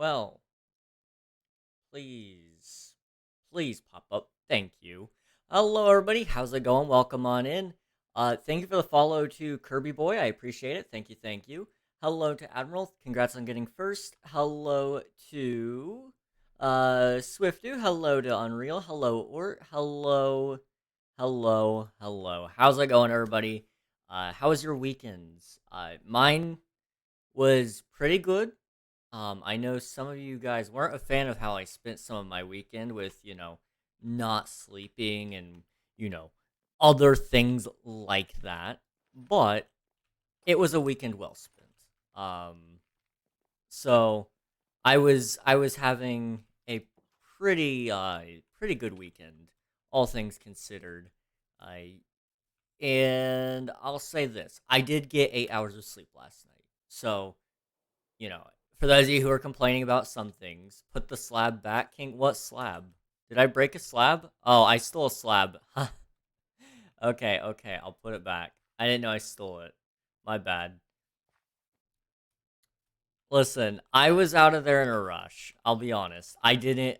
Well, please, please pop up. Thank you. Hello, everybody. How's it going? Welcome on in. Thank you for the follow to Kirby Boy. I appreciate it. Thank you. Thank you. Hello to Admiral. Congrats on getting first. Hello to Swiftu. Hello to Unreal. Hello Ort. Hello. Hello. Hello. How's it going, everybody? How was your weekends? Mine was pretty good. I know some of you guys weren't a fan of how I spent some of my weekend with, not sleeping and, you know, other things like that. But it was a weekend well spent. So I was having a pretty good weekend, all things considered. I and I'll say this: I did get 8 hours of sleep last night. So you know, for those of you who are complaining about some things, put the slab back. King, what slab? Did I break a slab? Oh, I stole a slab. Okay, okay, I'll put it back. I didn't know I stole it. My bad. Listen, I was out of there in a rush. I'll be honest. I didn't.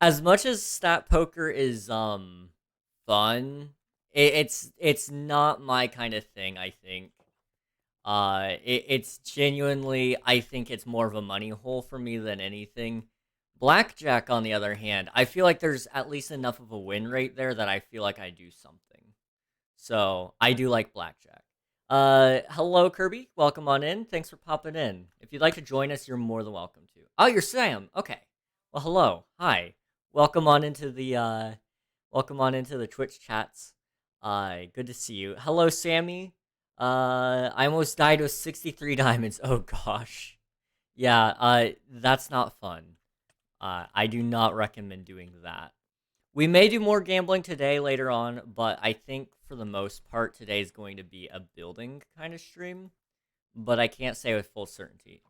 As much as stat poker is fun, it's not my kind of thing. I think. It's genuinely, I think it's more of a money hole for me than anything. Blackjack, on the other hand, I feel like there's at least enough of a win rate there that I feel like I do something. So I do like blackjack. Hello Kirby, welcome on in. Thanks for popping in. If you'd like to join us, you're more than welcome to. Oh, you're Sam. Okay. Well, hello. Hi. Welcome on into the Twitch chats. Good to see you. Hello, Sammy. I almost died with 63 diamonds. Oh gosh. Yeah, that's not fun. I do not recommend doing that. We may do more gambling today later on, but I think for the most part today is going to be a building kind of stream, but I can't say with full certainty.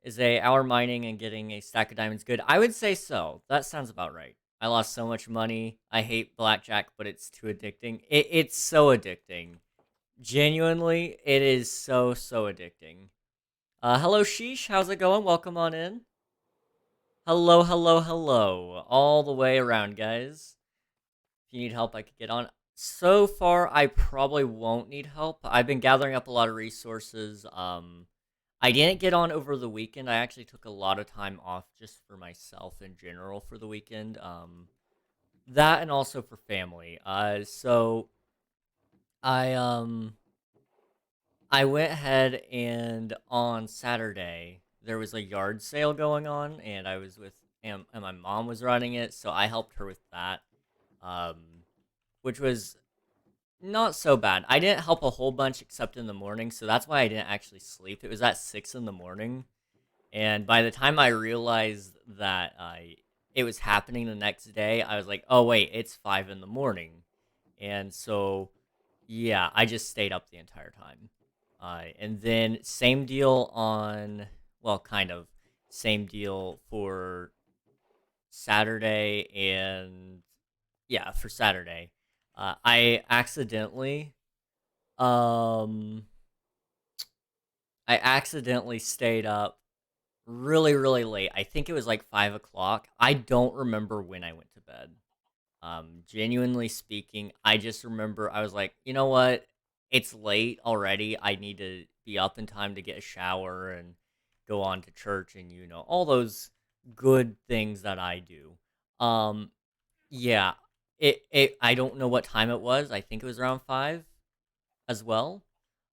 Is a hour mining and getting a stack of diamonds good? I would say so. That sounds about right. I lost so much money. I hate blackjack, but it's too addicting. It's so addicting. Genuinely, it is so addicting. Hello, Sheesh. How's it going? Welcome on in. Hello, hello, hello. All the way around, guys. If you need help, I could get on. So far, I probably won't need help. I've been gathering up a lot of resources. I didn't get on over the weekend. I actually took a lot of time off just for myself in general for the weekend. That and also for family. So I I went ahead and on Saturday there was a yard sale going on, and I was with and my mom was running it, so I helped her with that, um, which was not so bad. I didn't help a whole bunch except in the morning, so that's why I didn't actually sleep. It was at 6 in the morning, and by the time I realized that it was happening the next day, I was like, "Oh wait, it's 5 in the morning," and so yeah, I just stayed up the entire time. And then same deal on, well, kind of same deal for Saturday and yeah, for Saturday. Um, I accidentally stayed up really late. I think it was like 5 o'clock. I don't remember when I went to bed. Genuinely speaking, I just remember I was like, you know what? It's late already. I need to be up in time to get a shower and go on to church and all those good things that I do. Um, yeah. It I don't know what time it was. I think it was around 5 as well.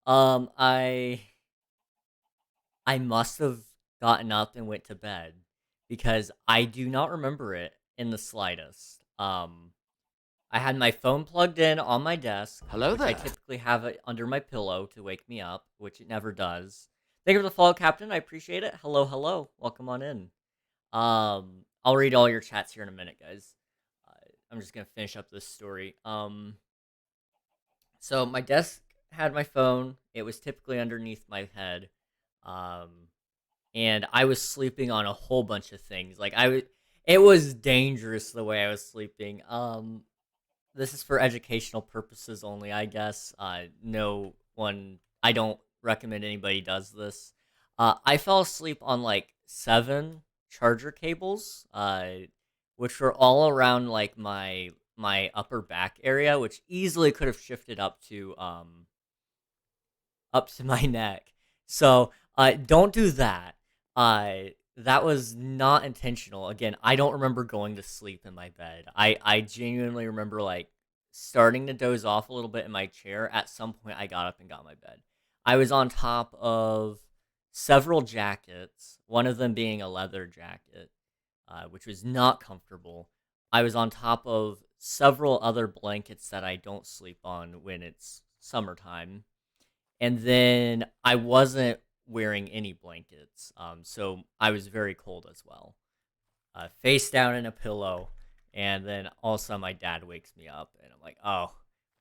Um, I I must have gotten up and went to bed because I do not remember it in the slightest. I had my phone plugged in on my desk, Hello which I there. typically have it under my pillow to wake me up, which it never does. Thank you for the follow, Captain. I appreciate it. Hello, hello. Welcome on in. I'll read all your chats here in a minute, guys. Uh, I'm just gonna finish up this story. So my desk had my phone. It was typically underneath my head. Um, and I was sleeping on a whole bunch of things. It was dangerous the way I was sleeping. This is for educational purposes only, I guess. No one, I don't recommend anybody does this. I fell asleep on like 7 charger cables, which were all around like my upper back area, which easily could have shifted up to my neck. So, don't do that. That was not intentional. Again, I don't remember going to sleep in my bed. I genuinely remember like starting to doze off a little bit in my chair. At some point, I got up and got my bed. I was on top of several jackets, one of them being a leather jacket, which was not comfortable. I was on top of several other blankets that I don't sleep on when it's summertime, and then I wasn't wearing any blankets, so I was very cold as well. Face down in a pillow, and then all of a sudden my dad wakes me up, and I'm like, oh,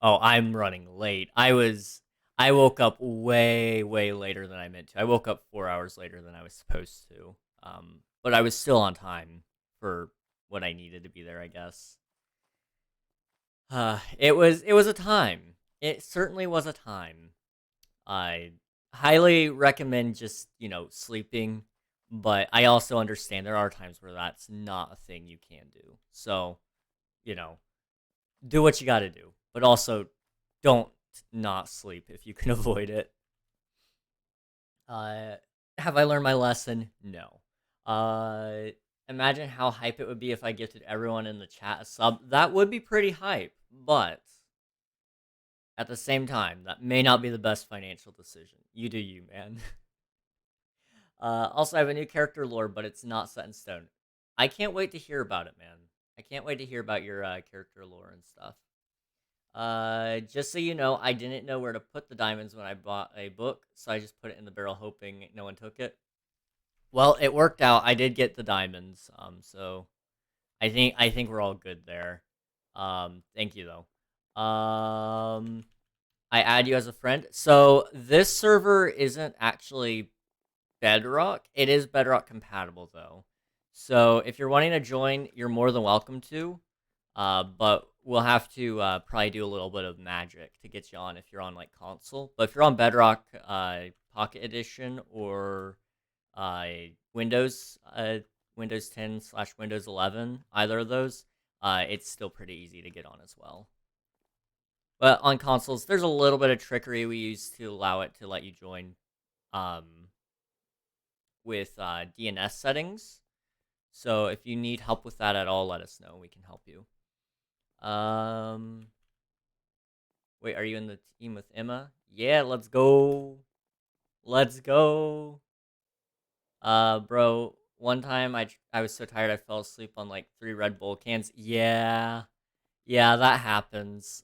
I'm running late. I woke up way later than I meant to. I woke up 4 hours later than I was supposed to, but I was still on time for what I needed to be there, I guess. It was a time. It certainly was a time. I highly recommend just, sleeping, but I also understand there are times where that's not a thing you can do. So, you know, do what you got to do, but also don't not sleep if you can avoid it. Uh, have I learned my lesson? No. Uh, Imagine how hype it would be if I gifted everyone in the chat a sub. That would be pretty hype, but at the same time, that may not be the best financial decision. You do you, man. Also, I have a new character lore, but it's not set in stone. I can't wait to hear about it, man. I can't wait to hear about your character lore and stuff. Just so you know, I didn't know where to put the diamonds when I bought a book, so I just put it in the barrel hoping no one took it. Well, it worked out. I did get the diamonds, so I think we're all good there. Thank you though. I add you as a friend. So this server isn't actually Bedrock. It is Bedrock compatible though. So if you're wanting to join, you're more than welcome to. But we'll have to probably do a little bit of magic to get you on if you're on like console. But if you're on Bedrock Pocket Edition or uh, Windows Windows 10 slash Windows 11, either of those, it's still pretty easy to get on as well. But on consoles, there's a little bit of trickery we use to allow it to let you join um, with DNS settings. So if you need help with that at all, let us know. We can help you. Wait, are you in the team with Emma? Yeah, let's go. Let's go. Bro, one time I was so tired I fell asleep on like 3 Red Bull cans. Yeah. Yeah, that happens.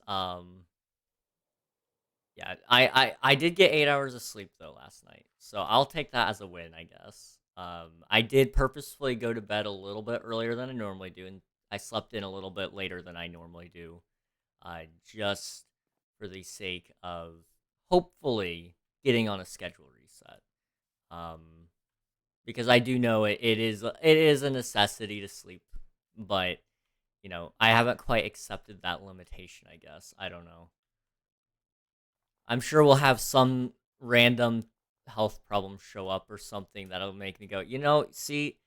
Yeah, I did get 8 hours of sleep though last night, so I'll take that as a win, I guess. I did purposefully go to bed a little bit earlier than I normally do, and I slept in a little bit later than I normally do, just for the sake of hopefully getting on a schedule reset. Um, because I do know it is a necessity to sleep, but I haven't quite accepted that limitation. I guess I don't know. I'm sure we'll have some random health problem show up or something that'll make me go, see,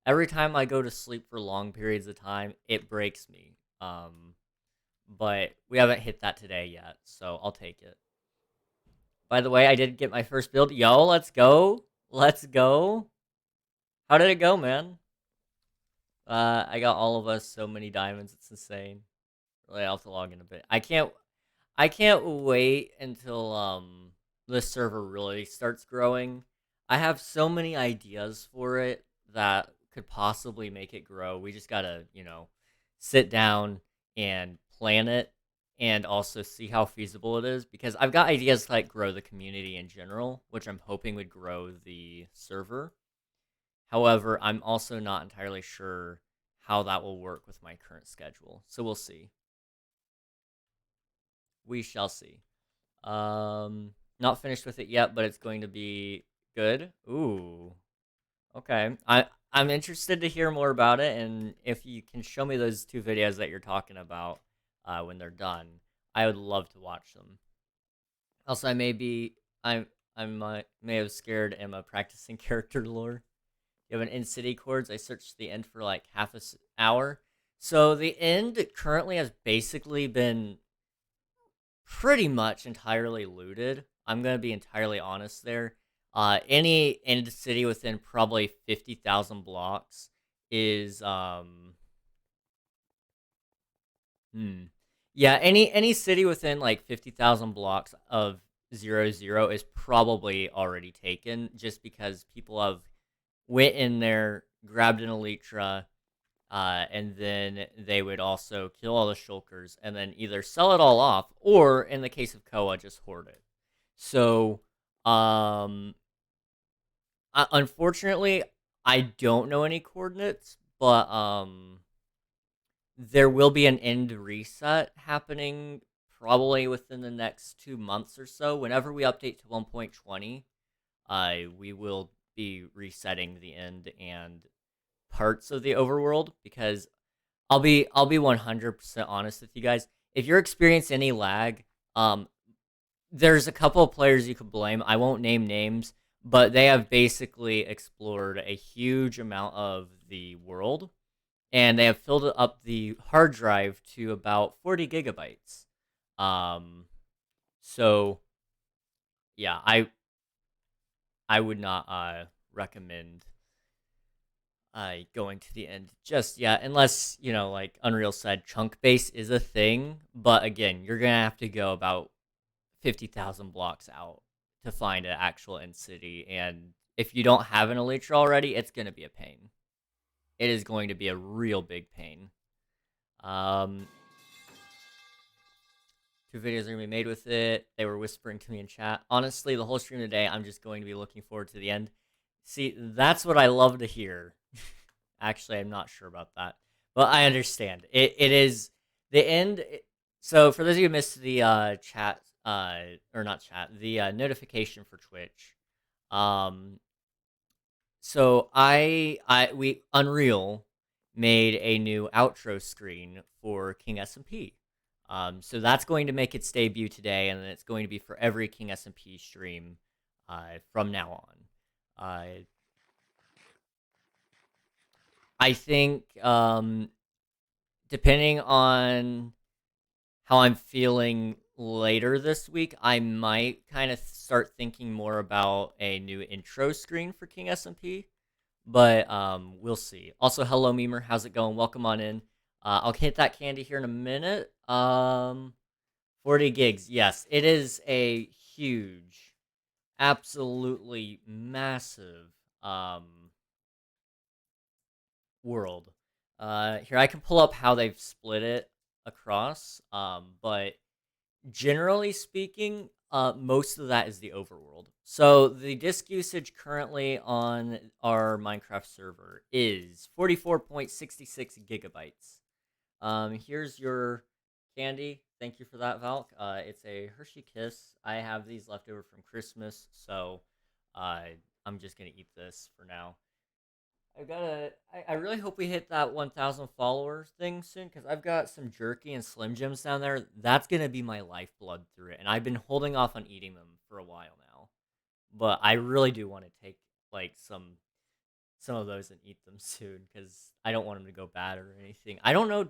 every time I go to sleep for long periods of time, it breaks me. But we haven't hit that today yet, so I'll take it. By the way, I did get my first build. Yo, let's go. Let's go. How did it go, man? I got all of us so many diamonds. It's insane. Really, I'll have to log in a bit. I can't wait until this server really starts growing. I have so many ideas for it that could possibly make it grow. We just gotta, sit down and plan it and also see how feasible it is, because I've got ideas to like grow the community in general, which I'm hoping would grow the server. However, I'm also not entirely sure how that will work with my current schedule. So we'll see. We shall see. Not finished with it yet, but it's going to be good. Ooh. Okay. I'm interested to hear more about it, and if you can show me those 2 videos that you're talking about when they're done, I would love to watch them. Also, I'm I may have scared Emma practicing character lore. You have an end city chords. I searched the end for like half a hour. So the end currently has basically been pretty much entirely looted. I'm gonna be entirely honest there. Any end city within probably 50,000 blocks is hmm. Yeah, any city within like 50,000 blocks of 00 is probably already taken, just because people have went in there, grabbed an elytra, and then they would also kill all the shulkers and then either sell it all off, or in the case of Koa, just hoard it. So, um, unfortunately, I don't know any coordinates, but there will be an end reset happening probably within the next 2 months or so. Whenever we update to 1.20, we will be resetting the end and parts of the overworld, because I'll be 100% honest with you guys. If you're experiencing any lag, um, there's a couple of players you could blame. I won't name names, but they have basically explored a huge amount of the world, and they have filled up the hard drive to about 40 gigabytes. Um, so yeah, I would not recommend going to the end just yet, unless like Unreal said, chunk base is a thing. But again, you're gonna have to go about 50,000 blocks out to find an actual end city, and if you don't have an elytra already, it's gonna be a pain. It is going to be a real big pain. Um, 2 videos are gonna be made with it. They were whispering to me in chat. Honestly, the whole stream today, I'm just going to be looking forward to the end. See, that's what I love to hear. Actually, I'm not sure about that, but I understand. It is the end. So for those of you who missed the chat, or not chat, the notification for Twitch. Um, so we Unreal made a new outro screen for King SMP. So that's going to make its debut today, and then it's going to be for every King SMP stream from now on. I think depending on how I'm feeling later this week, I might kind of start thinking more about a new intro screen for King SMP. But we'll see. Also, hello, Memer. How's it going? Welcome on in. I'll hit that candy here in a minute. 40 gigs. Yes, it is a huge, absolutely massive world. Here, I can pull up how they've split it across. But generally speaking, most of that is the overworld. So the disk usage currently on our Minecraft server is 44.66 gigabytes. Here's your candy. Thank you for that, Valk. It's a Hershey Kiss. I have these left over from Christmas, so I'm just gonna eat this for now. I really hope we hit that 1,000 followers thing soon, because I've got some jerky and Slim Jims down there. That's gonna be my lifeblood through it, and I've been holding off on eating them for a while now. But I really do want to take like some of those and eat them soon, because I don't want them to go bad or anything. I don't know.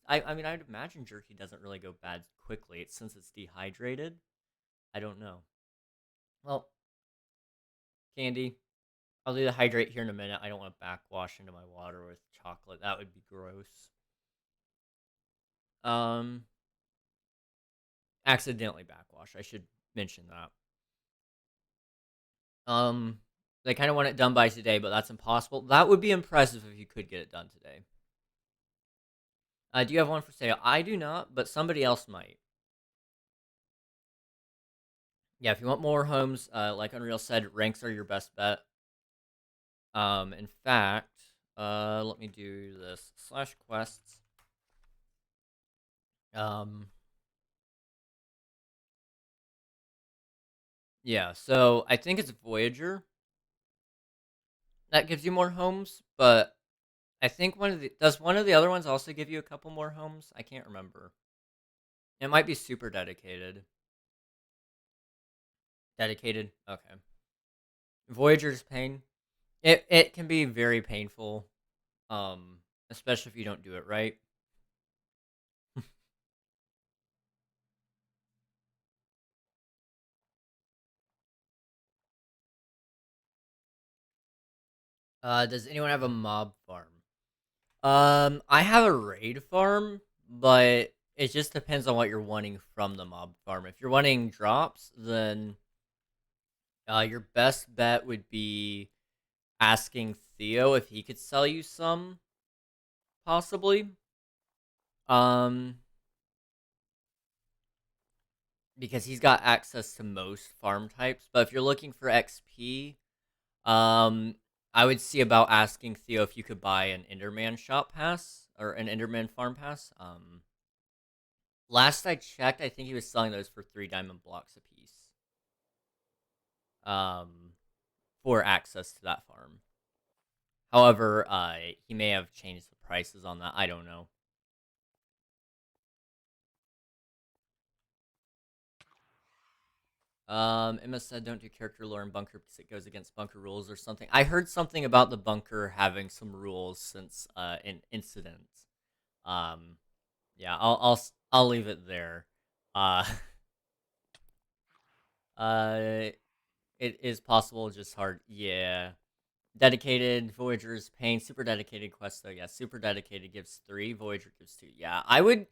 I mean, I'd imagine jerky doesn't really go bad quickly. Since it's dehydrated. I don't know. Well, candy. I'll do the hydrate here in a minute. I don't want to backwash into my water with chocolate. That would be gross. Um, Accidentally backwash. I should mention that. Um, they kind of want it done by today, but that's impossible. That would be impressive if you could get it done today. Do you have one for sale? I do not, but somebody else might. Yeah, if you want more homes, like Unreal said, ranks are your best bet. In fact, let me do this /quests. Yeah, so I think it's Voyager that gives you more homes, but I think does one of the other ones also give you a couple more homes? I can't remember. It might be super dedicated. Dedicated? Okay. Voyager's pain. It can be very painful. Especially if you don't do it right. Does anyone have a mob farm? I have a raid farm, but it just depends on what you're wanting from the mob farm. If you're wanting drops, then your best bet would be asking Theo if he could sell you some, possibly. Um, because he's got access to most farm types. But if you're looking for XP, um, I would see about asking Theo if you could buy an Enderman shop pass or an Enderman farm pass. Last I checked, I think he was selling those for 3 diamond blocks apiece. Um, for access to that farm. However, he may have changed the prices on that. I don't know. Emma said don't do character lore in bunker because it goes against bunker rules or something. I heard something about the bunker having some rules since an incident. Um, yeah, I'll leave it there. Uh, uh, it is possible, just hard. Yeah. Dedicated, Voyager's pain, super dedicated quest though. Yeah, super dedicated gives 3, Voyager gives 2. Yeah, I would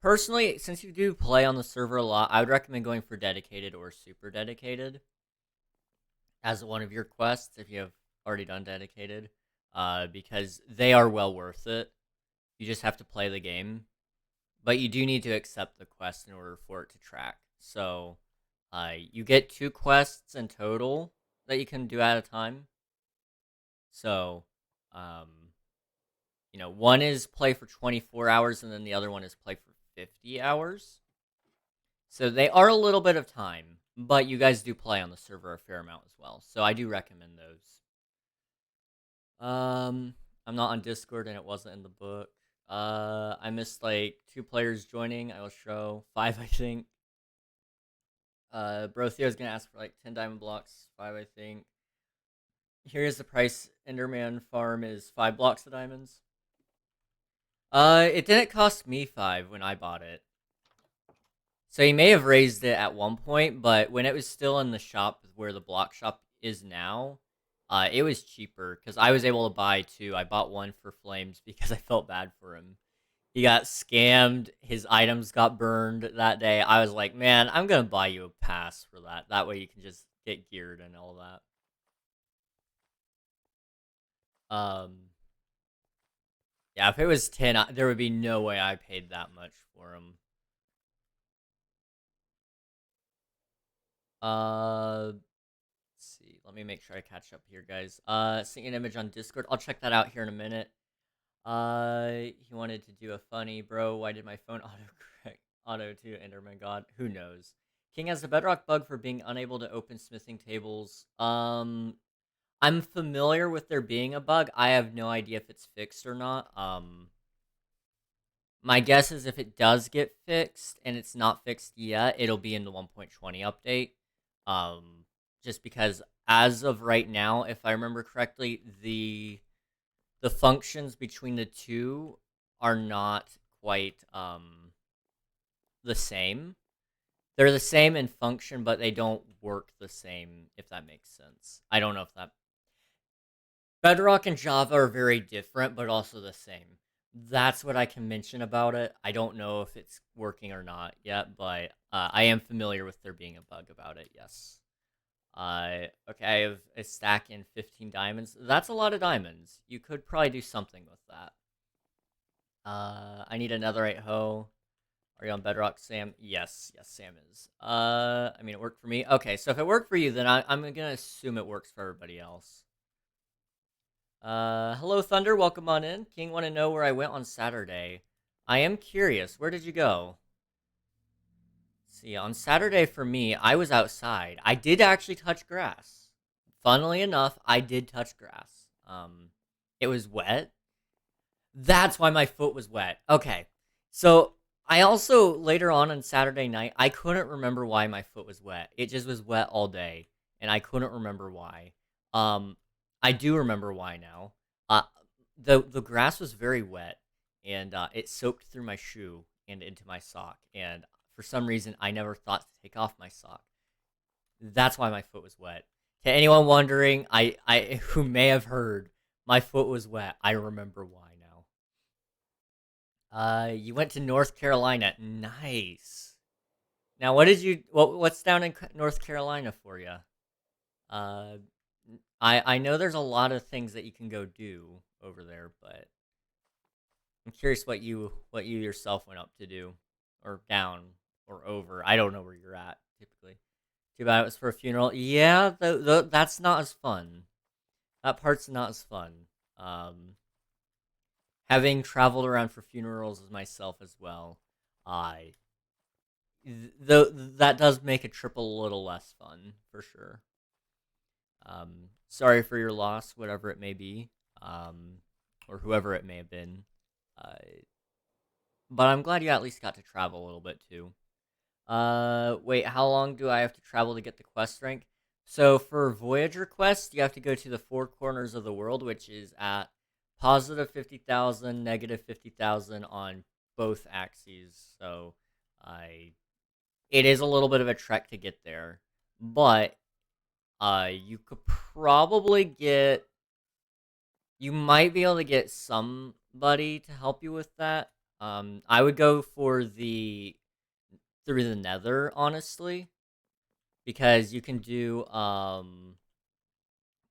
personally, since you do play on the server a lot, I would recommend going for dedicated or super dedicated as one of your quests if you have already done dedicated, because they are well worth it. You just have to play the game, but you do need to accept the quest in order for it to track. So, you get 2 quests in total that you can do at a time. So, um, one is play for 24 hours and then the other one is play for 50 hours. So they are a little bit of time, but you guys do play on the server a fair amount as well. So I do recommend those. I'm not on Discord and it wasn't in the book. I missed like 2 players joining. I will show 5, I think. Bro Theo's gonna ask for like 10 diamond blocks, 5, I think. Here's the price. Enderman farm is 5 blocks of diamonds. It didn't cost me 5 when I bought it. So he may have raised it at one point, but when it was still in the shop where the block shop is now, it was cheaper because I was able to buy 2. I bought 1 for Flames because I felt bad for him. He got scammed. His items got burned that day. I was like, man, I'm gonna buy you a pass for that. That way you can just get geared and all that. Yeah, if it was 10, there would be no way I paid that much for him. Let's see. Let me make sure I catch up here, guys. Seeing an image on Discord. I'll check that out here in a minute. He wanted to do a funny, bro. Why did my phone auto to enter? My God, who knows? King has a bedrock bug for being unable to open smithing tables. I'm familiar with there being a bug. I have no idea if it's fixed or not. My guess is if it does get fixed and it's not fixed yet, it'll be in the 1.20 update. Just because as of right now, if I remember correctly, the functions between the two are not quite the same. They're the same in function, but they don't work the same, if that makes sense. I don't know if that Bedrock and Java are very different, but also the same. That's what I can mention about it. I don't know if it's working or not yet, but I am familiar with there being a bug about it, yes. Okay, I have a stack in 15 diamonds. That's a lot of diamonds. You could probably do something with that. I need another 8 hoe. Are you on Bedrock, Sam? Yes, Sam is. I mean, it worked for me. Okay, so if it worked for you, then I'm gonna assume it works for everybody else. Hello, Thunder. Welcome on in. King want to know where I went on Saturday. I am curious. Where did you go? See, on Saturday for me, I was outside. I did actually touch grass. Funnily enough, I did touch grass. It was wet. That's why my foot was wet. Okay, so I also later on Saturday night, I couldn't remember why my foot was wet. It just was wet all day, and I couldn't remember why. Um, I do remember why now. Uh, the grass was very wet, and it soaked through my shoe and into my sock. And for some reason, I never thought to take off my sock. That's why my foot was wet. To anyone wondering, I who may have heard my foot was wet, I remember why now. You went to North Carolina. Nice. Now, what's down in North Carolina for you? Uh, I know there's a lot of things that you can go do over there, but I'm curious what you yourself went up to do, or down, or over. I don't know where you're at typically. Too bad it was for a funeral. Yeah, that's not as fun. That part's not as fun. Um, Having traveled around for funerals as myself as well, I that does make a trip a little less fun for sure. Sorry for your loss, whatever it may be, um, or whoever it may have been. Uh, but I'm glad you at least got to travel a little bit too. Wait, how long do I have to travel to get the quest rank? So for Voyager quest, you have to go to the four corners of the world, which is at positive 50,000, negative 50,000 on both axes. So I it is a little bit of a trek to get there, but you could probably get you might be able to get somebody to help you with that. I would go for the through the Nether, honestly, because you can do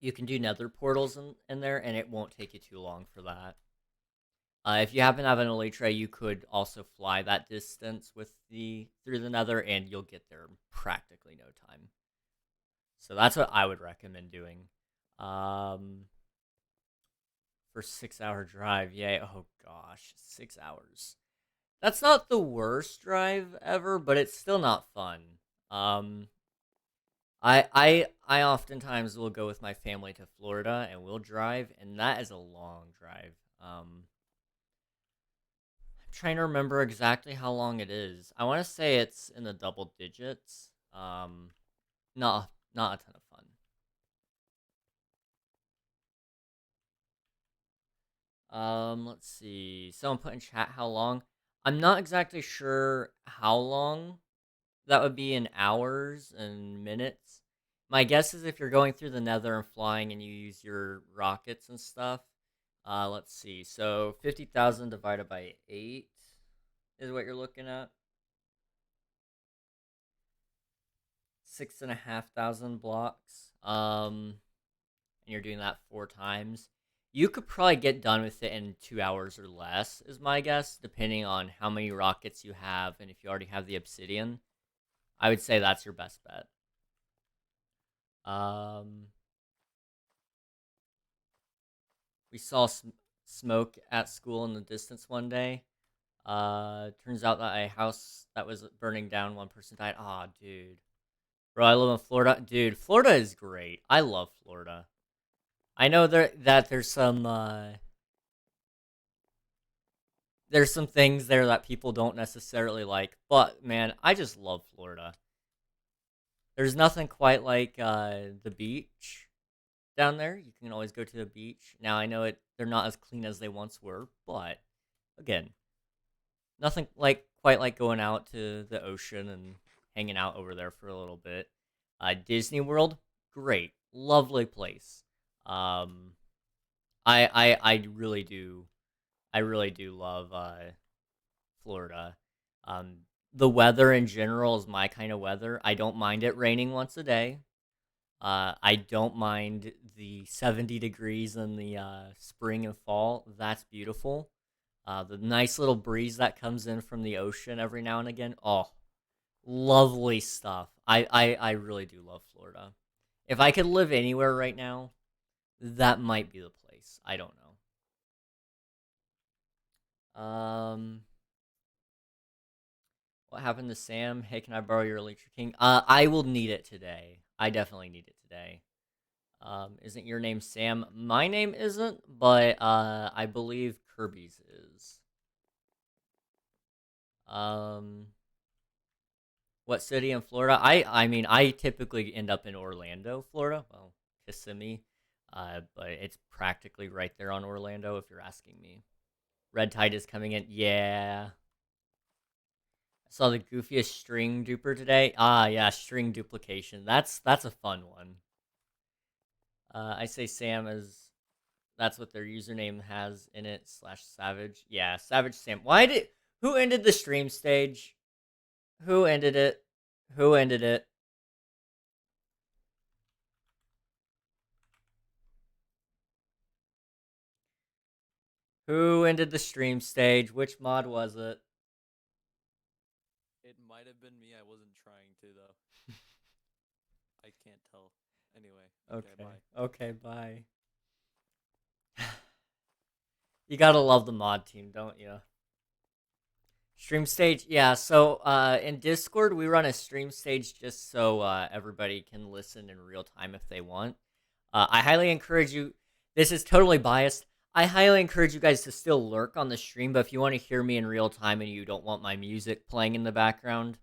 Nether portals in there, and it won't take you too long for that. If you happen to have an Elytra, you could also fly that distance with the through the Nether, and you'll get there in practically no time. So that's what I would recommend doing. Um, for 6 hour drive, yay! Oh gosh, 6 hours. That's not the worst drive ever, but it's still not fun. Um, I oftentimes will go with my family to Florida and we'll drive, and that is a long drive. I'm trying to remember exactly how long it is. I want to say it's in the double digits. Not a ton of fun. Let's see. Someone put in chat how long. I'm not exactly sure how long that would be in hours and minutes. My guess is if you're going through the Nether and flying and you use your rockets and stuff. Let's see. So 50,000 divided by 8 is what you're looking at. 6,500 blocks. And you're doing that 4 times. You could probably get done with it in 2 hours or less, is my guess, depending on how many rockets you have and if you already have the obsidian. I would say that's your best bet. Um, we saw smoke at school in the distance one day. Turns out that a house that was burning down, one person died. Aw, dude. Bro, I live in Florida. Dude, Florida is great. I love Florida. I know that there's some things there that people don't necessarily like, but man, I just love Florida. There's nothing quite like the beach down there. You can always go to the beach. Now I know they're not as clean as they once were, but again, nothing like quite like going out to the ocean and hanging out over there for a little bit. Disney World, great, lovely place. Um, I really do love Florida. Um, the weather in general is my kind of weather. I don't mind it raining once a day. I don't mind the 70 degrees in the spring and fall. That's beautiful. The nice little breeze that comes in from the ocean every now and again. Oh, lovely stuff. I really do love Florida. If I could live anywhere right now, that might be the place. I don't know. What happened to Sam? Hey, can I borrow your Elixir King? I will need it today. I definitely need it today. Isn't your name Sam? My name isn't, but I believe Kirby's is. Um, what city in Florida? I mean, I typically end up in Orlando, Florida. Well, Kissimmee, but it's practically right there on Orlando, if you're asking me. Red Tide is coming in. Yeah. I saw the goofiest string duper today. Ah, yeah, string duplication. That's a fun one. I say Sam as that's what their username has in it /savage. Yeah, Savage Sam. Who ended the stream stage? Who ended it? Who ended it? Who ended the stream stage? Which mod was it? It might have been me. I wasn't trying to though. I can't tell. Anyway, okay, Okay. bye. Okay, bye. You gotta love the mod team, don't you? Stream stage, yeah. So in Discord, we run a stream stage just so everybody can listen in real time if they want. I highly encourage you. This is totally biased. I highly encourage you guys to still lurk on the stream, but if you want to hear me in real time and you don't want my music playing in the background,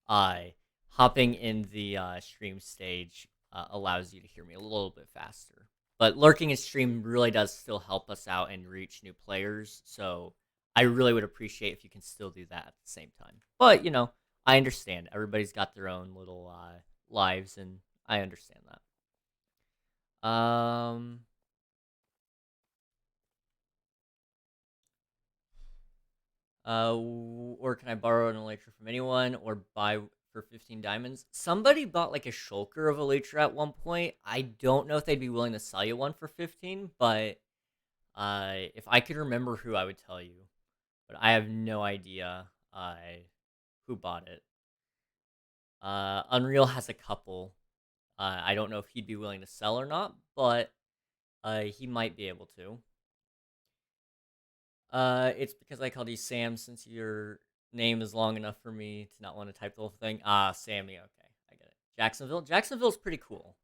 uh, hopping in the stream stage allows you to hear me a little bit faster. But lurking in stream really does still help us out and reach new players. So I really would appreciate if you can still do that at the same time. But I understand everybody's got their own little lives, and I understand that. Or can I borrow an elytra from anyone or buy for 15 diamonds? Somebody bought like a shulker of elytra at one point. I don't know if they'd be willing to sell you one for 15, but if I could remember who, I would tell you. But I have no idea who bought it. Unreal has a couple. I don't know if he'd be willing to sell or not, but he might be able to. It's because I called you Sam since your name is long enough for me to not want to type the whole thing. Ah, Sammy. Okay, I get it. Jacksonville. Jacksonville's pretty cool.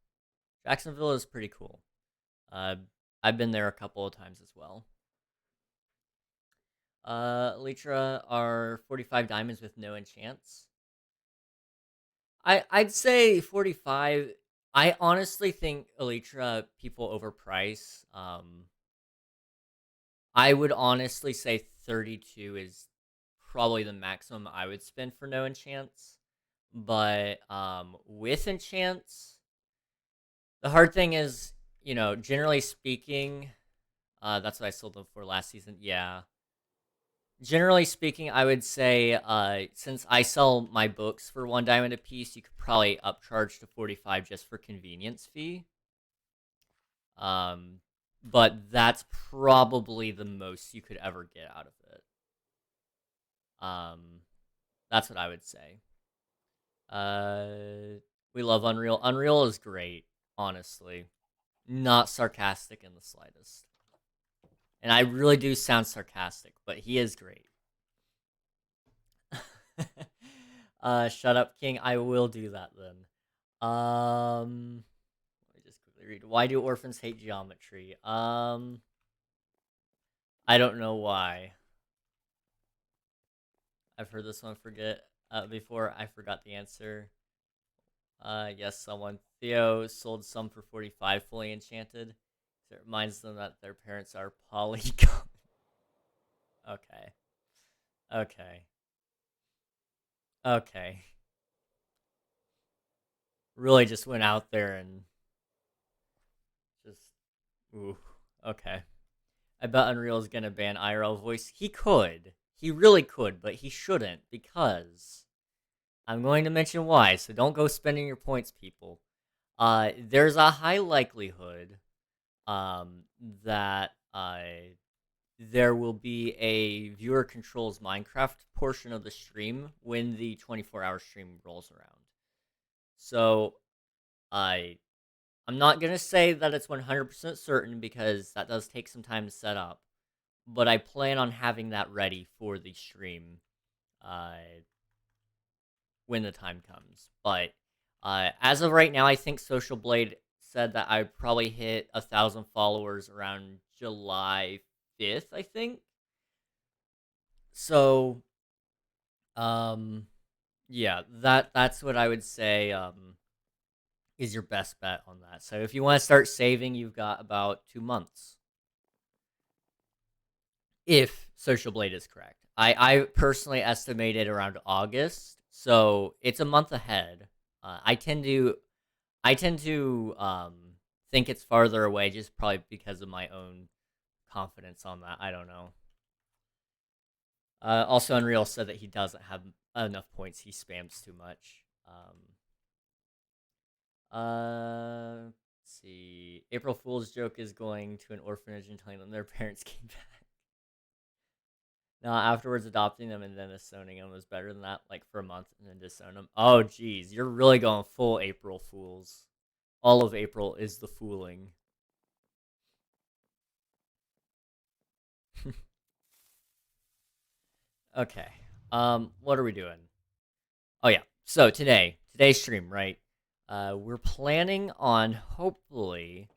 Jacksonville is pretty cool. Uh, I've been there a couple of times as well. Elytra are 45 diamonds with no enchants. I'd say 45. I honestly think Elytra people overprice. I would honestly say 32 is probably the maximum I would spend for no enchants. But with enchants, the hard thing is, generally speaking, that's what I sold them for last season. Yeah. Generally speaking, I would say since I sell my books for 1 diamond a piece, you could probably upcharge to 45 just for convenience fee. But that's probably the most you could ever get out of it. That's what I would say. We love Unreal. Unreal is great, honestly. Not sarcastic in the slightest. And I really do sound sarcastic, but he is great. Shut up, King. I will do that then. Let me just quickly read. Why do orphans hate geometry? I don't know why. I've heard this one before. I forgot the answer. Yes, someone. Theo sold some for 45 fully enchanted. So it reminds them that their parents are polygon. Okay. Okay. Okay. Really just went out there and just. Ooh. Okay. I bet Unreal's gonna ban IRL voice. He could. He really could, but he shouldn't because I'm going to mention why, so don't go spending your points, people. There's a high likelihood that there will be a viewer controls Minecraft portion of the stream when the 24-hour stream rolls around. So I'm not gonna say that it's 100% certain because that does take some time to set up, but I plan on having that ready for the stream uh, when the time comes. But as of right now, I think Social Blade said that I probably hit 1,000 followers around July 5th, I think. So Yeah, that's what I would say is your best bet on that. So if you want to start saving, you've got about 2 months. If Social Blade is correct. I personally estimated around August, so it's a month ahead. I tend to think it's farther away just probably because of my own confidence on that. I don't know. Also, Unreal said that he doesn't have enough points. He spams too much. Let's see. April Fool's joke is going to an orphanage and telling them their parents came back. Now, afterwards, adopting them and then disowning them was better than that, like for a month and then disown them. Oh, geez, you're really going full April Fools. All of April is the fooling. Okay. What are we doing? Oh yeah. So today's stream, right? We're planning on hopefully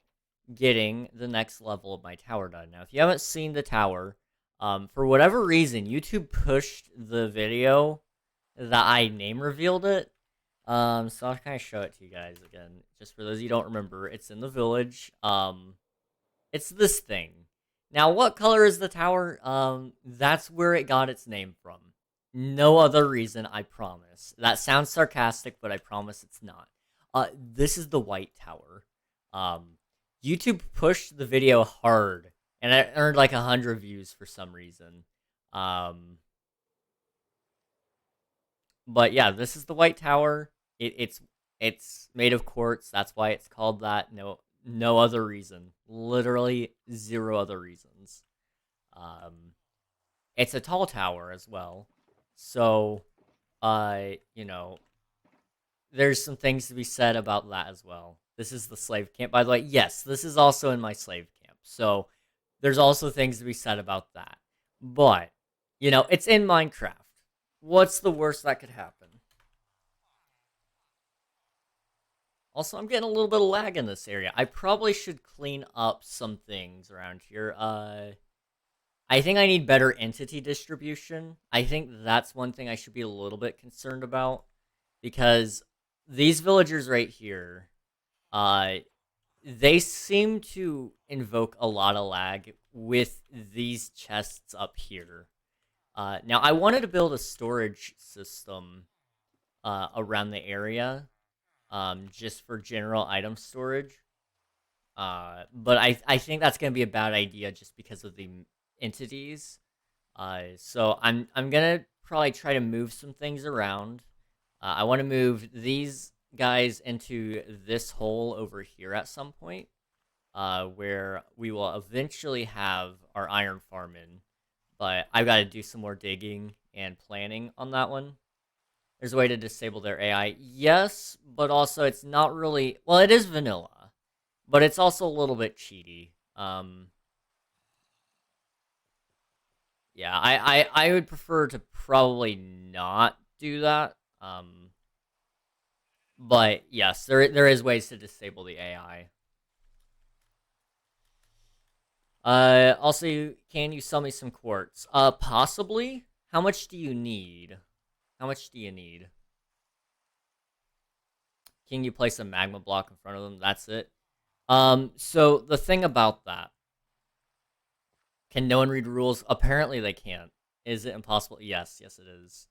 getting the next level of my tower done. Now, if you haven't seen the tower, for whatever reason, YouTube pushed the video that I name revealed it. So I'll kind of show it to you guys again, just for those of you who don't remember. It's in the village. It's this thing. Now, what color is the tower? That's where it got its name from. No other reason, I promise. That sounds sarcastic, but I promise it's not. This is the white tower. YouTube pushed the video hard, and it earned like 100 views for some reason. But yeah, this is the white tower. It's made of quartz. That's why it's called that. No other reason. Literally zero other reasons. It's a tall tower as well. So, you know, there's some things to be said about that as well. This is the slave camp, by the way. Yes, this is also in my slave camp. So, there's also things to be said about that. But, it's in Minecraft. What's the worst that could happen? Also, I'm getting a little bit of lag in this area. I probably should clean up some things around here. I think I need better entity distribution. I think that's one thing I should be a little bit concerned about. Because these villagers right here, they seem to invoke a lot of lag with these chests up here. Now, I wanted to build a storage system around the area, just for general item storage. But I think that's gonna be a bad idea just because of the entities. So I'm gonna probably try to move some things around. I want to move these guys into this hole over here at some point, where we will eventually have our iron farm in. But I've got to do some more digging and planning on that one. There's a way to disable their AI. Yes, but also it's not really... Well, it is vanilla, but it's also a little bit cheaty. Yeah, I would prefer to probably not do that. But yes, there is ways to disable the AI. Also, can you sell me some quartz? Possibly. How much do you need? How much do you need? Can you place a magma block in front of them? That's it. So the thing about that, can no one read rules? Apparently they can't. Is it impossible? Yes, it is.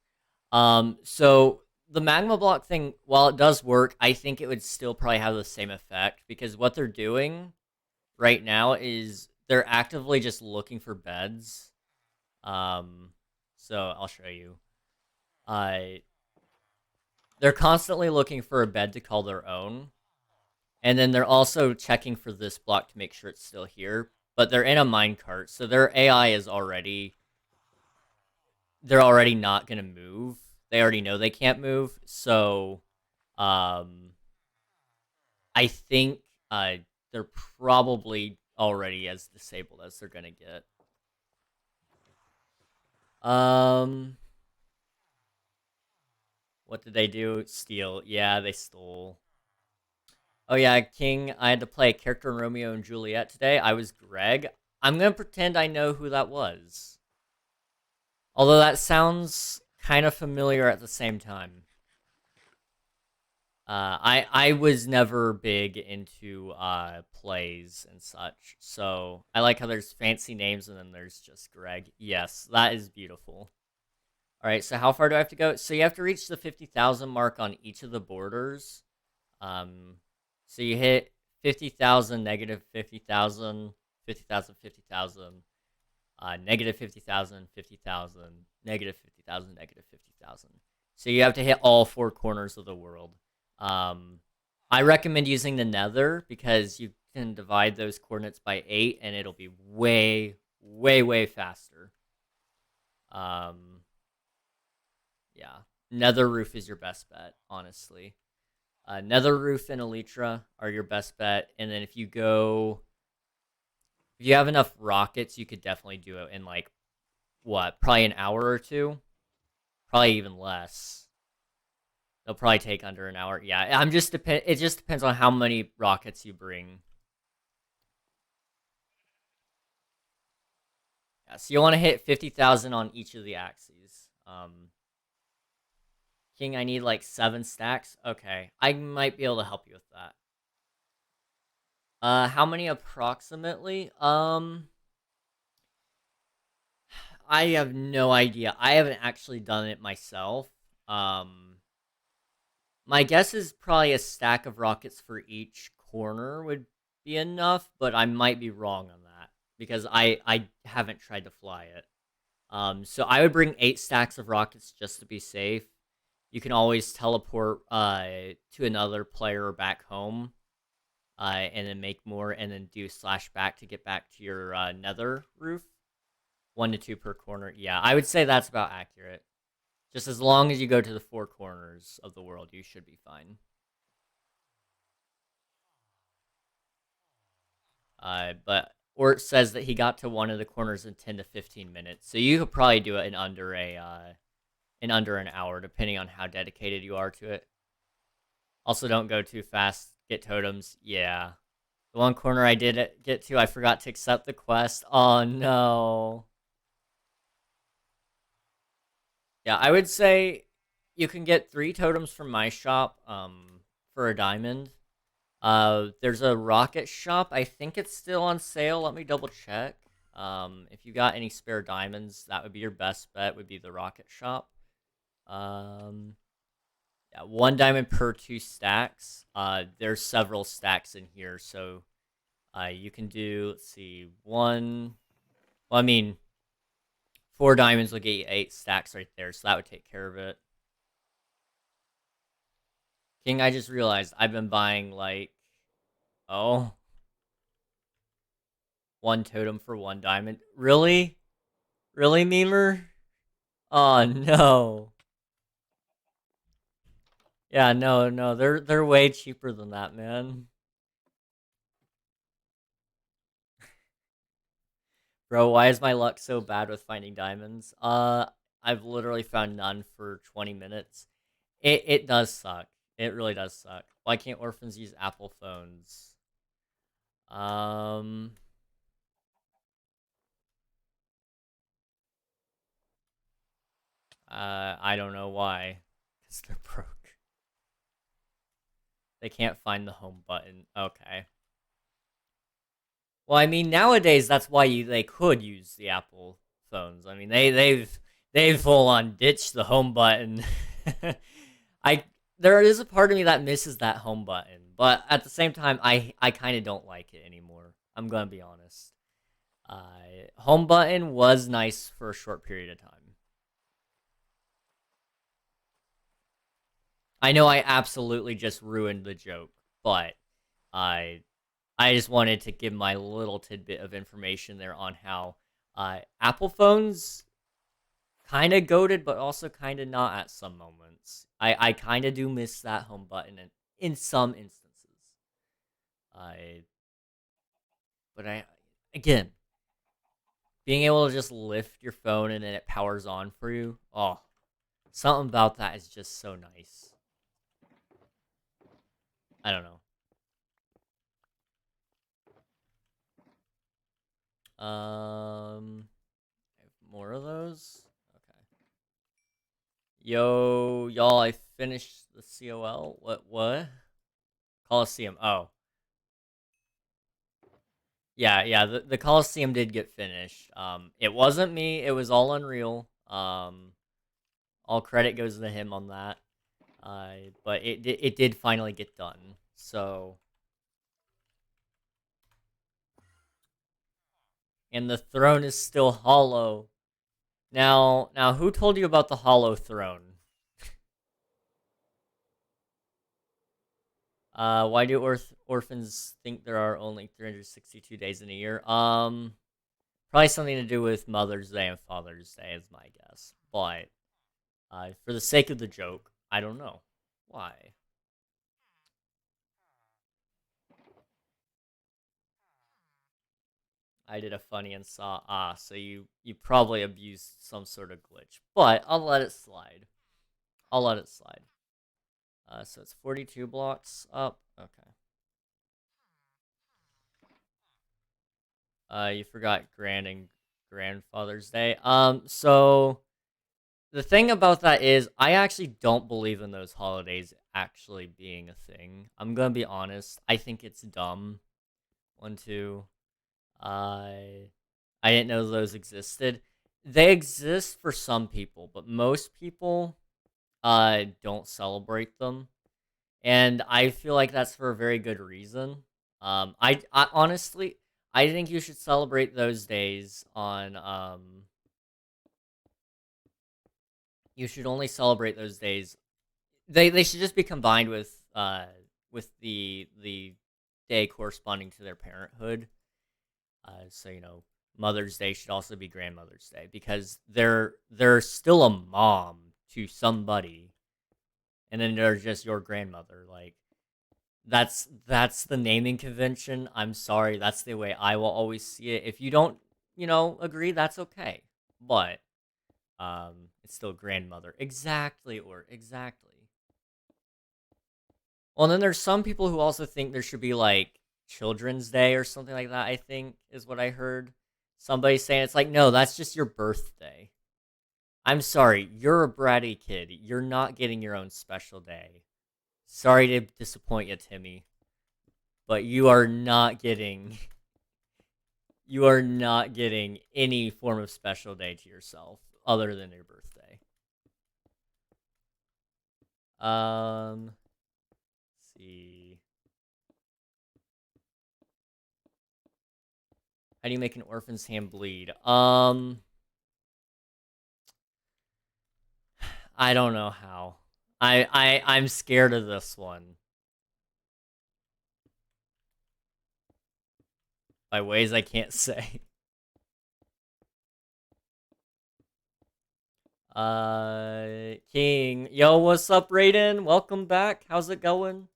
So the magma block thing, while it does work, I think it would still probably have the same effect, because what they're doing right now is they're actively just looking for beds. So I'll show you. They're constantly looking for a bed to call their own. And then they're also checking for this block to make sure it's still here. But they're in a minecart, so their AI is already... They're already not going to move. They already know they can't move. So, I think they're probably already as disabled as they're going to get. What did they do? Steal. Yeah, they stole. Oh yeah, King, I had to play a character in Romeo and Juliet today. I was Greg. I'm gonna pretend I know who that was. Although that sounds kind of familiar at the same time. I was never big into plays and such, so I like how there's fancy names and then there's just Greg. Yes, that is beautiful. All right, so how far do I have to go? So you have to reach the 50,000 mark on each of the borders. Um, so you hit 50,000, negative 50,000, 50,000, 50,000, negative 50,000, 50,000, negative 50,000, negative 50,000. So you have to hit all four corners of the world. Um, I recommend using the nether because you can divide those coordinates by 8 and it'll be way, way, way faster. Um, yeah. Nether roof is your best bet, honestly. Nether roof and elytra are your best bet. And then if you have enough rockets, you could definitely do it in like, what, probably an hour or two? Probably even less. They'll probably take under an hour. Yeah, it just depends on how many rockets you bring. Yeah, so you want to hit 50,000 on each of the axes. King, I need like 7 stacks. Okay, I might be able to help you with that. How many approximately? I have no idea. I haven't actually done it myself. Um, my guess is probably a stack of rockets for each corner would be enough, but I might be wrong on that because I haven't tried to fly it. So I would bring 8 stacks of rockets just to be safe. You can always teleport to another player back home, and then make more, and then do slash back to get back to your nether roof. 1 to 2 per corner. Yeah, I would say that's about accurate. Just as long as you go to the 4 corners of the world, you should be fine. But Ort says that he got to one of the corners in 10 to 15 minutes, so you could probably do it in under an hour, depending on how dedicated you are to it. Also, don't go too fast. Get totems. Yeah, the one corner I did get to, I forgot to accept the quest. Oh no. Yeah, I would say you can get 3 totems from my shop for a diamond. There's a rocket shop. I think it's still on sale. Let me double check. If you got any spare diamonds, that would be your best bet. Would be the rocket shop. Um, yeah, 1 diamond per 2 stacks. There's several stacks in here, so you can do. Let's see, one. Well, I mean, 4 diamonds will get you 8 stacks right there, so that would take care of it. King, I just realized I've been buying like, oh, 1 totem for 1 diamond. Really? Really, Memer? Oh no. Yeah, no, no, they're way cheaper than that, man. Bro, why is my luck so bad with finding diamonds? I've literally found none for 20 minutes. It does suck. It really does suck. Why can't orphans use Apple phones? Um, I don't know why. Cause they're broke. They can't find the home button. Okay. Well, I mean, nowadays that's why they could use the Apple phones. I mean, they've full on ditched the home button. I There is a part of me that misses that home button, but at the same time, I kind of don't like it anymore. I'm gonna be honest. Home button was nice for a short period of time. I know I absolutely just ruined the joke, but I I just wanted to give my little tidbit of information there on how Apple phones kind of goaded, but also kind of not at some moments. I kind of do miss that home button in some instances. I but I again being able to just lift your phone and then it powers on for you. Oh, something about that is just so nice. I don't know. I have more of those. Okay. Yo, y'all, I finished the COL. What? Coliseum. Oh. Yeah, the Coliseum did get finished. It wasn't me, it was all Unreal. All credit goes to him on that. But it did finally get done. So, and the throne is still hollow. Now, who told you about the hollow throne? Why do orphans think there are only 362 days in a year? Probably something to do with Mother's Day and Father's Day is my guess. But for the sake of the joke, I don't know why. I did a funny and saw so you probably abused some sort of glitch, but I'll let it slide. I'll let it slide. So it's 42 blocks up. Okay. You forgot Grandfather's Day. So the thing about that is, I actually don't believe in those holidays actually being a thing. I'm gonna be honest. I think it's dumb. One, two. I didn't know those existed. They exist for some people, but most people don't celebrate them, and I feel like that's for a very good reason. I honestly, I think you should celebrate those days on you should only celebrate those days. They should just be combined with the day corresponding to their parenthood. So Mother's Day should also be Grandmother's Day because they're still a mom to somebody, and then they're just your grandmother. Like that's the naming convention. I'm sorry, that's the way I will always see it. If you don't, agree, that's okay. But it's still grandmother. Exactly, or exactly. Well, and then there's some people who also think there should be like Children's Day or something like that, I think is what I heard. Somebody saying it's like, no, that's just your birthday. I'm sorry, you're a bratty kid. You're not getting your own special day. Sorry to disappoint you, Timmy, but you are not getting any form of special day to yourself other than your birthday. Let's see. How do you make an orphan's hand bleed? I don't know how. I'm scared of this one. By ways I can't say. King. Yo, what's up, Raiden? Welcome back. How's it going?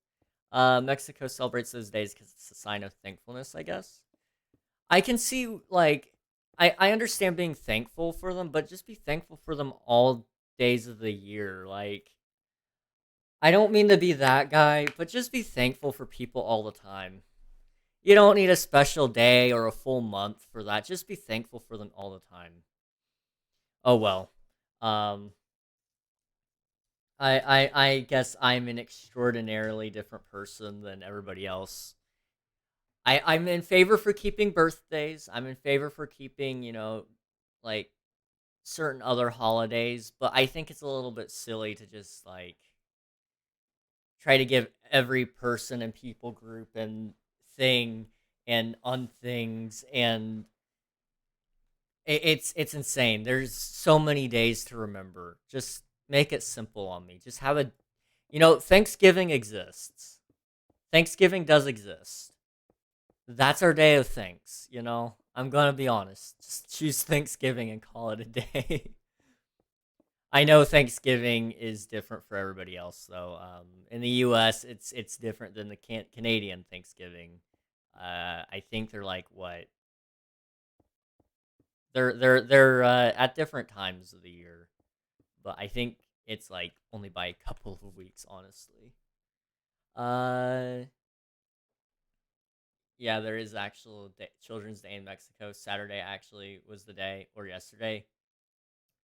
Mexico celebrates those days because it's a sign of thankfulness, I guess. I can see, like, I understand being thankful for them, but just be thankful for them all days of the year. Like, I don't mean to be that guy, but just be thankful for people all the time. You don't need a special day or a full month for that. Just be thankful for them all the time. Oh well. Um, I guess I'm an extraordinarily different person than everybody else. I'm in favor for keeping birthdays. I'm in favor for keeping, like certain other holidays, but I think it's a little bit silly to just like try to give every person and people group and thing and unthings, and it's insane. There's so many days to remember. Just make it simple on me. Just have a Thanksgiving exists. Thanksgiving does exist. That's our day of thanks, I'm gonna be honest. Just choose Thanksgiving and call it a day. I know Thanksgiving is different for everybody else, though. In the U.S., it's different than the Canadian Thanksgiving. I think they're like what? They're at different times of the year, but I think it's like only by a couple of weeks, honestly. Uh, yeah, there is actual Children's Day in Mexico. Saturday actually was the day, or yesterday.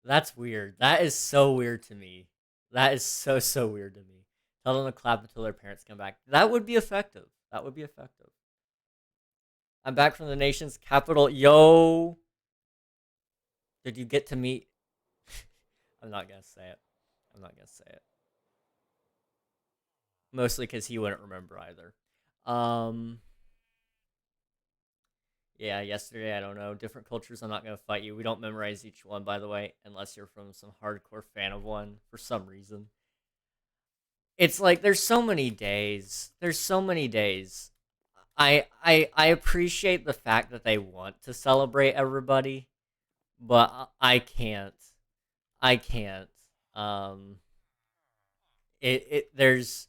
That's weird. That is so weird to me. That is so weird to me. Tell them to clap until their parents come back. That would be effective. That would be effective. I'm back from the nation's capital. Yo, did you get to meet? I'm not gonna say it. I'm not gonna say it. Mostly because he wouldn't remember either. Um, yeah, yesterday, I don't know. Different cultures, I'm not gonna fight you. We don't memorize each one, by the way, unless you're from some hardcore fan of one for some reason. It's like there's so many days. There's so many days. I appreciate the fact that they want to celebrate everybody, but I can't. I can't. Um, there's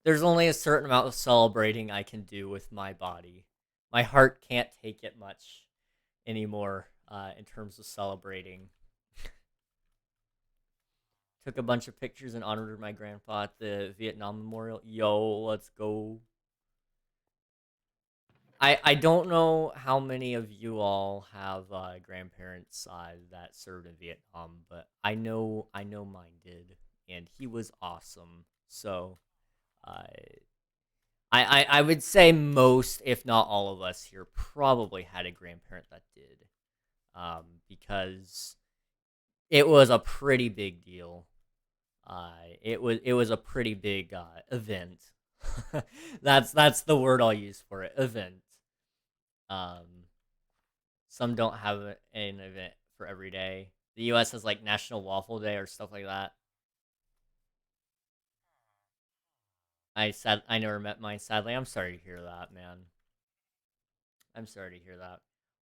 only a certain amount of celebrating I can do with my body. My heart can't take it much anymore in terms of celebrating. Took a bunch of pictures and honored my grandpa at the Vietnam Memorial. Yo, let's go. I don't know how many of you all have grandparents that served in Vietnam, but I know mine did, and he was awesome. So uh, I would say most, if not all of us here, probably had a grandparent that did, because it was a pretty big deal. It was a pretty big event. That's the word I'll use for it. Event. Um, some don't have an event for every day. The U.S. has like National Waffle Day or stuff like that. I never met mine. Sadly, I'm sorry to hear that, man. I'm sorry to hear that.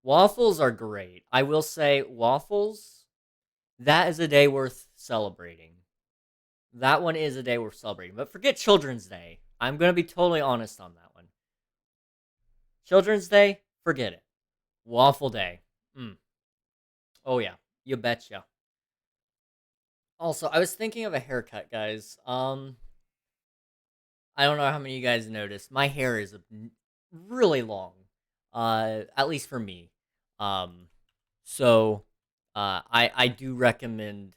Waffles are great. I will say waffles. That is a day worth celebrating. That one is a day worth celebrating. But forget Children's Day. I'm gonna be totally honest on that one. Children's Day, forget it. Waffle Day. Mm. Oh yeah, you betcha. Also, I was thinking of a haircut, guys. I don't know how many of you guys noticed. My hair is really long. At least for me. Um, so I do recommend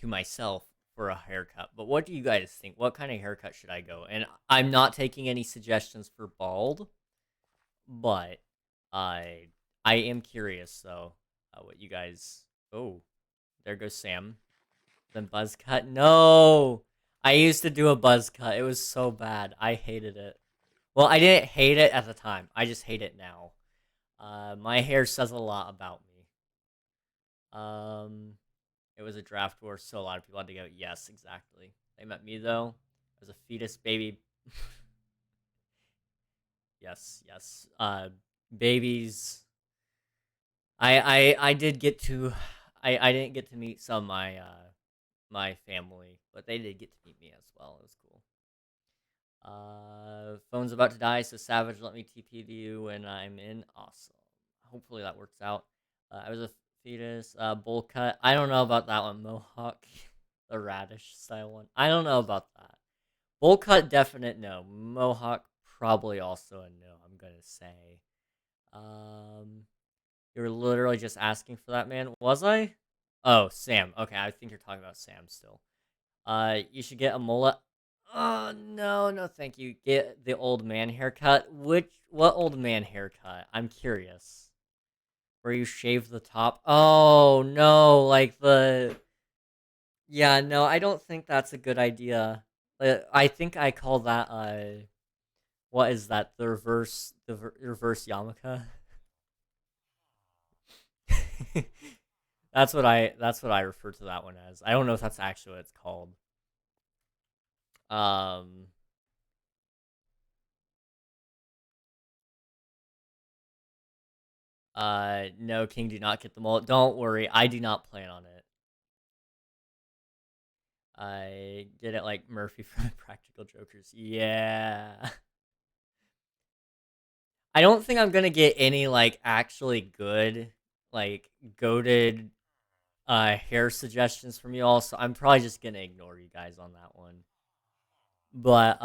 to myself for a haircut. But what do you guys think? What kind of haircut should I go? And I'm not taking any suggestions for bald, but I am curious though. What you guys? Oh, there goes Sam. Then buzz cut. No, I used to do a buzz cut. It was so bad. I hated it. Well, I didn't hate it at the time. I just hate it now. My hair says a lot about me. Um, it was a draft war, so a lot of people had to go. Yes, exactly. They met me though. As a fetus baby. Yes, yes. Babies. I did get to. I didn't get to meet some of my family, but they did get to meet me as well. It was cool. Phone's about to die, so Savage, let me TP to you when I'm in. Awesome. Hopefully that works out. I was a fetus. Bowl cut. I don't know about that one. Mohawk, the radish style one. I don't know about that. Bowl cut, definite no. Mohawk, probably also a no. I'm gonna say. Um, you were literally just asking for that, man. Was I? Oh, Sam. Okay, I think you're talking about Sam still. You should get a mullet. Oh no, no, thank you. Get the old man haircut. What old man haircut? I'm curious. Where you shave the top? Oh no, like the yeah, no, I don't think that's a good idea. I think I call that what is that? The reverse yarmulke. That's what I refer to that one as. I don't know if that's actually what it's called. Um no, King, do not get the mullet. Don't worry, I do not plan on it. I get it like Murphy from Practical Jokers. Yeah. I don't think I'm gonna get any like actually good, like goaded hair suggestions from you all, so I'm probably just gonna ignore you guys on that one. But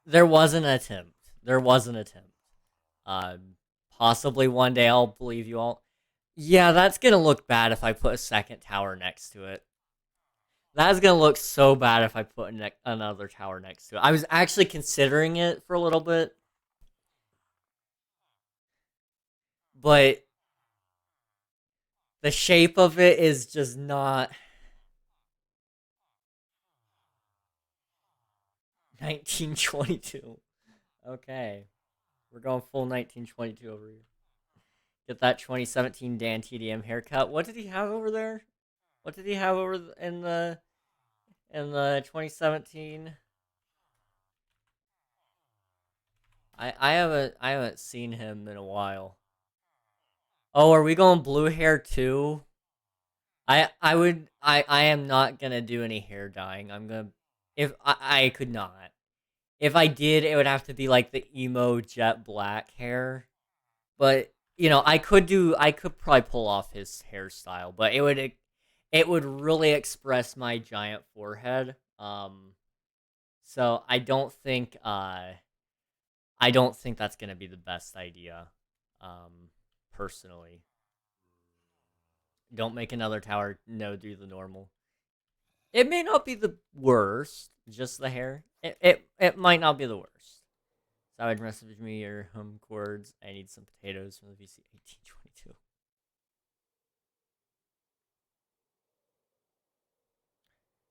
there was an attempt. There was an attempt. Possibly one day I'll believe you all. Yeah, that's gonna look bad if I put a second tower next to it. That's gonna look so bad if I put another tower next to it. I was actually considering it for a little bit, but the shape of it is just not 1922. Okay, we're going full 1922 over here. Get that 2017 Dan TDM haircut. What did he have over there? What did he have in the 2017? I haven't seen him in a while. Oh, are we going blue hair too? I am not gonna do any hair dyeing. I'm gonna if I could not. If I did, it would have to be like the emo jet black hair. But I could probably pull off his hairstyle, but it would really express my giant forehead. So I don't think that's gonna be the best idea. Personally, don't make another tower. No, do the normal. It may not be the worst. Just the hair. It might not be the worst. Savage, message me your home chords. I need some potatoes from the VC 1822.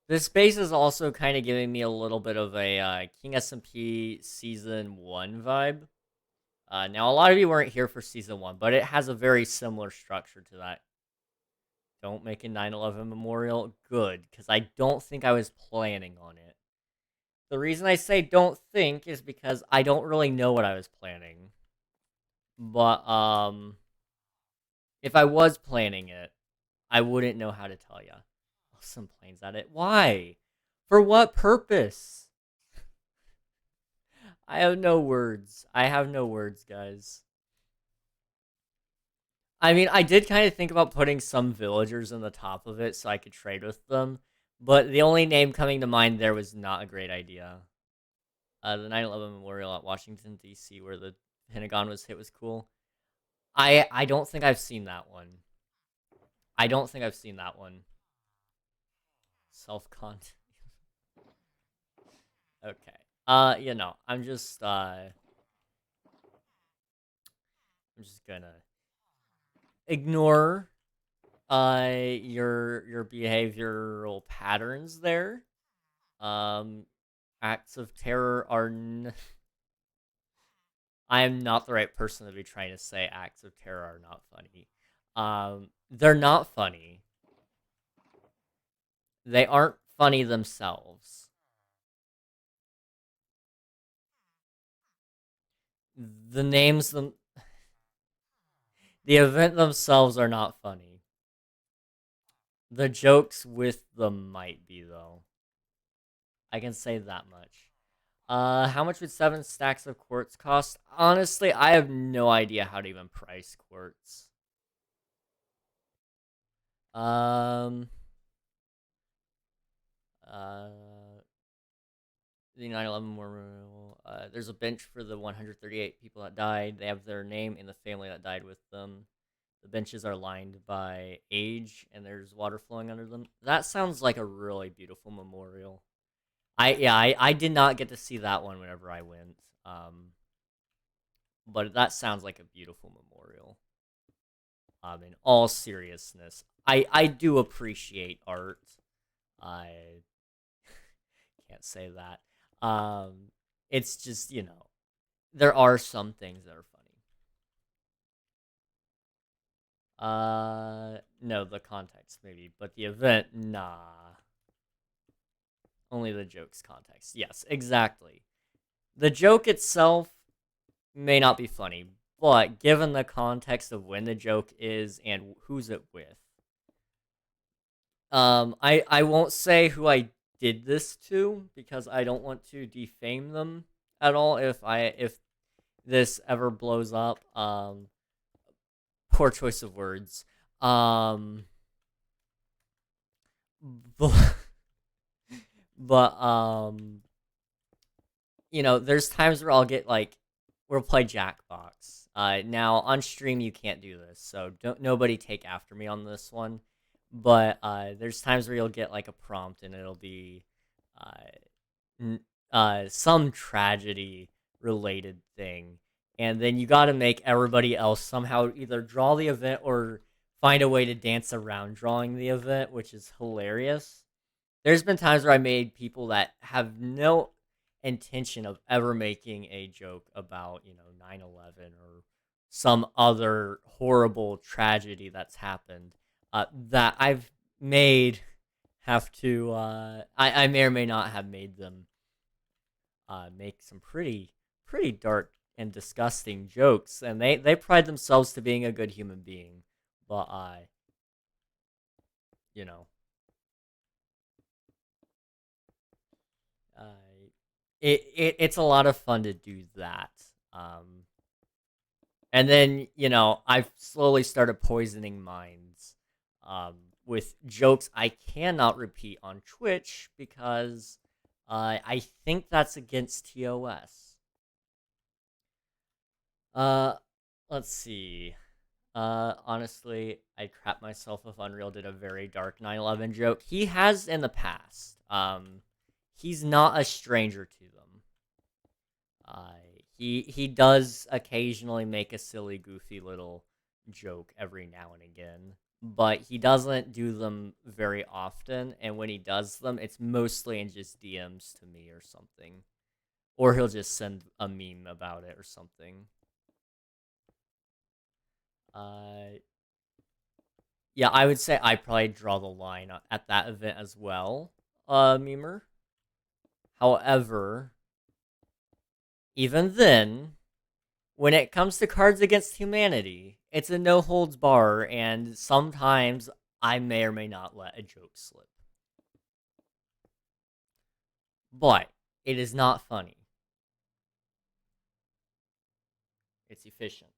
This base is also kind of giving me a little bit of a King SMP Season 1 vibe. Now, a lot of you weren't here for Season 1, but it has a very similar structure to that. Don't make a 9/11 memorial. Good, because I don't think I was planning on it. The reason I say don't think is because I don't really know what I was planning. But, if I was planning it, I wouldn't know how to tell you. Oh, some planes at it. Why? For what purpose? I have no words. I have no words, guys. I mean, I did kind of think about putting some villagers in the top of it so I could trade with them, but the only name coming to mind there was not a great idea. The 9/11 memorial at Washington D.C., where the Pentagon was hit, was cool. I don't think I've seen that one. I don't think I've seen that one. Self content. Okay. I'm just gonna ignore your behavioral patterns there. Um Acts of terror are I am not the right person to be trying to say acts of terror are not funny. They're not funny. They aren't funny themselves. The names them the event themselves are not funny. The jokes with them might be though. I can say that much. How much would 7 stacks of quartz cost? Honestly, I have no idea how to even price quartz. Um, uh, the 9/11 memorial. There's a bench for the 138 people that died. They have their name and the family that died with them. The benches are lined by age, and there's water flowing under them. That sounds like a really beautiful memorial. I did not get to see that one whenever I went. But that sounds like a beautiful memorial. In all seriousness, I do appreciate art. I can't say that. It's just there are some things that are funny. No, the context maybe, but the event, nah. Only the joke's context. Yes, exactly. The joke itself may not be funny, but given the context of when the joke is and who's it with, I won't say who I did this to because I don't want to defame them at all. If this ever blows up, poor choice of words. But, but there's times where I'll get like we'll play Jackbox Now on stream you can't do this, so don't nobody take after me on this one. But there's times where you'll get like a prompt and it'll be some tragedy related thing, and then you got to make everybody else somehow either draw the event or find a way to dance around drawing the event, which is hilarious. There's been times where I made people that have no intention of ever making a joke about, 9/11 or some other horrible tragedy that's happened, that I've made have to, I may or may not have made them make some pretty dark and disgusting jokes, and they pride themselves to being a good human being, but you know, uh, it's a lot of fun to do that. And then I've slowly started poisoning minds, with jokes I cannot repeat on Twitch because I think that's against TOS. Uh, let's see. Honestly, I'd crap myself if Unreal did a very dark 9/11 joke. He has in the past. He's not a stranger to them. Uh, he does occasionally make a silly, goofy little joke every now and again, but he doesn't do them very often. And when he does them, it's mostly in just DMs to me or something, or he'll just send a meme about it or something. Uh, yeah, I would say I probably draw the line at that event as well, memer. However, even then, when it comes to Cards Against Humanity, it's a no holds bar, and sometimes I may or may not let a joke slip. But it is not funny. It's efficient.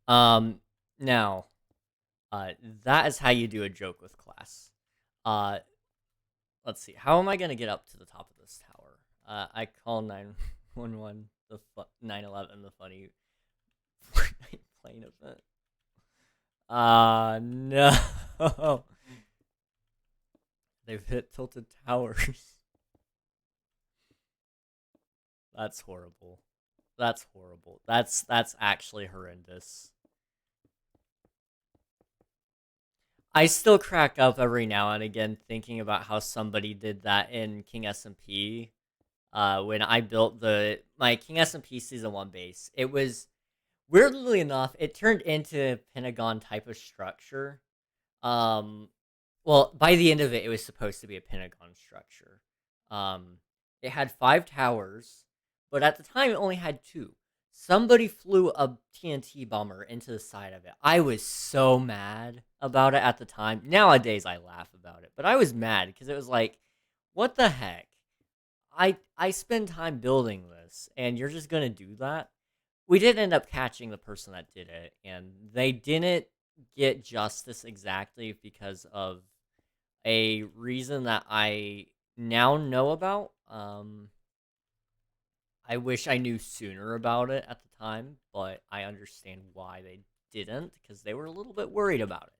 Now, that is how you do a joke with class. Let's see. How am I gonna get up to the top of this tower? I call 911 the 9/11 the funny Fortnite plane event. No. They've hit tilted towers. That's horrible. That's horrible. That's actually horrendous. I still crack up every now and again thinking about how somebody did that in King SMP. When I built my King SMP Season 1 base, it was, weirdly enough, it turned into a Pentagon type of structure. Well, by the end of it, it was supposed to be a Pentagon structure. It had 5 towers, but at the time it only had 2. Somebody flew a TNT bomber into the side of it. I was so mad about it at the time. Nowadays, I laugh about it, but I was mad because it was like, what the heck? I spend time building this, and you're just gonna do that? We did end up catching the person that did it, and they didn't get justice exactly because of a reason that I now know about. I wish I knew sooner about it at the time, but I understand why they didn't, because they were a little bit worried about it.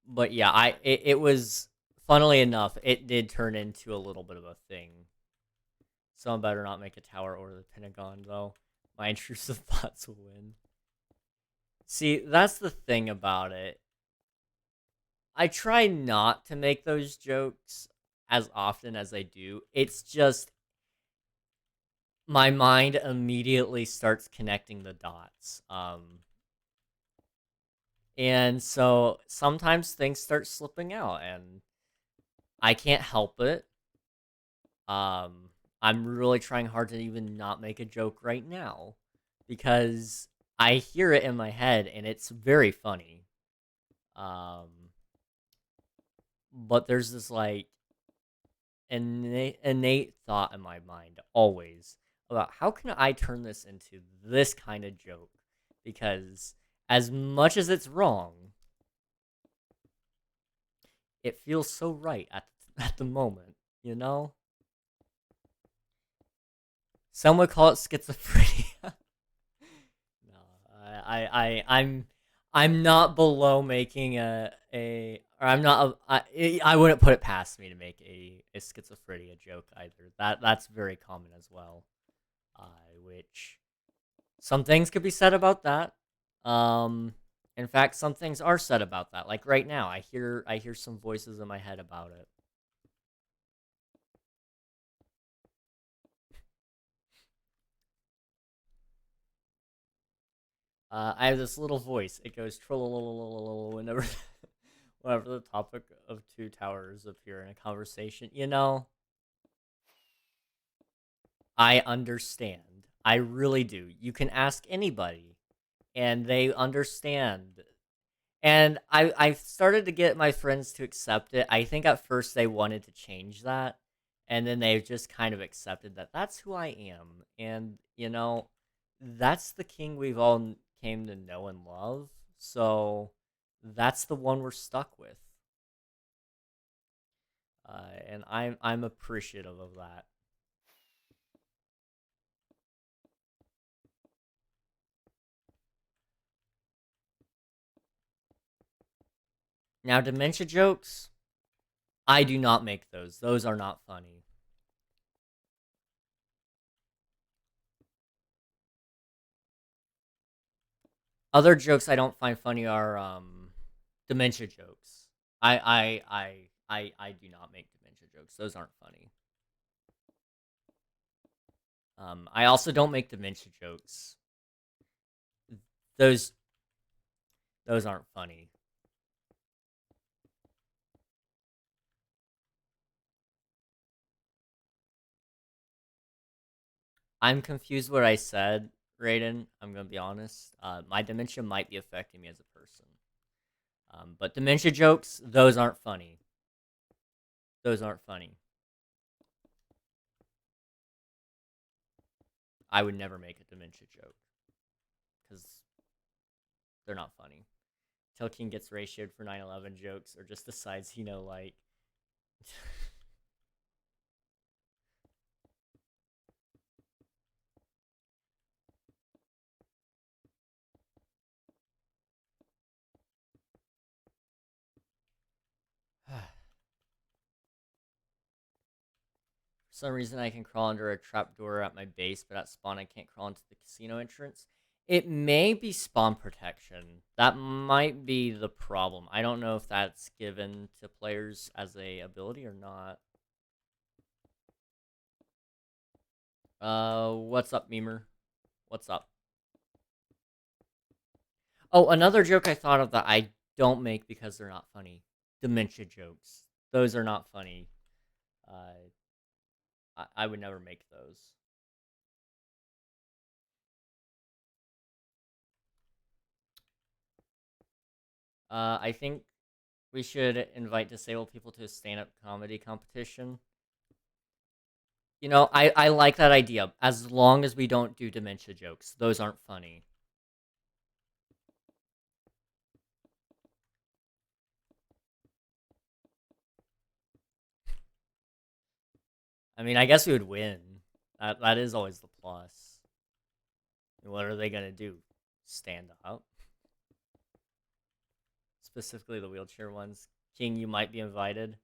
But yeah, it was, funnily enough, it did turn into a little bit of a thing. Someone better not make a tower or the Pentagon, though. My intrusive thoughts will win. See, that's the thing about it. I try not to make those jokes as often as I do. It's just my mind immediately starts connecting the dots. And so sometimes things start slipping out and I can't help it. I'm really trying hard to even not make a joke right now because I hear it in my head and it's very funny. But there's this like innate thought in my mind always about how can I turn this into this kind of joke, because as much as it's wrong, it feels so right at the moment, you know? Some would call it schizophrenia. No, I'm not below making or I'm not I wouldn't put it past me to make a schizophrenia joke either. That's very common as well. Which some things could be said about that. Um, in fact, some things are said about that. Like right now, I hear some voices in my head about it. I have this little voice. It goes troll whenever whenever the topic of two towers appear in a conversation. I understand. I really do. You can ask anybody, and they understand. And I've started to get my friends to accept it. I think at first they wanted to change that, and then they've just kind of accepted that that's who I am. And that's the king we've all came to know and love. So that's the one we're stuck with. And I'm appreciative of that. Now, dementia jokes, I do not make those. Those are not funny. Other jokes I don't find funny are dementia jokes. I do not make dementia jokes. Those aren't funny. I also don't make dementia jokes. Those those aren't funny. I'm confused what I said, Raiden. I'm gonna be honest. My dementia might be affecting me as a person. But dementia jokes, those aren't funny. Those aren't funny. I would never make a dementia joke because they're not funny. Till King gets ratioed for 9/11 jokes or just decides like. For some reason, I can crawl under a trapdoor at my base, but at spawn, I can't crawl into the casino entrance. It may be spawn protection. That might be the problem. I don't know if that's given to players as a ability or not. What's up, Memer? What's up? Oh, another joke I thought of that I don't make because they're not funny. Dementia jokes. Those are not funny. Uh, I would never make those. I think we should invite disabled people to a stand-up comedy competition. I like that idea. As long as we don't do dementia jokes. Those aren't funny. I mean, I guess we would win. That is always the plus. What are they gonna do? Stand up? Specifically the wheelchair ones. King, you might be invited.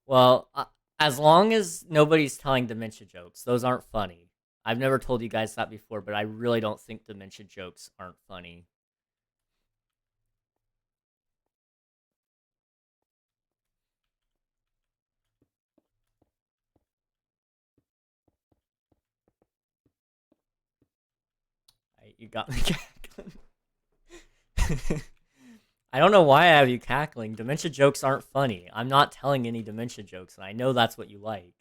Well, as long as nobody's telling dementia jokes, those aren't funny. I've never told you guys that before, but I really don't think dementia jokes aren't funny. You got me cackling. I don't know why I have you cackling. Dementia jokes aren't funny. I'm not telling any dementia jokes, and I know that's what you like.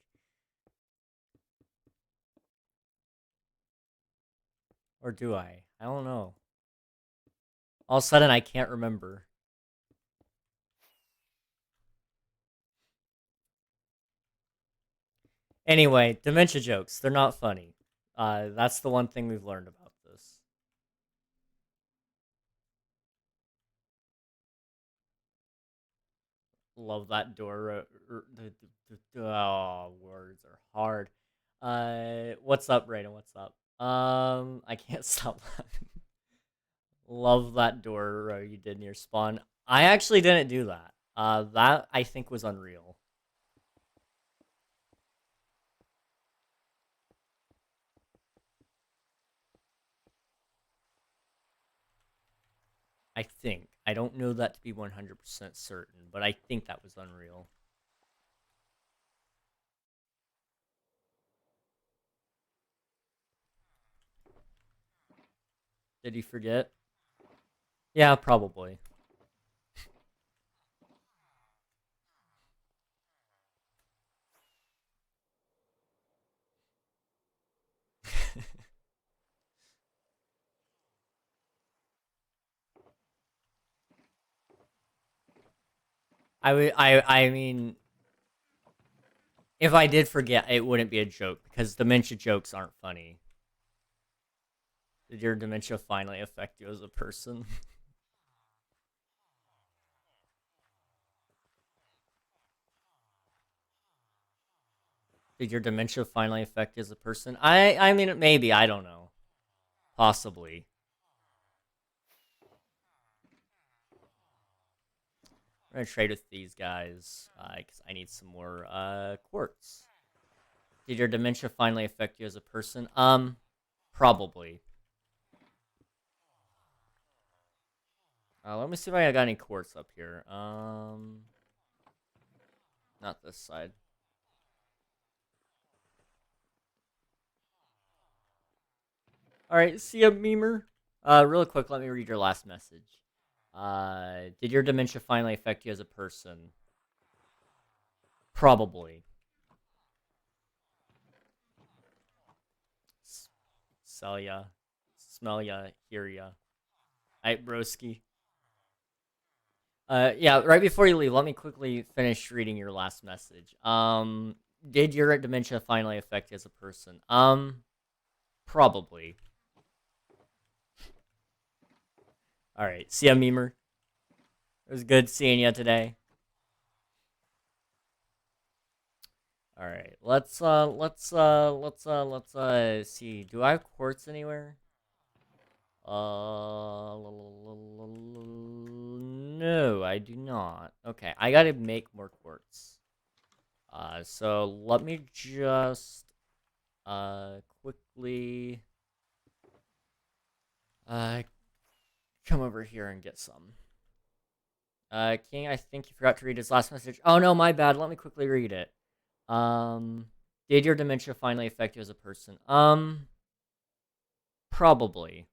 Or do I? I don't know. All of a sudden, I can't remember. Anyway, dementia jokes. They're not funny. That's the one thing we've learned about this. Love that door. Oh, words are hard. What's up, Raiden? What's up? I can't stop laughing. Love that door you did near spawn. I actually didn't do that. That I think was unreal. I think. I don't know that to be 100% certain, but I think that was unreal. Did he forget? Yeah, probably. I mean, if I did forget, it wouldn't be a joke because dementia jokes aren't funny. Did your dementia finally affect you as a person? Did your dementia finally affect you as a person? I mean, maybe. I don't know. Possibly. I'm gonna trade with these guys because I need some more quartz. Did your dementia finally affect you as a person? Probably. Let me see if I got any quartz up here. Not this side. All right, see ya, memer. Real quick, let me read your last message. Did your dementia finally affect you as a person? Probably. Sell ya, smell ya, hear ya. Aight, broski. Yeah, right before you leave, let me quickly finish reading your last message. Did your dementia finally affect you as a person? Probably. Alright, see ya, memer. It was good seeing you today. Alright, let's see. Do I have quartz anywhere? No, I do not. Okay, I gotta make more quartz. So let me just, quickly, come over here and get some. King, I think you forgot to read his last message. Oh no, my bad. Let me quickly read it. Did your dementia finally affect you as a person? Probably.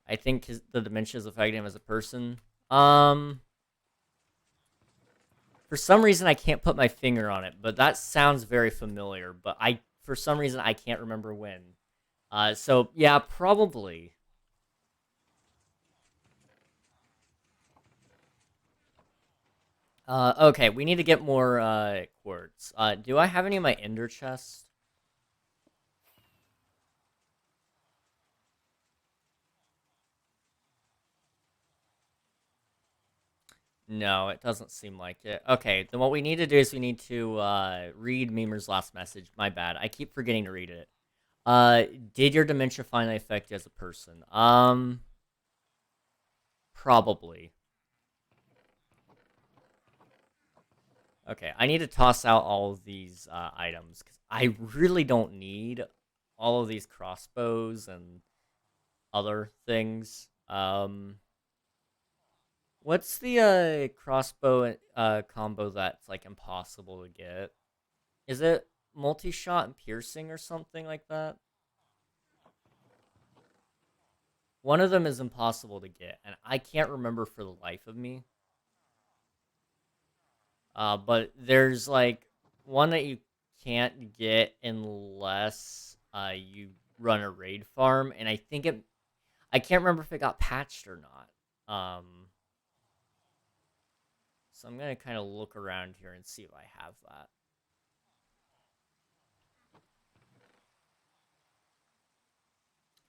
I think the dementia is affecting him as a person. For some reason, I can't put my finger on it, but that sounds very familiar. But for some reason, I can't remember when. So yeah, probably. Okay, we need to get more quartz. Do I have any in my ender chest? No, it doesn't seem like it. Okay, then what we need to do is we need to read Memer's last message. My bad. I keep forgetting to read it. Did your dementia finally affect you as a person? Probably. Okay, I need to toss out all of these items because I really don't need all of these crossbows and other things. What's the crossbow combo that's like impossible to get? Is it multi-shot and piercing or something like that? One of them is impossible to get, and I can't remember for the life of me. But there's like one that you can't get unless you run a raid farm, and I can't remember if it got patched or not. So I'm gonna kind of look around here and see if I have that.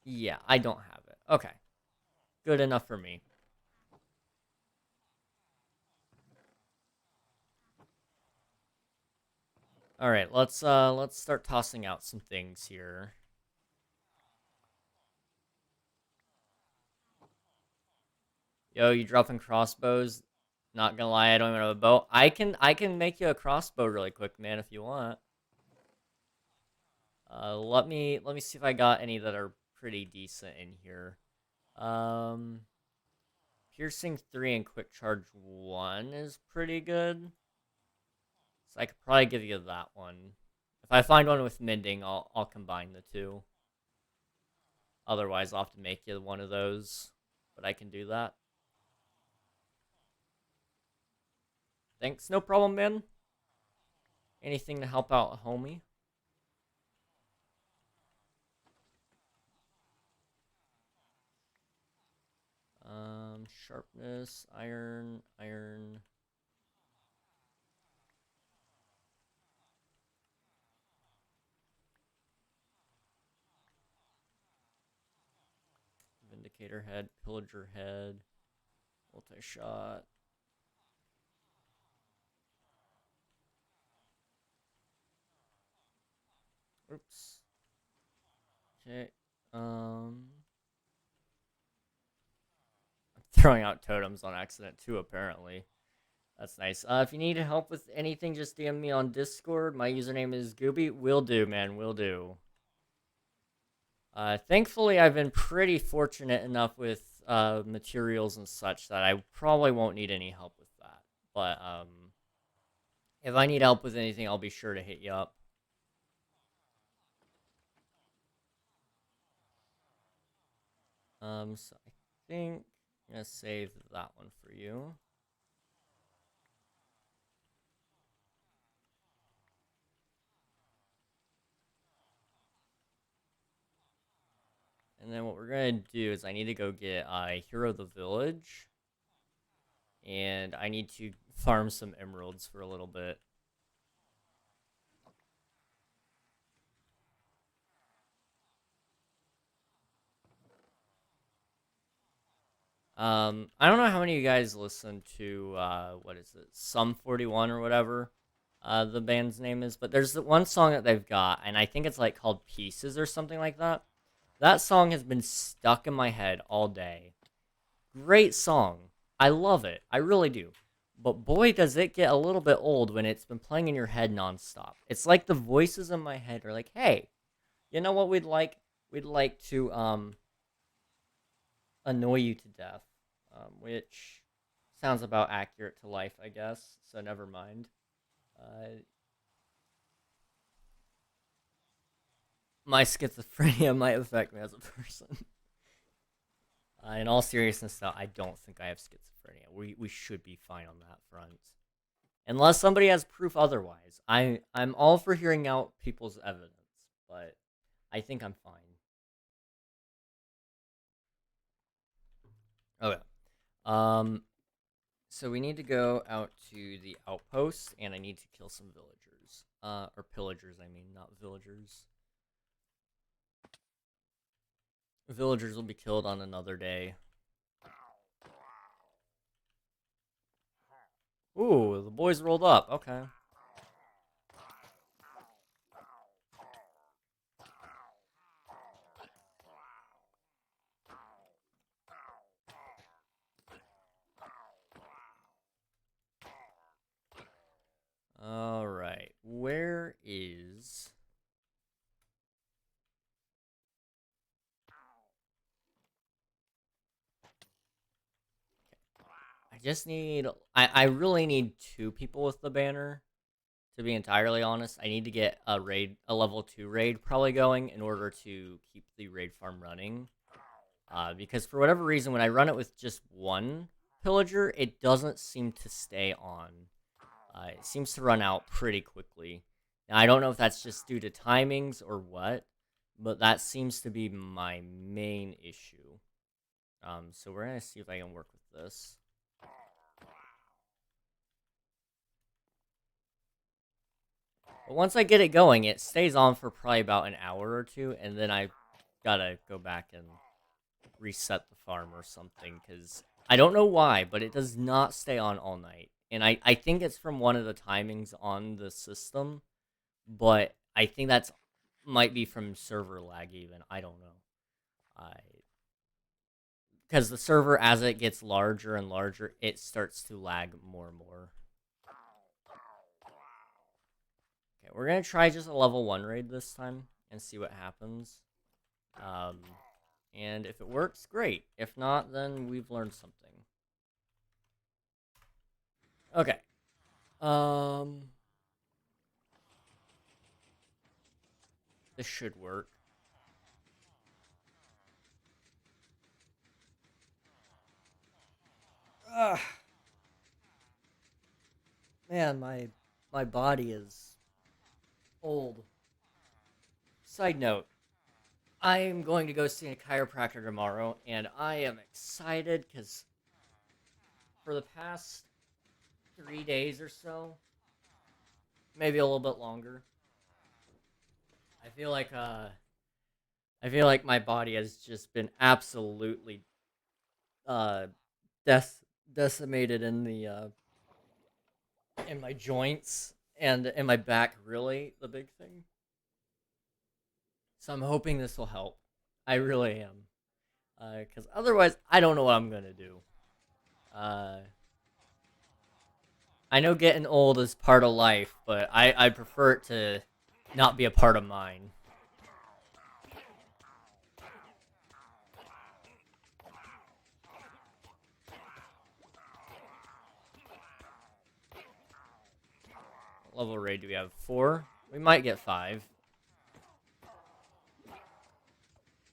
Yeah, I don't have it. Okay, good enough for me. All right, let's start tossing out some things here. Yo, you dropping crossbows? Not gonna lie, I don't even have a bow. I can make you a crossbow really quick, man, if you want. Let me see if I got any that are pretty decent in here. Um, piercing 3 and quick charge 1 is pretty good. So I could probably give you that one. If I find one with mending, I'll combine the two. Otherwise, I'll have to make you one of those. But I can do that. Thanks, no problem, man. Anything to help out, homie? Sharpness, iron. Vindicator head, pillager head, multi-shot. Oops. Okay. I'm throwing out totems on accident too, apparently. That's nice. If you need help with anything, just DM me on Discord. My username is Gooby. Will do, man. Will do. Thankfully, I've been pretty fortunate enough with materials and such that I probably won't need any help with that. But if I need help with anything, I'll be sure to hit you up. So I think I'm gonna save that one for you. And then what we're gonna do is I need to go get Hero of the Village. And I need to farm some emeralds for a little bit. I don't know how many of you guys listen to what is it, Sum 41 or whatever the band's name is, but there's the one song that they've got, and I think it's like called Pieces or something like that. That song has been stuck in my head all day. Great song. I love it. I really do. But boy, does it get a little bit old when it's been playing in your head nonstop. It's like the voices in my head are like, "Hey, you know what we'd like? We'd like to annoy you to death," which sounds about accurate to life, I guess. So never mind. My schizophrenia might affect me as a person. In all seriousness, though, I don't think I have schizophrenia. We should be fine on that front, unless somebody has proof otherwise. I'm all for hearing out people's evidence, but I think I'm fine. Okay. So we need to go out to the outpost, and I need to kill some villagers. Or pillagers, I mean, not villagers. Villagers will be killed on another day. Ooh, the boys rolled up. Okay. All right. Where is... I just need... I really need 2 people with the banner, to be entirely honest. I need to get a level 2 raid probably going in order to keep the raid farm running. Because for whatever reason, when I run it with just one pillager, it doesn't seem to stay on. It seems to run out pretty quickly. Now, I don't know if that's just due to timings or what, but that seems to be my main issue. So we're going to see if I can work with this. But once I get it going, it stays on for probably about an hour or 2, and then I gotta go back and reset the farm or something, because I don't know why, but it does not stay on all night. And I think it's from one of the timings on the system, but I think that's might be from server lag even. I don't know. I because the server, as it gets larger and larger, it starts to lag more and more. Okay, we're gonna try just a level 1 raid this time and see what happens. And if it works, great. If not, then we've learned something. Okay. This should work. Ugh. Man, my body is old. Side note, I am going to go see a chiropractor tomorrow, and I am excited because for the past 3 days or so, maybe a little bit longer, I feel like my body has just been absolutely uh decimated in the in my joints and in my back, really the big thing. So I'm hoping this will help. I really am. Because otherwise, I don't know what I'm gonna do. Uh, I know getting old is part of life, but I prefer it to not be a part of mine. What level raid do we have? 4? We might get 5.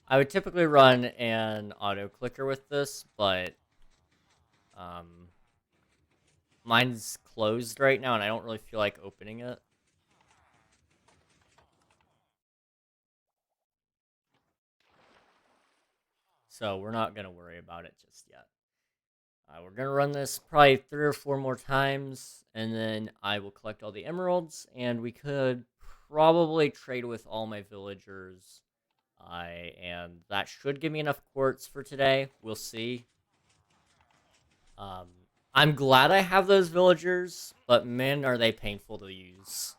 I would typically run an auto clicker with this, but um, mine's closed right now, and I don't really feel like opening it. So we're not gonna worry about it just yet. We're gonna run this probably 3 or 4 more times, and then I will collect all the emeralds, and we could probably trade with all my villagers. And that should give me enough quartz for today. We'll see. Um, I'm glad I have those villagers, but man, are they painful to use.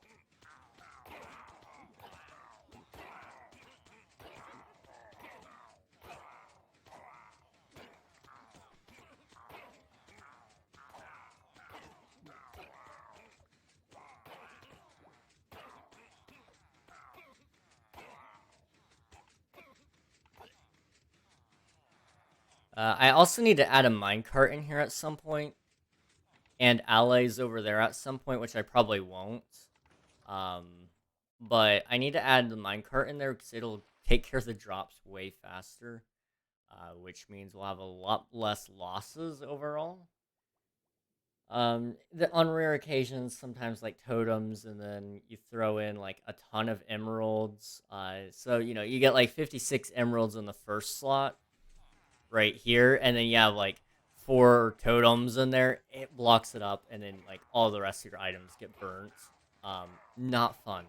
I also need to add a minecart in here at some point, and allies over there at some point, which I probably won't. Um, but I need to add the minecart in there because it'll take care of the drops way faster, which means we'll have a lot less losses overall. On rare occasions, sometimes like totems, and then you throw in like a ton of emeralds. So you get like 56 emeralds in the first slot right here, and then you have like 4 totems in there. It blocks it up, and then like all the rest of your items get burnt. Not fun.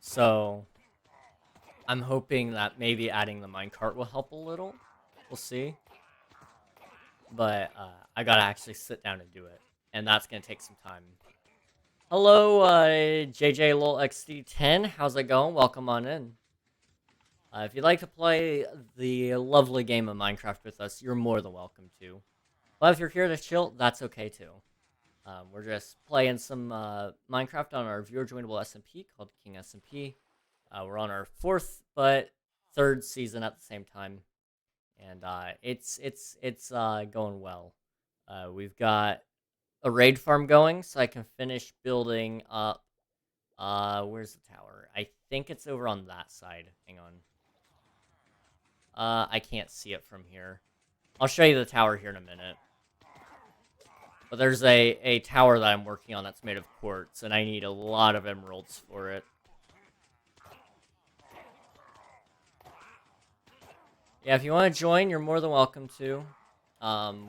So I'm hoping that maybe adding the minecart will help a little. We'll see. But I gotta actually sit down and do it, and that's gonna take some time. Hello, JJ Lol XD10. How's it going? Welcome on in. If you'd like to play the lovely game of Minecraft with us, you're more than welcome to. But if you're here to chill, that's okay too. We're just playing some Minecraft on our viewer joinable SMP called King SMP. We're on our 4th but 3rd season at the same time, and it's going well. We've got a raid farm going, so I can finish building up. Where's the tower? I think it's over on that side. Hang on. I can't see it from here. I'll show you the tower here in a minute. But there's a tower that I'm working on that's made of quartz, and I need a lot of emeralds for it. Yeah, if you want to join, you're more than welcome to.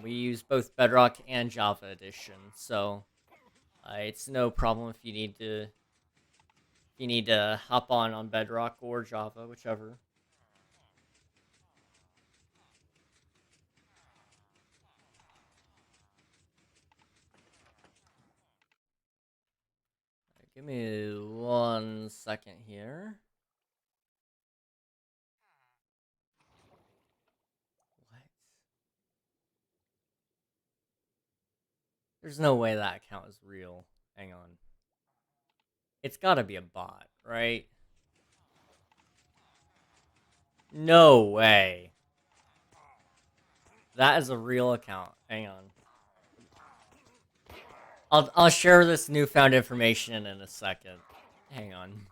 We use both Bedrock and Java Edition, so it's no problem if you need to hop on Bedrock or Java, whichever. give me 1 second here. What? There's no way that account is real. Hang on. It's gotta be a bot, right? No way. That is a real account. Hang on. I'll share this newfound information in a second. Hang on.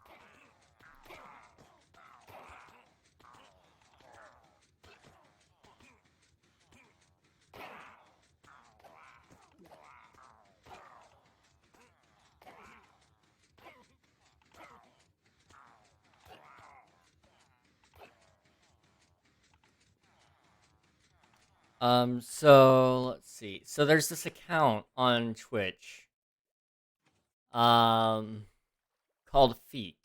So let's see. So there's this account on Twitch, called Feet,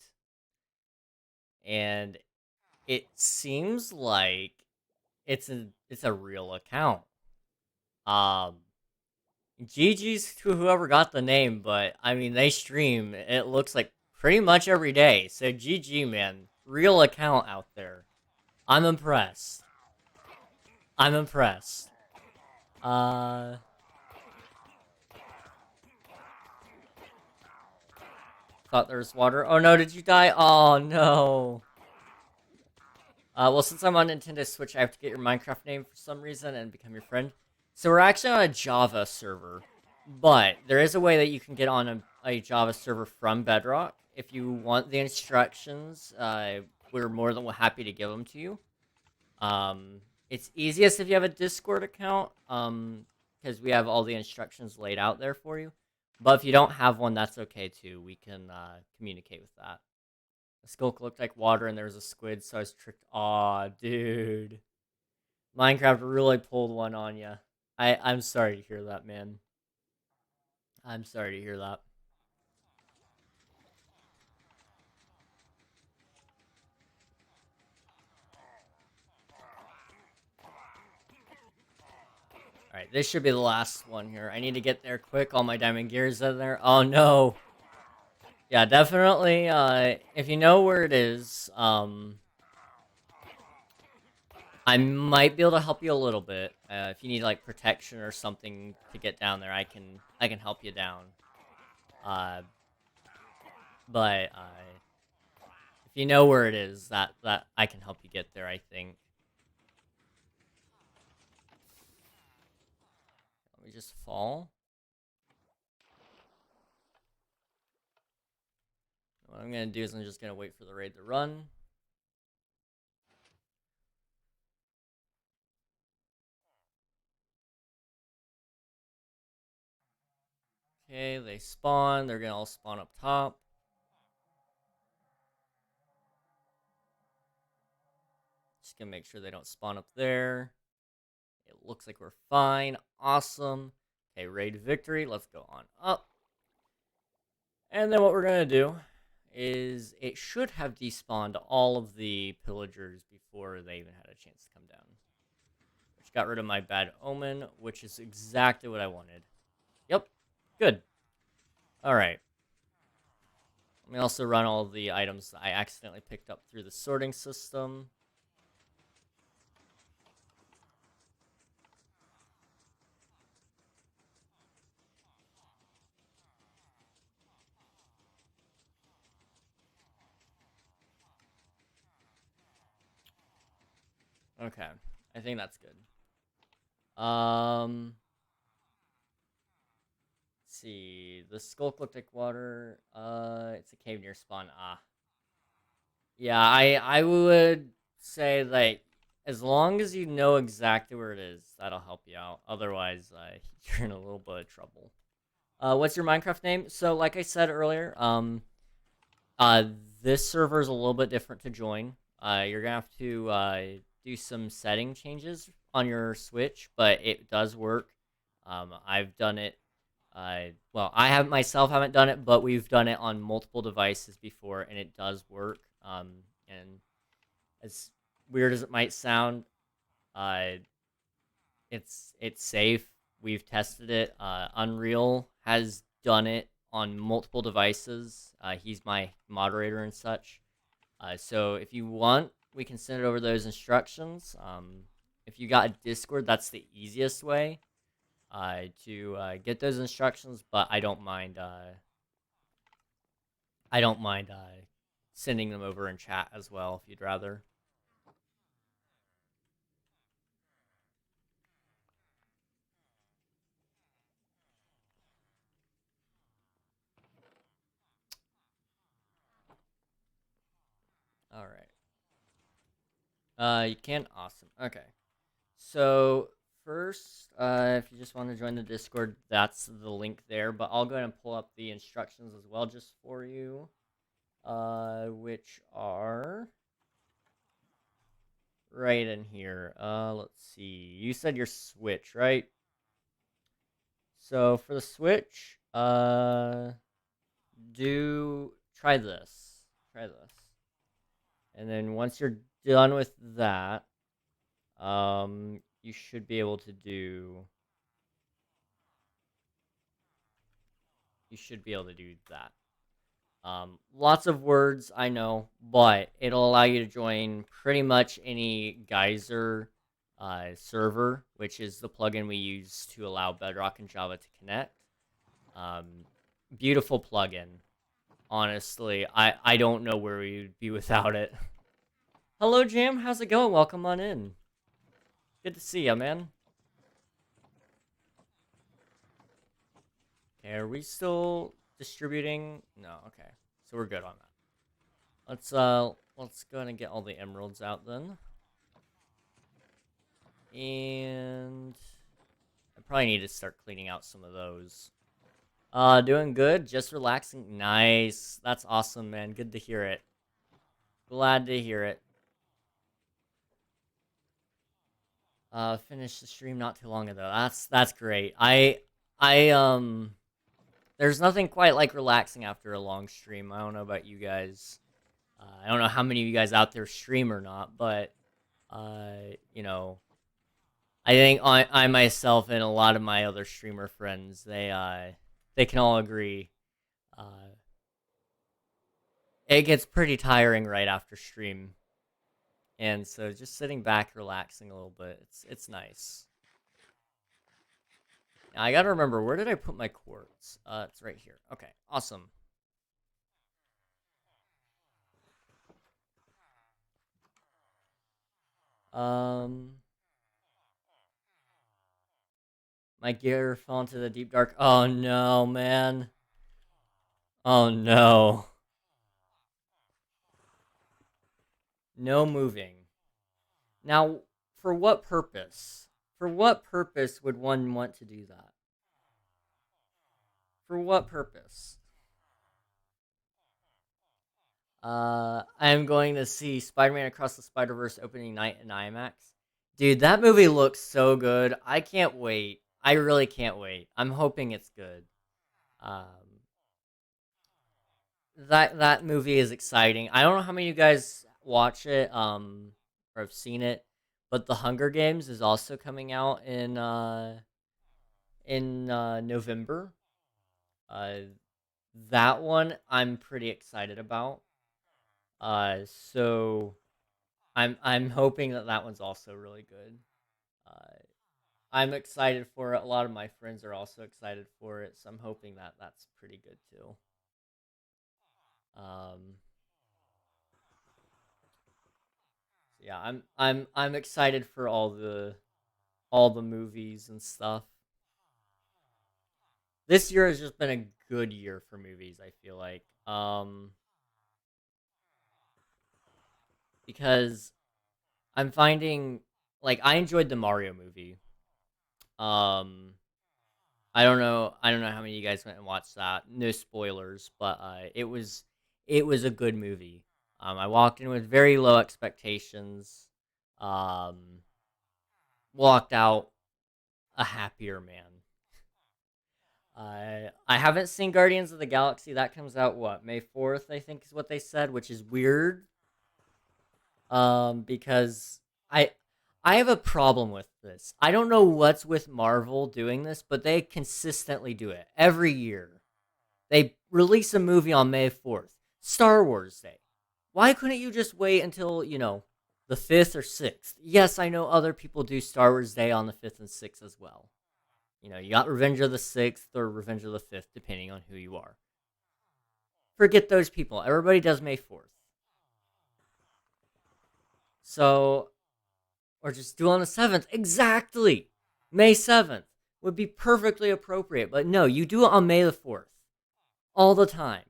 and it seems like it's a real account. GG's to whoever got the name, but I mean they stream. It looks like pretty much every day. So GG, man, real account out there. I'm impressed. I'm impressed. Thought there was water. Oh no, did you die? Oh no. Well, since I'm on Nintendo Switch, I have to get your Minecraft name for some reason and become your friend. So we're actually on a Java server, but there is a way that you can get on a Java server from Bedrock. If you want the instructions, we're more than happy to give them to you. It's easiest if you have a Discord account, because we have all the instructions laid out there for you. But if you don't have one, that's okay too. We can communicate with that. The skulk looked like water and there was a squid, so I was tricked. Aw, dude. Minecraft really pulled one on you. I'm sorry to hear that, man. I'm sorry to hear that. Alright, this should be the last one here. I need to get there quick. All my diamond gears in there. Oh, no. Yeah, definitely, if you know where it is, I might be able to help you a little bit. If you need, like, protection or something to get down there, I can help you down. But if you know where it is, that I can help you get there, I think. Let me just fall. What I'm gonna do is I'm just gonna wait for the raid to run. Okay, they spawn. They're gonna all spawn up top. Just gonna make sure they don't spawn up there. It looks like we're fine. Awesome. Okay, raid victory. Let's go on up. And then what we're gonna do is it should have despawned all of the pillagers before they even had a chance to come down. Which got rid of my bad omen, which is exactly what I wanted. Yep, good. Alright. Let me also run all the items I accidentally picked up through the sorting system. Okay, I think that's good. Let's see. The skulk looked like water. It's a cave near spawn. Ah. Yeah, I would say that as long as you know exactly where it is, that'll help you out. Otherwise, you're in a little bit of trouble. What's your Minecraft name? So, like I said earlier, this server is a little bit different to join. You're gonna have to do some setting changes on your Switch, but it does work. I've done it. Well, I have myself haven't done it, but we've done it on multiple devices before, and it does work. And as weird as it might sound, uh, it's safe. We've tested it. Unreal has done it on multiple devices. He's my moderator and such. So if you want, we can send it over those instructions. If you got a Discord, that's the easiest way to get those instructions. But I don't mind. I don't mind sending them over in chat as well if you'd rather. All right. You can. Awesome. Okay. So first, if you just want to join the Discord, that's the link there. But I'll go ahead and pull up the instructions as well, just for you, which are right in here. Let's see. You said your Switch, right? So for the Switch, do try this. Try this. And then once you're done with that, you should be able to do. You should be able to do that. Lots of words, I know, but it'll allow you to join pretty much any Geyser server, which is the plugin we use to allow Bedrock and Java to connect. Beautiful plugin. Honestly, I don't know where we would be without it. Hello, Jam. How's it going? Welcome on in. Good to see ya, man. Okay, are we still distributing? No, okay. So we're good on that. Let's go ahead and get all the emeralds out then. And I probably need to start cleaning out some of those. Doing good, just relaxing. Nice. That's awesome, man. Good to hear it. Glad to hear it. Finished the stream not too long ago. That's great. There's nothing quite like relaxing after a long stream. I don't know about you guys. I don't know how many of you guys out there stream or not, but you know, I think I myself and a lot of my other streamer friends, they can all agree. It gets pretty tiring right after stream. And so just sitting back, relaxing a little bit, it's nice. Now, I gotta remember, where did I put my quartz? It's right here. Okay, awesome. My gear fell into the deep dark. Oh no, man. Oh no. No moving. Now, for what purpose? For what purpose would one want to do that? For what purpose? I'm going to see Spider-Man Across the Spider-Verse opening night in IMAX. Dude, that movie looks so good. I can't wait. I really can't wait. I'm hoping it's good. That movie is exciting. I don't know how many of you guys watch it, or have seen it, but The Hunger Games is also coming out in November. That one I'm pretty excited about. So I'm hoping that one's also really good. I'm excited for it. A lot of my friends are also excited for it, so I'm hoping that that's pretty good too. Yeah, I'm excited for all the movies and stuff. This year has just been a good year for movies, I feel like. Because I'm finding, like, I enjoyed the Mario movie. I don't know how many of you guys went and watched that. No spoilers, but it was a good movie. I walked in with very low expectations. Walked out a happier man. I haven't seen Guardians of the Galaxy. That comes out what, May 4th, I think is what they said, which is weird. Because I have a problem with this. I don't know what's with Marvel doing this, but they consistently do it every year. They release a movie on May 4th, Star Wars Day. Why couldn't you just wait until, the 5th or 6th? Yes, I know other people do Star Wars Day on the 5th and 6th as well. You got Revenge of the 6th or Revenge of the 5th, depending on who you are. Forget those people. Everybody does May 4th. So, or just do it on the 7th. Exactly. May 7th would be perfectly appropriate. But no, you do it on May the 4th. All the time.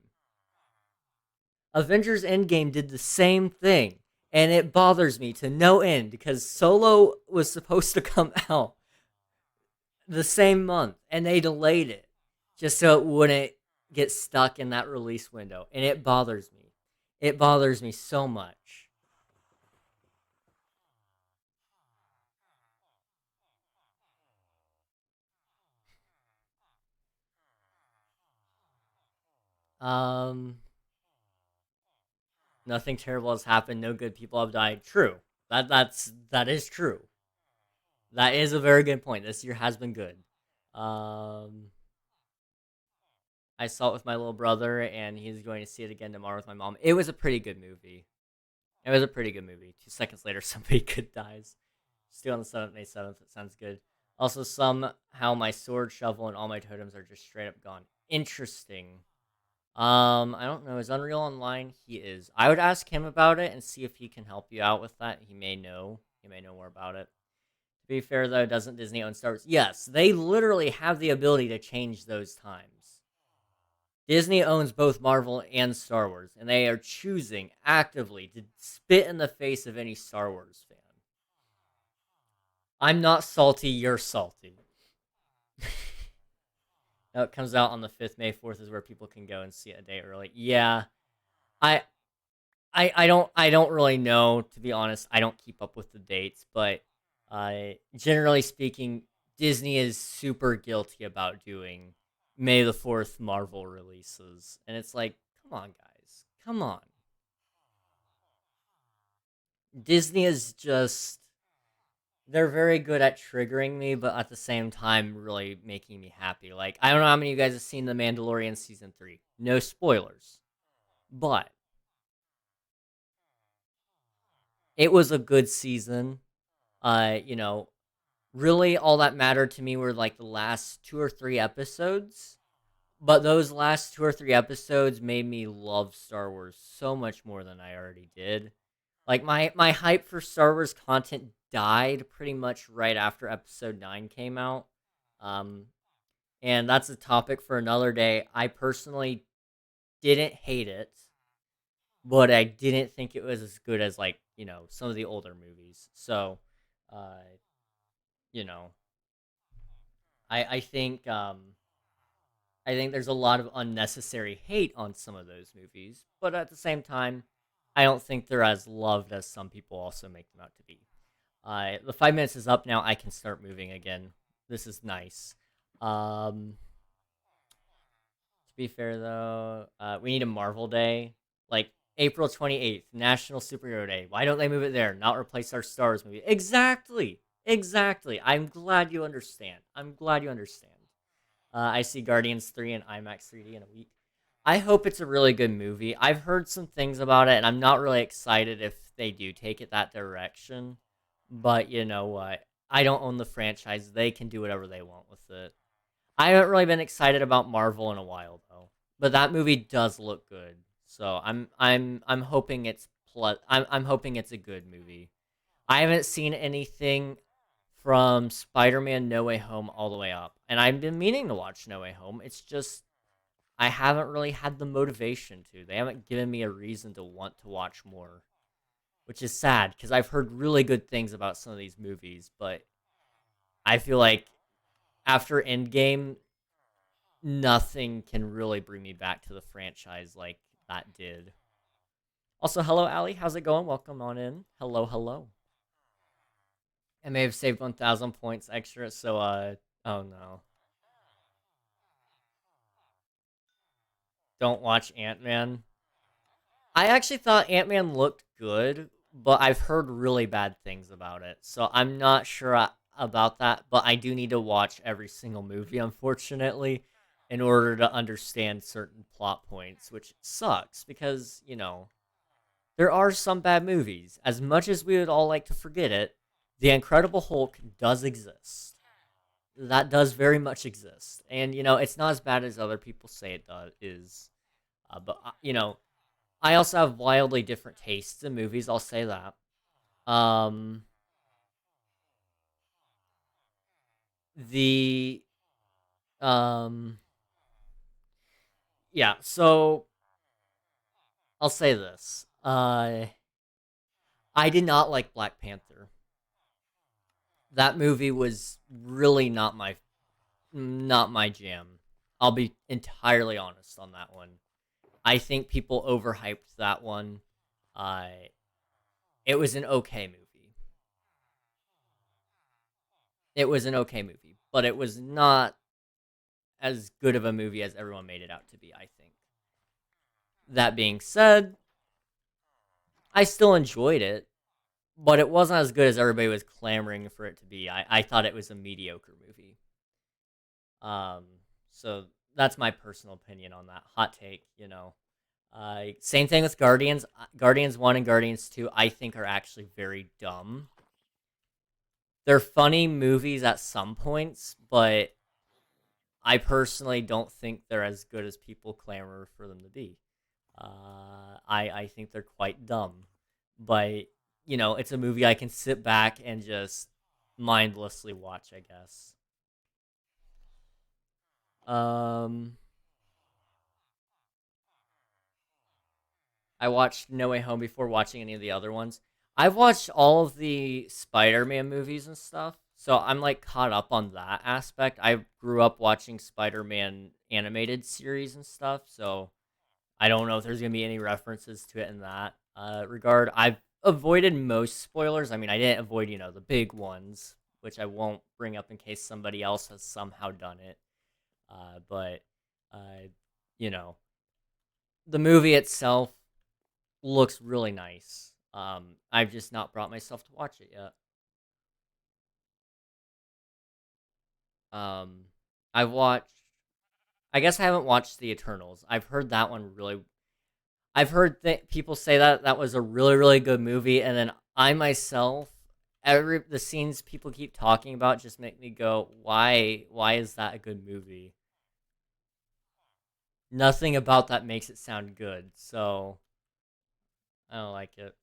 Avengers Endgame did the same thing. And it bothers me to no end because Solo was supposed to come out the same month and they delayed it just so it wouldn't get stuck in that release window. And it bothers me. It bothers me so much. Um, Nothing terrible has happened. No good people have died. True. That is true. That is a very good point. This year has been good. Um, I saw it with my little brother, and he's going to see it again tomorrow with my mom. It was a pretty good movie. It was a pretty good movie. 2 seconds later, somebody good dies. Still on the 7th, May 7th. It sounds good. Also, somehow my sword, shovel, and all my totems are just straight up gone. Interesting. I don't know. Is Unreal Online? He is. I would ask him about it and see if he can help you out with that. He may know. He may know more about it. To be fair, though, doesn't Disney own Star Wars? Yes, they literally have the ability to change those times. Disney owns both Marvel and Star Wars, and they are choosing actively to spit in the face of any Star Wars fan. I'm not salty, you're salty. Now it comes out on the 5th, May 4th is where people can go and see it a day early. Yeah. I I don't really know, to be honest. I don't keep up with the dates, but generally speaking, Disney is super guilty about doing May the 4th Marvel releases. And it's like, come on, guys. Come on. Disney is just, they're very good at triggering me, but at the same time, really making me happy. Like, I don't know how many of you guys have seen The Mandalorian Season 3. No spoilers. But it was a good season. Uh, you know, Really all that mattered to me were like the last 2 or 3 episodes. But those last 2 or 3 episodes made me love Star Wars so much more than I already did. Like my hype for Star Wars content died pretty much right after episode 9 came out. Um and that's a topic for another day. I personally didn't hate it, but I didn't think it was as good as like, some of the older movies. So, uh, you know, I think I think there's a lot of unnecessary hate on some of those movies, but at the same time, I don't think they're as loved as some people also make them out to be. The 5 minutes is up now. I can start moving again. This is nice. To be fair though, we need a Marvel Day, like April 28th, National Superhero Day. Why don't they move it there? Not replace our Star Wars movie. Exactly. Exactly. I'm glad you understand. I'm glad you understand. I see Guardians 3 in IMAX 3D in a week. I hope it's a really good movie. I've heard some things about it, and I'm not really excited if they do take it that direction. But you know what? I don't own the franchise. They can do whatever they want with it. I haven't really been excited about Marvel in a while though. But that movie does look good. So I'm hoping I'm hoping it's a good movie. I haven't seen anything from Spider-Man No Way Home all the way up. And I've been meaning to watch No Way Home. It's just I haven't really had the motivation to. They haven't given me a reason to want to watch more, which is sad because I've heard really good things about some of these movies, but I feel like after Endgame, nothing can really bring me back to the franchise like that did. Also, hello, Allie. How's it going? Welcome on in. Hello, hello. I may have saved 1,000 points extra, so, oh no. Don't watch Ant-Man. I actually thought Ant-Man looked good, but I've heard really bad things about it. So I'm not sure about that, but I do need to watch every single movie, unfortunately. in order to understand certain plot points, which sucks because, there are some bad movies. As much as we would all like to forget it, The Incredible Hulk does exist. That does very much exist. And, it's not as bad as other people say it is. But I also have wildly different tastes in movies, I'll say that. Um, the, um, yeah, so I'll say this. I did not like Black Panther. That movie was really not my jam. I'll be entirely honest on that one. I think people overhyped that one. Uh, it was an okay movie. It was an okay movie, but it was not as good of a movie as everyone made it out to be, I think. That being said, I still enjoyed it, but it wasn't as good as everybody was clamoring for it to be. I thought it was a mediocre movie. Um, so that's my personal opinion on that. Hot take. Same thing with Guardians. Guardians 1 and Guardians 2, I think, are actually very dumb. They're funny movies at some points, but I personally don't think they're as good as people clamor for them to be. I think they're quite dumb, but it's a movie I can sit back and just mindlessly watch, I guess. Um, I watched No Way Home before watching any of the other ones. I've watched all of the Spider-Man movies and stuff, so I'm like caught up on that aspect. I grew up watching Spider-Man animated series and stuff, so I don't know if there's gonna be any references to it in that regard. I've avoided most spoilers. I mean, I didn't avoid the big ones, which I won't bring up in case somebody else has somehow done it. But you know, the movie itself looks really nice. I've just not brought myself to watch it yet. Um, I've watched. I guess I haven't watched the Eternals. I've heard that one really. I've heard people say that that was a really really good movie, and then I myself, every the scenes people keep talking about just make me go, why? Why is that a good movie? Nothing about that makes it sound good, so I don't like it.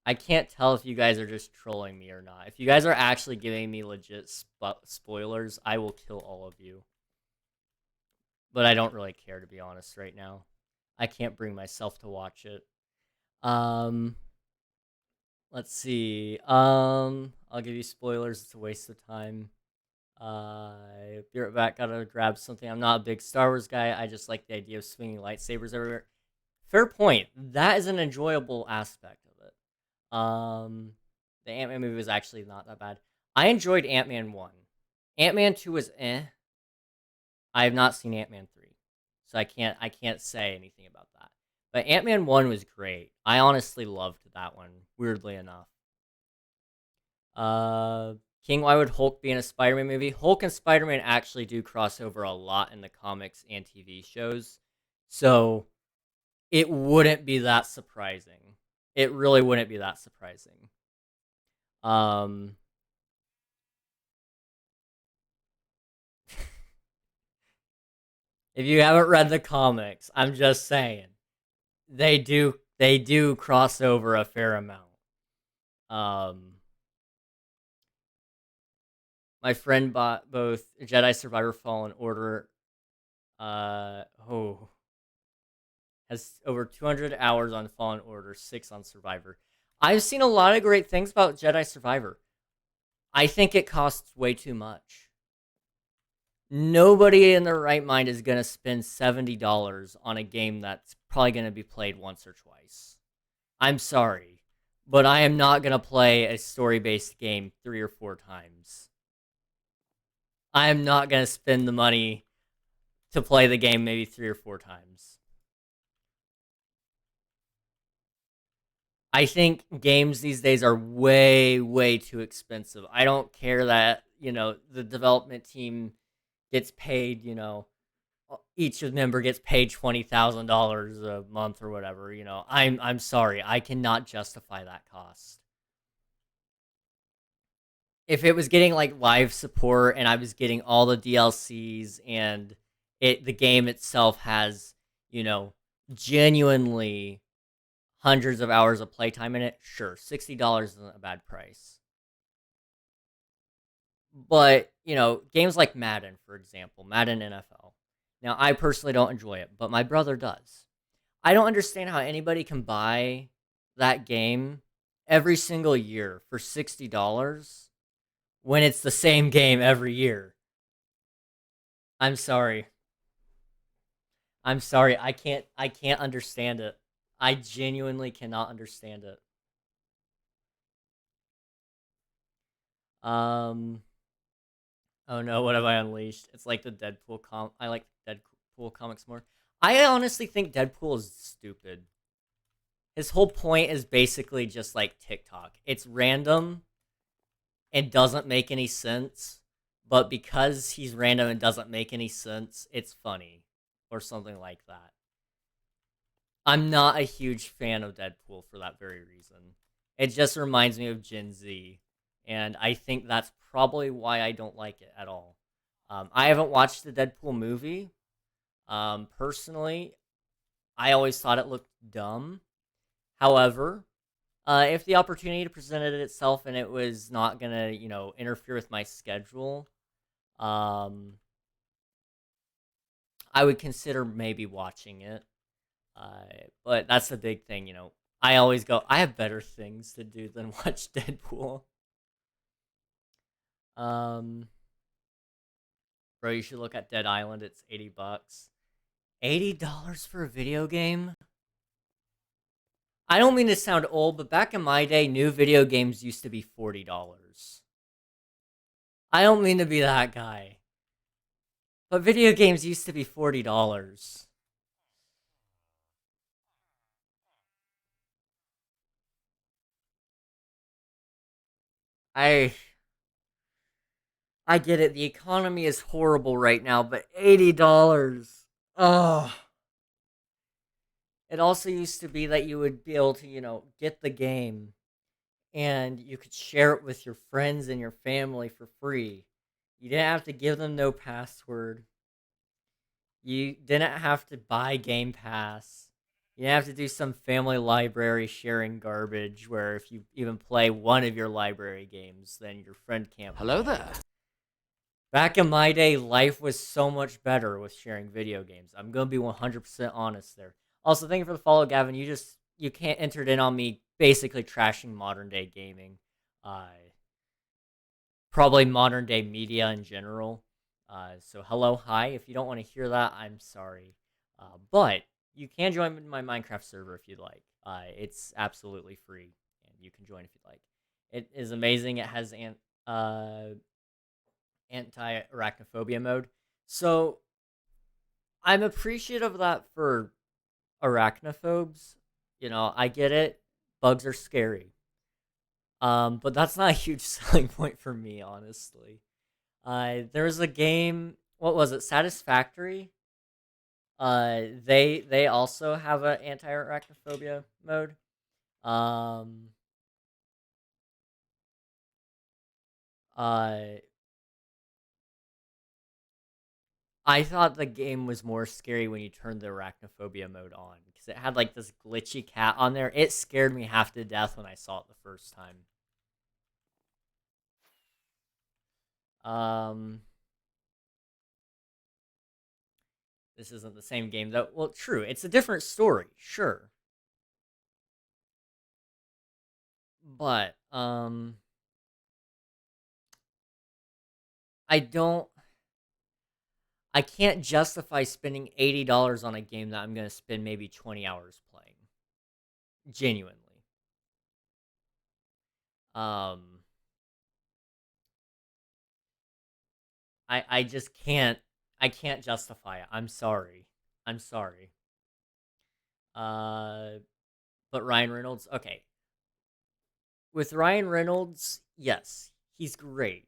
I can't tell if you guys are just trolling me or not. If you guys are actually giving me legit spoilers, I will kill all of you. But I don't really care, to be honest, right now. I can't bring myself to watch it. Um, let's see. I'll give you spoilers. It's a waste of time. Be right back. Gotta grab something. I'm not a big Star Wars guy. I just like the idea of swinging lightsabers everywhere. Fair point. That is an enjoyable aspect of it. The Ant Man movie was actually not that bad. I enjoyed Ant Man 1. Ant Man 2 was eh. I have not seen Ant Man 3. So I can't say anything about that. But Ant Man 1 was great. I honestly loved that one, weirdly enough. Uh King, why would Hulk be in a Spider-Man movie? Hulk and Spider-Man actually do cross over a lot in the comics and TV shows. So it wouldn't be that surprising. It really wouldn't be that surprising. Um if you haven't read the comics, I'm just saying they do cross over a fair amount. Um my friend bought both Jedi Survivor Fallen Order oh has over 200 hours on Fallen Order, 6 on Survivor. I've seen a lot of great things about Jedi Survivor. I think it costs way too much. Nobody in their right mind is going to spend $70 on a game that's probably going to be played once or twice. I'm sorry, but I am not going to play a story based game 3 or 4 times. I am not going to spend the money to play the game maybe 3 or 4 times. I think games these days are way, way too expensive. I don't care that, the development team gets paid, each member gets paid $20,000 a month or whatever, I'm sorry. I cannot justify that cost. If it was getting like live support and I was getting all the DLCs and the game itself has, you know, genuinely hundreds of hours of playtime in it, sure, $60 isn't a bad price. But, games like Madden, for example, Madden NFL. Now, I personally don't enjoy it, but my brother does. I don't understand how anybody can buy that game every single year for $60 when it's the same game every year. I'm sorry. I'm sorry. I can't understand it. I genuinely cannot understand it. Um oh no, what have I unleashed? It's like the I like Deadpool comics more. I honestly think Deadpool is stupid. His whole point is basically just like TikTok. It's random and doesn't make any sense, but because he's random and doesn't make any sense, it's funny or something like that. I'm not a huge fan of Deadpool for that very reason. It just reminds me of Gen Z, and I think that's probably why I don't like it at all. I haven't watched the Deadpool movie. Personally, I always thought it looked dumb. However, if the opportunity presented itself and it was not gonna, interfere with my schedule, um, I would consider maybe watching it. Uh, but that's the big thing, I always go, I have better things to do than watch Deadpool. Um, bro, you should look at Dead Island. It's $80. $80 for a video game? I don't mean to sound old, but back in my day, new video games used to be $40. I don't mean to be that guy, but video games used to be $40. I I get it. The economy is horrible right now, but $80. Oh. It also used to be that you would be able to, get the game and you could share it with your friends and your family for free. You didn't have to give them no password. You didn't have to buy Game Pass. You didn't have to do some family library sharing garbage where if you even play one of your library games, then your friend can't Hello play. there. Back in my day, life was so much better with sharing video games. I'm gonna be 100% honest there. Also, thank you for the follow, Gavin. You can't entered in on me basically trashing modern day gaming, uh, probably modern day media in general. So hello, hi. If you don't want to hear that, I'm sorry, but you can join my Minecraft server if you'd like. It's absolutely free, and you can join if you'd like. It is amazing. It has uh anti-arachnophobia mode. So I'm appreciative of that for arachnophobes. I get it. Bugs are scary. But that's not a huge selling point for me, honestly. There's a game. What was it? Satisfactory. They also have an anti-arachnophobia mode. Um. Uh. I thought the game was more scary when you turned the arachnophobia mode on because it had like this glitchy cat on there. It scared me half to death when I saw it the first time. Um, this isn't the same game though. Well, true, it's a different story, sure, but I don't. I can't justify spending $80 on a game that I'm gonna spend maybe 20 hours playing. Genuinely. Um, I just can't. I can't justify it. I'm sorry. I'm sorry. Uh, but Ryan Reynolds. Okay. with Ryan Reynolds, yes, he's great,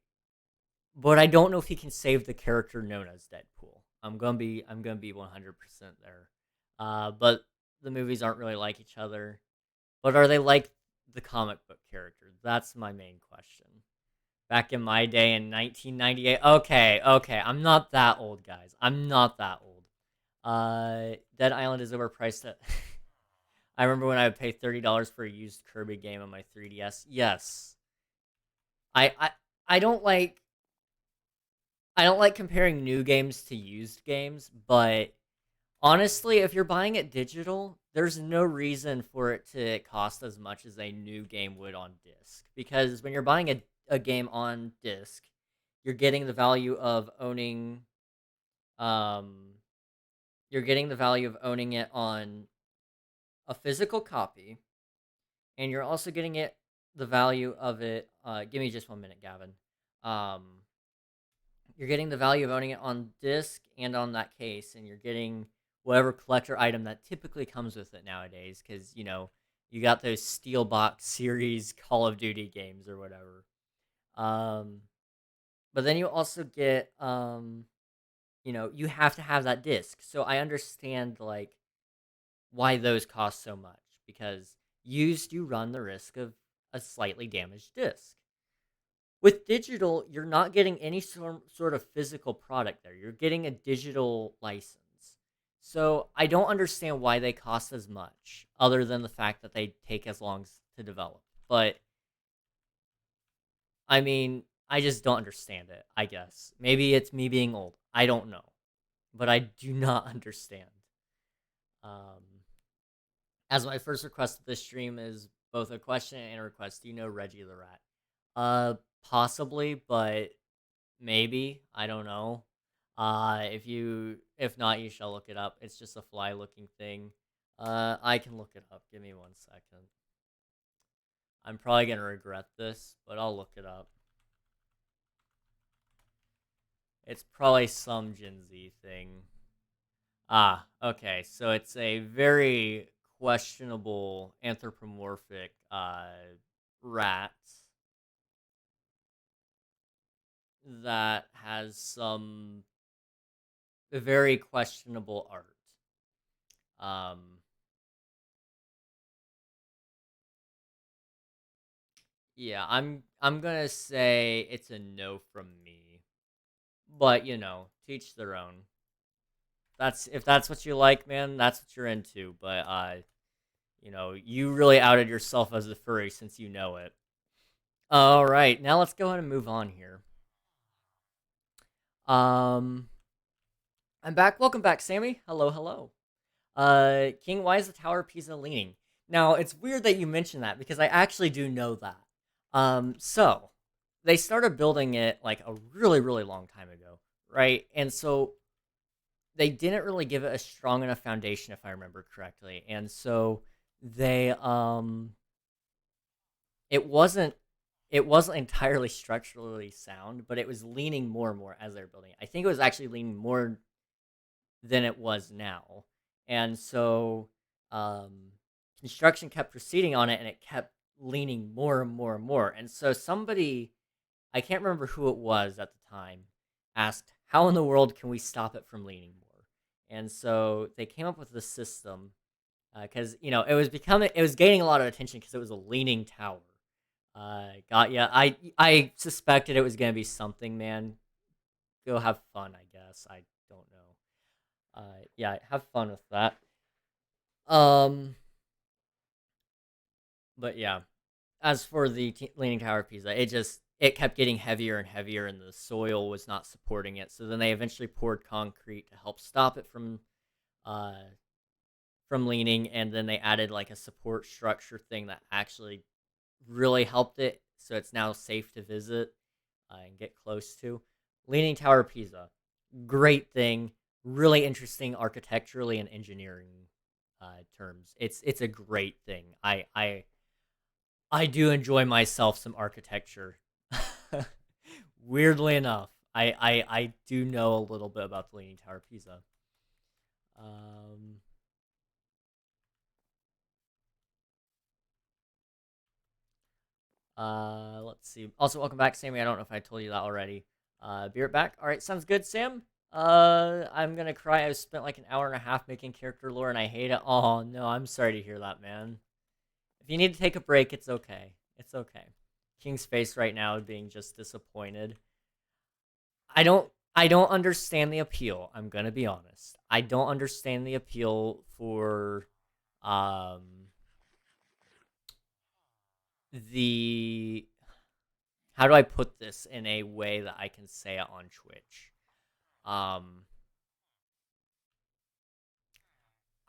but I don't know if he can save the character known as Deadpool. I'm gonna be 100% there. But the movies aren't really like each other. But are they like the comic book character? That's my main question. Back in my day in 1998. Okay, okay, I'm not that old, guys. I'm not that old. Dead Island is overpriced at I remember when I would pay $30 for a used Kirby game on my 3DS. Yes. I I I don't like comparing new games to used games, but honestly, if you're buying it digital, there's no reason for it to cost as much as a new game would on disc. Because when you're buying a game on disc, you're getting the value of owning um you're getting the value of owning it on a physical copy, and you're also getting it the value of it. Give me just 1 minute, Gavin. Um, you're getting the value of owning it on disc and on that case, and you're getting whatever collector item that typically comes with it nowadays. Because you got those Steelbox series Call of Duty games or whatever. Um, but then you also get you have to have that disc. So I understand like why those cost so much, because used you run the risk of a slightly damaged disc. With digital, you're not getting any sort of physical product there. You're getting a digital license. So I don't understand why they cost as much, other than the fact that they take as long to develop. But I mean, I just don't understand it, I guess. Maybe it's me being old. I don't know. But I do not understand. Um, as my first request of this stream is both a question and a request. Do you know Reggie the Rat? Possibly, but maybe, I don't know. If not, you shall look it up. It's just a fly looking thing. I can look it up. Give me 1 second. I'm probably gonna regret this, but I'll look it up. It's probably some Gen Z thing. Okay. So it's a very questionable anthropomorphic rat that has some very questionable art. Um, yeah, I'm gonna say it's a no from me, but teach their own. That's if that's what you like, man. That's what you're into. But you really outed yourself as a furry since you know it. All right, now let's go ahead and move on here. Um, I'm back. Welcome back, Sammy. Hello, hello. King, why is the Tower of Pisa leaning? Now, it's weird that you mentioned that because I actually do know that. So they started building it like a really, really long time ago, right? And so they didn't really give it a strong enough foundation, if I remember correctly. And so they it wasn't entirely structurally sound, but it was leaning more and more as they were building it. I think it was actually leaning more than it was now. And so um, construction kept proceeding on it, and it kept leaning more and more and more. And so somebody, I can't remember who it was at the time, asked, how in the world can we stop it from leaning more? And so they came up with this system because it was gaining a lot of attention because it was a leaning tower. Got yeah. I suspected it was gonna be something, man. Go have fun, I guess. I don't know. Yeah, have fun with that. Um, but yeah, as for the leaning tower of Pisa, it kept getting heavier and heavier, and the soil was not supporting it. So then they eventually poured concrete to help stop it uh from leaning, and then they added like a support structure thing that actually really helped it. So it's now safe to visit and get close to. Leaning Tower of Pisa, great thing, really interesting architecturally and engineering terms. It's a great thing. I do enjoy myself some architecture. Weirdly enough, I do know a little bit about the Leaning Tower of Pisa. Um, Let's see. Also, welcome back, Sammy. I don't know if I told you that already. Be right back. All right, sounds good, Sam. I'm gonna cry. I spent like an hour and a half making character lore, and I hate it. Oh no, I'm sorry to hear that, man. If you need to take a break, it's okay. It's okay. King's face right now being just disappointed. I don't understand the appeal. I'm gonna be honest. I don't understand the appeal for um the how do I put this in a way that I can say it on Twitch? Um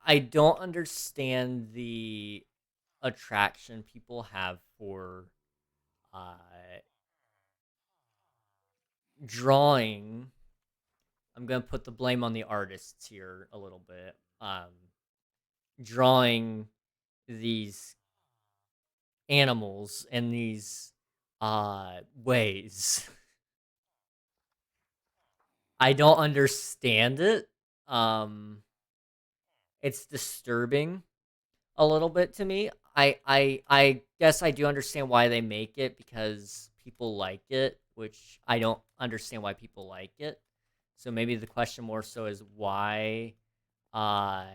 I don't understand the attraction people have for uh drawing. I'm gonna put the blame on the artists here a little bit. Drawing these animals in these ways. I don't understand it. Um it's disturbing a little bit to me. I guess I do understand why they make it because people like it, which I don't understand why people like it. So maybe the question more so is uh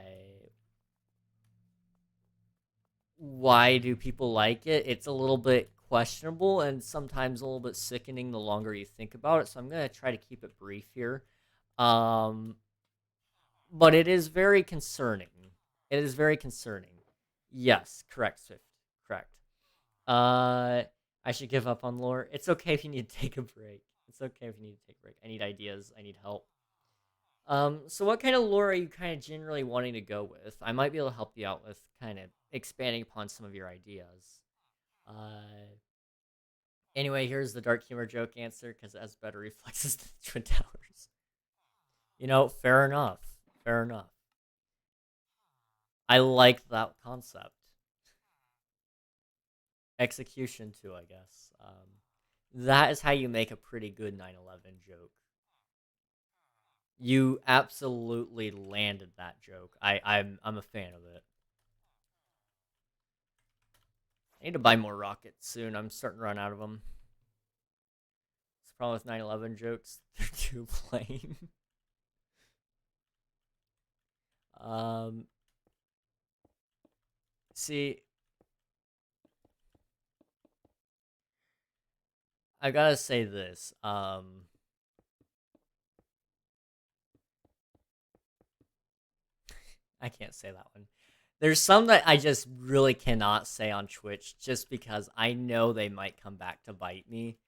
why do people like it? It's a little bit questionable and sometimes a little bit sickening the longer you think about it. So I'm going to try to keep it brief here. Um but it is very concerning. It is very concerning. Yes, correct, Swift. Correct. Uh, I should give up on lore. It's okay if you need to take a break. It's okay if you need to take a break. I need ideas. I need help. So what kind of lore are you kind of generally wanting to go with? I might be able to help you out with kind of expanding upon some of your ideas. Uh, anyway, here's the dark humor joke answer because it has better reflexes than the Twin Towers. You know, fair enough. Fair enough. I like that concept. Execution too, I guess. That is how you make a pretty good 9/11 joke. You absolutely landed that joke. I'm a fan of it. I need to buy more rockets soon. I'm starting to run out of them. It's the problem with 9/11 jokes. They're too plain. um, see, I gotta say this. I can't say that one. There's some that I just really cannot say on Twitch just because I know they might come back to bite me.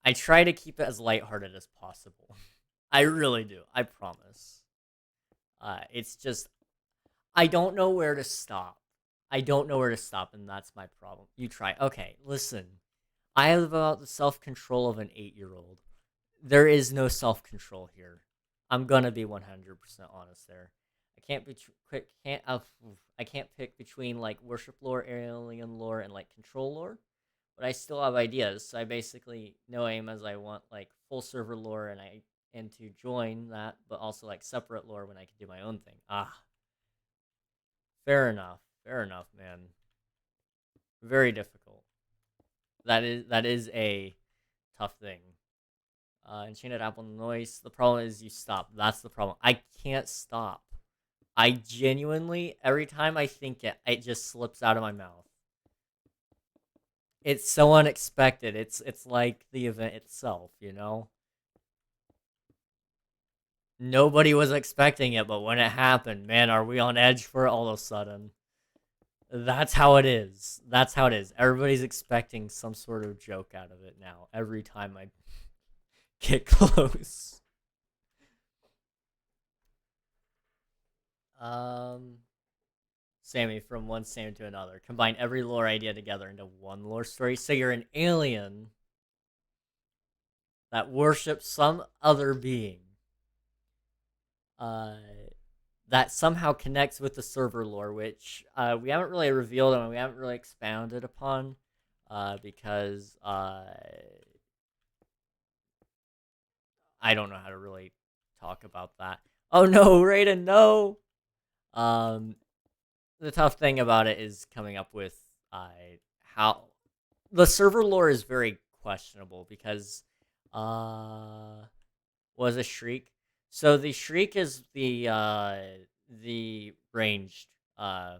I try to keep it as lighthearted as possible. I really do. I promise. It's just I don't know where to stop. I don't know where to stop, and that's my problem. You try. Okay, listen. I have about the self-control of an 8-year-old. There is no self-control here. I'm gonna be 100% honest there. I can't be quick. I can't pick between like worship lore, alien lore, and like control lore. But I still have ideas. So I basically know aim as I want like full server lore, and to join that, but also like separate lore when I can do my own thing. Fair enough. Fair enough, man. Very difficult. That is a tough thing. Enchanted apple noise. The problem is you stop. That's the problem. I can't stop. I genuinely, every time I think it, it just slips out of my mouth. It's so unexpected. It's like the event itself, you know? Nobody was expecting it, but when it happened, man, are we on edge for it all of a sudden? That's how it is. That's how it is. Everybody's expecting some sort of joke out of it now. Every time I get close. Um, Sammy, from one Sammy to another. Combine every lore idea together into one lore story. So you're an alien that worships some other being. Uh, that somehow connects with the server lore, which we haven't really revealed and we haven't really expounded upon, because I don't know how to really talk about that. Oh no, Raiden, no. Um, the tough thing about it is coming up with how the server lore is very questionable because was a shriek. So the shriek is the ranged uh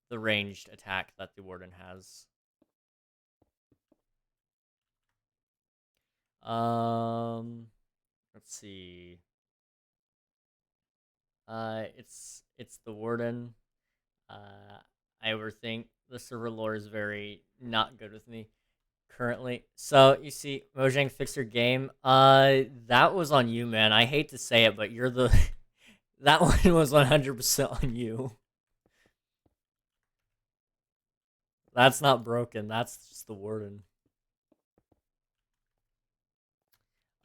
the ranged attack that the warden has. Let's see. It's the warden. I overthink the server lore is very not good with me currently. So you see, Mojang fixed your game. That was on you, man. I hate to say it, but you're the that one was 100% on you. That's not broken. That's just the warden.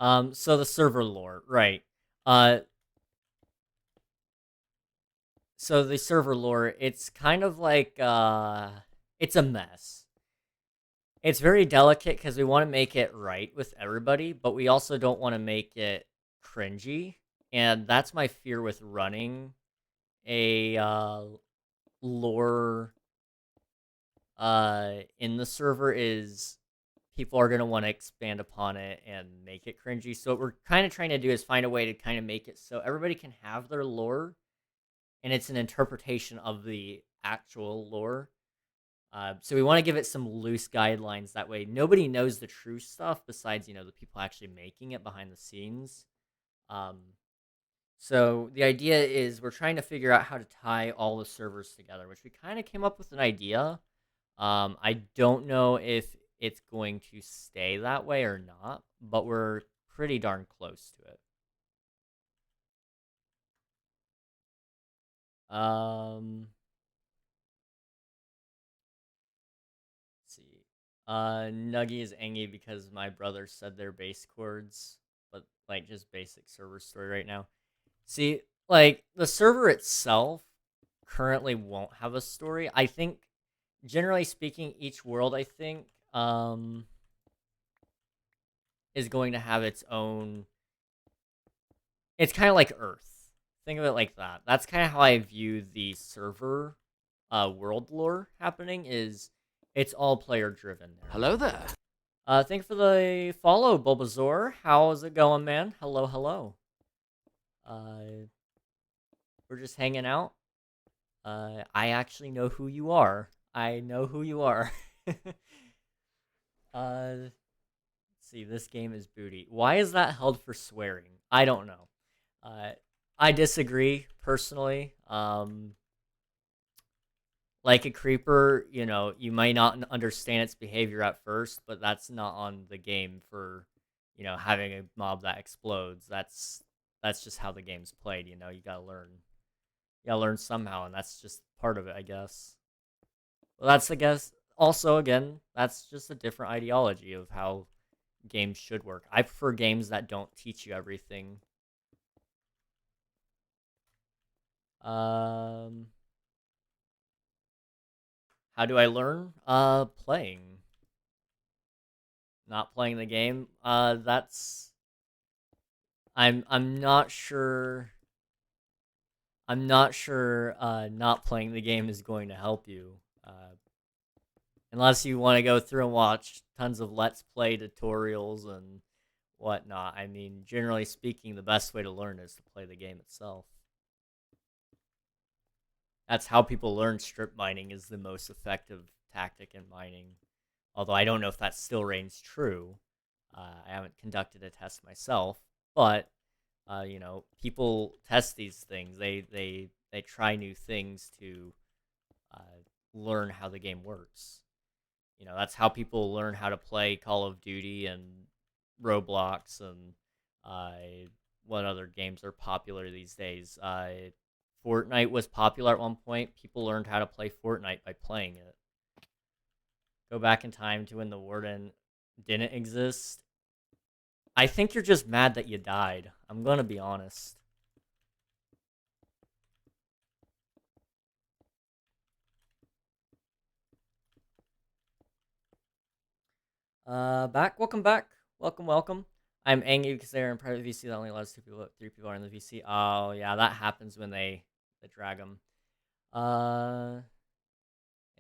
So the server lore, right? Uh, so the server lore, it's kind of like it's a mess. It's very delicate because we want to make it right with everybody, but we also don't want to make it cringy. And that's my fear with running a lore in the server is people are going to want to expand upon it and make it cringy. So what we're kind of trying to do is find a way to kind of make it so everybody can have their lore and it's an interpretation of the actual lore. So we want to give it some loose guidelines. That way nobody knows the true stuff besides, the people actually making it behind the scenes. Um, so the idea is we're trying to figure out how to tie all the servers together, which we kind of came up with an idea. I don't know if it's going to stay that way or not, but we're pretty darn close to it. Let's see. Nuggy is angry because my brother said their base chords, but like just basic server story right now. See, like the server itself currently won't have a story. I think, generally speaking, each world I think is going to have its own. It's kind of like Earth. Think of it like that. That's kind of how I view the server world lore happening. Is it's all player driven there. Hello there. Thank you for the follow, Bulbasaur. How's it going, man? Hello, hello. We're just hanging out. I actually know who you are. I know who you are. Let's see. This game is booty. Why is that held for swearing? I don't know. I disagree personally. Like a creeper, you might not understand its behavior at first, but that's not on the game for, having a mob that explodes. That's just how the game's played. You gotta learn. You gotta learn somehow, and that's just part of it, I guess. Well, I guess, also again, that's just a different ideology of how games should work. I prefer games that don't teach you everything. How do I learn? Playing. Not playing the game. That's. I'm not sure. I'm not sure. Not playing the game is going to help you. Unless you want to go through and watch tons of Let's Play tutorials and whatnot. I mean, generally speaking, the best way to learn is to play the game itself. That's how people learn strip mining is the most effective tactic in mining. Although I don't know if that still reigns true. I haven't conducted a test myself, but people test these things. They try new things to learn how the game works. That's how people learn how to play Call of Duty and Roblox and what other games are popular these days. Fortnite was popular at one point. People learned how to play Fortnite by playing it. Go back in time to when the warden didn't exist. I think you're just mad that you died. I'm gonna be honest. Welcome back. Welcome. I'm angry because they're in private VC that only allows 2 people, 3 people are in the VC. Oh yeah, that happens when they drag them.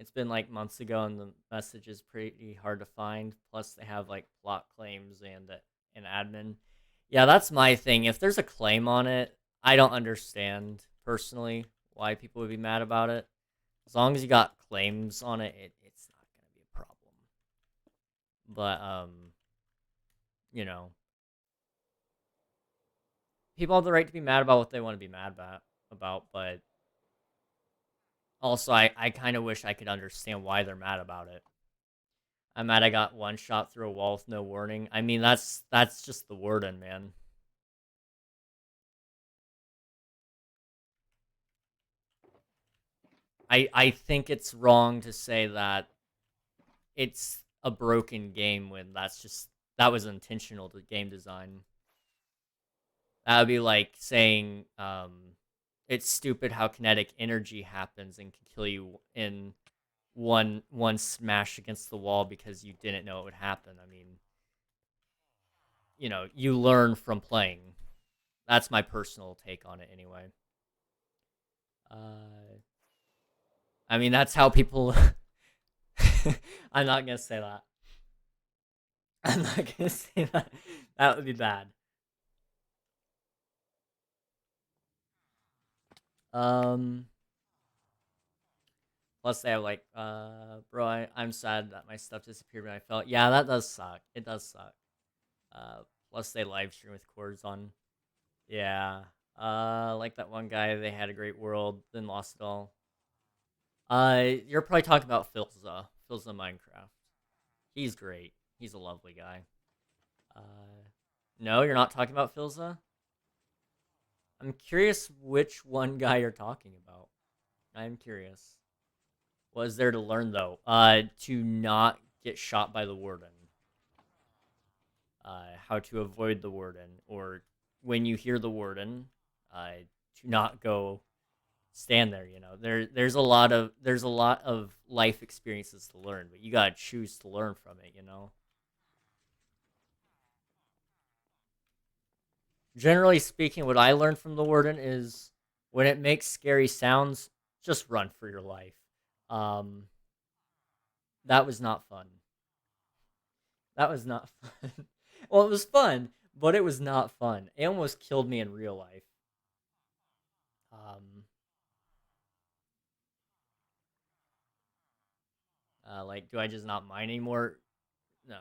It's been like months ago, and the message is pretty hard to find. Plus, they have like plot claims and an admin. Yeah, that's my thing. If there's a claim on it, I don't understand personally why people would be mad about it. As long as you got claims on it, it's not gonna be a problem. But you know, people have the right to be mad about what they want to be mad about, but also I kind of wish I could understand why they're mad about it. I'm mad I got one shot through a wall with no warning. I mean, that's just the warden, man. I think it's wrong to say that it's a broken game when that was intentional to game design. That would be like saying it's stupid how kinetic energy happens and can kill you in one smash against the wall because you didn't know it would happen. I mean, you learn from playing. That's my personal take on it anyway. Uh, I mean, that's how people. I'm not gonna say that. I'm not gonna say that. That would be bad. Um. Plus, they have like, bro, I'm sad that my stuff disappeared when I fell. Yeah, that does suck. It does suck. Plus they live stream with cords on. Yeah. Like that one guy, they had a great world, then lost it all. You're probably talking about Filza. Filza Minecraft. He's great. He's a lovely guy. No, you're not talking about Filza? I'm curious which one guy you're talking about. I'm curious. What is there to learn though? To not get shot by the warden. How to avoid the warden, or when you hear the warden, to not go stand there. There's a lot of life experiences to learn, but you gotta choose to learn from it. Generally speaking, what I learned from the warden is when it makes scary sounds, just run for your life. Um, that was not fun. That was not fun. Well, it was fun, but it was not fun. It almost killed me in real life. Um, like, do I just not mine anymore? No.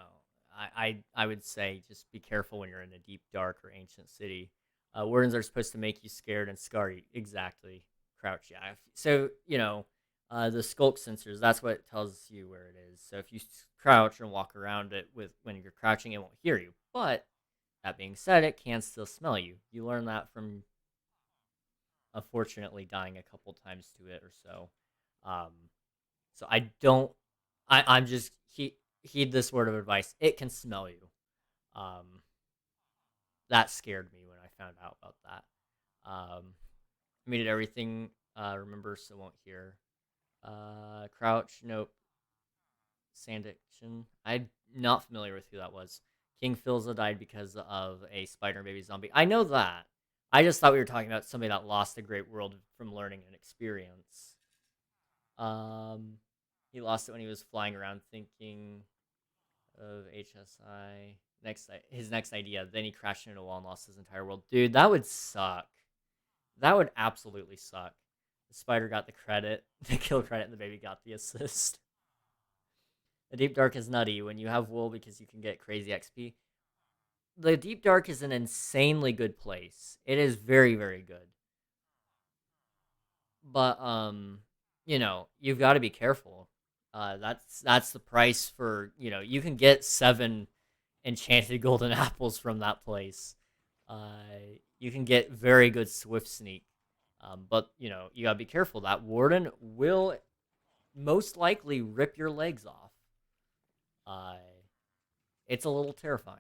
I would say just be careful when you're in a deep, dark, or ancient city. Wardens are supposed to make you scared and scar you. Exactly. Crouch, yeah. So, the skulk sensors, that's what tells you where it is. So if you crouch and walk around it when you're crouching, it won't hear you. But that being said, it can still smell you. You learn that from, unfortunately, dying a couple times to it or so. Um, so I don't. I'm just heed this word of advice. It can smell you. Um, that scared me when I found out about that. Muted everything. Remember, so won't hear. Crouch. Nope. Sandiction. I'm not familiar with who that was. King Filza died because of a spider baby zombie. I know that. I just thought we were talking about somebody that lost a great world from learning an experience. Um, he lost it when he was flying around thinking of HSI. His next idea. Then he crashed into a wall and lost his entire world. Dude, that would suck. That would absolutely suck. The spider got the credit, the kill credit, and the baby got the assist. The Deep Dark is nutty when you have wool because you can get crazy XP. The Deep Dark is an insanely good place. It is very, very good. But you've got to be careful. That's the price for, you can get 7 enchanted golden apples from that place. You can get very good swift sneak. But you gotta be careful. That warden will most likely rip your legs off. Uh, it's a little terrifying.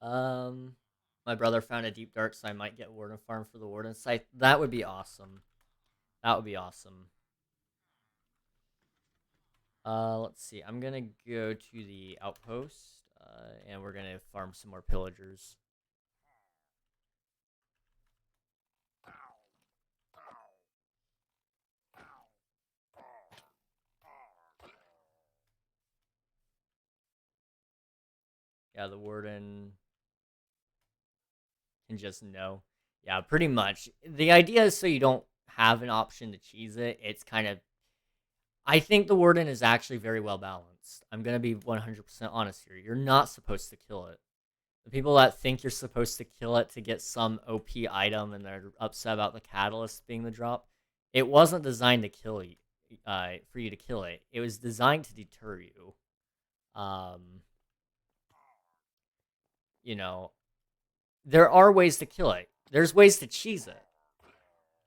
Um, my brother found a deep dark, so I might get warden farm for the warden site. That would be awesome. That would be awesome. Let's see. I'm gonna go to the outpost, and we're gonna farm some more pillagers. Yeah, the warden can just know. Yeah, pretty much. The idea is so you don't have an option to cheese it. It's kind of. I think the warden is actually very well balanced. I'm gonna be 100% honest here. You're not supposed to kill it. The people that think you're supposed to kill it to get some OP item and they're upset about the catalyst being the drop, it wasn't designed to kill you, for you to kill it. It was designed to deter you. Um, you know, there are ways to kill it. There's ways to cheese it.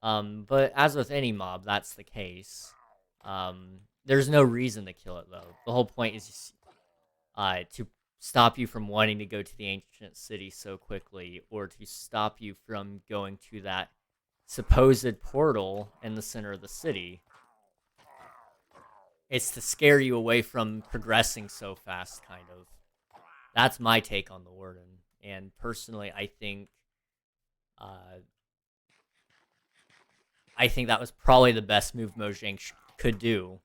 But as with any mob, that's the case. There's no reason to kill it though. The whole point is just, to stop you from wanting to go to the ancient city so quickly, or to stop you from going to that supposed portal in the center of the city. It's to scare you away from progressing so fast, kind of. That's my take on the warden. And personally, uh, I think that was probably the best move Mojang could do.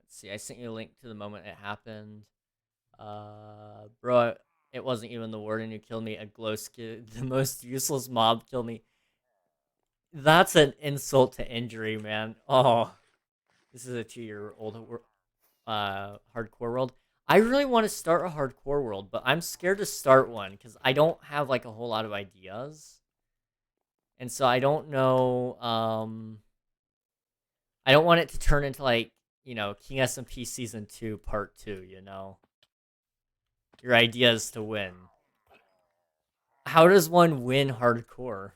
Let's see. I sent you a link to the moment it happened. Bro, it wasn't even the warden who killed me. A glow skin, the most useless mob killed me. That's an insult to injury, man. Oh, this is a 2-year-old hardcore world. I really want to start a hardcore world, but I'm scared to start one because I don't have like a whole lot of ideas, and so I don't know. I don't want it to turn into like King SMP Season 2 Part 2. Your ideas to win. How does one win hardcore?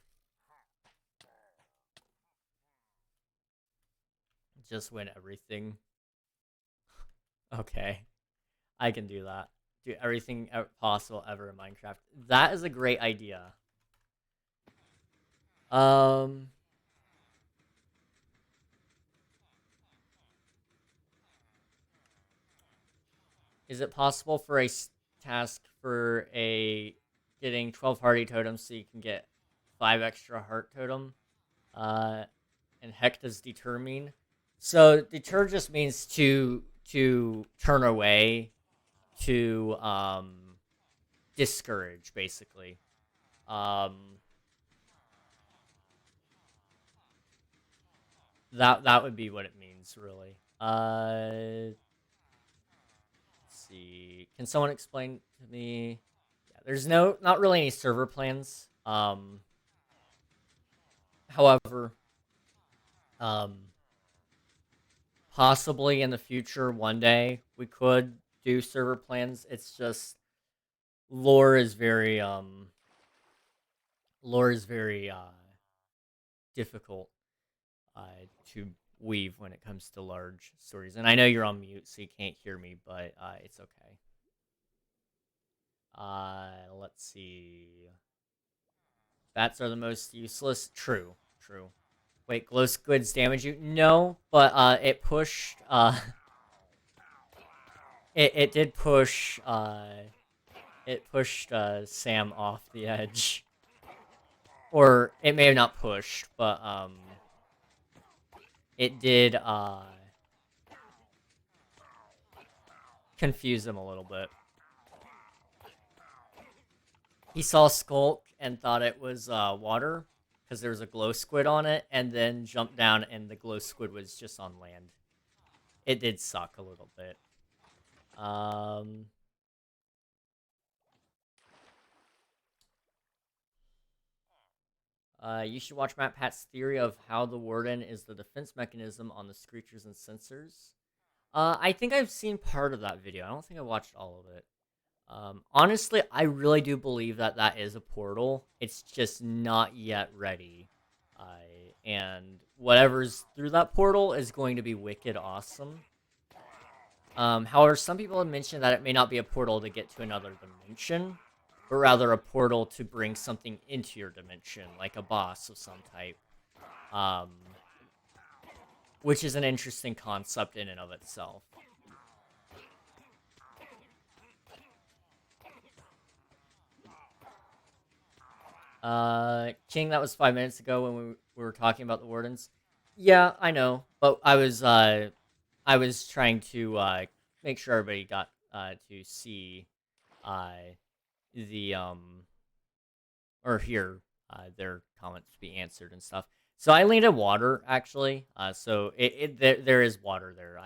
Just win everything. Okay, I can do that. Do everything possible ever in Minecraft. That is a great idea. Um, is it possible for a task for a getting 12 hardy totems so you can get 5 extra heart totem? And heck does deter mean? So deter just means to turn away, to discourage, basically. That would be what it means, really. Let's see. Can someone explain to me? Yeah, there's not really any server plans. However, um, possibly in the future, one day we could do server plans. It's just lore is very difficult to weave when it comes to large stories. And I know you're on mute, so you can't hear me, but it's okay. Let's see. Bats are the most useless. True. Wait, glow squids damage you? No, but it pushed. It did push. It pushed Sam off the edge, or it may have not pushed, but it did confuse him a little bit. He saw Skulk and thought it was water because there was a glow squid on it, and then jumped down and the glow squid was just on land. It did suck a little bit. You should watch Matt Pat's theory of how the warden is the defense mechanism on the screechers and sensors. I think I've seen part of that video. I don't think I watched all of it. Honestly, I really do believe that that is a portal. It's just not yet ready. And whatever's through that portal is going to be wicked awesome. However, some people have mentioned that it may not be a portal to get to another dimension, but rather a portal to bring something into your dimension, like a boss of some type. Which is an interesting concept in and of itself. King, that was 5 minutes ago when we were talking about the wardens. Yeah, I know, but I was trying to make sure everybody got to see uh the or hear their comments be answered and stuff. So I leaned at water actually. So there is water there.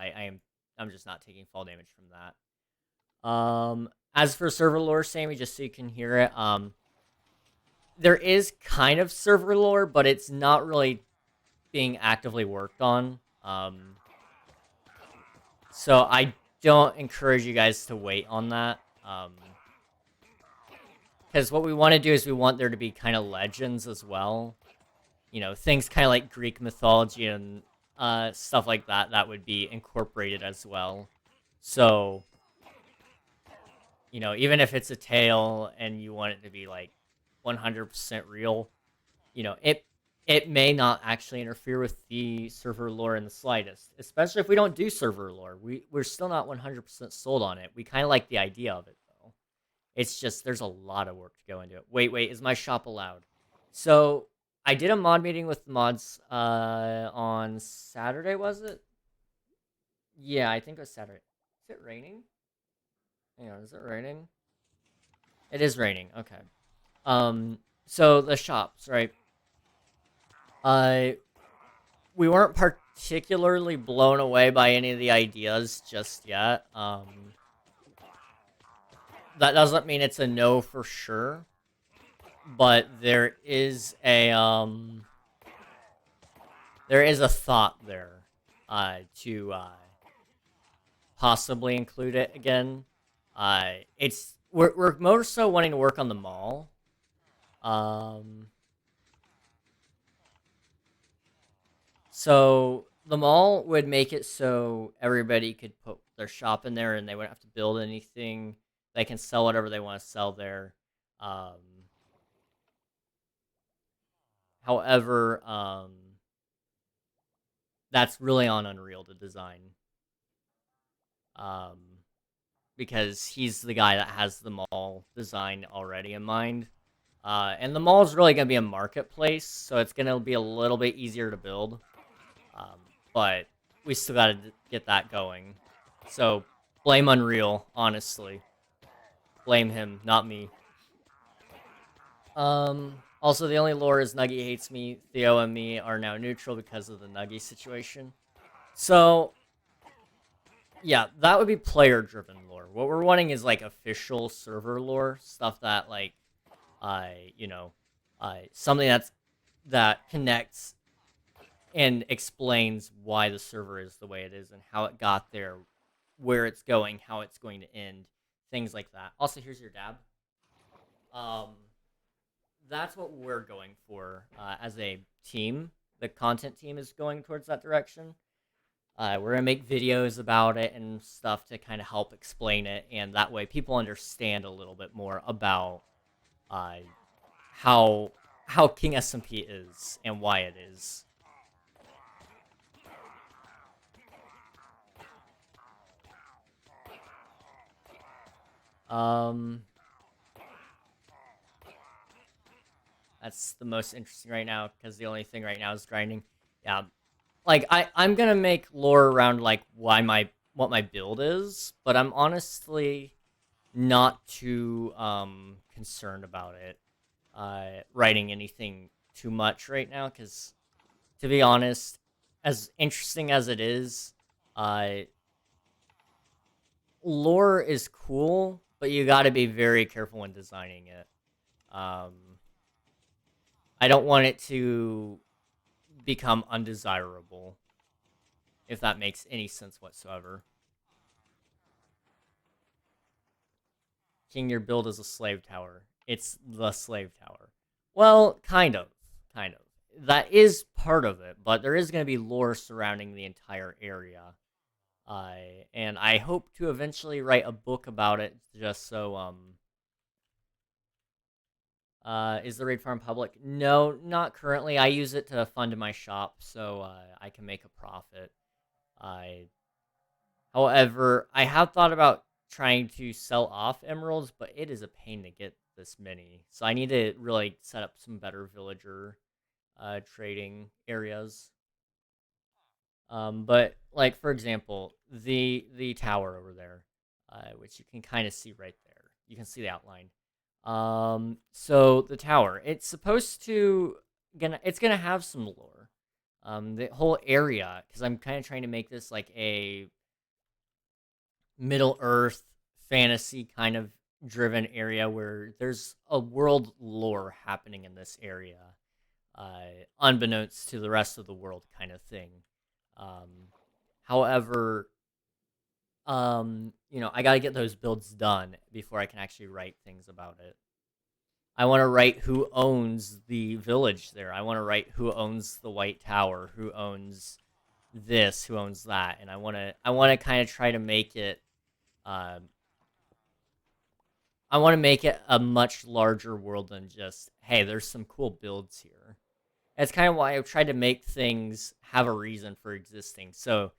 I'm just not taking fall damage from that. As for server lore, Sammy, just so you can hear it, there is kind of server lore, but it's not really being actively worked on. So I don't encourage you guys to wait on that. Because what we want to do is we want there to be kind of legends as well. You know, things kind of like Greek mythology and stuff like that that would be incorporated as well. So, you know, even if it's a tale and you want it to be like 100% real, you know, it may not actually interfere with the server lore in the slightest, especially if we don't do server lore. We're still not 100% sold on it. We kind of like the idea of it, though. It's just, there's a lot of work to go into it. Wait, is my shop allowed? So, I did a mod meeting with the mods on Saturday, was it? Yeah, I think it was Saturday. Is it raining? Hang on, is it raining? It is raining, okay. So the shops, right? Uh, we weren't particularly blown away by any of the ideas just yet. That doesn't mean it's a no for sure, but there is a thought there to possibly include it again. We're more so wanting to work on the mall. So the mall would make it so everybody could put their shop in there and they wouldn't have to build anything. They can sell whatever they want to sell there. Um, However, that's really on Unreal to design. Um, because he's the guy that has the mall design already in mind. And the mall is really going to be a marketplace, so it's going to be a little bit easier to build. But we still got to get that going. So blame Unreal, honestly. Blame him, not me. Also, the only lore is Nuggy hates me. Theo and me are now neutral because of the Nuggy situation. So, yeah, that would be player-driven lore. What we're wanting is, like, official server lore. Stuff that, like, you know, something that connects and explains why the server is the way it is and how it got there, where it's going, how it's going to end, things like that. Also, here's your dab. That's what we're going for as a team. The content team is going towards that direction. We're gonna make videos about it and stuff to kind of help explain it, and that way people understand a little bit more about how King SMP is and why it is. That's the most interesting right now because the only thing right now is grinding. Yeah, like I'm gonna make lore around like what my build is, but I'm honestly not too concerned about it writing anything too much right now because, to be honest, as interesting as it is, lore is cool, but you got to be very careful when designing it. I don't want it to become undesirable, if that makes any sense whatsoever. King, your build is a slave tower. It's the slave tower. Well, kind of. Kind of. That is part of it, but there is going to be lore surrounding the entire area. And I hope to eventually write a book about it, just so, is the raid farm public? No, not currently. I use it to fund my shop, so, I can make a profit. However, I have thought about trying to sell off emeralds, but it is a pain to get this many. So I need to really set up some better villager trading areas. But like for example, the tower over there, which you can kind of see right there. You can see the outline. So the tower, it's gonna have some lore. The whole area, because I'm kind of trying to make this like a Middle Earth fantasy kind of driven area where there's a world lore happening in this area, unbeknownst to the rest of the world, kind of thing. Um, However, I gotta get those builds done before I can actually write things about it. I want to write who owns the village there. I want to write who owns the White Tower, who owns this, who owns that, and I want to kind of try to make it. Um, I want to make it a much larger world than just, hey, there's some cool builds here. That's kind of why I've tried to make things have a reason for existing. So,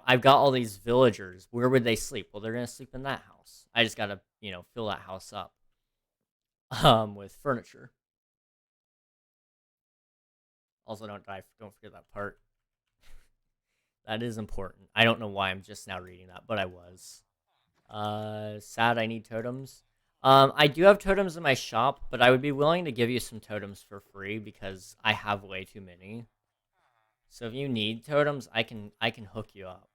I've got all these villagers. Where would they sleep? Well, they're going to sleep in that house. I just got to, fill that house up with furniture. Also, don't die. Don't forget that part. That is important. I don't know why I'm just now reading that, but I was. Sad I need totems. I do have totems in my shop, but I would be willing to give you some totems for free because I have way too many. So if you need totems, I can hook you up.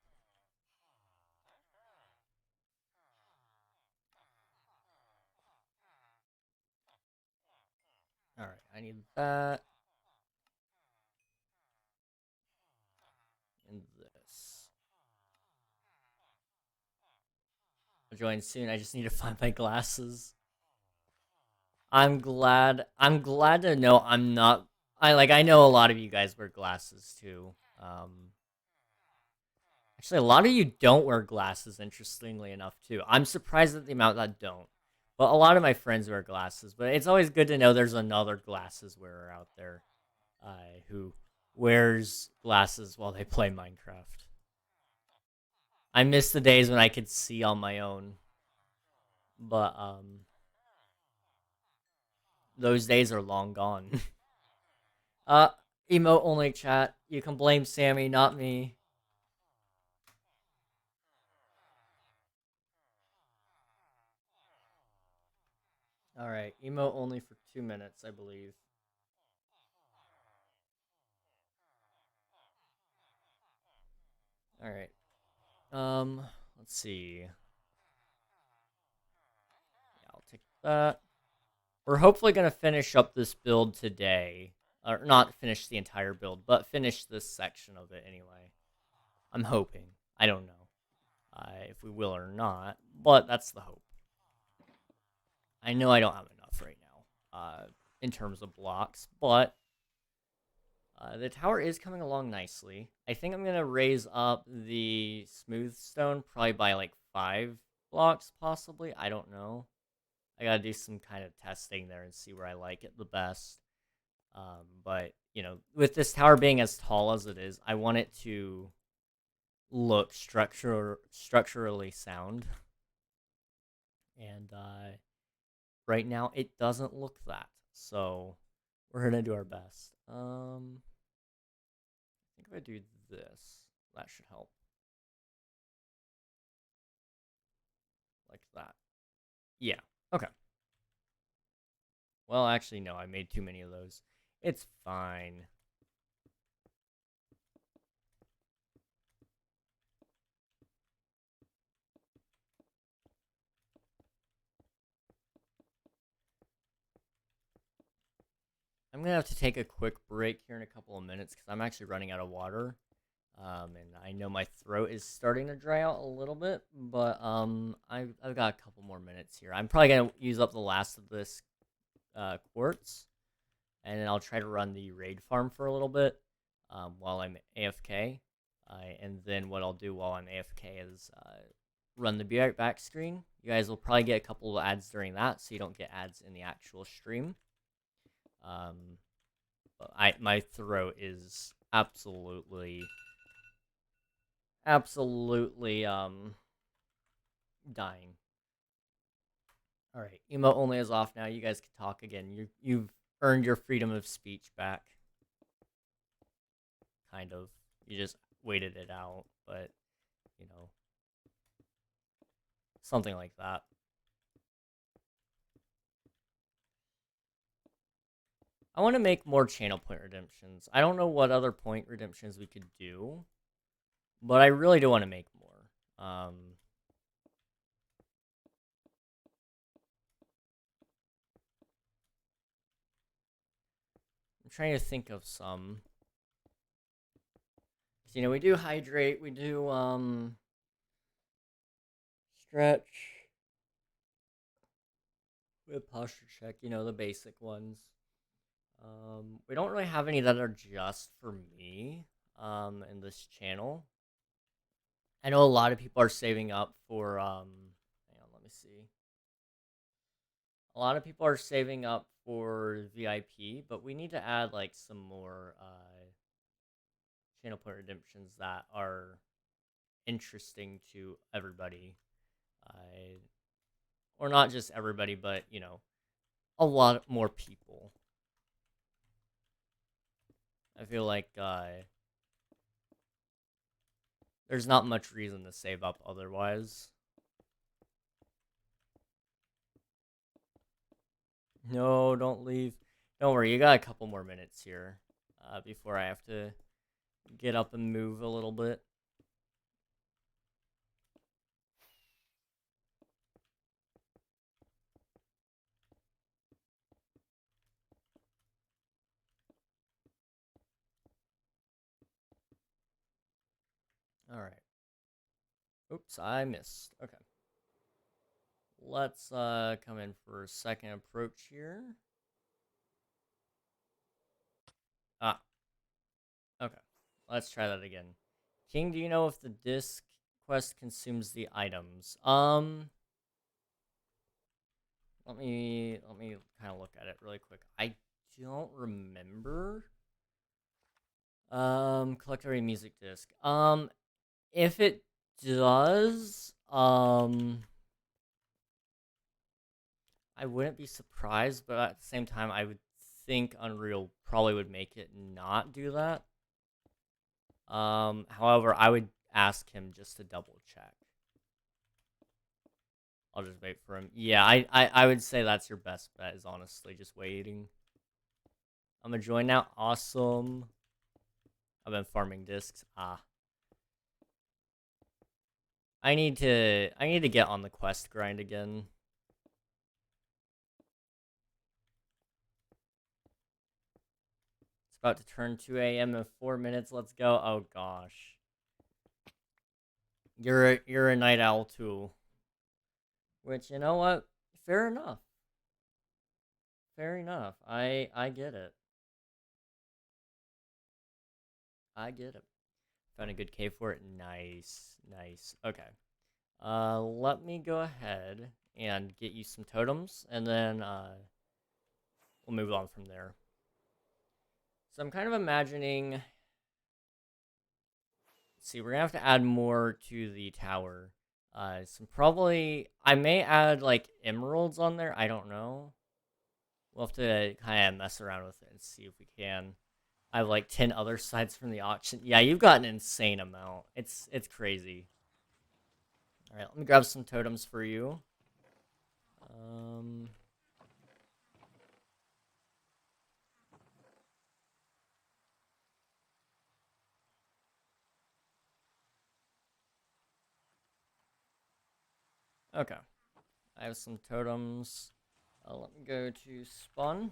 All right, I need that and this. I'll join soon. I just need to find my glasses. I'm glad to know I'm not. I know a lot of you guys wear glasses too. Actually, a lot of you don't wear glasses, interestingly enough, too. I'm surprised at the amount that don't. But a lot of my friends wear glasses. But it's always good to know there's another glasses wearer out there who wears glasses while they play Minecraft. I miss the days when I could see on my own. But those days are long gone. uh, Emote only chat. You can blame Sammy, not me. Alright, emote only for 2 minutes, I believe. Alright. Let's see. Yeah, I'll take that. We're hopefully going to finish up this build today. Or not finish the entire build, but finish this section of it anyway. I'm hoping. I don't know if we will or not, but that's the hope. I know I don't have enough right now in terms of blocks, but the tower is coming along nicely. I think I'm going to raise up the smooth stone probably by like 5 blocks, possibly. I don't know. I gotta do some kind of testing there and see where I like it the best. But with this tower being as tall as it is, I want it to look structurally sound, and right now it doesn't look that. So we're gonna do our best. I think if I do this, that should help. Like that. Yeah. Okay. Well, actually, no. I made too many of those. It's fine. I'm gonna have to take a quick break here in a couple of minutes because I'm actually running out of water. And I know my throat is starting to dry out a little bit, but I've got a couple more minutes here. I'm probably gonna use up the last of this quartz, and then I'll try to run the raid farm for a little bit while I'm AFK. And then what I'll do while I'm AFK is run the be right back screen. You guys will probably get a couple of ads during that, so you don't get ads in the actual stream. My throat is absolutely dying. All right, emo only is off now. You guys can talk again. You've earned your freedom of speech back. kind of. You just waited it out, but, you know, something like that. I want to make more channel point redemptions. I don't know what other point redemptions we could do, but I really do want to make more. I'm trying to think of some. You know, we do hydrate, we do stretch, we have posture check, you know, the basic ones. We don't really have any that are just for me in this channel. I know a lot of people are saving up for hang on, let me see. A lot of people are saving up for VIP, but we need to add like some more channel point redemptions that are interesting to everybody. Or not just everybody, but, you know, a lot more people. I feel like there's not much reason to save up otherwise. No, don't leave. Don't worry, you got a couple more minutes here before I have to get up and move a little bit. All right. Oops, I missed. Okay. Let's come in for a second approach here. Ah. Okay. Let's try that again. King, do you know if the disc quest consumes the items? Let me kind of look at it really quick. I don't remember. Collect every music disc. If it does, I wouldn't be surprised, but at the same time, I would think Unreal probably would make it not do that. However, I would ask him just to double check. I'll just wait for him. Yeah, I would say that's your best bet, is honestly just waiting. I'm gonna join now. Awesome. I've been farming discs. I need to get on the quest grind again. It's about to turn 2 a.m. in 4 minutes. Let's go. Oh gosh. You're a night owl too. Which, you know what? Fair enough. Fair enough. I get it. I get it. Found a good cave for it. Nice. Nice. Okay. Let me go ahead and get you some totems, and then we'll move on from there. So I'm kind of imagining. Let's see, we're gonna have to add more to the tower. Some probably I may add like emeralds on there. I don't know. We'll have to kind of mess around with it and see if we can. I have like 10 other sides from the auction. Yeah, you've got an insane amount. It's crazy. All right, let me grab some totems for you. Okay, I have some totems. Let me go to spawn.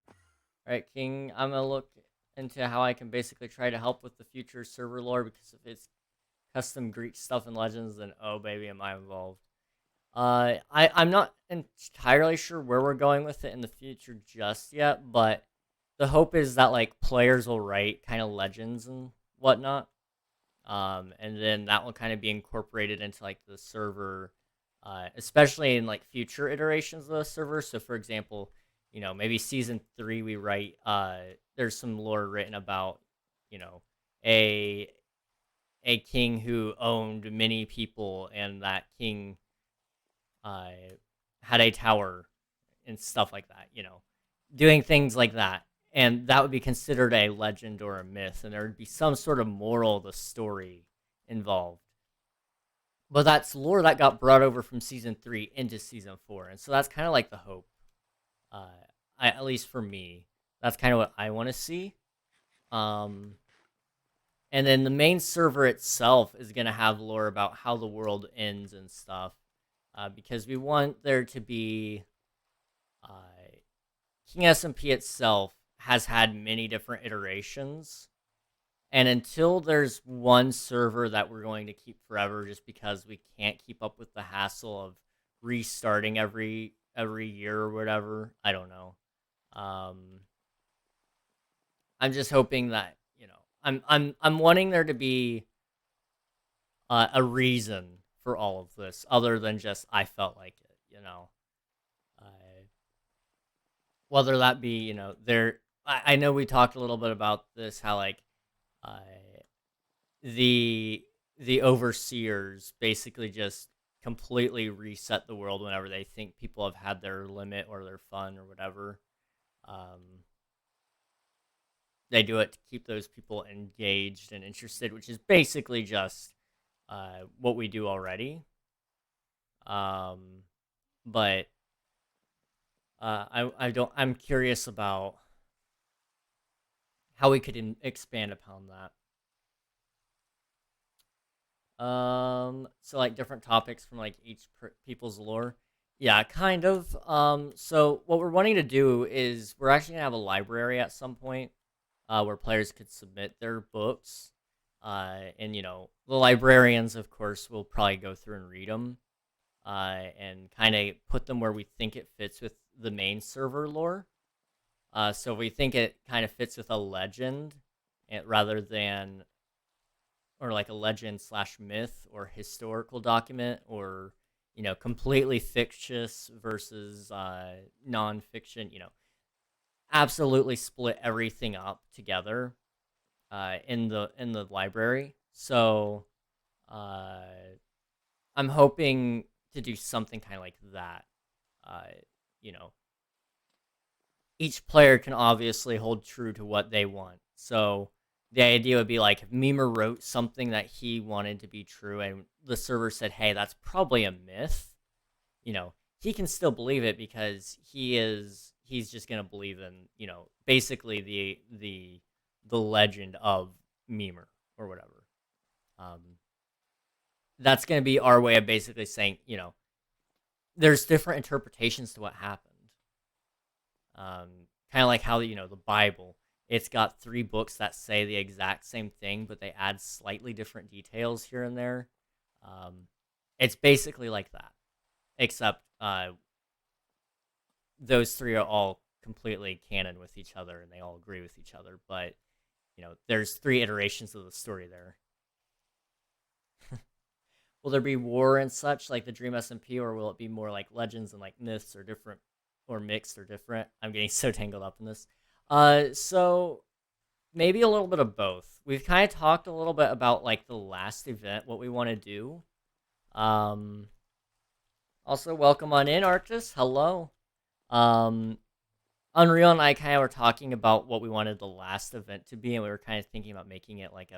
All right, King, I'm gonna look into how I can basically try to help with the future server lore, because if it's custom Greek stuff and legends, then oh baby, am I involved. I'm not entirely sure where we're going with it in the future just yet, but the hope is that like players will write kind of legends and whatnot, and then that will kind of be incorporated into like the server, especially in like future iterations of the server. So for example, you know, maybe season 3 we write there's some lore written about, you know, a king who owned many people, and that king had a tower and stuff like that, you know, doing things like that. and that would be considered a legend or a myth, and there would be some sort of moral of the story involved. But that's lore that got brought over from season 3 into season 4, and so that's kind of like the hope. Uh, at least for me, that's kind of what I want to see. And then the main server itself is going to have lore about how the world ends and stuff, because we want there to be uh, King SMP itself has had many different iterations, and until there's one server that we're going to keep forever, just because we can't keep up with the hassle of restarting every year or whatever, I don't know. I'm just hoping that, you know, I'm wanting there to be a reason for all of this other than just I felt like it, you know. Whether that be, you know, I know we talked a little bit about this, how like uh, the overseers basically just completely reset the world whenever they think people have had their limit or their fun or whatever. They do it to keep those people engaged and interested, which is basically just what we do already. But I'm curious about how we could expand upon that. So like different topics from like each people's lore. Yeah, kind of. So what we're wanting to do is we're actually gonna have a library at some point, where players could submit their books. And you know, the librarians, of course, will probably go through and read them, and kind of put them where we think it fits with the main server lore. So we think it kind of fits with a legend, rather than, or like a legend slash myth or historical document, or you know, completely fictitious versus non-fiction. You know, absolutely split everything up together in the library. So I'm hoping to do something kind of like that. You know, each player can obviously hold true to what they want. So the idea would be like if Mimer wrote something that he wanted to be true and the server said, hey, that's probably a myth, you know, he can still believe it because he's just gonna believe in, you know, basically the legend of Mimer or whatever. Um, that's gonna be our way of basically saying, you know, there's different interpretations to what happened. Kind of like how, you know, the Bible, it's got 3 books that say the exact same thing, but they add slightly different details here and there. It's basically like that, except those 3 are all completely canon with each other and they all agree with each other. But you know, there's 3 iterations of the story there. Will there be war and such like the Dream SMP, or will it be more like legends and like myths, or different, or mixed, or different? I'm getting so tangled up in this. So maybe a little bit of both. We've kind of talked a little bit about like the last event, what we want to do. Also, welcome on in, Arctis. Hello. Um, Unreal and I kind of were talking about what we wanted the last event to be, and we were kind of thinking about making it like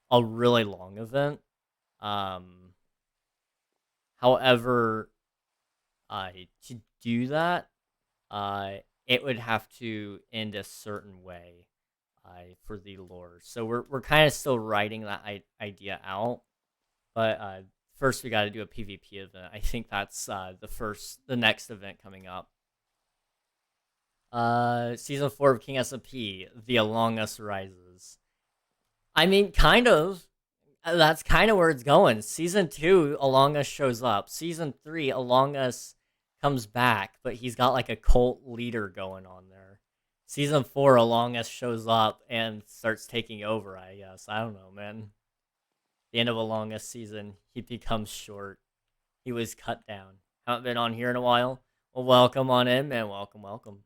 a really long event. However, to do that, it would have to end a certain way for the lore. So we're kind of still writing that idea out. But first, we got to do a PvP event. I think that's the next event coming up. Season 4 of King SMP, The Among Us Rises. I mean, kind of. That's kind of where it's going. Season 2, Among Us shows up. Season 3, Among Us comes back, but he's got like a cult leader going on there. Season 4, Among Us shows up and starts taking over, I guess. I don't know, man. The end of Among Us season, he becomes short. He was cut down. Haven't been on here in a while. Well, welcome on in, man. Welcome, welcome.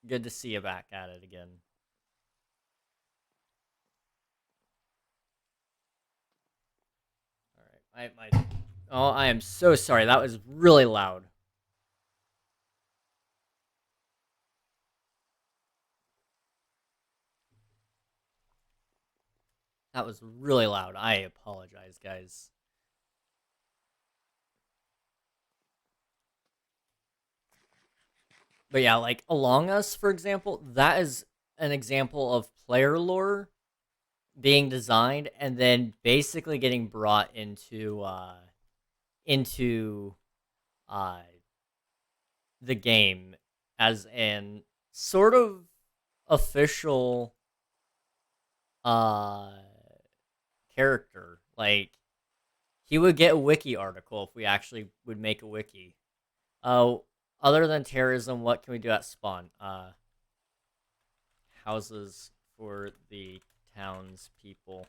Good to see you back at it again. All right, oh, I am so sorry. That was really loud. That was really loud. I apologize, guys. But yeah, like Along Us, for example, that is an example of player lore being designed and then basically getting brought into uh the game as an sort of official uh character. Like he would get a wiki article if we actually would make a wiki. Uh Other than terrorism, what can we do at spawn? Houses for the townspeople.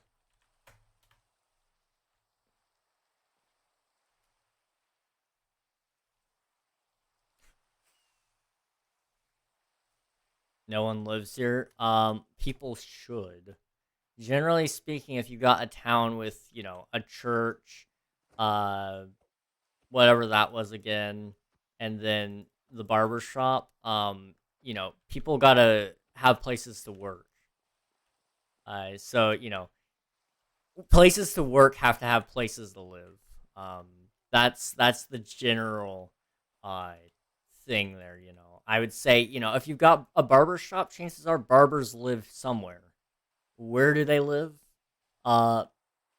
No one lives here. People should. Generally speaking, if you got a town with, a church, uh, whatever that was again, and then the barber shop, people gotta have places to work. So places to work have to have places to live. Um, that's the general uh thing there. I would say, if you've got a barber shop, chances are barbers live somewhere. Where do they live? Uh,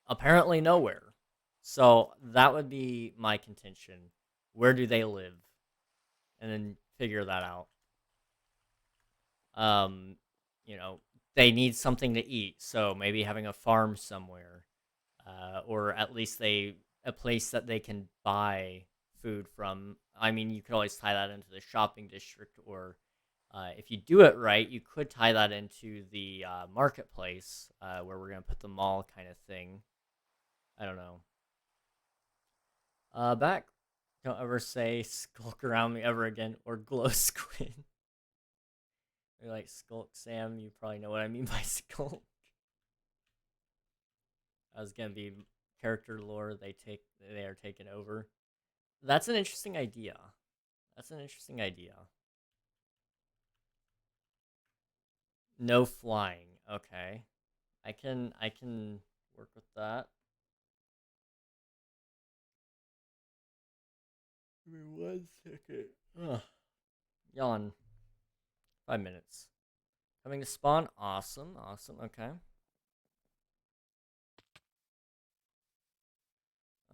Apparently nowhere. So that would be my contention. Where do they live? And then figure that out. Um, you know, they need something to eat, so maybe having a farm somewhere, or at least a place that they can buy food from. I mean, you could always tie that into the shopping district, or if you do it right, you could tie that into the marketplace, where we're gonna put the mall kind of thing. I don't know. Back. Don't ever say skulk around me ever again or glow squid. You're like skulk Sam. You probably know what I mean by skulk. I was gonna be character lore. They are taken over. That's an interesting idea. That's an interesting idea. No flying. Okay, I can work with that. Give me 1 second. Ugh. Yawn. 5 minutes. Coming to spawn. Awesome. Awesome. Okay.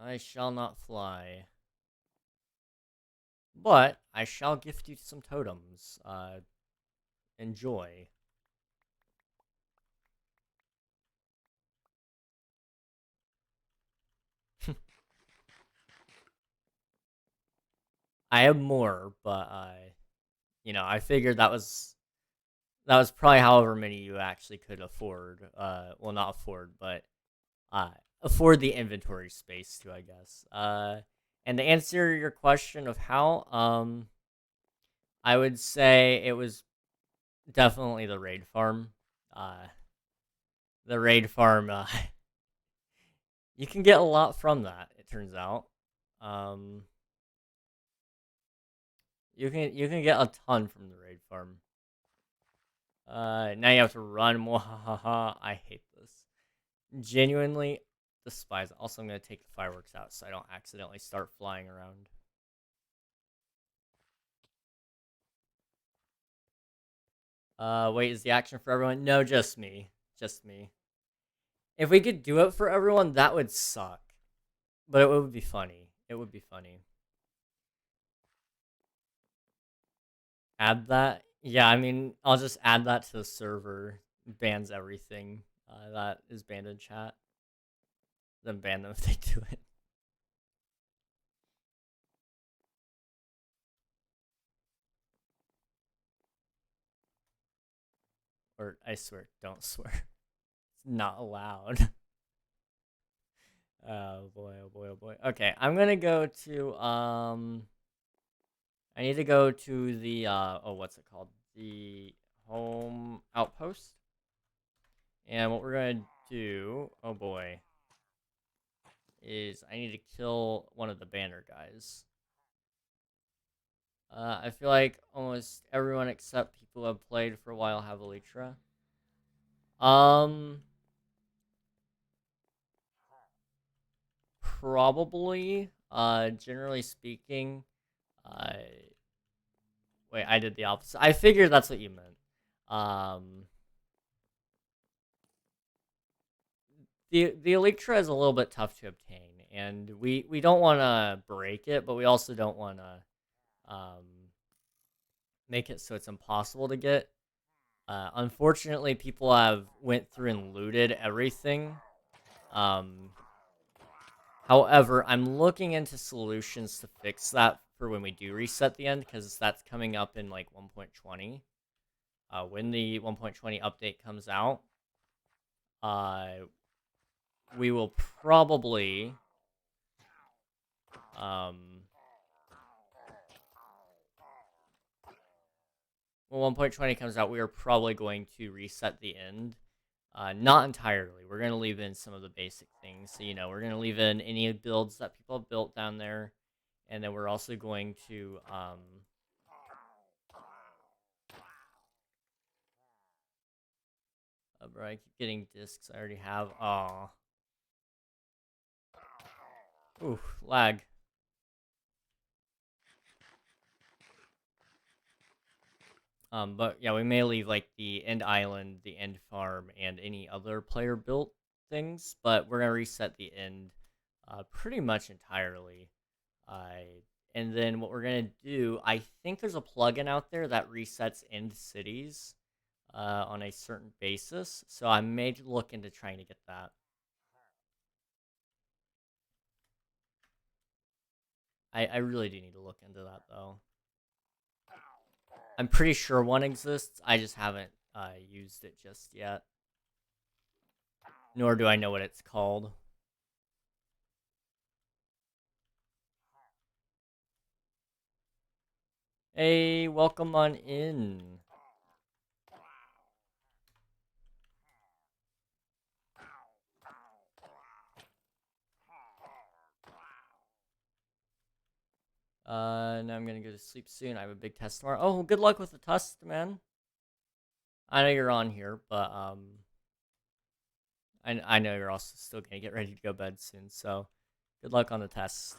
I shall not fly. But I shall gift you some totems. Enjoy. I have more, but I figured that was probably however many you actually could afford. Well, not afford, but uh, afford the inventory space to, I guess. And to answer your question of how, I would say it was definitely the raid farm. Uh, the raid farm, you can get a lot from that. It turns out, um, you can get a ton from the raid farm. Now you have to run. Mwahaha. I hate this. Genuinely despise it. Also, I'm gonna take the fireworks out so I don't accidentally start flying around. Wait, is the action for everyone? No, just me. Just me. If we could do it for everyone, that would suck. But it would be funny. It would be funny. Add that? Yeah, I mean, I'll just add that to the server. Bans everything that is banned in chat. Then ban them if they do it. Or I swear, don't swear. It's not allowed. Oh boy, oh boy, oh boy. Okay, I'm gonna go to I need to go to the what's it called? The home outpost. And what we're gonna do, oh boy, is I need to kill one of the banner guys. I feel like almost everyone except people who have played for a while have Elytra. Um probably, generally speaking, wait, I did the opposite. I figured that's what you meant. The Elytra is a little bit tough to obtain, and we don't want to break it, but we also don't want to make it so it's impossible to get. Unfortunately, people have went through and looted everything. However, I'm looking into solutions to fix that for when we do reset the end, because that's coming up in like 1.20. When the 1.20 update comes out, we will probably when 1.20 comes out, we are probably going to reset the end. Not entirely. We're going to leave in some of the basic things. So, we're going to leave in any builds that people have built down there. And then we're also going to... bro, I keep getting discs I already have. Aw. Ooh, lag. But yeah, we may leave like the end island, the end farm, and any other player built things, but we're gonna reset the end pretty much entirely. And then what we're gonna do, I think there's a plugin out there that resets end cities on a certain basis, so I may look into trying to get that. I really do need to look into that though. I'm pretty sure one exists. I just haven't used it just yet. Nor do I know what it's called. Hey, welcome on in. Now I'm gonna go to sleep soon. I have a big test tomorrow. Oh, good luck with the test, man. I know you're on here, but I know you're also still gonna get ready to go to bed soon. So, good luck on the tests.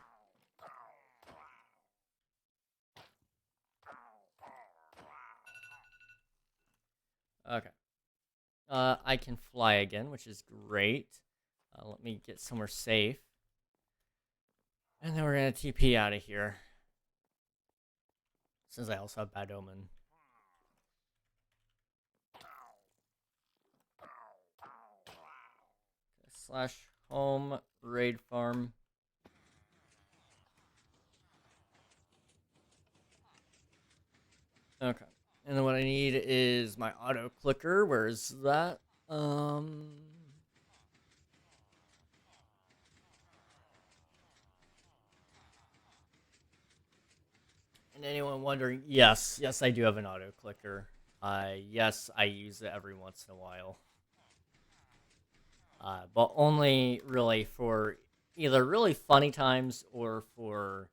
Okay. I can fly again, which is great. Let me get somewhere safe, and then we're gonna TP out of here. Since I also have Bad Omen. /home raid farm. Okay. And then what I need is my auto clicker. Where is that? And anyone wondering, yes, I do have an auto clicker. Yes, I use it every once in a while. But only really for either really funny times or for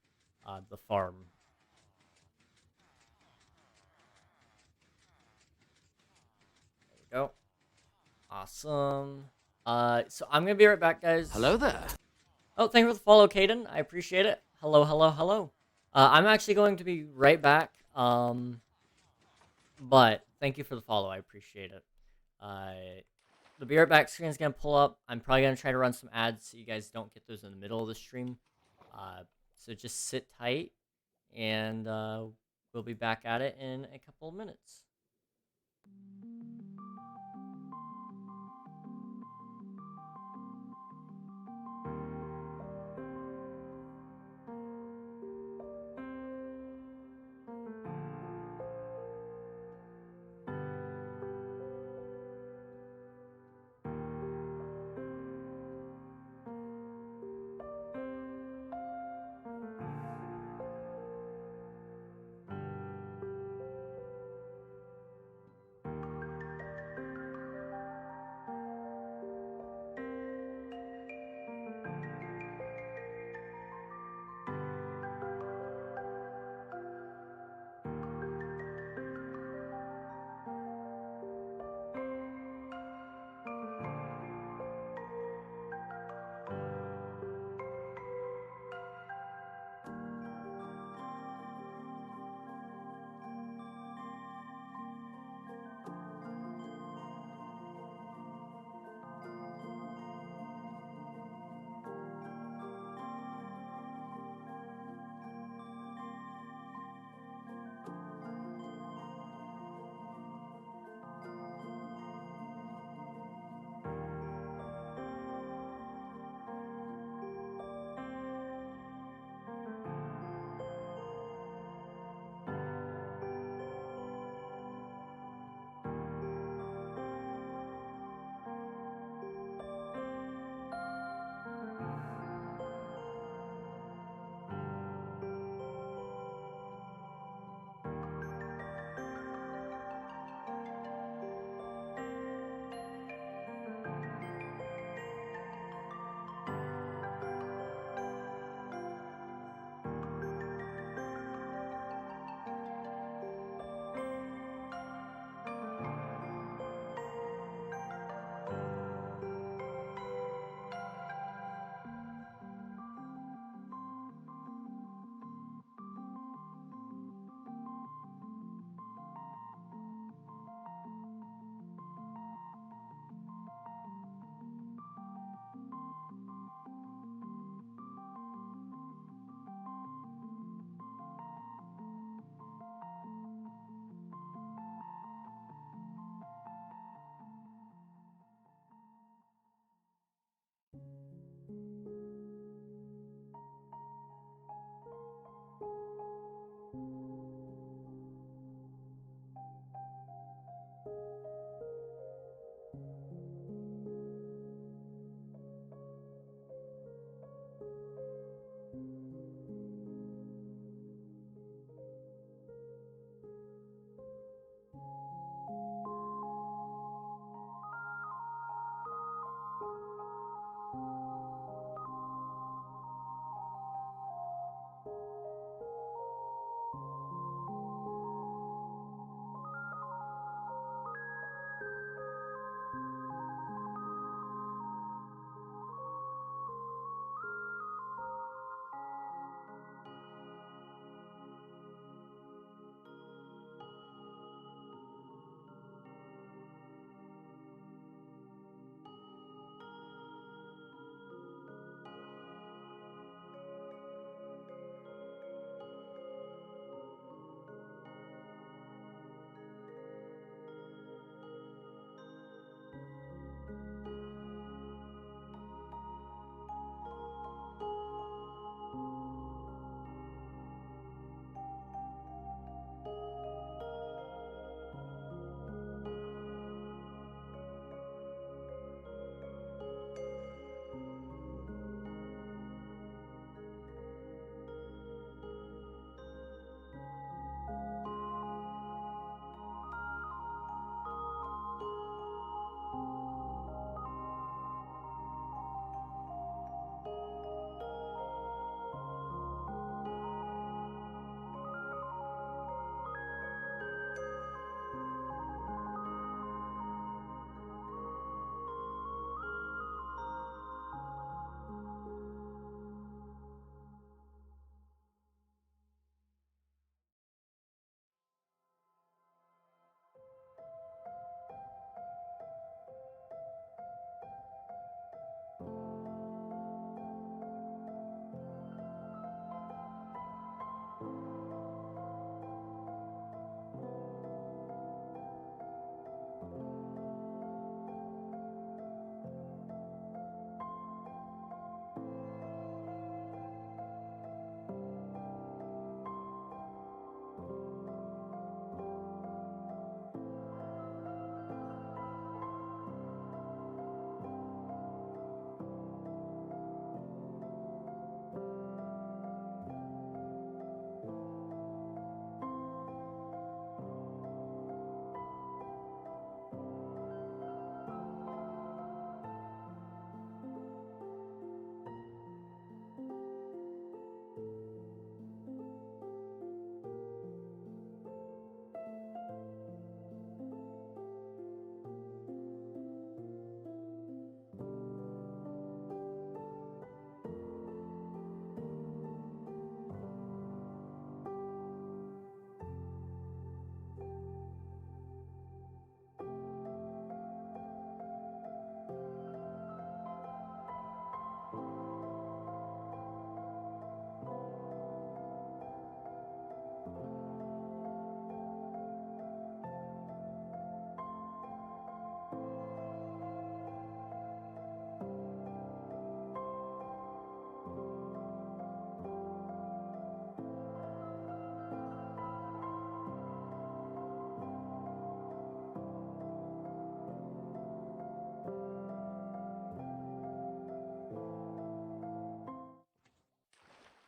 the farm. There we go. Awesome. So I'm gonna be right back, guys. Hello there. Oh, thank you for the follow, Caden. I appreciate it. Hello, hello, hello. I'm actually going to be right back. But thank you for the follow. I appreciate it. The Be Right Back screen is going to pull up. I'm probably going to try to run some ads so you guys don't get those in the middle of the stream. So just sit tight, and we'll be back at it in a couple of minutes.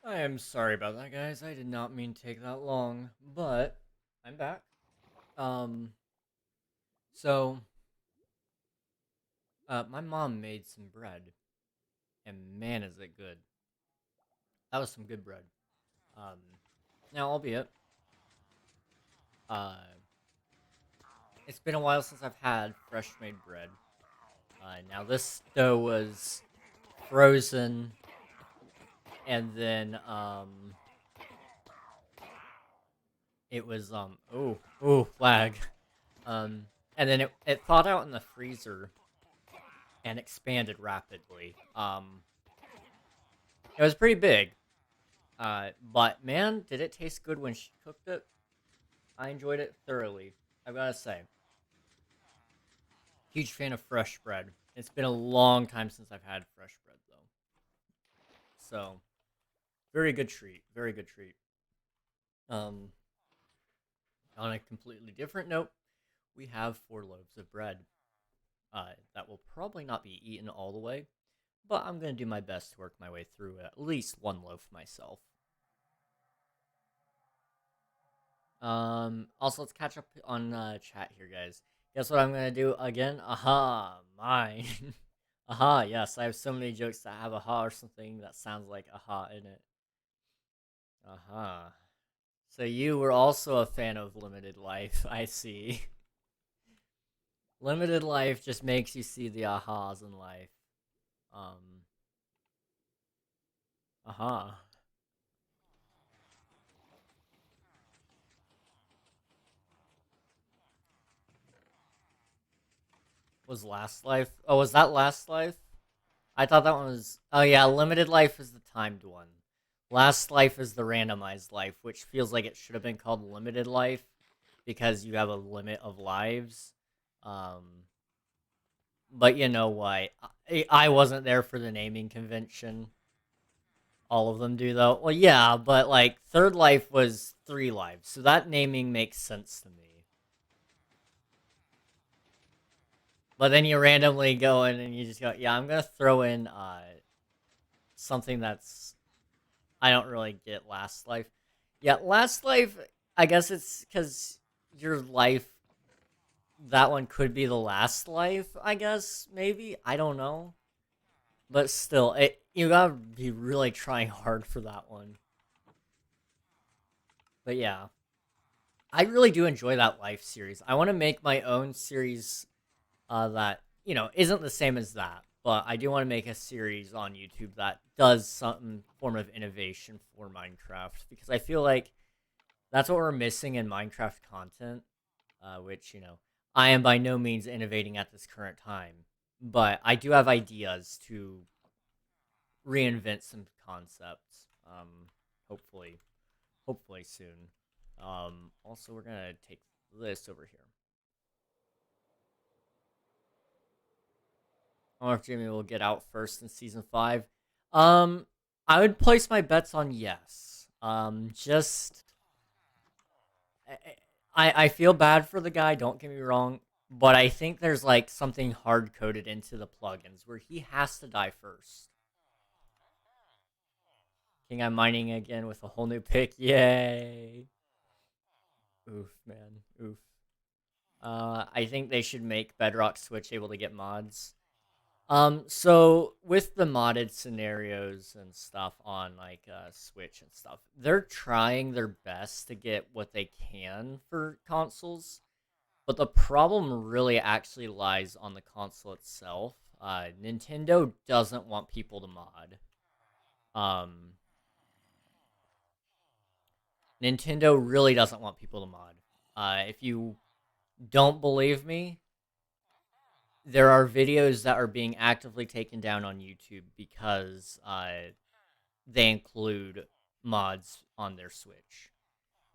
I am sorry about that, guys. I did not mean to take that long, but I'm back. Um, so my mom made some bread, and man, is it good! That was some good bread. Um, Now, albeit, uh, it's been a while since I've had fresh made bread. Now this dough was frozen, and then it was lag. And then it thawed out in the freezer and expanded rapidly. It was pretty big. But man, did it taste good when she cooked it. I enjoyed it thoroughly. I've gotta say. Huge fan of fresh bread. It's been a long time since I've had fresh bread though. So, very good treat. Very good treat. Um, on a completely different note, we have 4 loaves of bread. That will probably not be eaten all the way, but I'm going to do my best to work my way through at least 1 loaf myself. Also, let's catch up on chat here, guys. Guess what I'm going to do again? Aha, mine. Aha, yes, I have so many jokes that have aha or something that sounds like aha in it. Aha. So you were also a fan of Limited Life, I see. Limited Life just makes you see the ahas in life. Um, aha. Was Last Life? Oh, was that Last Life? I thought that one was. Oh yeah, Limited Life is the timed one. Last Life is the randomized life, which feels like it should have been called Limited Life because you have a limit of lives. Um, but you know what? I wasn't there for the naming convention. All of them do though. Well, yeah, but like Third Life was 3 lives, so that naming makes sense to me. But then you randomly go in and you just go, yeah, I'm gonna throw in something that's I don't really get Last Life. Yeah, Last Life. I guess it's because your life. That one could be the last life. I guess maybe I don't know, but still, you gotta be really trying hard for that one. But yeah, I really do enjoy that life series. I want to make my own series that isn't the same as that, but I do want to make a series on YouTube that does some form of innovation for Minecraft because I feel like that's what we're missing in Minecraft content. Which I am by no means innovating at this current time, but I do have ideas to reinvent some concepts. Hopefully, hopefully soon. Also, we're gonna take this over here. I wonder if Jimmy will get out first in season 5. Um, I would place my bets on yes. Just I feel bad for the guy. Don't get me wrong, but I think there's like something hard coded into the plugins where he has to die first. King, I'm mining again with a whole new pick. Yay! Oof, man. Oof. I think they should make Bedrock Switch able to get mods. So with the modded scenarios and stuff on like Switch and stuff, they're trying their best to get what they can for consoles, but the problem really actually lies on the console itself. Nintendo doesn't want people to mod. Um, Nintendo really doesn't want people to mod. If you don't believe me, there are videos that are being actively taken down on YouTube because they include mods on their Switch.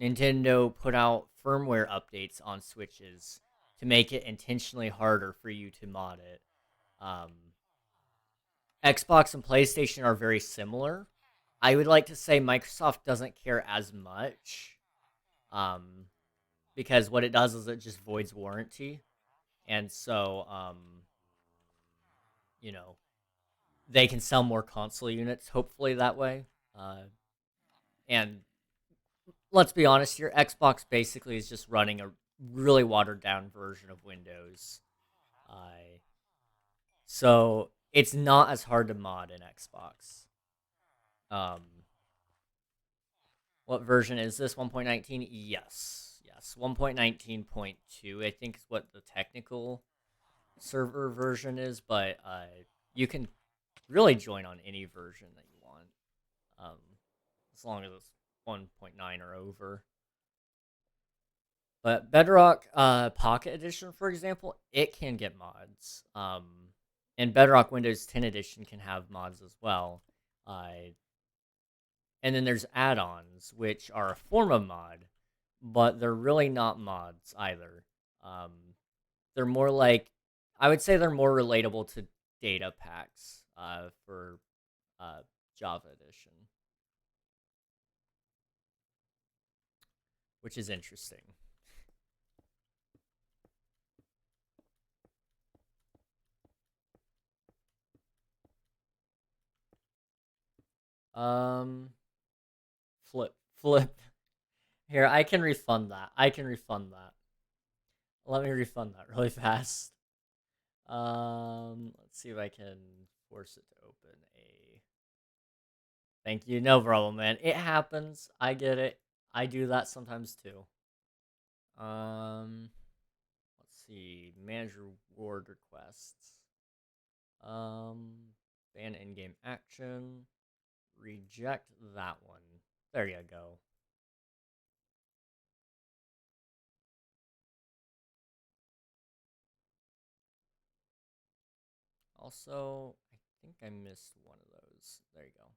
Nintendo put out firmware updates on Switches to make it intentionally harder for you to mod it. Um, Xbox and PlayStation are very similar. I would like to say Microsoft doesn't care as much um, because what it does is it just voids warranty. And so, you know, they can sell more console units, hopefully, that way. And let's be honest here, Xbox basically is just running a really watered down version of Windows. So it's not as hard to mod in Xbox. Um, what version is this? 1.19? Yes. Yes. 1.19.2, I think, is what the technical server version is, but you can really join on any version that you want, um, as long as it's 1.9 or over. But Bedrock Pocket Edition, for example, it can get mods. And Bedrock Windows 10 Edition can have mods as well. And then there's add-ons, which are a form of mod, but they're really not mods either. Um, they're more like, I would say they're more relatable to data packs for Java Edition, which is interesting. Um, flip. Here, I can refund that. I can refund that. Let me refund that really fast. Let's see if I can force it to open a. Thank you. No problem, man. It happens. I get it. I do that sometimes too. Let's see. Manage reward requests. Ban in-game action. Reject that one. There you go. Also, I think I missed one of those. There you go.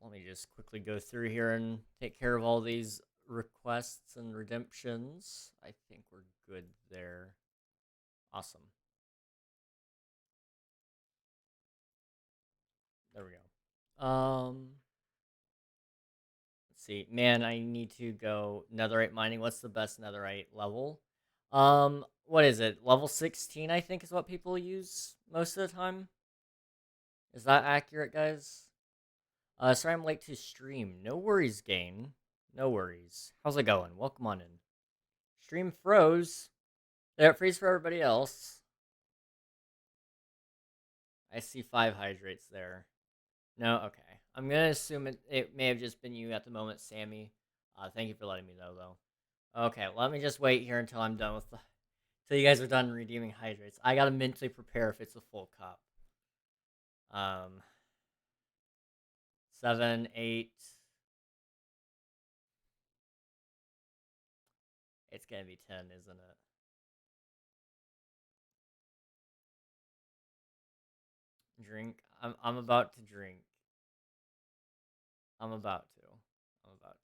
Let me just quickly go through here and take care of all these requests and redemptions. I think we're good there. Awesome. There we go. Let's see. Man, I need to go netherite mining. What's the best netherite level? What is it? Level 16, I think, is what people use most of the time. Is that accurate, guys? Sorry I'm late to stream. No worries, Gain. No worries. How's it going? Welcome on in. Stream froze. There, it freeze for everybody else. I see 5 hydrates there. No? Okay. I'm gonna assume it may have just been you at the moment, Sammy. Thank you for letting me know, though. Okay, let me just wait here until I'm done with the... Till you guys are done redeeming hydrates. I gotta mentally prepare if it's a full cup. 7, 8... It's gonna be 10, isn't it? Drink. I'm about to drink. I'm about to. I'm about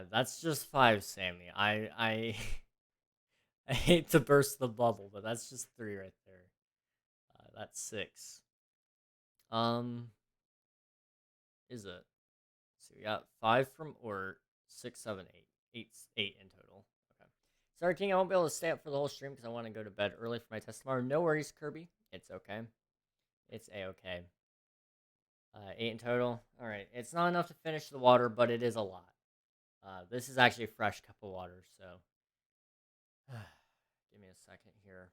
to. That's just 5, Sammy. I I hate to burst the bubble, but that's just 3 right there. That's 6. Um, is it? So we got 5 from Ort, 6, 7, 8. 8 in total. Okay. Sorry, King, I won't be able to stay up for the whole stream because I want to go to bed early for my test tomorrow. No worries, Kirby. It's okay. It's a-okay. 8 in total. Alright, it's not enough to finish the water, but it is a lot. This is actually a fresh cup of water, so... Give me a second here.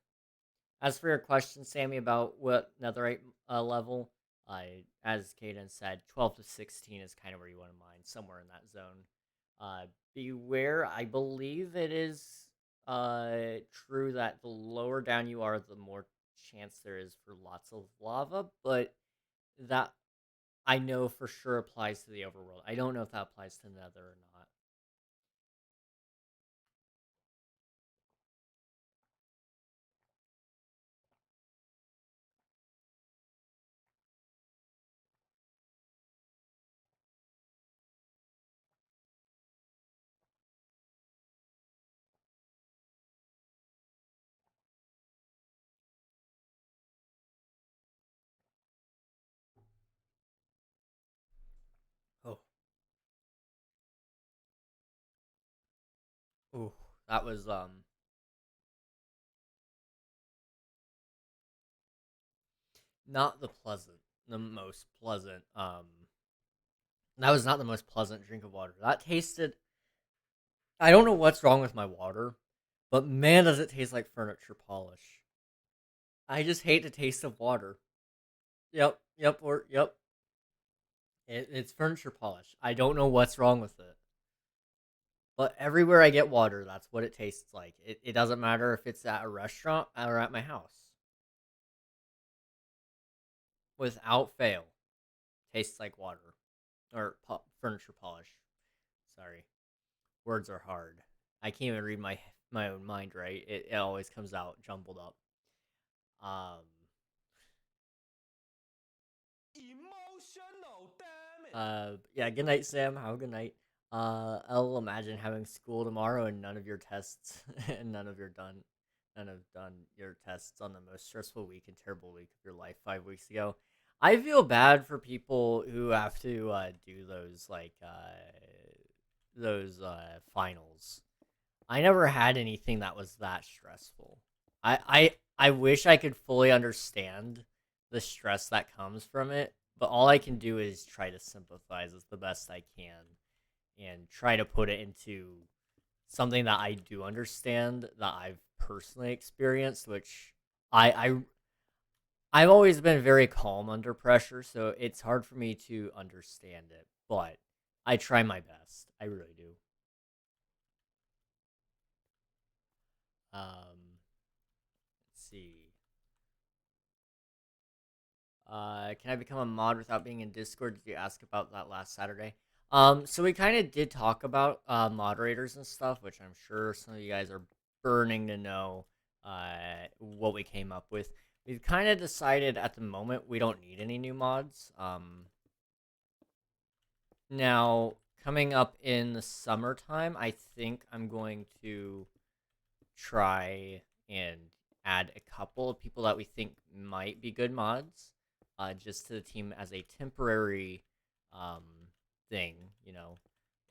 As for your question, Sammy, about what netherite level, as Caden said, 12 to 16 is kind of where you want to mine, somewhere in that zone. Beware, I believe it is true that the lower down you are, the more chance there is for lots of lava, but that I know for sure applies to the overworld. I don't know if that applies to nether or not. Oh. Ooh, that was not the pleasant. the most pleasant. That was not the most pleasant drink of water. That tasted. I don't know what's wrong with my water, but man, does it taste like furniture polish. I just hate the taste of water. Yep. It's furniture polish. I don't know what's wrong with it. But everywhere I get water, that's what it tastes like. It doesn't matter if it's at a restaurant or at my house. Without fail, tastes like water. Or furniture polish. Sorry. Words are hard. I can't even read my own mind right. It always comes out jumbled up. Um Emotional damage. Yeah, good night, Sam. Have a good night. I'll imagine having school tomorrow and none of your tests and none of done your tests on the most stressful week and terrible week of your life 5 weeks ago. I feel bad for people who have to do those finals. I never had anything that was that stressful. I wish I could fully understand the stress that comes from it, but all I can do is try to sympathize as the best I can and try to put it into something that I do understand that I've personally experienced, which I I've always been very calm under pressure, so it's hard for me to understand it, but I try my best. I really do. Let's see. Can I become a mod without being in Discord? Did you ask about that last Saturday? So we kind of did talk about moderators and stuff, which I'm sure some of you guys are burning to know what we came up with. We've kind of decided at the moment we don't need any new mods. Now, coming up in the summertime, I think I'm going to try and add a couple of people that we think might be good mods just to the team as a temporary um, thing,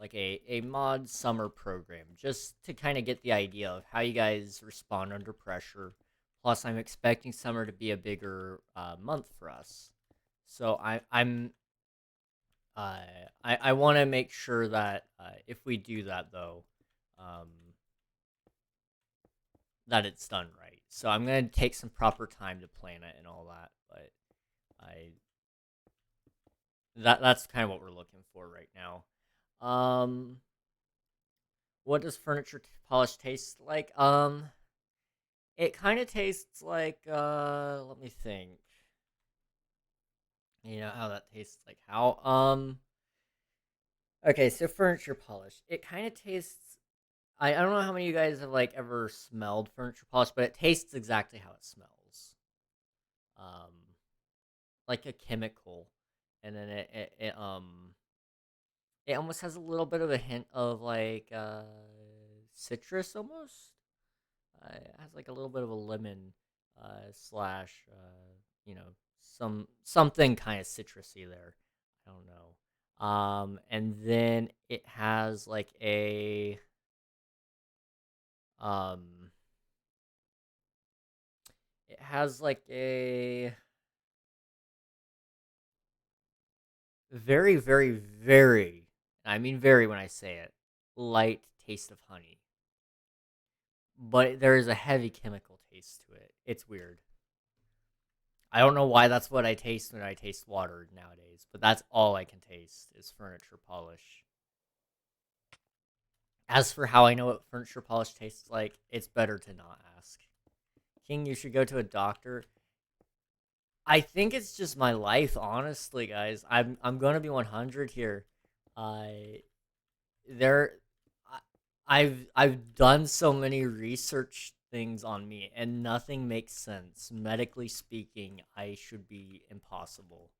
like a mod summer program, just to kind of get the idea of how you guys respond under pressure. Plus, I'm expecting summer to be a bigger month for us. So uh, I want to make sure that if we do that, though, um, that it's done right. So I'm gonna take some proper time to plan it and all that, but I that's kind of what we're looking for right now. Um, what does furniture polish taste like? It kind of tastes like let me think. You know how that tastes like how okay, so furniture polish. It kind of tastes I don't know how many of you guys have like ever smelled furniture polish, but it tastes exactly how it smells. Um like a chemical, and then it almost has a little bit of a hint of like citrus almost. It has like a little bit of a lemon slash you know something kind of citrusy there. I don't know. And then um it has like a very, very, very, I mean very when I say it, light taste of honey. But there is a heavy chemical taste to it. It's weird. I don't know why that's what I taste when I taste water nowadays, but that's all I can taste is furniture polish. As for how I know what furniture polish tastes like, it's better to not ask. King, you should go to a doctor. I think it's just my life, honestly, guys. I'm gonna be 100 here. I there I've done so many research things on me and nothing makes sense. Medically speaking, I should be impossible.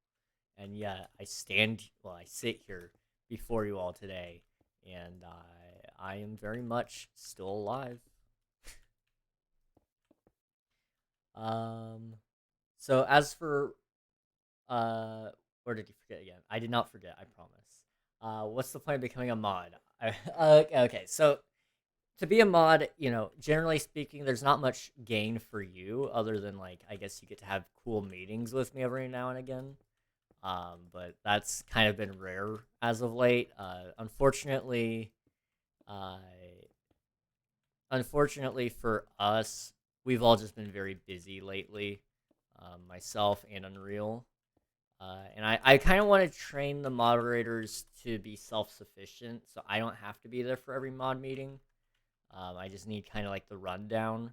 And yet I sit here before you all today and I am very much still alive. Um so as for or did you forget again? I did not forget, I promise. What's the point of becoming a mod? Okay, so to be a mod, generally speaking, there's not much gain for you other than like I guess you get to have cool meetings with me every now and again. But that's kind of been rare as of late. Uh, unfortunately for us, we've all just been very busy lately, myself and Unreal. And I kind of want to train the moderators to be self-sufficient, so I don't have to be there for every mod meeting. I just need kind of like the rundown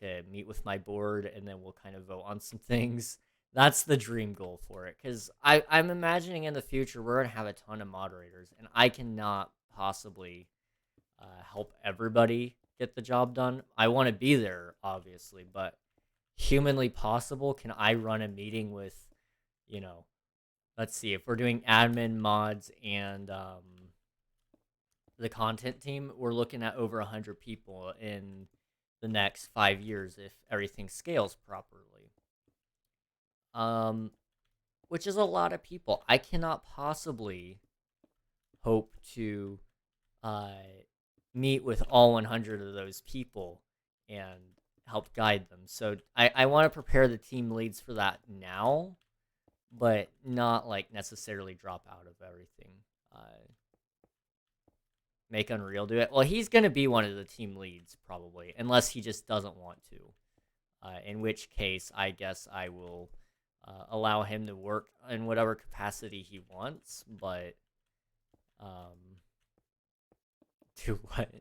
to meet with my board, and then we'll kind of vote on some things. That's the dream goal for it, because I'm imagining in the future we're going to have a ton of moderators, and I cannot possibly help everybody get the job done. I want to be there, obviously, but humanly possible, can I run a meeting with, you know, let's see, if we're doing admin, mods, and the content team, we're looking at over 100 people in the next 5 years if everything scales properly. Which is a lot of people. I cannot possibly hope to uh, meet with all 100 of those people and help guide them. So I want to prepare the team leads for that now, but not like necessarily drop out of everything. Make Unreal do it. Well, he's going to be one of the team leads probably, unless he just doesn't want to. In which case, I guess I will allow him to work in whatever capacity he wants, but do what?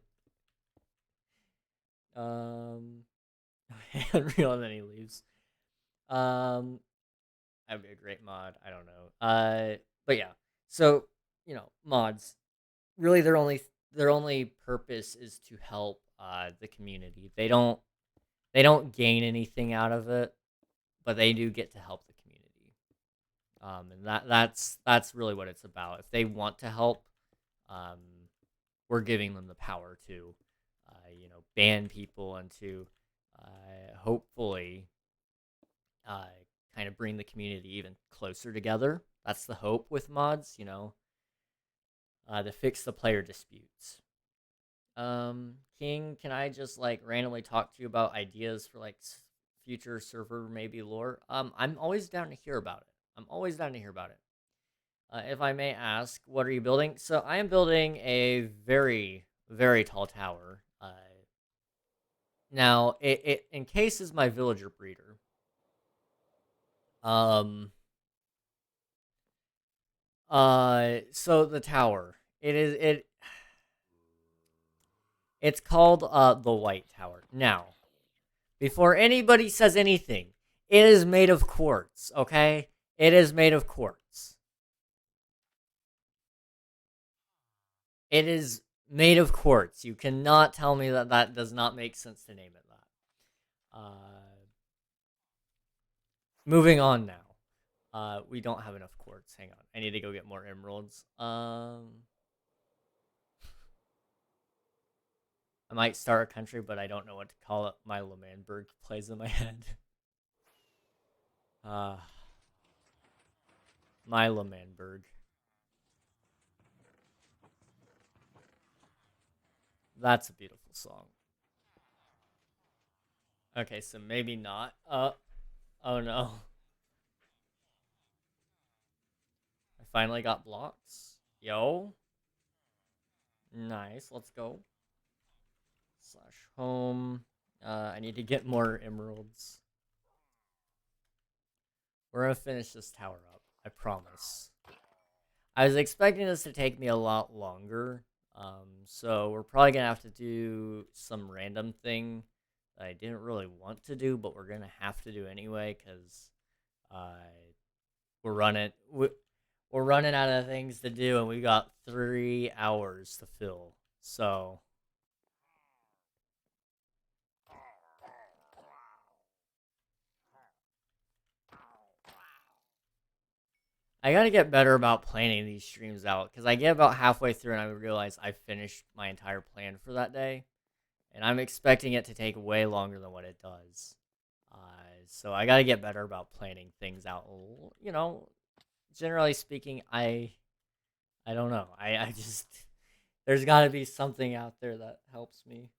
Unreal, and then he leaves. That'd be a great mod. I don't know. But yeah. So, mods, really their only purpose is to help the community. They don't gain anything out of it, but they do get to help the community. And that's really what it's about. If they want to help, um, we're giving them the power to, ban people and to hopefully kind of bring the community even closer together. That's the hope with mods, to fix the player disputes. King, can I just like randomly talk to you about ideas for like future server maybe lore? I'm always down to hear about it. If I may ask, what are you building? So I am building a very, very tall tower. Now it encases my villager breeder. So the tower. It's called the White Tower. Now, before anybody says anything, it is made of quartz, okay? It is made of quartz. It is made of quartz. You cannot tell me that that does not make sense to name it that. Moving on now. We don't have enough quartz. Hang on. I need to go get more emeralds. I might start a country, but I don't know what to call it. My Lamanberg plays in my head. My Lamanberg. That's a beautiful song. Okay, so maybe not. Oh no. I finally got blocks. Yo. Nice, let's go. Slash home. I need to get more emeralds. We're gonna finish this tower up, I promise. I was expecting this to take me a lot longer. So we're probably gonna have to do some random thing that I didn't really want to do, but we're gonna have to do anyway, because we're running out of things to do, and we got 3 hours to fill. So I gotta get better about planning these streams out, because I get about halfway through and I realize I finished my entire plan for that day, and I'm expecting it to take way longer than what it does. So I gotta get better about planning things out. Generally speaking, I don't know. I just there's got to be something out there that helps me.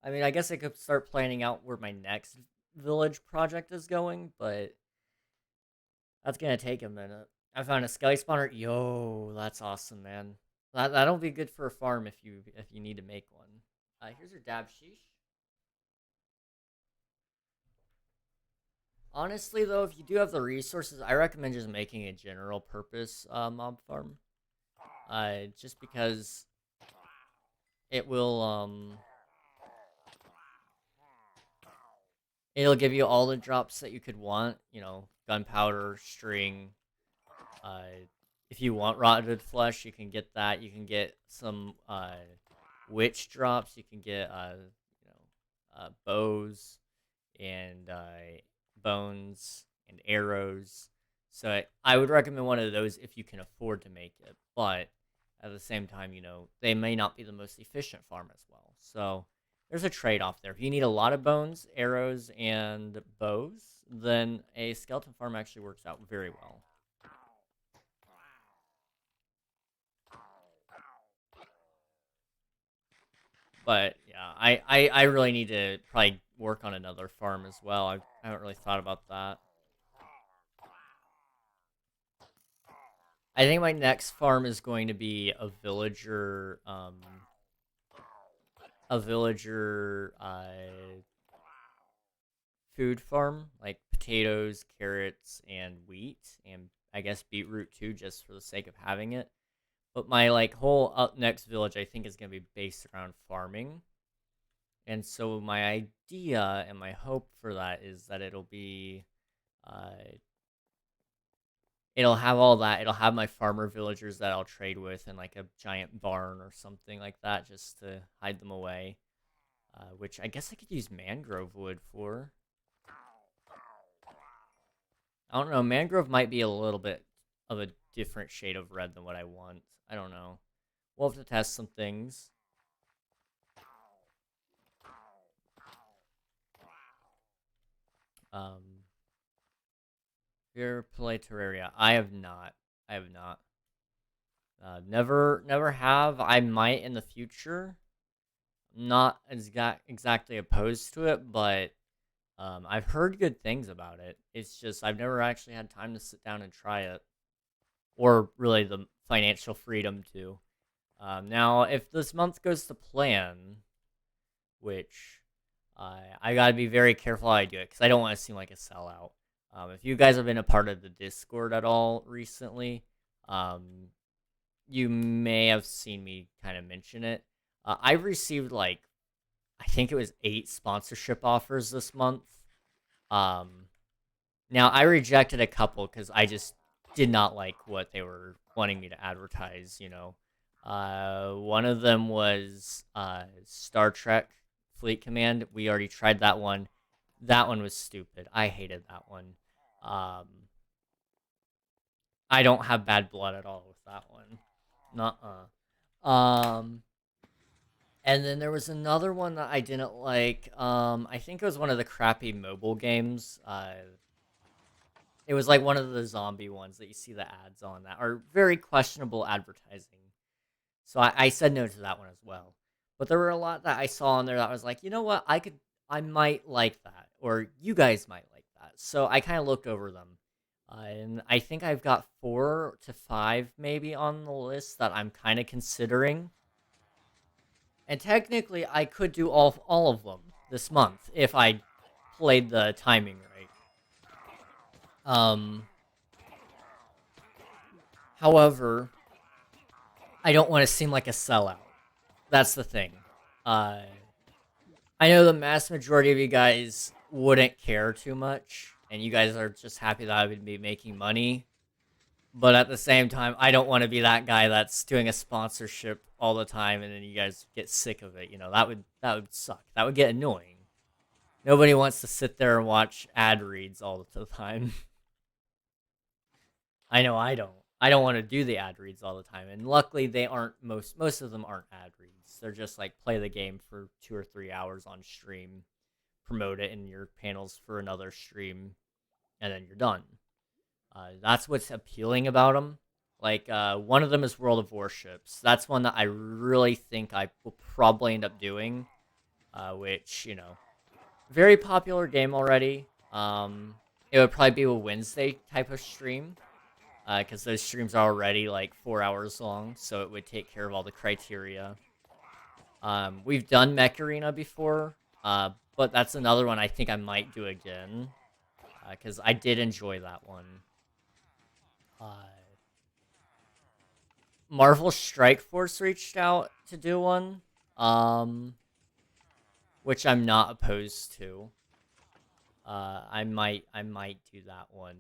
I mean, I guess I could start planning out where my next village project is going, but that's gonna take a minute. I found a skelly spawner. Yo, that's awesome, man. That'll be good for a farm if you need to make one. Here's your dab sheesh. Honestly, though, if you do have the resources, I recommend just making a general purpose mob farm. Just because it will it'll give you all the drops that you could want. You know, gunpowder, string. Uh, if you want rotted flesh, you can get that. You can get some witch drops. You can get bows and bones and arrows. So I would recommend one of those if you can afford to make it. But at the same time, you know, they may not be the most efficient farm as well. So there's a trade-off there. If you need a lot of bones, arrows, and bows, then a skeleton farm actually works out very well. But yeah, I really need to probably work on another farm as well. I haven't really thought about that. I think my next farm is going to be a villager food farm, like potatoes, carrots, and wheat, and I guess beetroot too, just for the sake of having it. But my like whole up next village, I think, is gonna be based around farming. And so my idea and my hope for that is that uh, it'll have all that. It'll have my farmer villagers that I'll trade with, and like a giant barn or something like that, just to hide them away. Which I guess I could use mangrove wood for. I don't know. Mangrove might be a little bit of a different shade of red than what I want. I don't know. We'll have to test some things. Um, Your play Terraria. I have not. I have not. Never have. I might in the future. Not exactly opposed to it, but I've heard good things about it. It's just I've never actually had time to sit down and try it, or really the financial freedom to. Now, if this month goes to plan, which I gotta be very careful how I do it because I don't want to seem like a sellout. If you guys have been a part of the Discord at all recently, you may have seen me kind of mention it. I've received like I think it was 8 sponsorship offers this month. Um, Now I rejected a couple because I just did not like what they were wanting me to advertise. You know, one of them was Star Trek Fleet Command. We already tried that one. That one was stupid. I hated that one. Um, I don't have bad blood at all with that one. Nuh-uh. And then there was another one that I didn't like. I think it was one of the crappy mobile games. It was like one of the zombie ones that you see the ads on that are very questionable advertising. So I said no to that one as well. But there were a lot that I saw on there that I was like, you know what, I might like that, or you guys might like that. So I kind of looked over them, and I think I've got 4 to 5 maybe on the list that I'm kind of considering. And technically, I could do all of them this month if I played the timing right. Um, However, I don't want to seem like a sellout. That's the thing. Uh, I know the mass majority of you guys wouldn't care too much, and you guys are just happy that I would be making money. But at the same time, I don't want to be that guy that's doing a sponsorship all the time, and then you guys get sick of it. You know, that would suck. That would get annoying. Nobody wants to sit there and watch ad reads all the time. I know I don't. I don't want to do the ad reads all the time, and luckily they aren't most of them aren't ad reads. They're just like play the game for 2 or 3 hours on stream, promote it in your panels for another stream, and then you're done. That's what's appealing about them. Like one of them is World of Warships. That's one that I really think I will probably end up doing. Which you know, very popular game already. It would probably be a Wednesday type of stream. because those streams are already like 4 hours long, so it would take care of all the criteria. We've done Mech Arena before, but that's another one I think I might do again, because I did enjoy that one. Marvel Strike Force reached out to do one, which I'm not opposed to. I might do that one.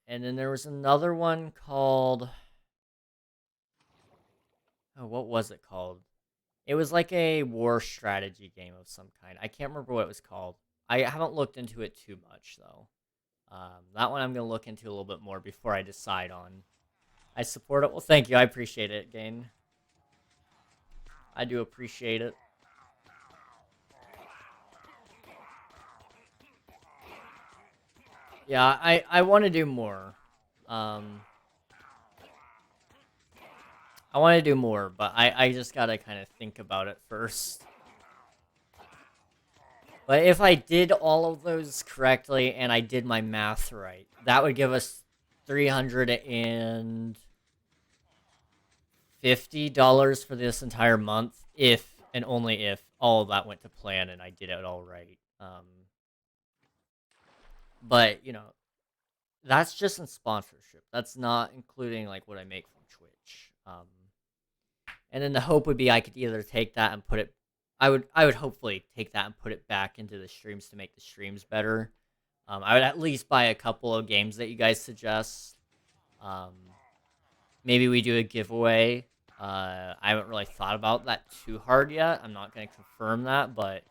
And then there was another one called, oh, what was it called? It was like a war strategy game of some kind. I can't remember what it was called. I haven't looked into it too much though. That one I'm gonna look into a little bit more before I decide on. I support it. Well, thank you. I appreciate it, Gain. I do appreciate it. Yeah, I want to do more. I want to do more, but I just gotta kind of think about it first. But if I did all of those correctly and I did my math right, that would give us $350 for this entire month, if and only if all of that went to plan and I did it all right. But you know, that's just in sponsorship. That's not including like what I make from Twitch. And then the hope would be I could either take that and put it. I would hopefully take that and put it back into the streams to make the streams better. I would at least buy a couple of games that you guys suggest. Maybe we do a giveaway. I haven't really thought about that too hard yet. I'm not going to confirm that, but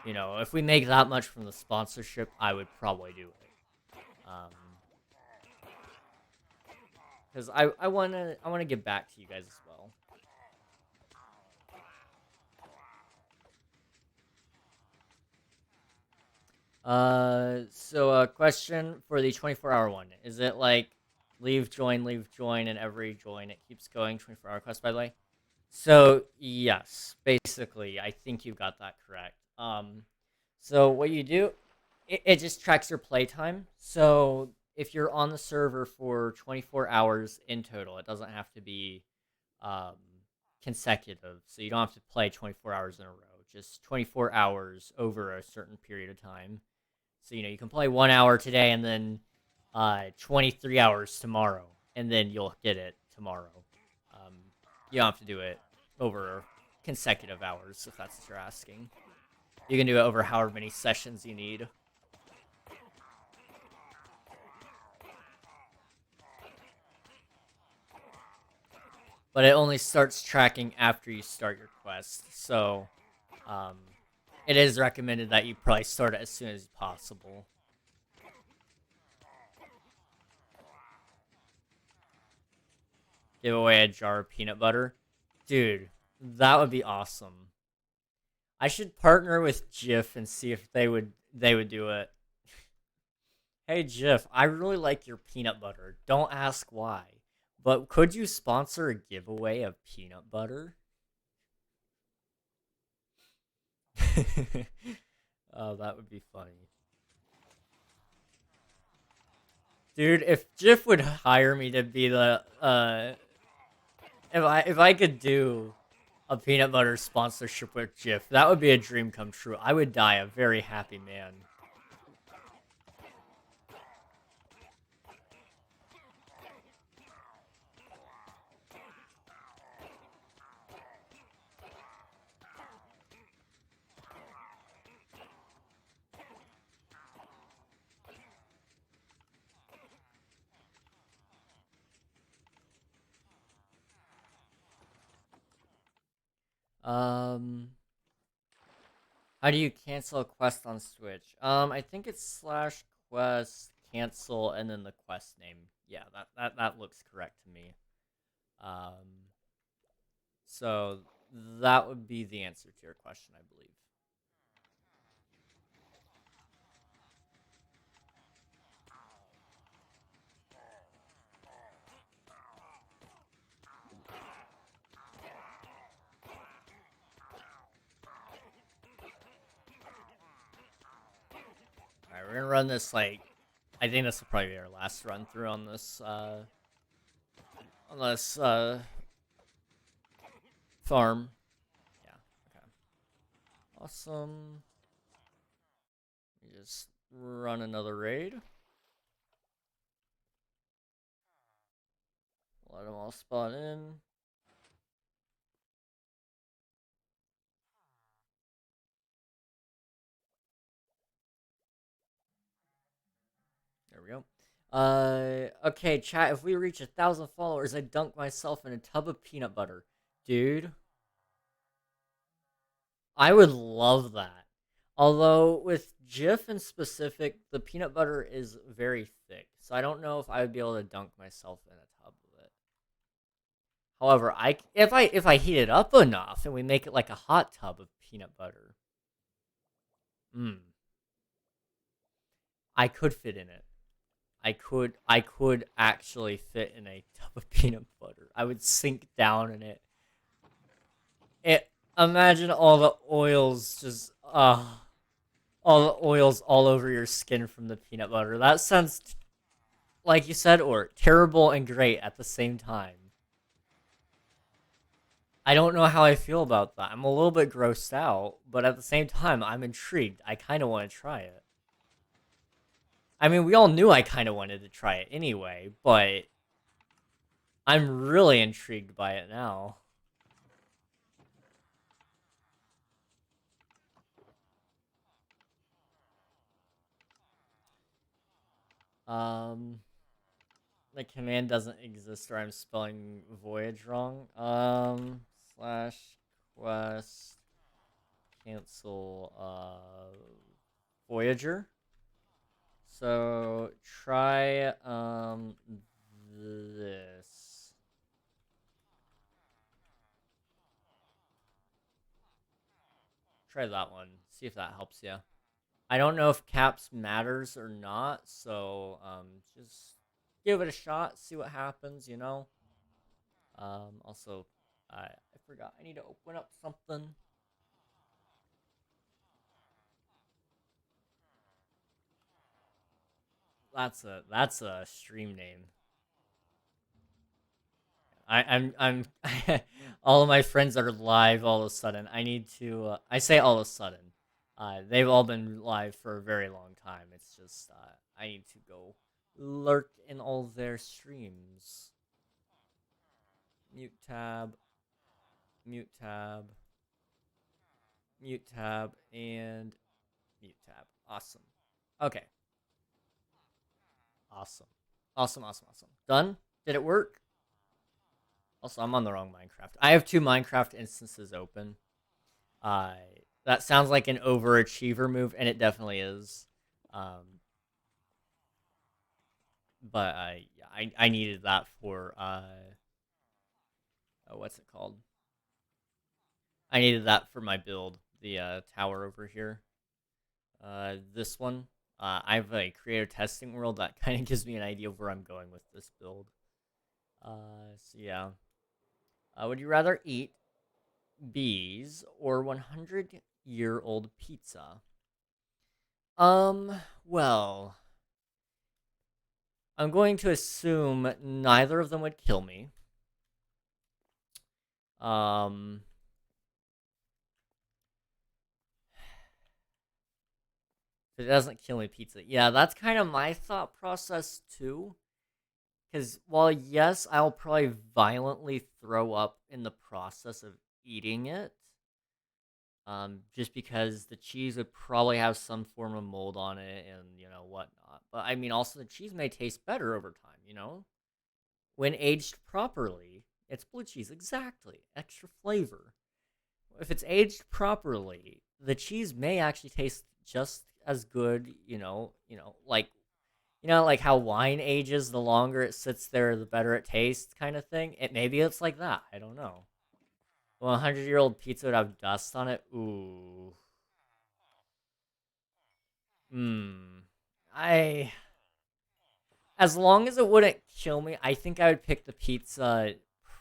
you know, if we make that much from the sponsorship, I would probably do it. Because I wanna give back to you guys as well. So a question for the 24-hour one. Is it like leave, join, and every join it keeps going 24-hour quest, by the way? So yes, basically, I think you got that correct. So what you do, it just tracks your playtime. So if you're on the server for 24 hours in total, it doesn't have to be consecutive. So you don't have to play 24 hours in a row, just 24 hours over a certain period of time. So, you know, you can play 1 hour today and then 23 hours tomorrow, and then you'll get it tomorrow. You don't have to do it over consecutive hours, if that's what you're asking. You can do it over however many sessions you need. But it only starts tracking after you start your quest, so it is recommended that you probably start it as soon as possible. Give away a jar of peanut butter. Dude, that would be awesome. I should partner with Jif and see if they would do it. Hey Jif, I really like your peanut butter. Don't ask why. But could you sponsor a giveaway of peanut butter? Oh, that would be funny. Dude, if Jif would hire me to be the if I could do a peanut butter sponsorship with Jif, that would be a dream come true. I would die a very happy man. How do you cancel a quest on Switch? I think it's slash quest cancel and then the quest name. Yeah, that looks correct to me. So that would be the answer to your question, I believe. Alright, we're gonna run this like I think this will probably be our last run through on this, farm. Yeah, okay. Awesome. We just run another raid. Let them all spawn in. There we go. Okay, chat, if we reach 1,000 followers, I dunk myself in a tub of peanut butter. Dude, I would love that. Although, with Jif in specific, the peanut butter is very thick, so I don't know if I would be able to dunk myself in a tub of it. However, if I heat it up enough and we make it like a hot tub of peanut butter, I could fit in it. I could actually fit in a tub of peanut butter. I would sink down in it. Imagine all the oils just all the oils all over your skin from the peanut butter. That sounds like you said, or terrible and great at the same time. I don't know how I feel about that. I'm a little bit grossed out, but at the same time, I'm intrigued. I kind of want to try it. I mean, we all knew I kind of wanted to try it anyway, but I'm really intrigued by it now. The command doesn't exist, or I'm spelling voyage wrong. Slash quest cancel Voyager. So try this. Try that one. See if that helps you. I don't know if caps matters or not, so just give it a shot, see what happens, you know. Also, I forgot I need to open up something. That's a stream name. I'm all of my friends are live all of a sudden. I need to I say all of a sudden. They've all been live for a very long time. It's just I need to go lurk in all their streams. Mute tab, mute tab, mute tab, and mute tab. Awesome. Okay. Awesome. Awesome, awesome, awesome. Done? Did it work? Also, I'm on the wrong Minecraft. I have two Minecraft instances open. Uh, that sounds like an overachiever move, and it definitely is. But I needed that for what's it called? I needed that for my build, the tower over here. This one. I have a creator testing world that kind of gives me an idea of where I'm going with this build. So yeah. Would you rather eat bees or 100-year-old pizza? Well, I'm going to assume neither of them would kill me. If it doesn't kill me, pizza. Yeah, that's kind of my thought process too. Because while yes, I'll probably violently throw up in the process of eating it, just because the cheese would probably have some form of mold on it and whatnot. But I mean, also the cheese may taste better over time. When aged properly, it's blue cheese exactly, extra flavor. If it's aged properly, the cheese may actually taste just as good. Like how wine ages, the longer it sits there, the better it tastes, kind of thing. Maybe it's like that. I don't know. Well, 100-year-old pizza would have dust on it. Ooh. Hmm. I. As long as it wouldn't kill me, I think I would pick the pizza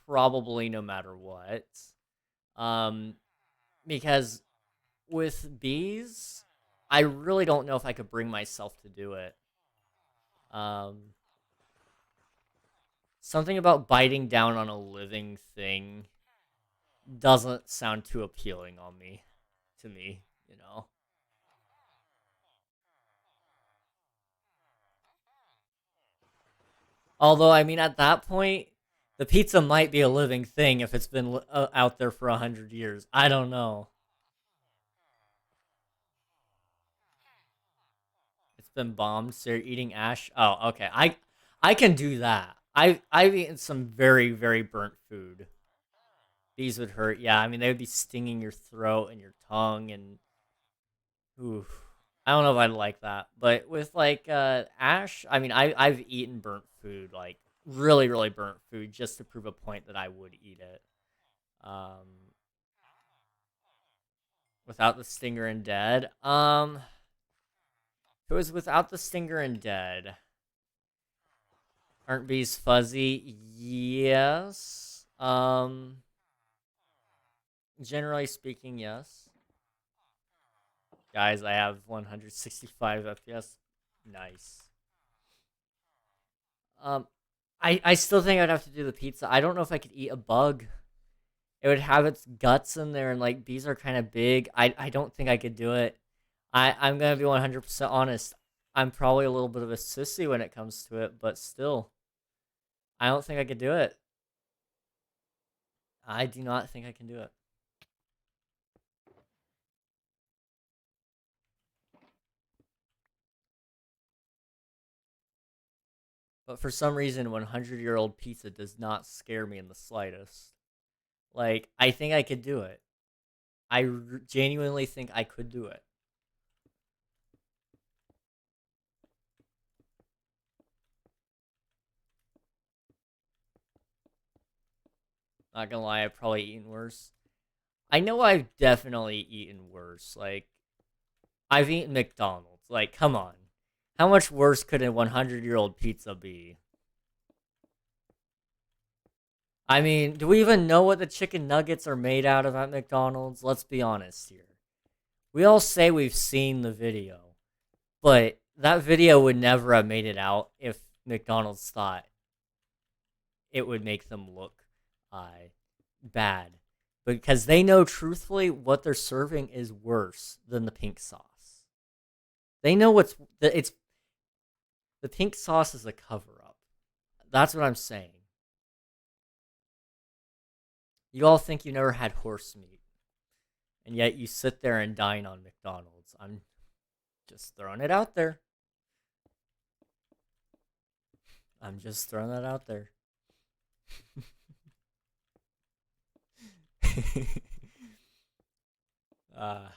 probably no matter what. Um, because with bees, I really don't know if I could bring myself to do it. Something about biting down on a living thing doesn't sound too appealing to me, you know. Although, I mean, at that point, the pizza might be a living thing if it's been out there for 100 years. I don't know. It's been bombed, so you're eating ash. Oh, okay. I can do that. I've eaten some very very burnt food. These would hurt. Yeah, I mean they would be stinging your throat and your tongue and oof. I don't know if I'd like that. But with like ash, I mean I've eaten burnt food, like really really burnt food just to prove a point that I would eat it. Um Without the stinger and dead. If it was without the stinger and dead, aren't bees fuzzy? Yes. Generally speaking, yes. Guys, I have 165 FPS. Nice. Um, I still think I'd have to do the pizza. I don't know if I could eat a bug. It would have its guts in there, and like bees are kind of big. I don't think I could do it. I'm gonna be 100% honest. I'm probably a little bit of a sissy when it comes to it, but still, I don't think I could do it. I do not think I can do it. But for some reason, 100-year-old pizza does not scare me in the slightest. Like, I think I could do it. Genuinely think I could do it. Not gonna lie, I've probably eaten worse. I know I've definitely eaten worse. Like, I've eaten McDonald's. Like, come on. How much worse could a 100-year-old pizza be? I mean, do we even know what the chicken nuggets are made out of at McDonald's? Let's be honest here. We all say we've seen the video, but that video would never have made it out if McDonald's thought it would make them look uh, bad. Because they know truthfully what they're serving is worse than the pink sauce. They know it's the pink sauce is a cover up. That's what I'm saying. You all think you never had horse meat, and yet you sit there and dine on McDonald's. I'm just throwing it out there. I'm just throwing that out there. uh,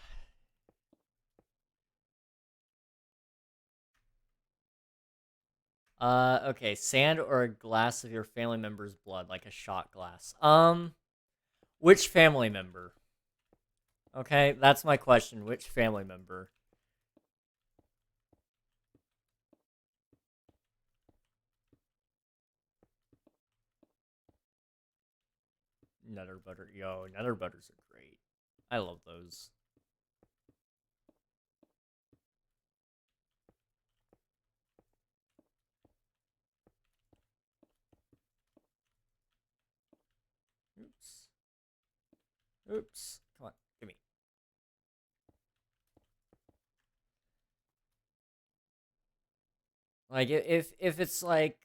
okay, sand or a glass of your family member's blood, like a shot glass. Which family member? Okay, that's my question. Which family member? Nutter butter. Yo, nutter butters are great. I love those. Oops. Oops. Come on, give me. Like if it's like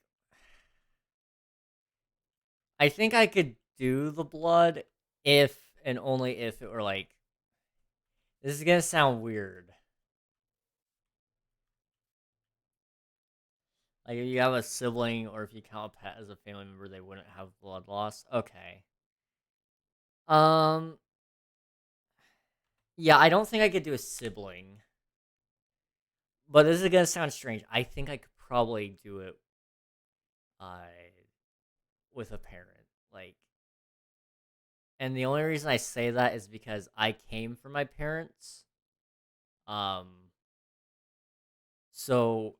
I think I could do the blood if and only if it were like this is gonna sound weird. Like if you have a sibling or if you count a pet as a family member, they wouldn't have blood loss. Okay. Um yeah, I don't think I could do a sibling. But this is gonna sound strange. I think I could probably do it uh with a parent. Like and the only reason I say that is because I came from my parents. Um so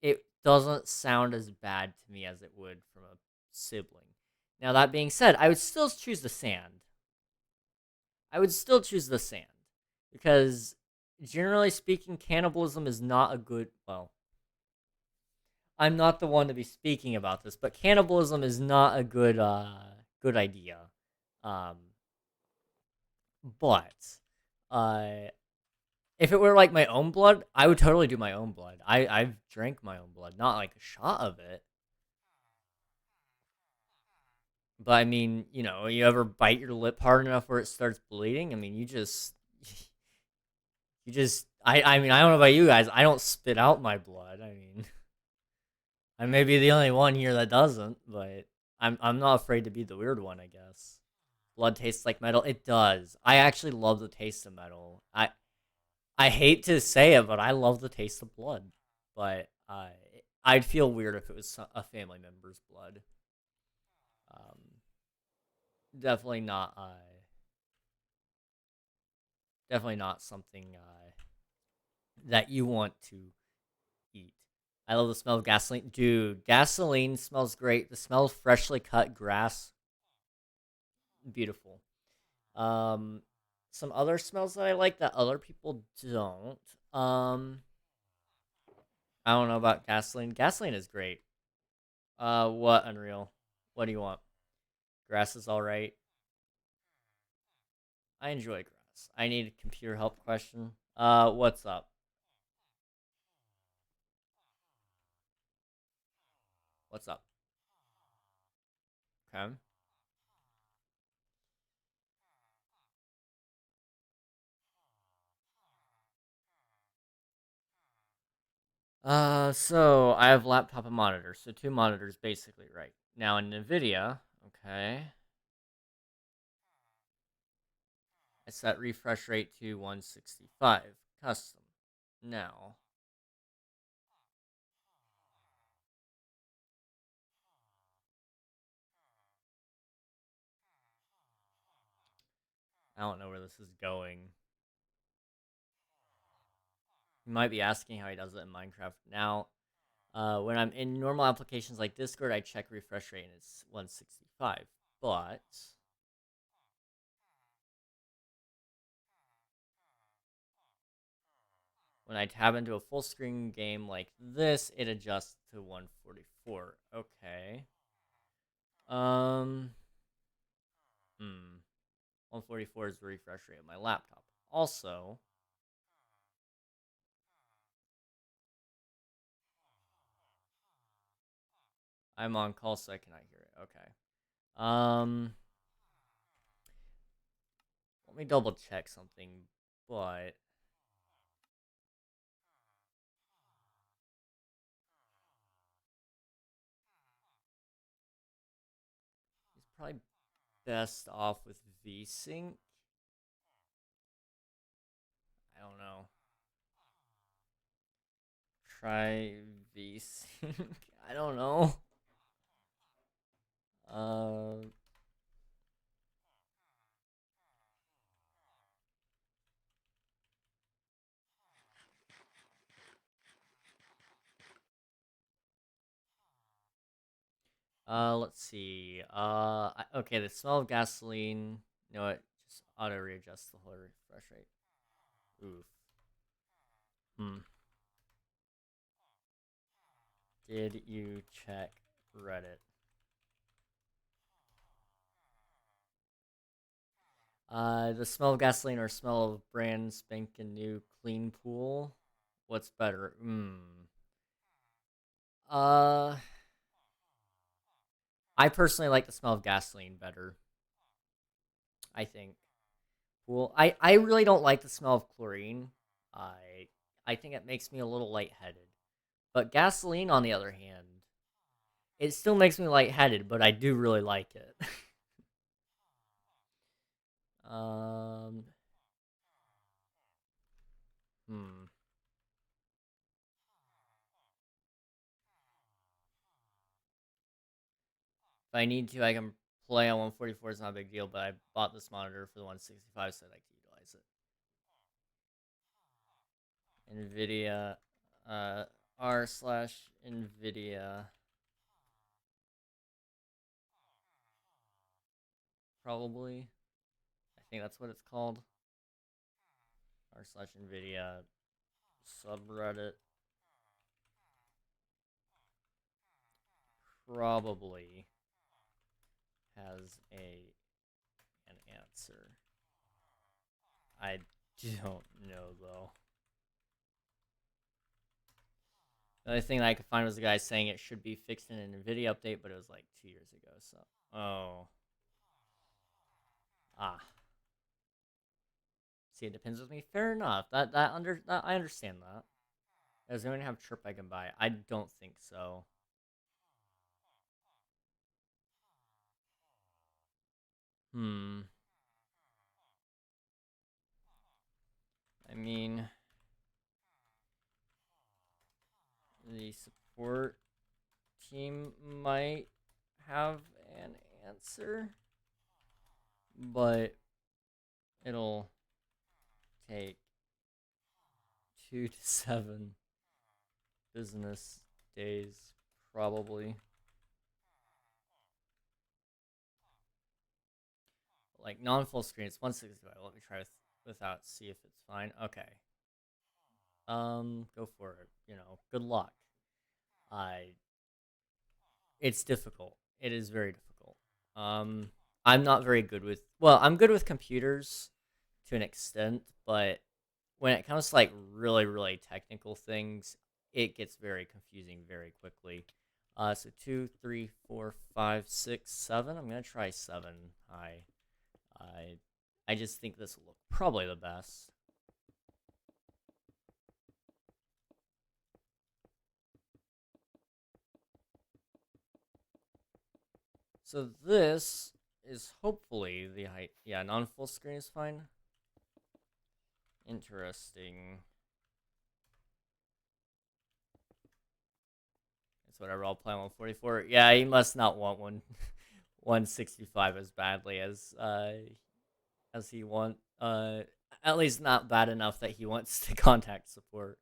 it doesn't sound as bad to me as it would from a sibling. Now that being said, I would still choose the sand. I would still choose the sand because generally speaking cannibalism is not a good, well, I'm not the one to be speaking about this, but cannibalism is not a good idea. Um, but uh, if it were like my own blood, I would totally do my own blood. I've drank my own blood, not like a shot of it. But I mean, you ever bite your lip hard enough where it starts bleeding? I mean, I mean, I don't know about you guys. I don't spit out my blood. I mean, I may be the only one here that doesn't, but I'm not afraid to be the weird one, I guess. Blood tastes like metal. It does. I actually love the taste of metal. I hate to say it, but I love the taste of blood. But I'd feel weird if it was a family member's blood. Um, definitely not. Definitely not something that you want to eat. I love the smell of gasoline. Dude, gasoline smells great. The smell of freshly cut grass, beautiful. Um, some other smells that I like that other people don't. Um, I don't know about gasoline. Gasoline is great. What, Unreal? What do you want? Grass is all right. I enjoy grass. I need a computer help question. What's up? What's up? Okay. So I have laptop and monitor, so two monitors basically, right? Now in NVIDIA, okay, I set refresh rate to 165, custom. Now, I don't know where this is going. You might be asking how he does it in Minecraft. Now, when I'm in normal applications like Discord, I check refresh rate and it's 165. But when I tab into a full screen game like this, it adjusts to 144. Okay. Um, hmm. 144 is the refresh rate of my laptop. Also, I'm on call, so I cannot hear it. Okay. Um, let me double check something, but he's probably best off with VSync. I don't know. Try VSync. I don't know. Uh, let's see. Okay, the smell of gasoline. You know what? Just auto readjust the whole refresh rate. Oof. Hmm. Did you check Reddit? The smell of gasoline or smell of brand spanking new clean pool? What's better? Uh, I personally like the smell of gasoline better. I think pool. I really don't like the smell of chlorine. I I think it makes me a little lightheaded. But gasoline, on the other hand, it still makes me lightheaded, but I do really like it. um, hmm. If I need to, I can play on 144. It's not a big deal, but I bought this monitor for the 165, so I like to utilize it. NVIDIA, r slash NVIDIA, probably. I think that's what it's called. R slash NVIDIA subreddit. probably has an answer. I don't know though. The only thing that I could find was the guy saying it should be fixed in an NVIDIA update, but it was like 2 years ago. So, see, it depends with me. Fair enough. I understand that. Does anyone have chirp I can buy? I don't think so. I mean, the support team might have an answer, but it'll take 2 to 7 business days, probably. Like non-full screen, it's 165. Let me try without, see if it's fine. Okay. Go for it. Good luck. I. It's difficult. It is very difficult. I'm not very good with. Well, I'm good with computers to an extent, but when it comes to like really, really technical things, it gets very confusing very quickly. So 2, 3, 4, 5, 6, 7. I'm gonna try 7. I, I just think this will look probably the best. So this is hopefully the height. Yeah, non-full screen is fine. Interesting. It's whatever. I'll play 144. Yeah, he must not want 165 as badly as he want. At least not bad enough that he wants to contact support.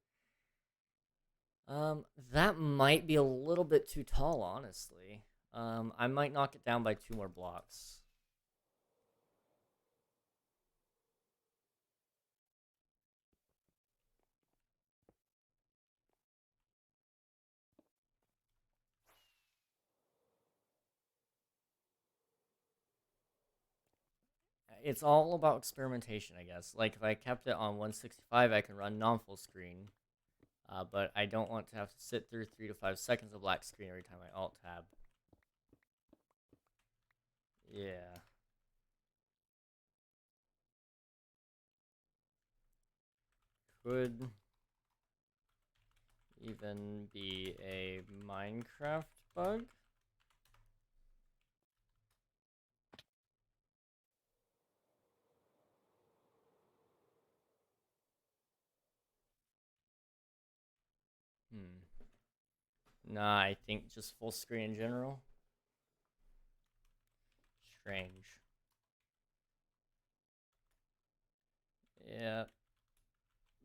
That might be a little bit too tall, honestly. I might knock it down by 2 more blocks. It's all about experimentation, I guess. Like, if I kept it on 165, I can run non-full screen. But I don't want to have to sit through 3 to 5 seconds of black screen every time I alt-tab. Yeah. Could even be a Minecraft bug. Nah, I think just full screen in general. Strange. Yeah.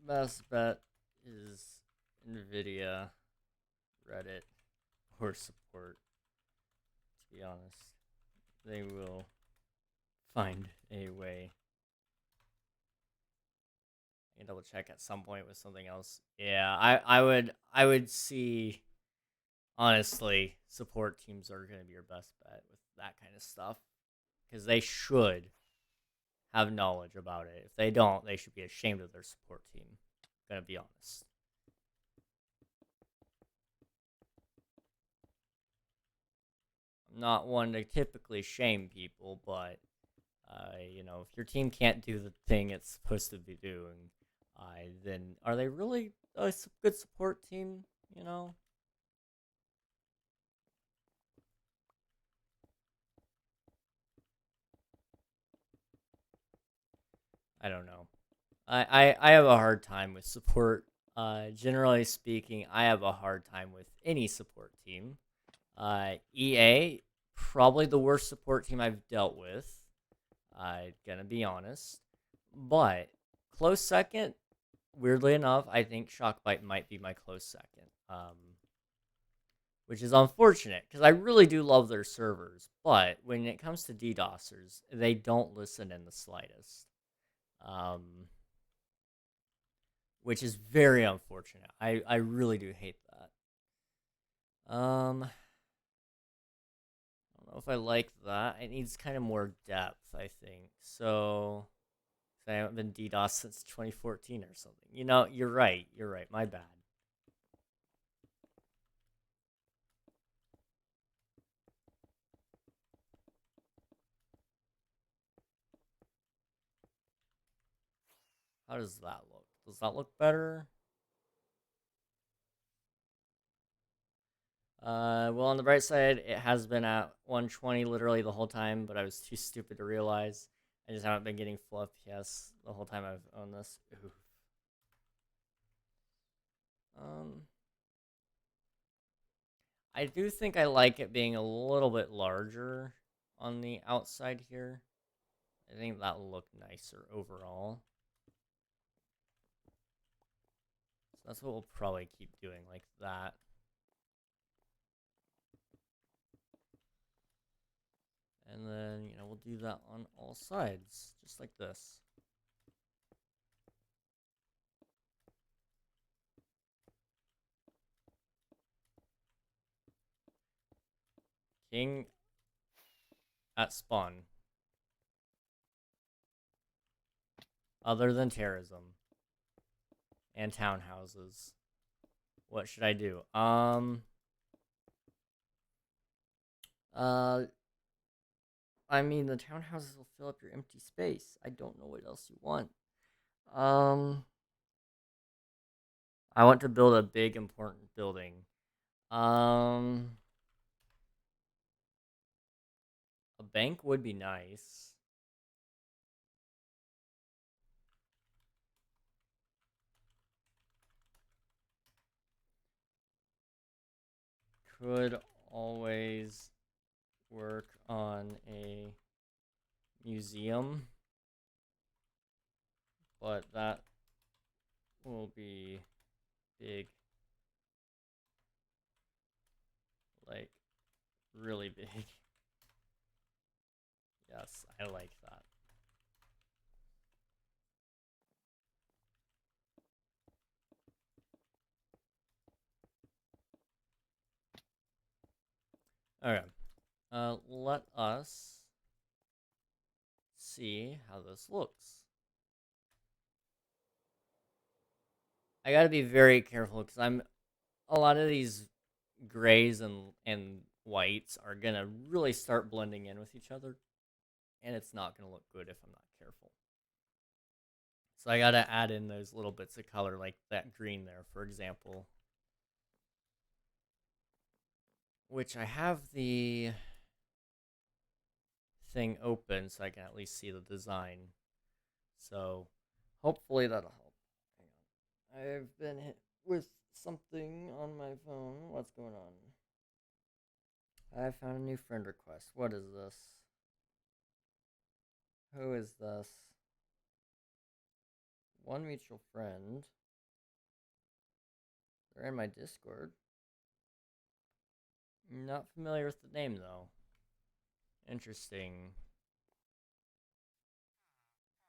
Best bet is NVIDIA, Reddit, or support. To be honest, they will find a way. I can double check at some point with something else. Yeah, I would see, honestly, support teams are going to be your best bet with that kind of stuff, because they should have knowledge about it. If they don't, they should be ashamed of their support team. I'm gonna be honest. I'm not one to typically shame people, but if your team can't do the thing it's supposed to be doing, then are they really a good support team? I don't know. I have a hard time with support. Generally speaking, I have a hard time with any support team. EA, probably the worst support team I've dealt with. I'm gonna be honest. But close second, weirdly enough, I think Shockbite might be my close second. Which is unfortunate because I really do love their servers. But when it comes to DDoSers, they don't listen in the slightest. Which is very unfortunate. I really do hate that. know if I like that. It needs kind of more depth, I think. So I haven't been DDoS since 2014 or something. You know, you're right. You're right. My bad. How does that look? Does that look better? Well, on the bright side, it has been at 120 literally the whole time, but I was too stupid to realize. I just haven't been getting full FPS the whole time I've owned this. Oof. Um, I do think I like it being a little bit larger on the outside here. I think that'll look nicer overall. So that's what we'll probably keep doing, like that. And then, we'll do that on all sides, just like this. King at spawn. Other than terrorism and townhouses. What should I do? Uh, I mean, the townhouses will fill up your empty space. I don't know what else you want. Um, I want to build a big, important building. A bank would be nice. Could always work on a museum, but that will be big, like really big. Yes, I like that. Okay. Let us see how this looks. I gotta be very careful because a lot of these grays and whites are gonna really start blending in with each other, and it's not gonna look good if I'm not careful. So I gotta add in those little bits of color, like that green there, for example. Which I have the thing open so I can at least see the design. So hopefully that'll help. Hang on. I've been hit with something on my phone. What's going on? I found a new friend request. What is this? Who is this? One mutual friend. They're in my Discord. Not familiar with the name though. Interesting.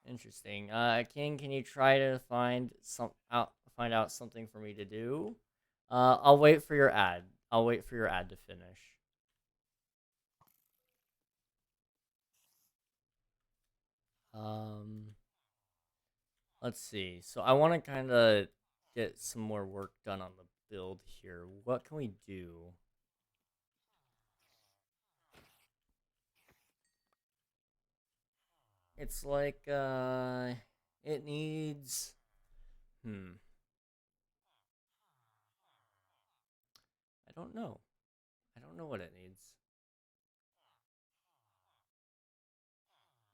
Interesting. King, can you try to find out something for me to do? I'll wait for your ad. I'll wait for your ad to finish. Um, let's see. So I want to kind of get some more work done on the build here. What can we do? It's like it needs I don't know. I don't know what it needs.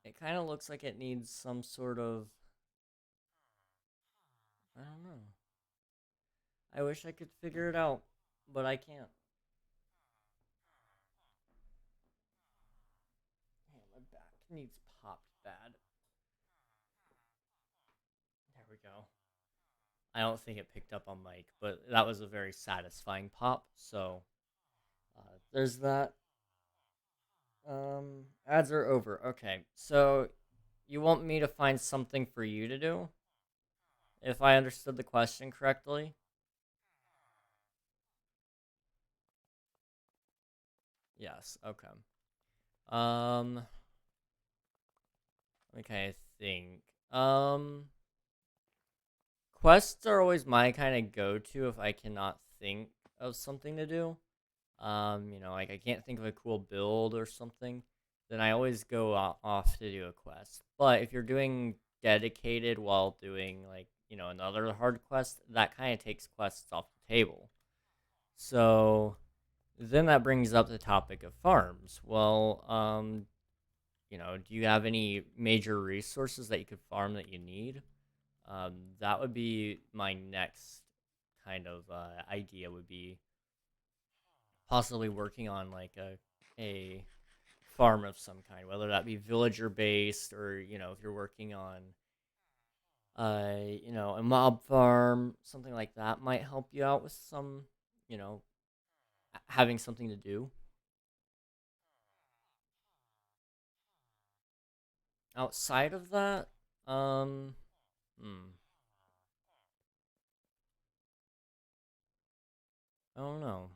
It kind of looks like it needs some sort of I don't know. I wish I could figure it out, but I can't. Man, my back needs popped bad. There we go. I don't think it picked up on mic, but that was a very satisfying pop. So there's that. Ads are over. Okay, so you want me to find something for you to do? If I understood the question correctly? Yes. Okay. Let me kind of think. Um, Quests are always my kind of go-to if I cannot think of something to do. Like I can't think of a cool build or something, then I always go off to do a quest. But if you're doing dedicated while doing like, another hard quest, that kind of takes quests off the table. So then that brings up the topic of farms. Well, do you have any major resources that you could farm that you need? That would be my next kind of idea would be possibly working on like a farm of some kind, whether that be villager based or if you're working on a mob farm, something like that might help you out with some, you know, having something to do. Outside of that, um, hmm, I don't know.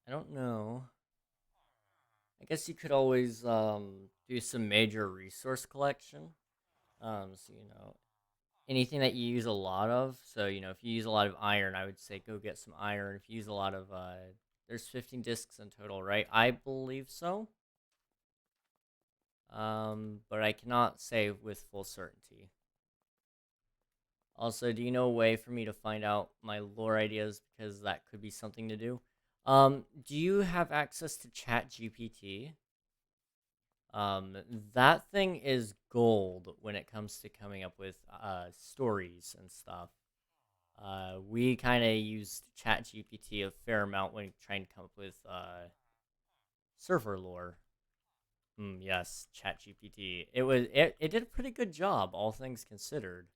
I don't know. I guess you could always do some major resource collection. So anything that you use a lot of. So if you use a lot of iron, I would say go get some iron. If you use a lot of there's 15 discs in total, right? I believe so. But I cannot say with full certainty. Also, do you know a way for me to find out my lore ideas because that could be something to do? Do you have access to Chat GPT? Um, that thing is gold when it comes to coming up with stories and stuff. We kind of used Chat GPT a fair amount when trying to come up with server lore. Yes, Chat GPT. It did a pretty good job, all things considered.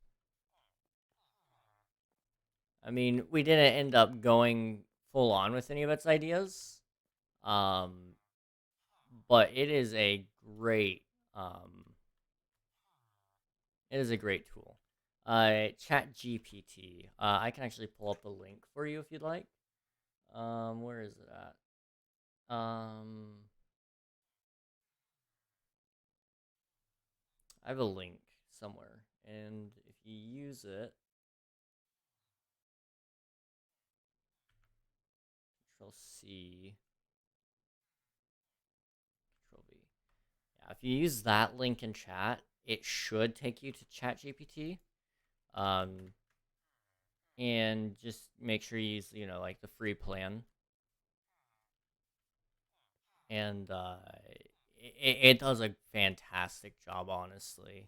I mean, we didn't end up going full on with any of its ideas, um, but um, it is a great tool. Chat GPT. I can actually pull up the link for you if you'd like. Where is it at? I have a link somewhere, and if you use it, Control C, Control V. Yeah, if you use that link in chat, it should take you to ChatGPT. Um, and just make sure you use, like the free plan, and it does a fantastic job, honestly.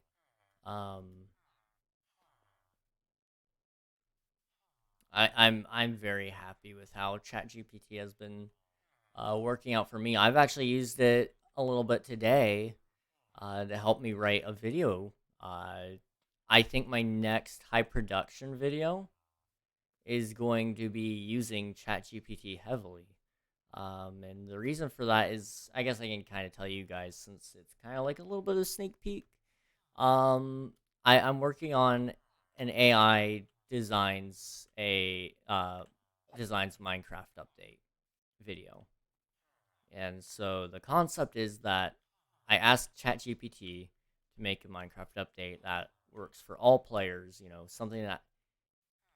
Um, I'm very happy with how ChatGPT has been working out for me. I've actually used it a little bit today to help me write a video. I think my next high production video is going to be using ChatGPT heavily. And the reason for that is, I guess I can kind of tell you guys since it's kind of like a little bit of sneak peek. Um, I'm working on an AI designs Minecraft update video. And so the concept is that I asked ChatGPT to make a Minecraft update that works for all players, something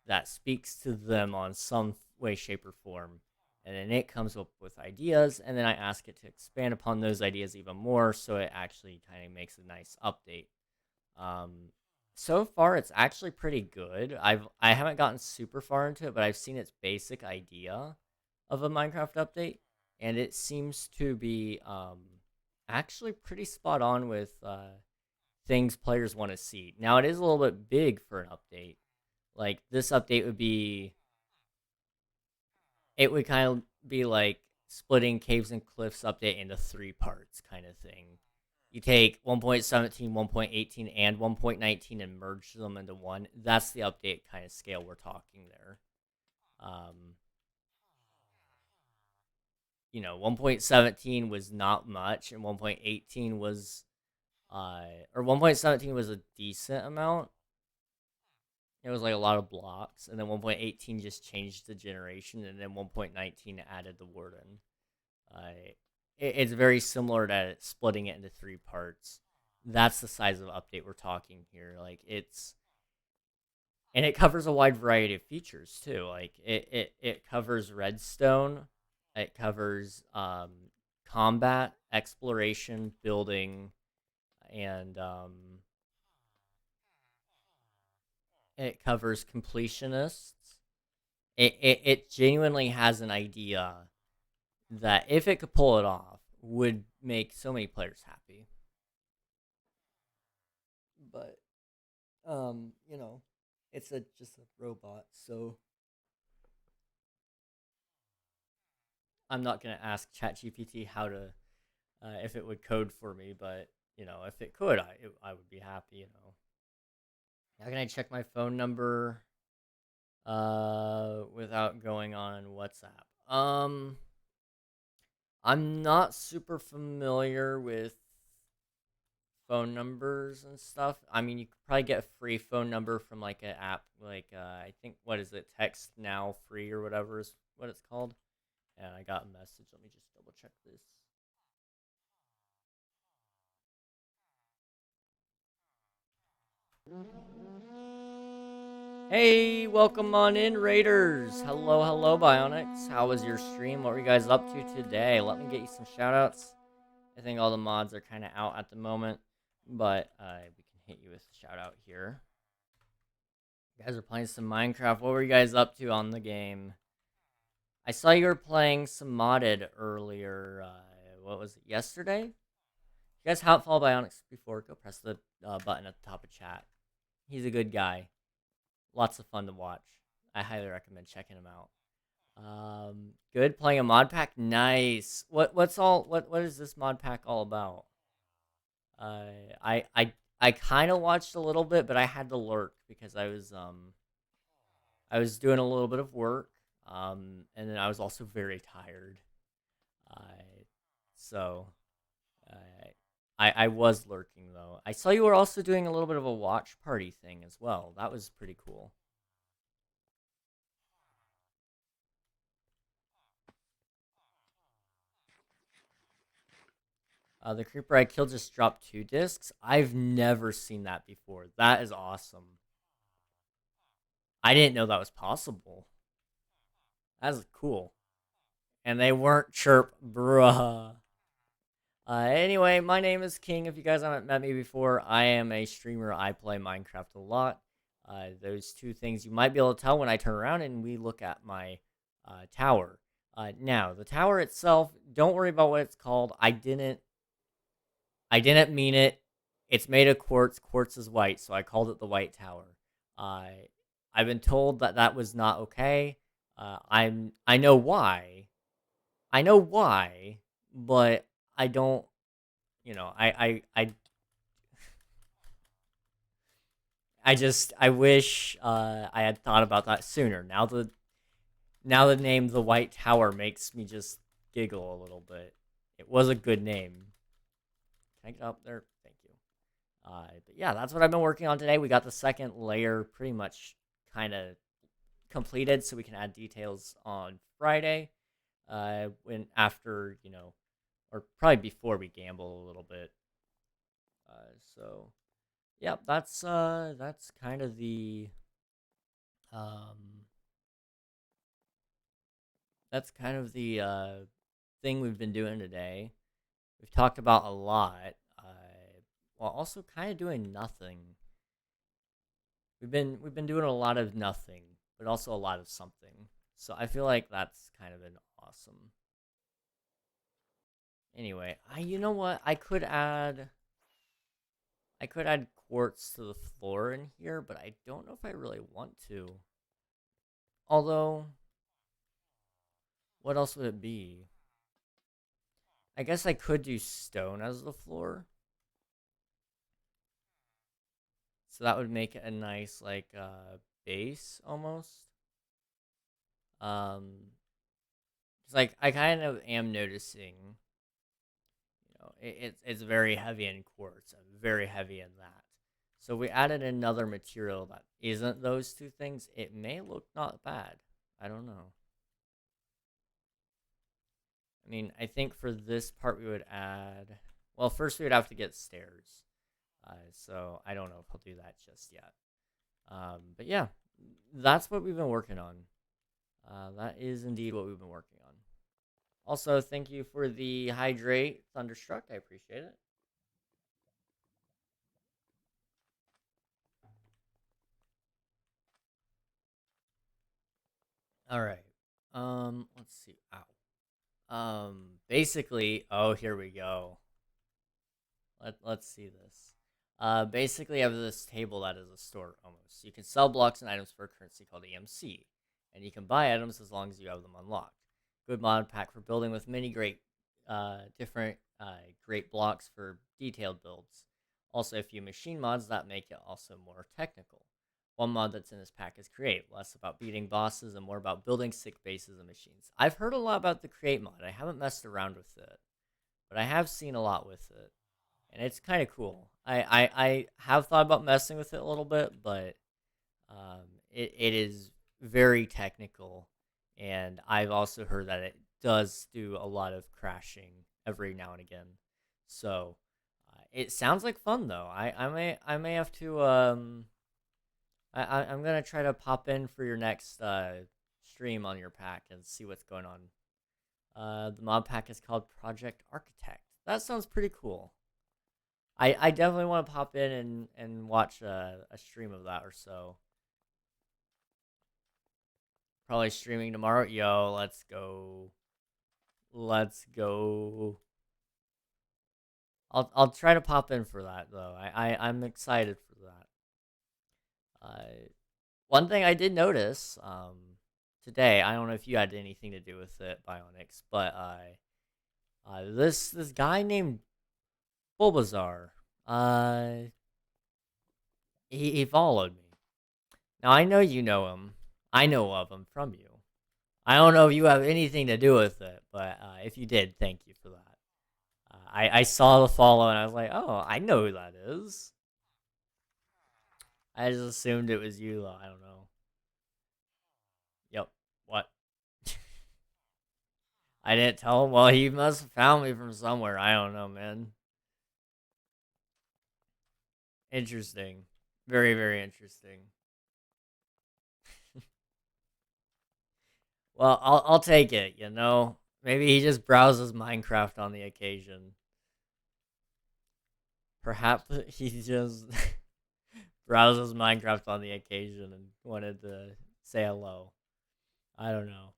that speaks to them on some way, shape, or form. And then it comes up with ideas, and then I ask it to expand upon those ideas even more so it actually kind of makes a nice update. Um, so far, it's actually pretty good. I haven't gotten super far into it, but I've seen its basic idea of a Minecraft update, and it seems to be actually pretty spot on with things players want to see. Now, it is a little bit big for an update. Like this update would be, it would kind of be like splitting Caves and Cliffs update into three parts, kind of thing. You take 1.17, 1.18, and 1.19 and merge them into one. That's the update kind of scale we're talking there. Um, 1.17 was not much, and 1.18 was, or 1.17 was a decent amount. It was like a lot of blocks, and then 1.18 just changed the generation, and then 1.19 added the warden. It's very similar to splitting it into 3 parts. That's the size of update we're talking here. Like and it covers a wide variety of features too. Like it covers redstone, it covers combat, exploration, building, and it covers completionists. It genuinely has an idea that, if it could pull it off, would make so many players happy. But it's just a robot, so I'm not gonna ask ChatGPT how to if it would code for me, but if it could, I would be happy. How can I check my phone number without going on WhatsApp? I'm not super familiar with phone numbers and stuff. I mean, you could probably get a free phone number from like an app, like I think, what is it, Text Now Free or whatever is what it's called. And I got a message. Let me just double check this. Hey, welcome on in, Raiders. Hello, hello, Bionics. How was your stream? What were you guys up to today? Let me get you some shoutouts. I think all the mods are kind of out at the moment, but we can hit you with a shout out here. You guys are playing some Minecraft. What were you guys up to on the game? I saw you were playing some modded earlier. What was it, yesterday? If you guys haven't followed Bionics before, go press the button at the top of chat. He's a good guy. Lots of fun to watch. I highly recommend checking him out. Good, playing a mod pack. Nice. What is this mod pack all about? I kind of watched a little bit, but I had to lurk because I was doing a little bit of work, and then I was also very tired. So I was lurking though. I saw you were also doing a little bit of a watch party thing as well. That was pretty cool. The creeper I killed just dropped 2 discs. I've never seen that before. That is awesome. I didn't know that was possible. That's cool. And they weren't chirp, bruh. Anyway, my name is King. If you guys haven't met me before, I am a streamer. I play Minecraft a lot. Those 2 things you might be able to tell when I turn around and we look at my tower. Now, the tower itself, don't worry about what it's called. I didn't mean it. It's made of quartz. Quartz is white, so I called it the White Tower. I've been told that that was not okay. I know why. I know why, but I don't. I wish I had thought about that sooner. Now the name the White Tower makes me just giggle a little bit. It was a good name. Can I get up there? Thank you. But yeah, that's what I've been working on today. We got the second layer pretty much kind of completed, so we can add details on Friday. When after or probably before we gamble a little bit. So yeah, that's kind of the um thing we've been doing today. We've talked about a lot, while also kind of doing nothing. We've been doing a lot of nothing, but also a lot of something. So I feel like that's kind of been awesome. Anyway, you know what? I could add quartz to the floor in here, but I don't know if I really want to. Although, what else would it be? I guess I could do stone as the floor. So that would make it a nice, like, base, almost. It's like I kind of am noticing, it's very heavy in quartz and very heavy in that. So we added another material that isn't those two things. It may look not bad. I don't know. I mean, I think for this part we would add. Well, first we would have to get stairs. So I don't know if I'll do that just yet. But yeah, that's what we've been working on. That is indeed what we've been working on. Also, thank you for the hydrate thunderstruck. I appreciate it. All right. Let's see. Ow. Basically, oh, here we go. Let's see this. Basically, I have this table that is a store almost. You can sell blocks and items for a currency called EMC, and you can buy items as long as you have them unlocked. Good mod pack for building with many different great blocks for detailed builds. Also, a few machine mods that make it also more technical. One mod that's in this pack is Create, less about beating bosses and more about building sick bases and machines. I've heard a lot about the Create mod. I haven't messed around with it, but I have seen a lot with it, and it's kind of cool. I have thought about messing with it a little bit, but it is very technical, and I've also heard that it does do a lot of crashing every now and again. So it sounds like fun though. I may have to I'm gonna try to pop in for your next stream on your pack and see what's going on. The mod pack is called Project Architect. That sounds pretty cool. I definitely want to pop in and watch a stream of that or so. Probably streaming tomorrow. Yo, let's go. Let's go. I'll try to pop in for that though. I'm excited for that. One thing I did notice today, I don't know if you had anything to do with it, Bionics, but this guy named Bulbasaur, he followed me. Now I know you know him. I know of him from you. I don't know if you have anything to do with it, but if you did, thank you for that. I saw the follow and I was like, oh, I know who that is. I just assumed it was you, though. I don't know. Yep. What? I didn't tell him. Well, he must have found me from somewhere. I don't know, man. Interesting. Very, very interesting. Well, I'll take it. Maybe he just browses Minecraft on the occasion. Perhaps he just browses Minecraft on the occasion and wanted to say hello. I don't know.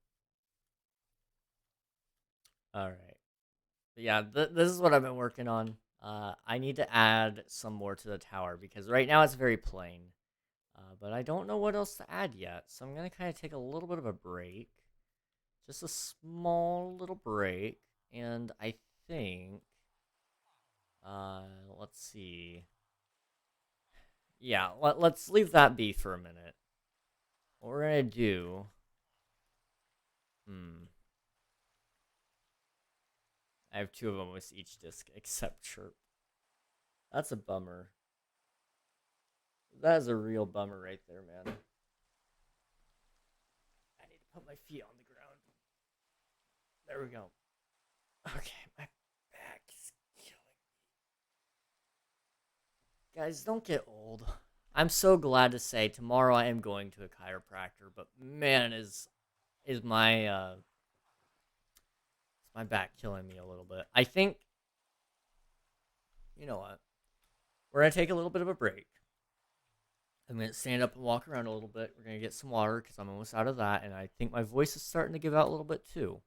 All right. But yeah, this is what I've been working on. I need to add some more to the tower because right now it's very plain. But I don't know what else to add yet, so I'm gonna kind of take a little bit of a break, just a small little break, and I think, let's see. Yeah, let's leave that be for a minute. What we're gonna do, I have two of them with each disc except chirp. That's a bummer. That is a real bummer right there, man. I need to put my feet on the ground. There we go. Okay, my back is killing me. Guys, don't get old. I'm so glad to say tomorrow I am going to a chiropractor, but man, is my back killing me a little bit. I think, you know what? We're gonna take a little bit of a break. I'm gonna stand up and walk around a little bit. We're gonna get some water because I'm almost out of that, and I think my voice is starting to give out a little bit too.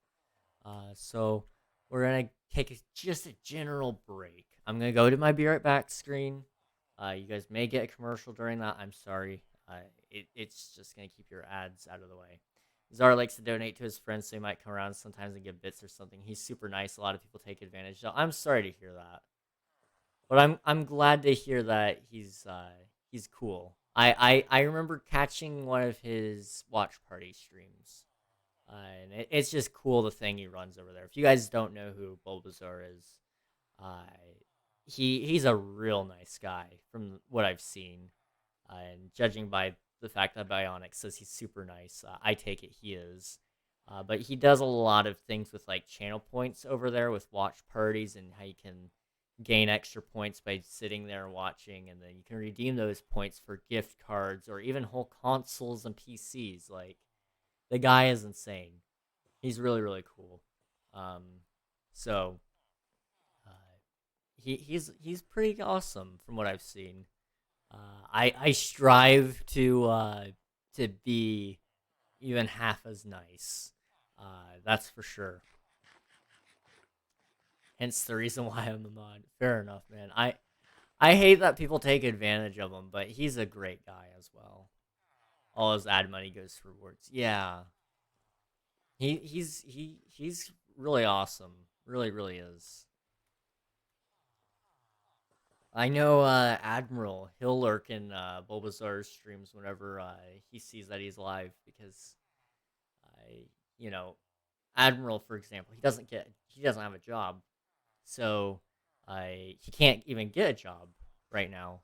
So we're gonna take just a general break. I'm gonna go to my be right back screen. You guys may get a commercial during that. I'm sorry. It's just gonna keep your ads out of the way. Zara likes to donate to his friends, so he might come around sometimes and give bits or something. He's super nice. A lot of people take advantage. So I'm sorry to hear that, but I'm glad to hear that he's cool. I remember catching one of his watch party streams. And it's just cool the thing he runs over there. If you guys don't know who Bulbasaur is, uh, he's a real nice guy from what I've seen. And judging by the fact that Bionic says he's super nice, I take it he is. But he does a lot of things with like channel points over there with watch parties and how you can gain extra points by sitting there and watching, and then you can redeem those points for gift cards or even whole consoles and PCs. Like the guy is insane. He's really really cool. Um, so uh, he's pretty awesome from what I've seen. I strive to be even half as nice. That's for sure. Hence the reason why I'm a mod. Fair enough, man. I hate that people take advantage of him, but he's a great guy as well. All his ad money goes for rewards. Yeah, he's really awesome. Really really is. I know Admiral. He'll lurk in Bulbasaur's streams whenever he sees that he's live because I, you know, Admiral, for example, he doesn't have a job, so he can't even get a job right now.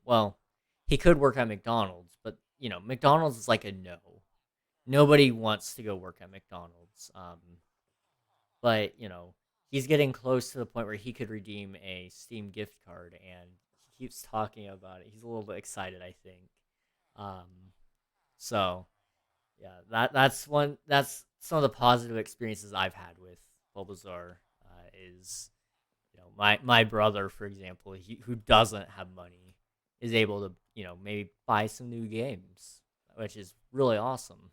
Well, he could work at McDonald's, but McDonald's is like a no. Nobody wants to go work at McDonald's. But he's getting close to the point where he could redeem a Steam gift card, and he keeps talking about it. He's a little bit excited, I think. Um, so yeah, that's some of the positive experiences I've had with Bulbasaur. Is my brother, for example, who doesn't have money, is able to maybe buy some new games, which is really awesome.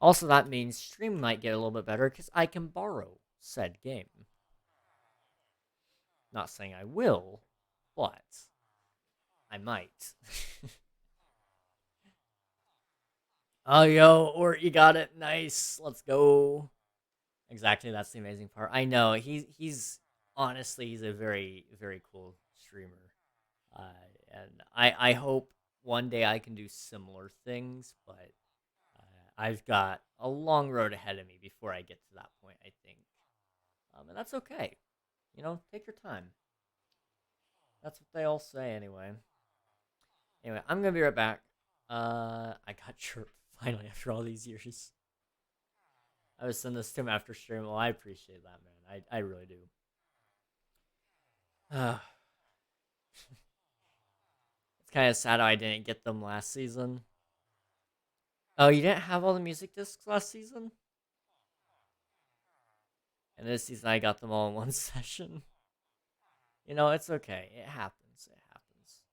Also, that means stream might get a little bit better because I can borrow said game. Not saying I will, but I might. Oh, yo, or you got it. Nice. Let's go. Exactly, that's the amazing part. I know he's honestly he's a very very cool streamer, uh, and I hope one day I can do similar things, but I've got a long road ahead of me before I get to that point. I think, and that's okay. Take your time. That's what they all say anyway. Anyway, I'm gonna be right back. I got chirped finally after all these years. I would send this to him after stream. Well, I appreciate that, man. I really do. It's kind of sad how I didn't get them last season. Oh, you didn't have all the music discs last season? And this season I got them all in one session. It's okay. It happens. It happens.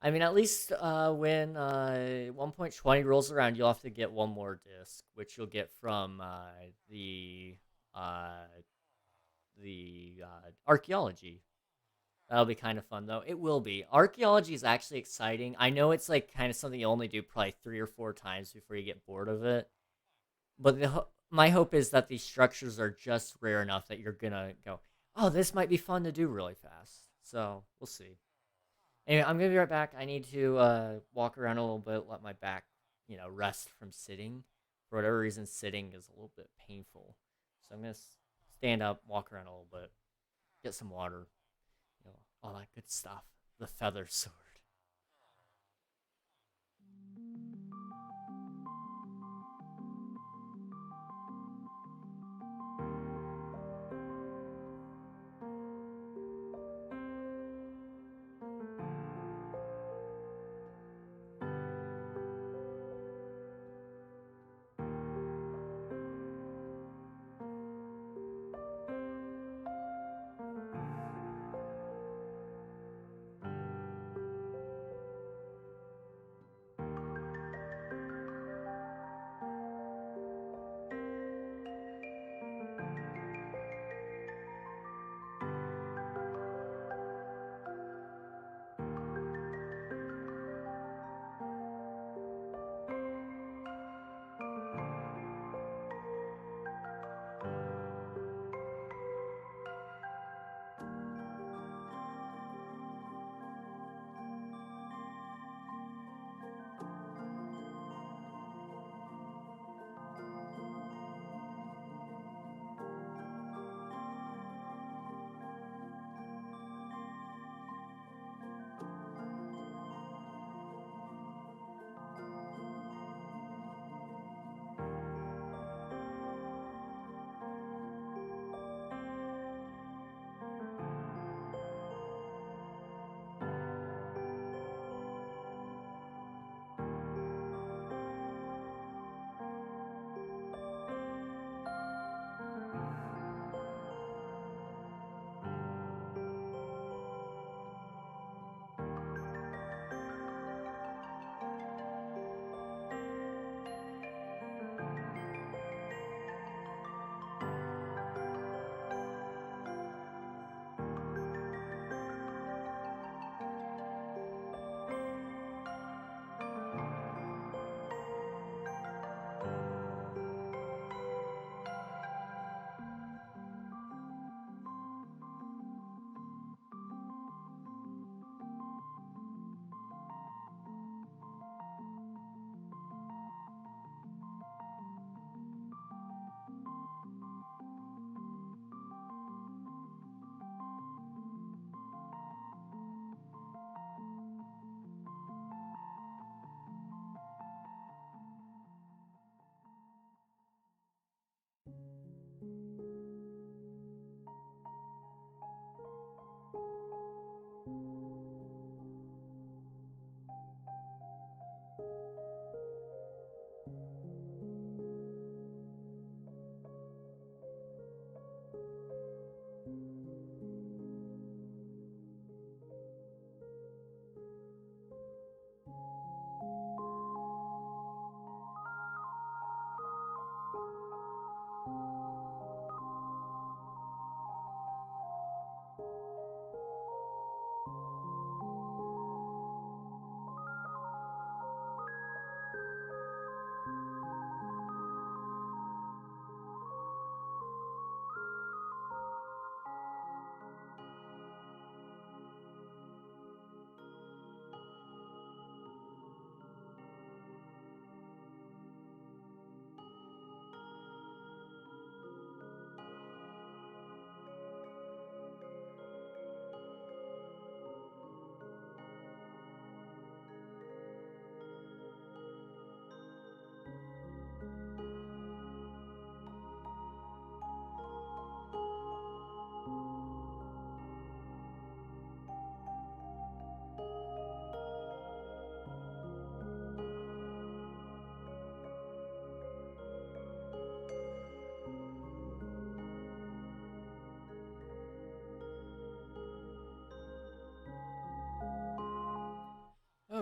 I mean, at least when 1.20 rolls around, you'll have to get one more disc, which you'll get from uh, the archaeology. That'll be kind of fun, though. It will be. Archaeology is actually exciting. I know it's like kind of something you only do probably 3 or 4 times before you get bored of it. But my hope is that these structures are just rare enough that you're gonna go, oh, this might be fun to do really fast. So we'll see. Anyway, I'm gonna be right back. I need to walk around a little bit, let my back, rest from sitting. For whatever reason, sitting is a little bit painful. So I'm gonna stand up, walk around a little bit, get some water, all that good stuff. The feather sword.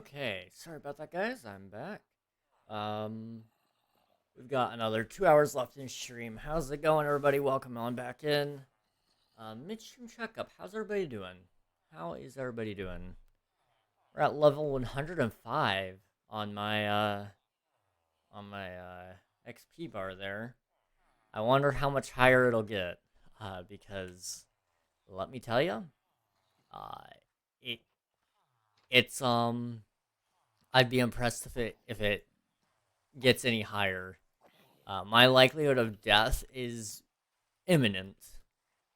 Okay, sorry about that, guys. I'm back. Um, we've got another 2 hours left in stream. How's it going, everybody? Welcome on back in. Midstream checkup. How's everybody doing? How is everybody doing? We're at level 105 on my XP bar there. I wonder how much higher it'll get. Because let me tell you, uh, it it's. I'd be impressed if it gets any higher. My likelihood of death is imminent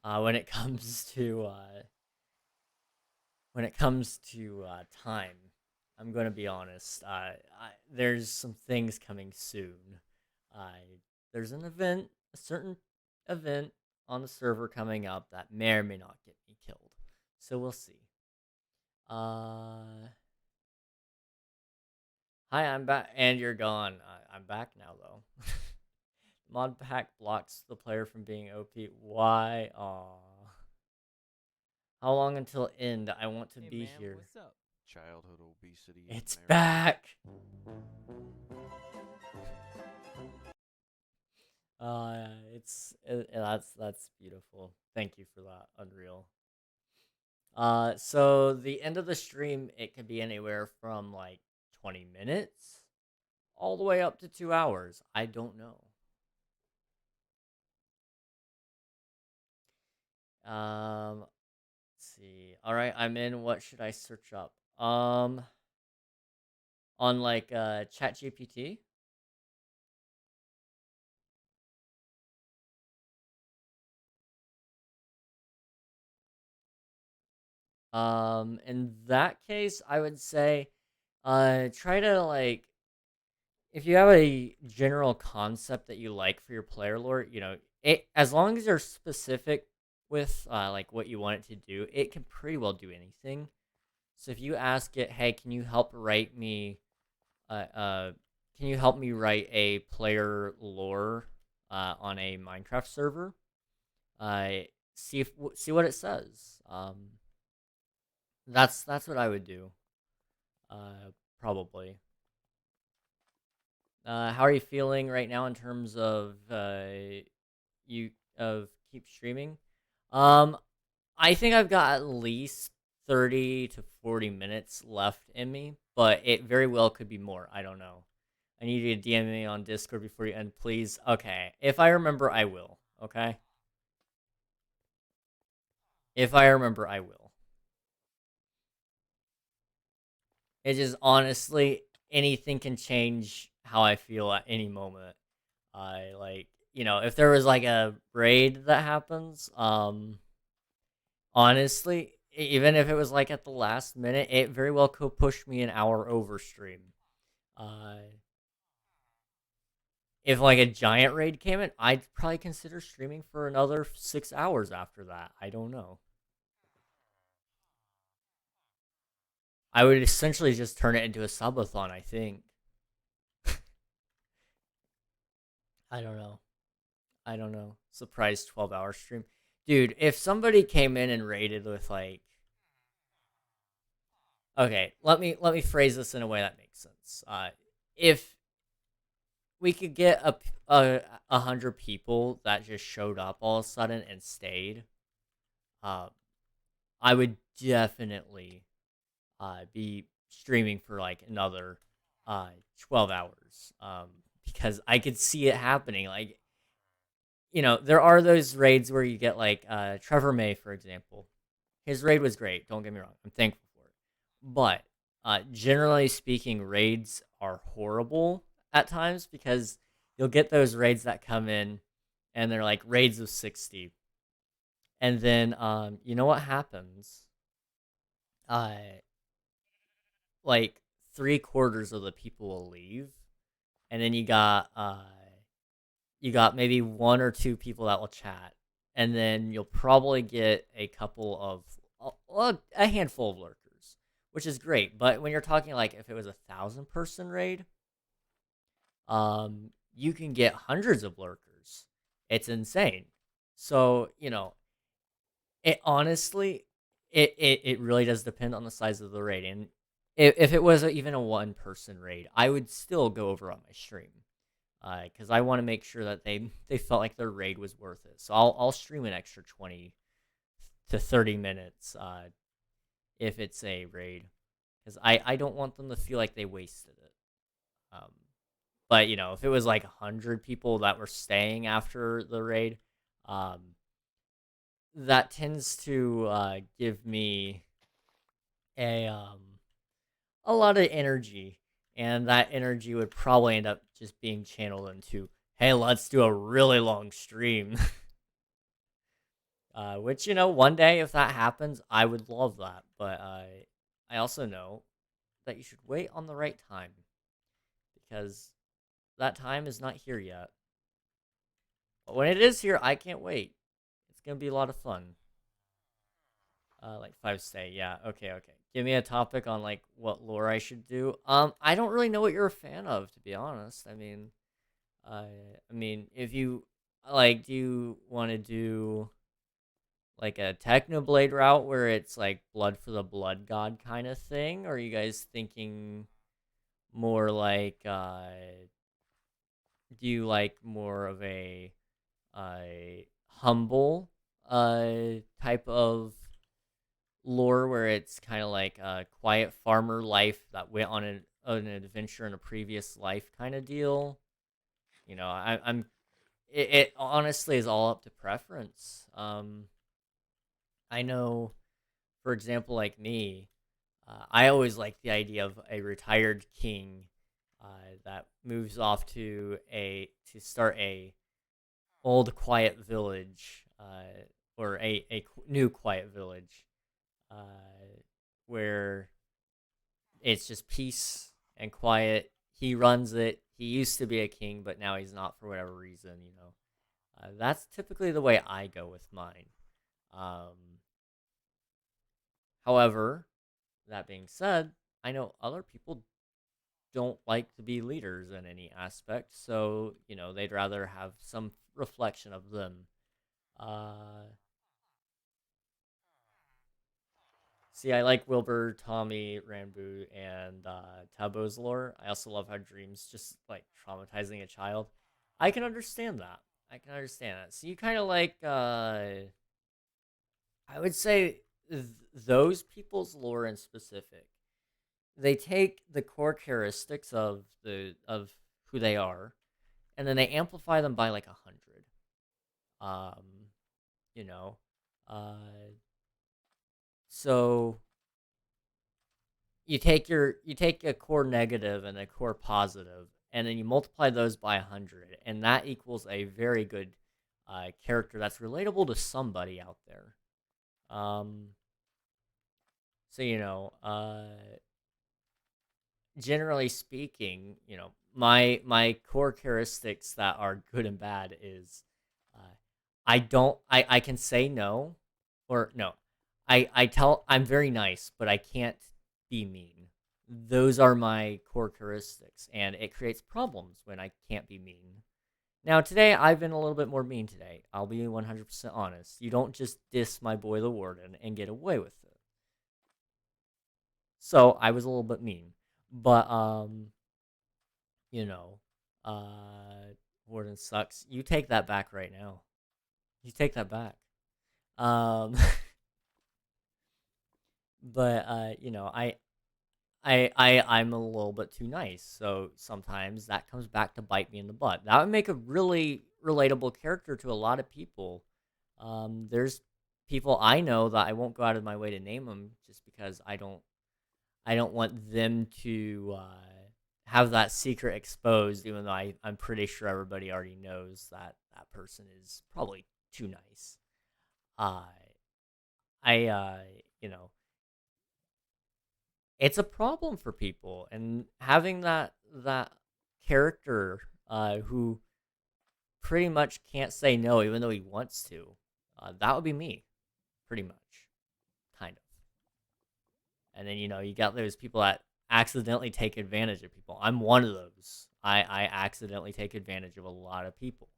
when it comes to time. I'm going to be honest. There's some things coming soon. There's a certain event on the server coming up that may or may not get me killed. So we'll see. Hi, I'm back, and you're gone. I'm back now, though. Mod pack blocks the player from being OP. Why? Aw. How long until end? I want to be here. What's up? Childhood obesity. It's back. That's beautiful. Thank you for that, Unreal. So the end of the stream, it could be anywhere from like 20 minutes all the way up to 2 hours. I don't know. Let's see. All right, I'm in. What should I search up? On like ChatGPT. In that case, I would say, try to like, if you have a general concept that you like for your player lore, it as long as you're specific with like what you want it to do, it can pretty well do anything. So if you ask it, hey, can you help write me, can you help me write a player lore, on a Minecraft server? See what it says. That's what I would do. Probably. How are you feeling right now in terms of you of keep streaming? I think I've got at least 30 to 40 minutes left in me, but it very well could be more. I don't know. I need you to DM me on Discord before you end, please. Okay. If I remember, I will. Okay? If I remember, I will. It just honestly, anything can change how I feel at any moment. I like, if there was like a raid that happens, honestly, even if it was like at the last minute, it very well could push me an hour over stream. If like a giant raid came in, I'd probably consider streaming for another 6 hours after that. I don't know. I would essentially just turn it into a subathon, I think. I don't know. I don't know. Surprise 12-hour stream. Dude, if somebody came in and raided with like, okay, let me phrase this in a way that makes sense. If we could get a 100 people that just showed up all of a sudden and stayed, I would definitely be streaming for like another 12 hours, because I could see it happening. Like, there are those raids where you get like Trevor May, for example. His raid was great. Don't get me wrong. I'm thankful for it. But generally speaking, raids are horrible at times because you'll get those raids that come in and they're like raids of 60. And then you know what happens? Like 3/4 of the people will leave. And then you got maybe one or two people that will chat, and then you'll probably get a couple of a handful of lurkers, which is great. But when you're talking like if it was 1,000-person raid, you can get hundreds of lurkers. It's insane. So it honestly, it really does depend on the size of the raid, and if it was even a one-person raid, I would still go over on my stream, because I want to make sure that they felt like their raid was worth it. So I'll stream an extra 20 to 30 minutes if it's a raid, because I don't want them to feel like they wasted it. But if it was like 100 people that were staying after the raid, that tends to give me a a lot of energy, and that energy would probably end up just being channeled into, hey, let's do a really long stream. Which, one day if that happens, I would love that. But I also know that you should wait on the right time, because that time is not here yet. But when it is here, I can't wait. It's gonna be a lot of fun. Like 5 stay, yeah. Okay. Give me a topic on like what lore I should do. I don't really know what you're a fan of, to be honest. I mean, if you like, do you want to do like a Technoblade route where it's like blood for the blood god kind of thing, or are you guys thinking more like do you like more of a humble type of lore where it's kind of like a quiet farmer life that went on an adventure in a previous life kind of deal? I'm it honestly is all up to preference. I know, for example, like me, I always like the idea of a retired king that moves off to start a old quiet village, or a new quiet village, where it's just peace and quiet. He runs it. He used to be a king, but now he's not for whatever reason. That's typically the way I go with mine. However, that being said, I know other people don't like to be leaders in any aspect, so they'd rather have some reflection of them. Uh, See, I like Wilbur, Tommy, Rambo, and Tabo's lore. I also love how Dream's just like traumatizing a child. I can understand that. I can understand that. So you kind of like, I would say, those people's lore in specific. They take the core characteristics of who they are, and then they amplify them by like 100. Um, you know, uh, so you take a core negative and a core positive, and then you multiply those by 100, and that equals a very good character that's relatable to somebody out there. Um, so generally speaking, my core characteristics that are good and bad is, uh, I can say no, or no, I'm very nice, but I can't be mean. Those are my core characteristics, and it creates problems when I can't be mean. Now, today, I've been a little bit more mean today. I'll be 100% honest. You don't just diss my boy the warden and get away with it. So, I was a little bit mean. But, you know, warden sucks. You take that back right now. You take that back. Um, but, I'm a little bit too nice, so sometimes that comes back to bite me in the butt. That would make a really relatable character to a lot of people. There's people I know that I won't go out of my way to name them, just because I don't want them to have that secret exposed, even though I'm pretty sure everybody already knows that that person is probably too nice. Uh, I you know it's a problem for people, and having that character who pretty much can't say no even though he wants to, that would be me, pretty much, kind of. And then you got those people that accidentally take advantage of people. I'm one of those. I accidentally take advantage of a lot of people,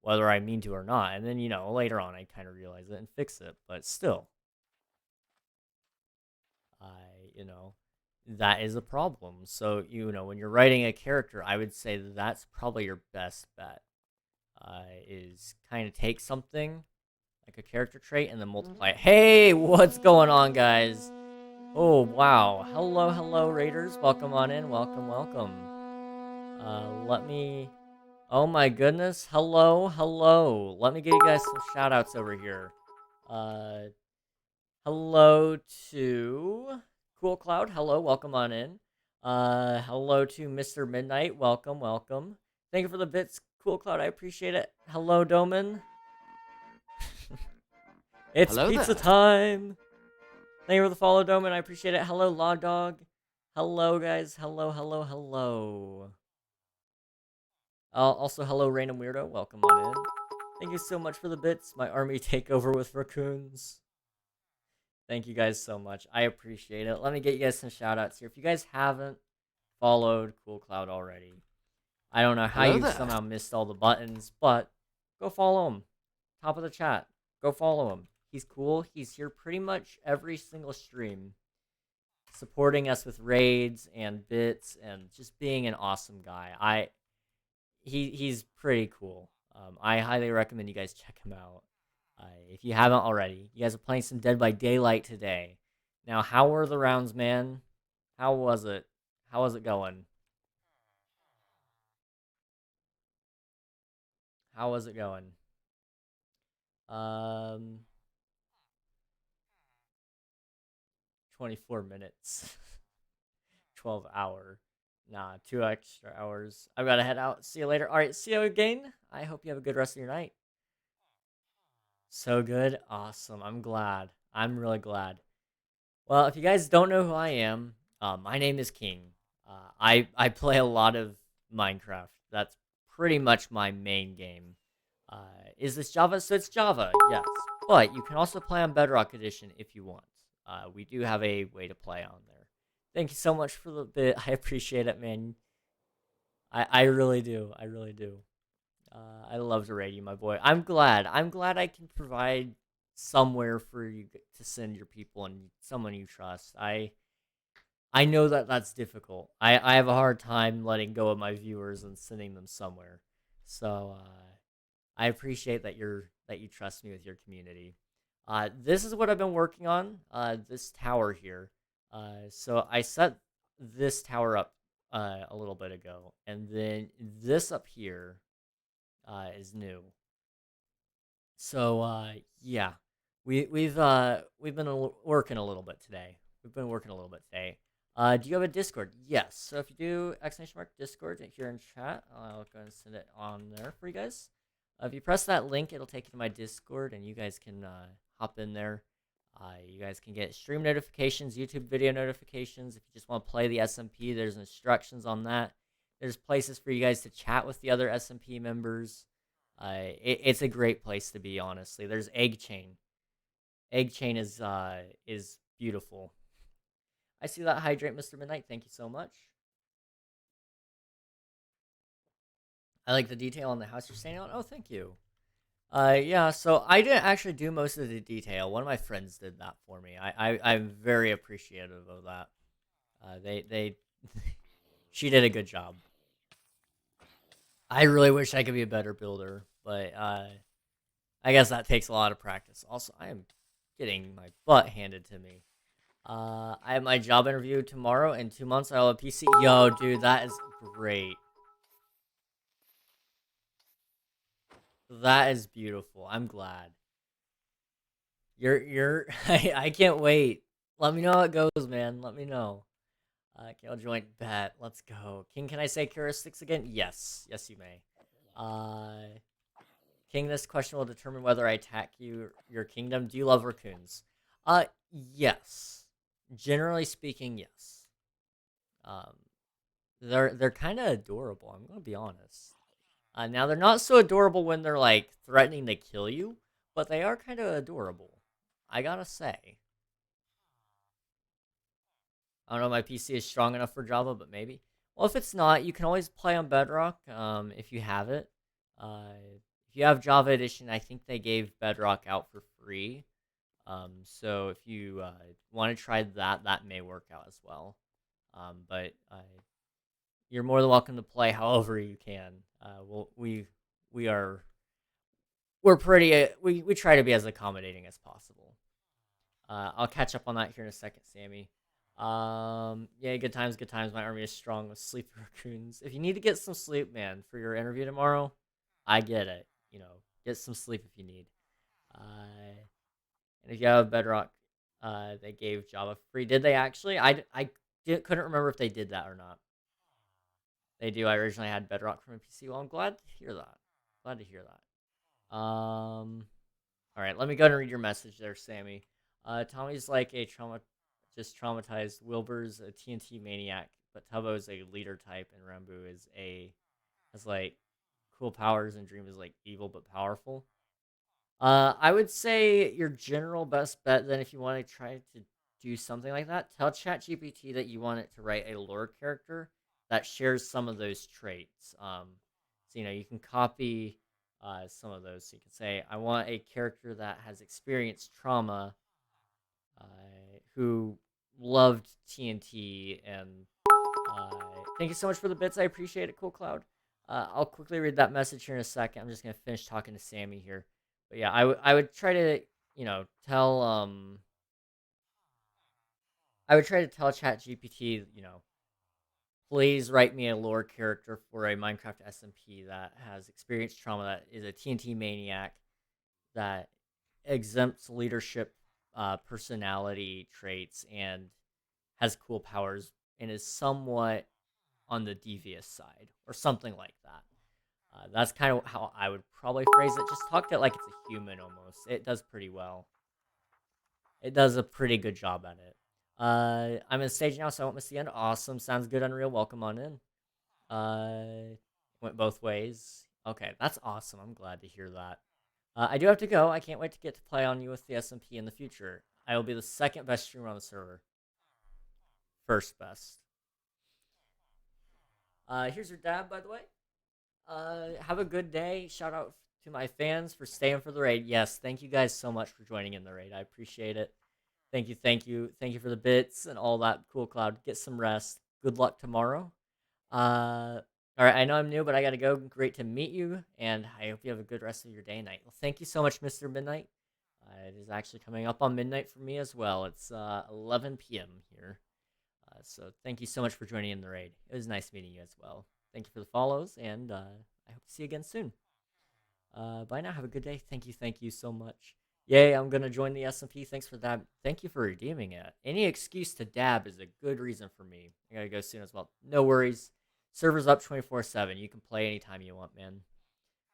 whether I mean to or not. And then later on I kind of realize it and fix it, but still, I that is a problem. So, when you're writing a character, I would say that's probably your best bet. Is kind of take something like a character trait and then multiply it. Hey, what's going on, guys? Oh, wow. Hello, hello, Raiders. Welcome on in. Welcome, welcome. Let me... Oh my goodness. Hello, hello. Let me give you guys some shout outs over here. Hello to Cool Cloud. Hello, welcome on in. Hello to Mr. Midnight. Welcome, welcome. Thank you for the bits, Cool Cloud. I appreciate it. Hello, Doman. It's Hello pizza there. time. Thank you for the follow, Doman. I appreciate it. Hello, Law Dog. Hello, guys. Hello, hello, hello. Also, hello, Random Weirdo. Welcome on in. Thank you so much for the bits. My army takeover with raccoons. Thank you guys so much. I appreciate it. Let me get you guys some shout outs here. If you guys haven't followed Cool Cloud already, I don't know how Hello you there. somehow missed all the buttons, but go follow him. Top of the chat. Go follow him. He's cool. He's here pretty much every single stream, supporting us with raids and bits and just being an awesome guy. He's pretty cool. I highly recommend you guys check him out. If you haven't already, you guys are playing some Dead by Daylight today. Now, how were the rounds, man? How was it? How was it going? How was it going? 24 minutes. 12-hour. Nah, 2 extra hours. I've got to head out. See you later. All right, see you again. I hope you have a good rest of your night. So good. Awesome. I'm glad. I'm really glad. Well, if you guys don't know who I am, my name is King. I play a lot of Minecraft. That's pretty much my main game. Is this Java? So it's Java, yes. But you can also play on Bedrock Edition if you want. We do have a way to play on there. Thank you so much for the bit. I appreciate it, man. I really do. I really do. I love to raid you, my boy. I'm glad. I'm glad I can provide somewhere for you to send your people and someone you trust. I know that that's difficult. I have a hard time letting go of my viewers and sending them somewhere. So I appreciate that you trust me with your community. This is what I've been working on. This tower here. So I set this tower up a little bit ago, and then this up here is new. So yeah, we've been working a little bit today. We've been working a little bit today. Do you have a Discord? Yes. So if you do !mark Discord here in chat, I'll go and send it on there for you guys. If you press that link, it'll take you to my Discord, and you guys can hop in there. You guys can get stream notifications, YouTube video notifications. If you just want to play the SMP, there's instructions on that. There's places for you guys to chat with the other SMP members. It's a great place to be, honestly. There's Egg Chain. Egg Chain is beautiful. I see that. Hydrate, Mr. Midnight. Thank you so much. I like the detail on the house you're standing on. Oh, thank you. Yeah, so I didn't actually do most of the detail. One of my friends did that for me. I'm very appreciative of that. They she did a good job. I really wish I could be a better builder, but I guess that takes a lot of practice. Also, I am getting my butt handed to me. I have my job interview tomorrow. In 2 months, I'll have a PC. Yo, dude, that is great. That is beautiful. I'm glad. You're I can't wait. Let me know how it goes, man. Let me know. Kale joint bet. Let's go. King, can I say heuristics again? Yes. Yes, you may. King, this question will determine whether I attack your kingdom. Do you love raccoons? Yes. Generally speaking, yes. They're kind of adorable. I'm gonna be honest. Now they're not so adorable when they're like threatening to kill you, but they are kind of adorable. I gotta say. I don't know if my PC is strong enough for Java, but maybe. Well, if it's not, you can always play on Bedrock if you have it. If you have Java Edition, I think they gave Bedrock out for free. So if you want to try that, that may work out as well. But you're more than welcome to play however you can. We're pretty we try to be as accommodating as possible. I'll catch up on that here in a second, Sammy. Yeah, good times, good times. My army is strong with sleepy raccoons. If you need to get some sleep, man, for your interview tomorrow, I get it. Get some sleep if you need. And if you have Bedrock, they gave Java free. Did they actually? Couldn't remember if they did that or not. They do. I originally had Bedrock from a PC. Well, I'm glad to hear that. Glad to hear that. All right, let me go ahead and read your message there, Sammy. Tommy's like just traumatized. Wilbur's a TNT maniac, but Tubbo's a leader type, and Rambu has like cool powers, and Dream is like evil but powerful. I would say your general best bet then, if you want to try to do something like that, tell ChatGPT that you want it to write a lore character that shares some of those traits. So you can copy some of those. So you can say, I want a character that has experienced trauma, who loved TNT, and thank you so much for the bits. I appreciate it, Cool Cloud. I'll quickly read that message here in a second. I'm just gonna finish talking to Sammy here. But yeah, I would try to tell I would try to tell ChatGPT, please write me a lore character for a Minecraft SMP that has experienced trauma, that is a TNT maniac, that exempts leadership personality traits, and has cool powers, and is somewhat on the devious side, or something like that. That's kind of how I would probably phrase it. Just talk to it like it's a human almost. It does pretty well. It does a pretty good job at it. I'm in stage now, so I won't miss the end. Awesome. Sounds good, Unreal. Welcome on in. Went both ways. Okay, that's awesome. I'm glad to hear that. I do have to go. I can't wait to get to play on you with the SMP in the future. I will be the second best streamer on the server. First best. Here's your dab, by the way. Have a good day. Shout out to my fans for staying for the raid. Yes, thank you guys so much for joining in the raid. I appreciate it. Thank you, thank you, thank you for the bits and all that. Cool Cloud. Get some rest. Good luck tomorrow. All right, I know I'm new, but I gotta go. Great to meet you, and I hope you have a good rest of your day and night. Well, thank you so much, Mr. Midnight. It is actually coming up on midnight for me as well. It's 11 p.m. here. So thank you so much for joining in the raid. It was nice meeting you as well. Thank you for the follows, and I hope to see you again soon. Bye now. Have a good day. Thank you so much. Yay, I'm going to join the SMP. Thanks for that. Thank you for redeeming it. Any excuse to dab is a good reason for me. I got to go soon as well. No worries. Server's up 24/7. You can play anytime you want, man.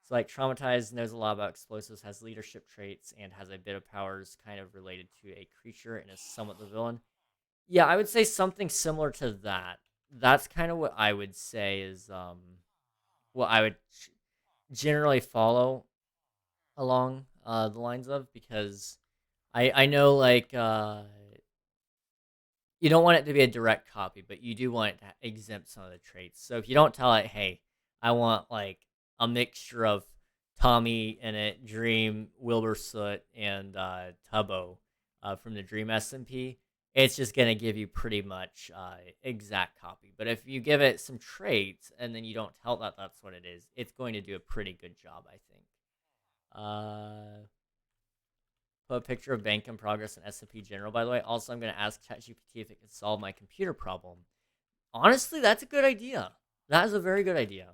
It's like Traumatized knows a lot about explosives, has leadership traits, and has a bit of powers kind of related to a creature and is somewhat the villain. Yeah, I would say something similar to that. That's kind of what I would say is what I would generally follow along the lines of, because I know, like, you don't want it to be a direct copy, but you do want it to exempt some of the traits. So if you don't tell it, hey, I want like a mixture of Tommy in it, Dream, Wilbur Soot, and Tubbo from the Dream SMP, it's just gonna give you pretty much exact copy. But if you give it some traits and then you don't tell that that's what it is, it's going to do a pretty good job, I think. Put a picture of bank in progress in SMP General, by the way. Also, I'm going to ask ChatGPT if it can solve my computer problem. Honestly, that's a good idea. That is a very good idea.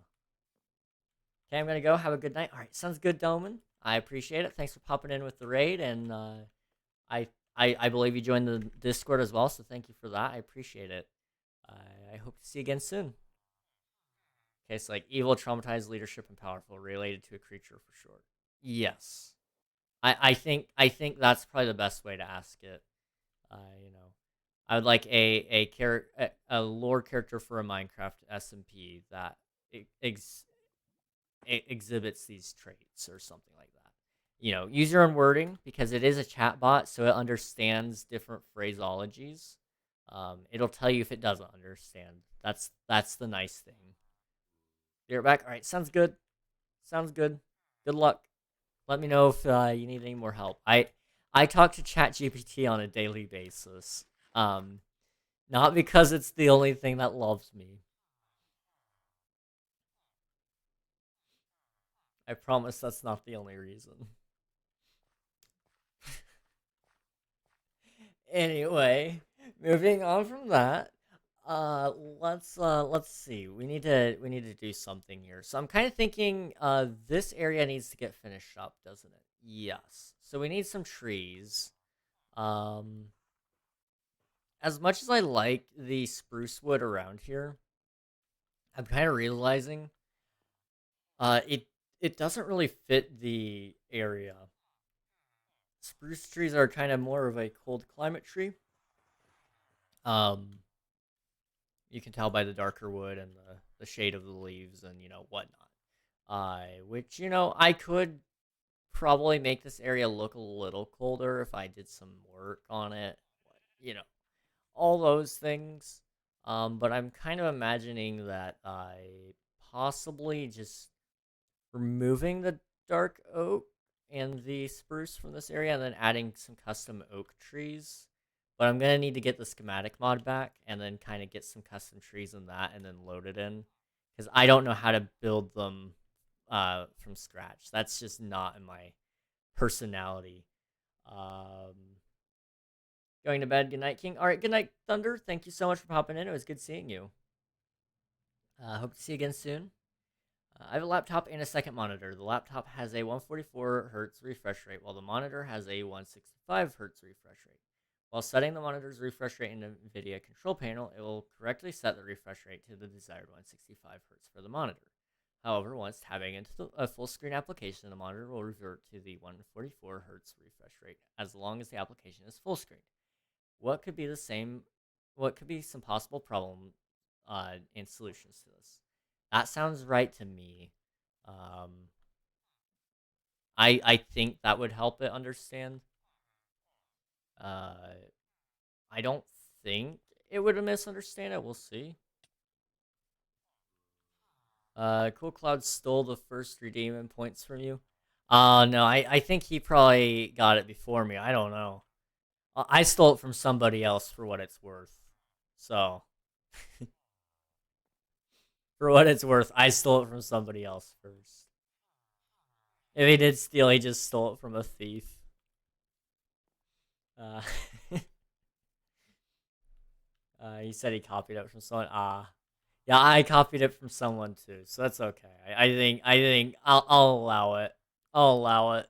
Okay, I'm going to go. Have a good night. All right, sounds good, Doman. I appreciate it. Thanks for popping in with the raid, and I believe you joined the Discord as well, so thank you for that. I appreciate it. I hope to see you again soon. Okay, so like evil, traumatized, leadership, and powerful, related to a creature for sure. Yes. I think that's probably the best way to ask it. I would like a lore character for a Minecraft SMP that exhibits these traits or something like that. Use your own wording, because it is a chatbot, so it understands different phraseologies. It'll tell you if it doesn't understand. That's the nice thing. Be right back. All right, sounds good. Sounds good. Good luck. Let me know if you need any more help. I talk to ChatGPT on a daily basis. Not because it's the only thing that loves me. I promise that's not the only reason. Anyway, moving on from that, let's see. We need to do something here. So I'm kind of thinking this area needs to get finished up, doesn't it? Yes. So we need some trees. Um as much as I like the spruce wood around here, I'm kind of realizing it doesn't really fit the area. Spruce trees are kind of more of a cold climate tree. Um you can tell by the darker wood and the shade of the leaves and whatnot. Which I could probably make this area look a little colder if I did some work on it. You know, all those things. But I'm kind of imagining that I possibly just removing the dark oak and the spruce from this area and then adding some custom oak trees. But I'm going to need to get the schematic mod back and then kind of get some custom trees in that and then load it in. Because I don't know how to build them from scratch. That's just not in my personality. Um, Going to bed. Good night, King. All right, good night, Thunder. Thank you so much for popping in. It was good seeing you. Hope to see you again soon. I have a laptop and a second monitor. The laptop has a 144 hertz refresh rate, while the monitor has a 165 hertz refresh rate. While setting the monitor's refresh rate in the NVIDIA control panel, it will correctly set the refresh rate to the desired 165 hertz for the monitor. However, once tabbing into a full screen application, the monitor will revert to the 144 hertz refresh rate as long as the application is full screen. What could be some possible problem and solutions to this? That sounds right to me. Um, I think that would help it understand. Uh, I don't think it would misunderstand it. We'll see. Cool Cloud stole the first redeeming points from you. No, I think he probably got it before me. I don't know. I stole it from somebody else for what it's worth. So, for what it's worth, I stole it from somebody else first. If he did steal, he just stole it from a thief. Uh, he said he copied it from someone. Yeah, I copied it from someone too, so that's okay. I think I'll allow it. I'll allow it.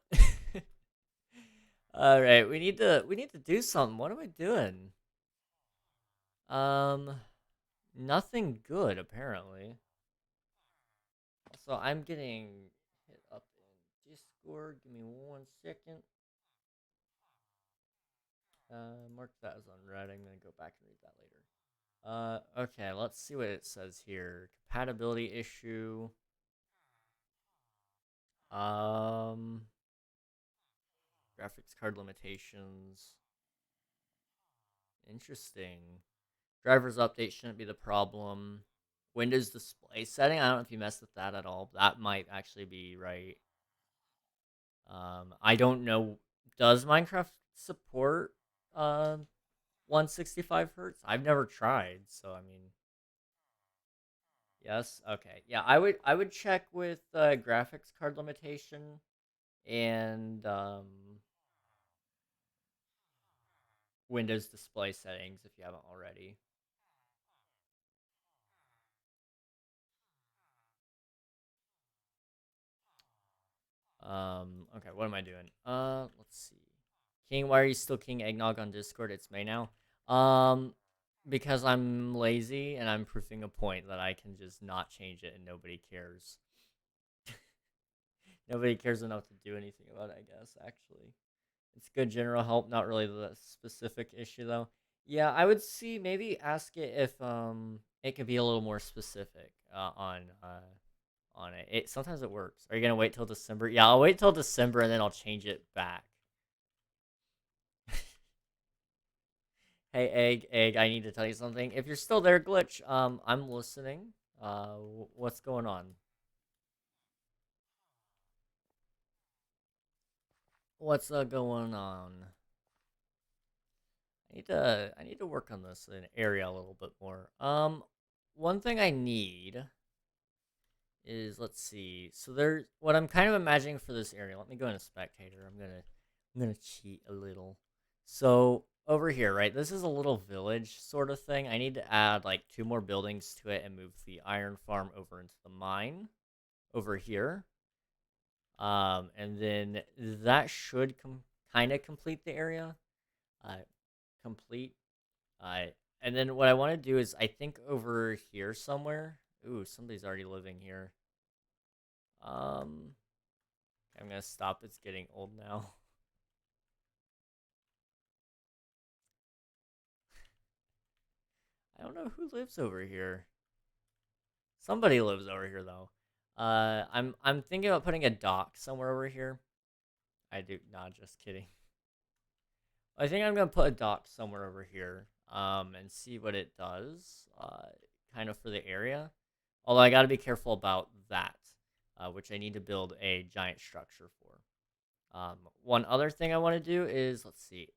All right, we need to do something. What am I doing? Um, Nothing good apparently. So I'm getting hit up in Discord. Give me 1 second. Mark that as unread. I'm gonna go back and read that later. Okay, let's see what it says here. Compatibility issue. Um, Graphics card limitations. Interesting. Drivers update shouldn't be the problem. Windows display setting. I don't know if you messed with that at all. That might actually be right. I don't know. Does Minecraft support 165 hertz? I've never tried, so I mean, yes. Okay, yeah. I would check with graphics card limitation and Windows display settings if you haven't already. Okay, what am I doing? Let's see. King, why are you still King Eggnog on Discord? It's May now. Because I'm lazy and I'm proving a point that I can just not change it and nobody cares. Nobody cares enough to do anything about it, I guess, actually. It's good general help, not really the specific issue though. Yeah, I would see maybe ask it if it could be a little more specific on it. Sometimes it works. Are you gonna wait till December? Yeah, I'll wait till December and then I'll change it back. Hey, egg, I need to tell you something. If you're still there, Glitch, I'm listening. What's going on? What's going on? I need to work on this in area a little bit more. One thing I need is, let's see. So there's what I'm kind of imagining for this area. Let me go into spectator. I'm gonna cheat a little. So over here, right? This is a little village sort of thing. I need to add like 2 more buildings to it and move the iron farm over into the mine over here. And then that should kind of complete the area. Uh, complete. Uh, and then what I want to do is I think over here somewhere. Ooh, somebody's already living here. I'm gonna stop. It's getting old now. I don't know who lives over here. Somebody lives over here though. I'm thinking about putting a dock somewhere over here. I do not, just kidding. I think I'm gonna put a dock somewhere over here. And see what it does. Kind of for the area. Although I gotta be careful about that, which I need to build a giant structure for. One other thing I want to do is, let's see,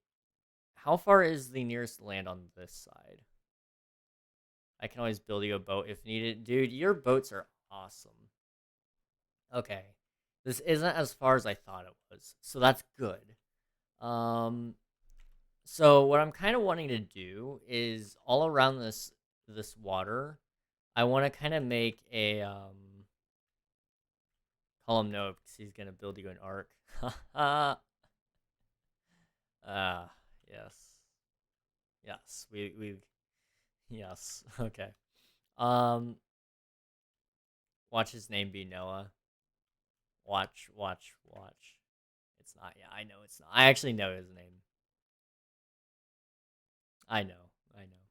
how far is the nearest land on this side? I can always build you a boat if needed. Dude, your boats are awesome. Okay. This isn't as far as I thought it was, so that's good. Um, so what I'm kind of wanting to do is all around this water, I want to kind of make a call him no because he's gonna build you an ark. Ah, yes, yes, we yes. Okay. Um, watch his name be Noah. Watch, watch, watch. It's not. Yeah, I know it's not. I actually know his name. I know. I know.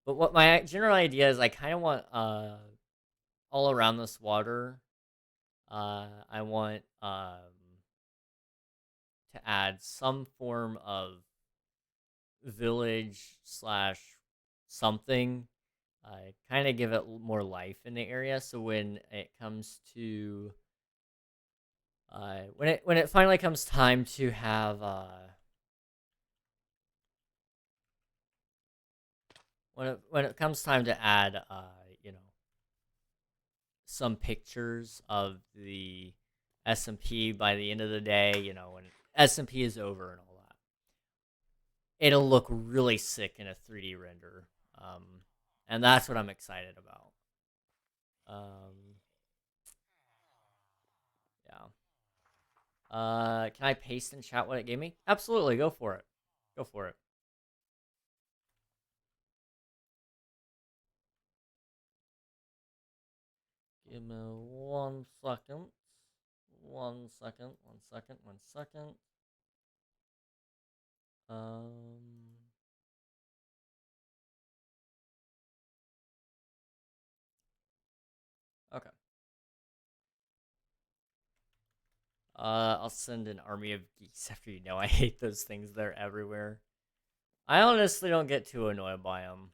But what my general idea is, I kind of want all around this water. I want to add some form of village slash something. Kind of give it more life in the area. So when it comes to when it finally comes time to have when it comes time to add you know some pictures of the SMP by the end of the day, when SMP is over and all that, it'll look really sick in a 3D render. Um, and that's what I'm excited about. Yeah. Can I paste in chat what it gave me? Absolutely, go for it. Go for it. Give me 1 second. 1 second. 1 second. 1 second. Um. Okay. I'll send an army of geese after you know I hate those things. They're everywhere. I honestly don't get too annoyed by them.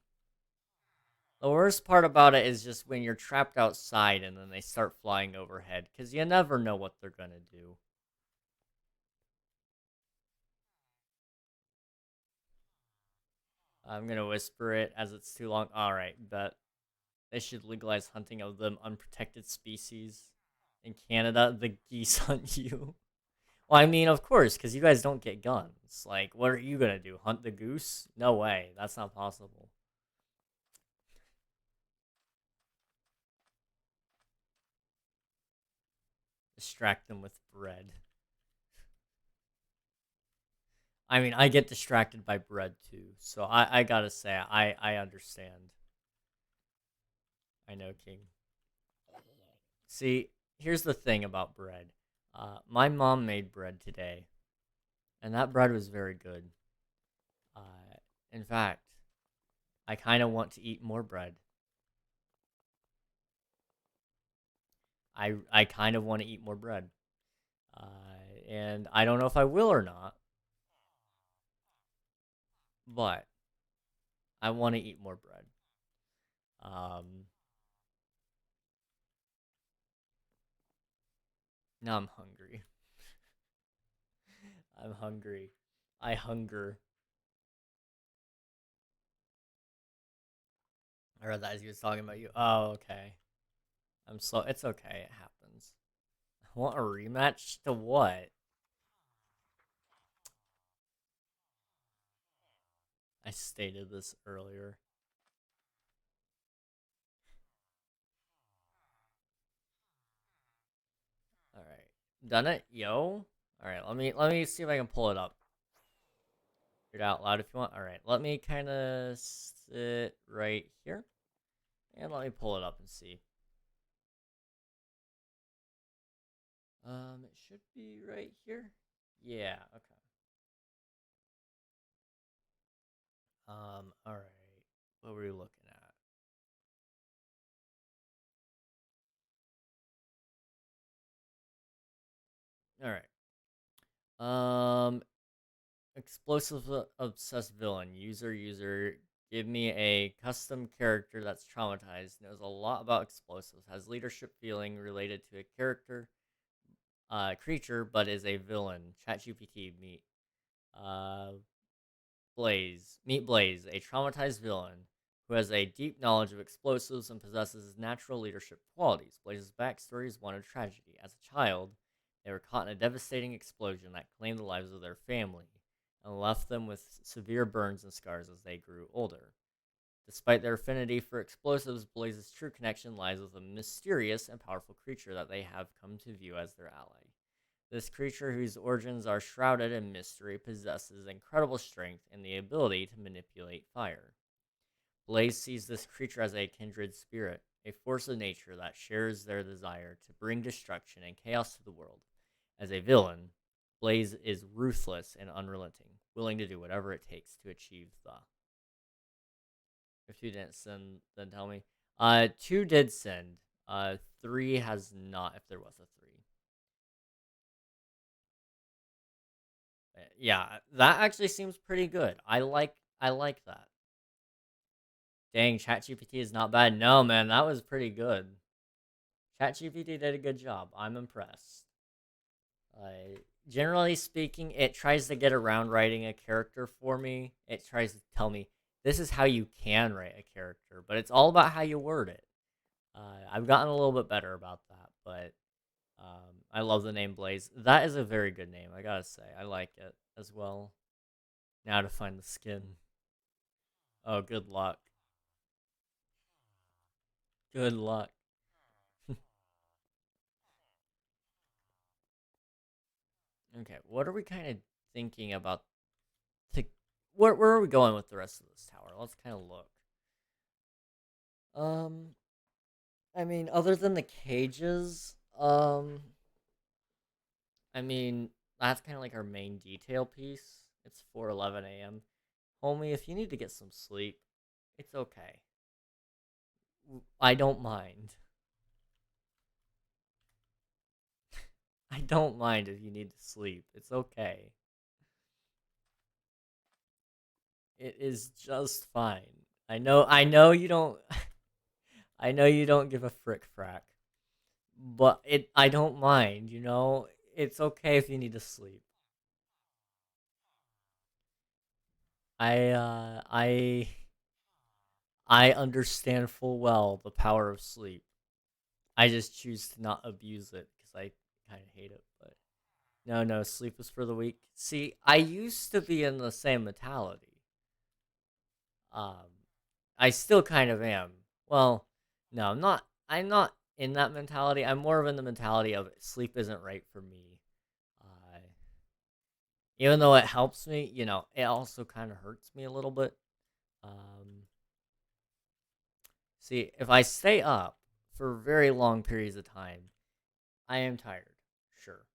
The worst part about it is just when you're trapped outside and then they start flying overhead, because you never know what they're gonna do. I'm gonna whisper it as it's too long. Alright, but they should legalize hunting of them unprotected species. In Canada, the geese hunt you. Well, I mean, of course, because you guys don't get guns. Like, what are you gonna do? Hunt the goose? No way. That's not possible. Distract them with bread. I mean, I get distracted by bread too, so I gotta say, I understand. I know, King. See, here's the thing about bread. My mom made bread today, and that bread was very good. In fact, I kind of want to eat more bread. I kind of want to eat more bread. And I don't know if I will or not, but I want to eat more bread. Um, Now I'm hungry. I'm hungry. I hunger. I read that as he was talking about you. Oh, okay. I'm slow. It's okay. It happens. I want a rematch to what? I stated this earlier. All right, done it, yo. All right, let me see if I can pull it up. Read it out loud if you want. All right, let me kind of sit right here, and let me pull it up and see. It should be right here. Yeah. Okay. All right. What were we looking at? All right. Explosive obsessed villain. User. Give me a custom character that's traumatized, knows a lot about explosives, has leadership feeling related to a creature, but is a villain. ChatGPT meet uh Meet Blaze, a traumatized villain who has a deep knowledge of explosives and possesses natural leadership qualities. Blaze's backstory is one of tragedy. As a child, they were caught in a devastating explosion that claimed the lives of their family and left them with severe burns and scars as they grew older. Despite their affinity for explosives, Blaze's true connection lies with a mysterious and powerful creature that they have come to view as their ally. This creature, whose origins are shrouded in mystery, possesses incredible strength and the ability to manipulate fire. Blaze sees this creature as a kindred spirit, a force of nature that shares their desire to bring destruction and chaos to the world. As a villain, Blaze is ruthless and unrelenting, willing to do whatever it takes to achieve the. If you didn't send, then tell me. 2 did send. 3 has not, if there was a 3. Yeah, that actually seems pretty good. I like that. Dang, ChatGPT is not bad. No, man, that was pretty good. ChatGPT did a good job. I'm impressed. Generally speaking, it tries to get around writing a character for me. It tries to tell me this is how you can write a character, but it's all about how you word it. I've gotten a little bit better about that, but I love the name Blaze. That is a very good name, I gotta say. I like it as well. Now to find the skin. Oh, good luck. Good luck. Okay, what are we kind of thinking about? To, where are we going with the rest of this tower? Let's kind of look. Um, I mean, other than the cages, I mean, that's kind of like our main detail piece. It's 4:11 a.m. Homie, if you need to get some sleep, it's okay. I don't mind. I don't mind if you need to sleep. It's okay. It is just fine. I know you don't I know you don't give a frick frack. But I don't mind, you know? It's okay if you need to sleep. I understand full well the power of sleep. I just choose to not abuse it because I kind of hate it, but no, sleep is for the weak. See, I used to be in the same mentality. Um, I still kind of am. Well, no, I'm not. I'm not in that mentality. I'm more of in the mentality of sleep isn't right for me. Uh, Even though it helps me, it also kind of hurts me a little bit. Um, See, if I stay up for very long periods of time, I am tired, sure.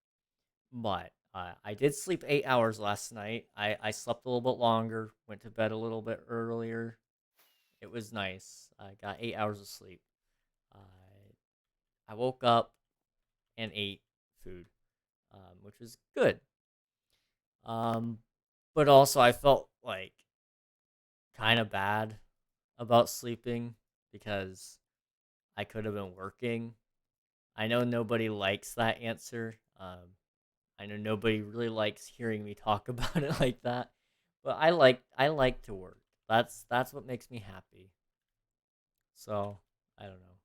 But I did sleep 8 hours last night. I slept a little bit longer, went to bed a little bit earlier. It was nice. I got 8 hours of sleep. I woke up and ate food, which was good. Um, but also, I felt like kind of bad about sleeping because I could have been working. I know nobody likes that answer. I know nobody really likes hearing me talk about it like that, but I like to work. That's what makes me happy. So, I don't know.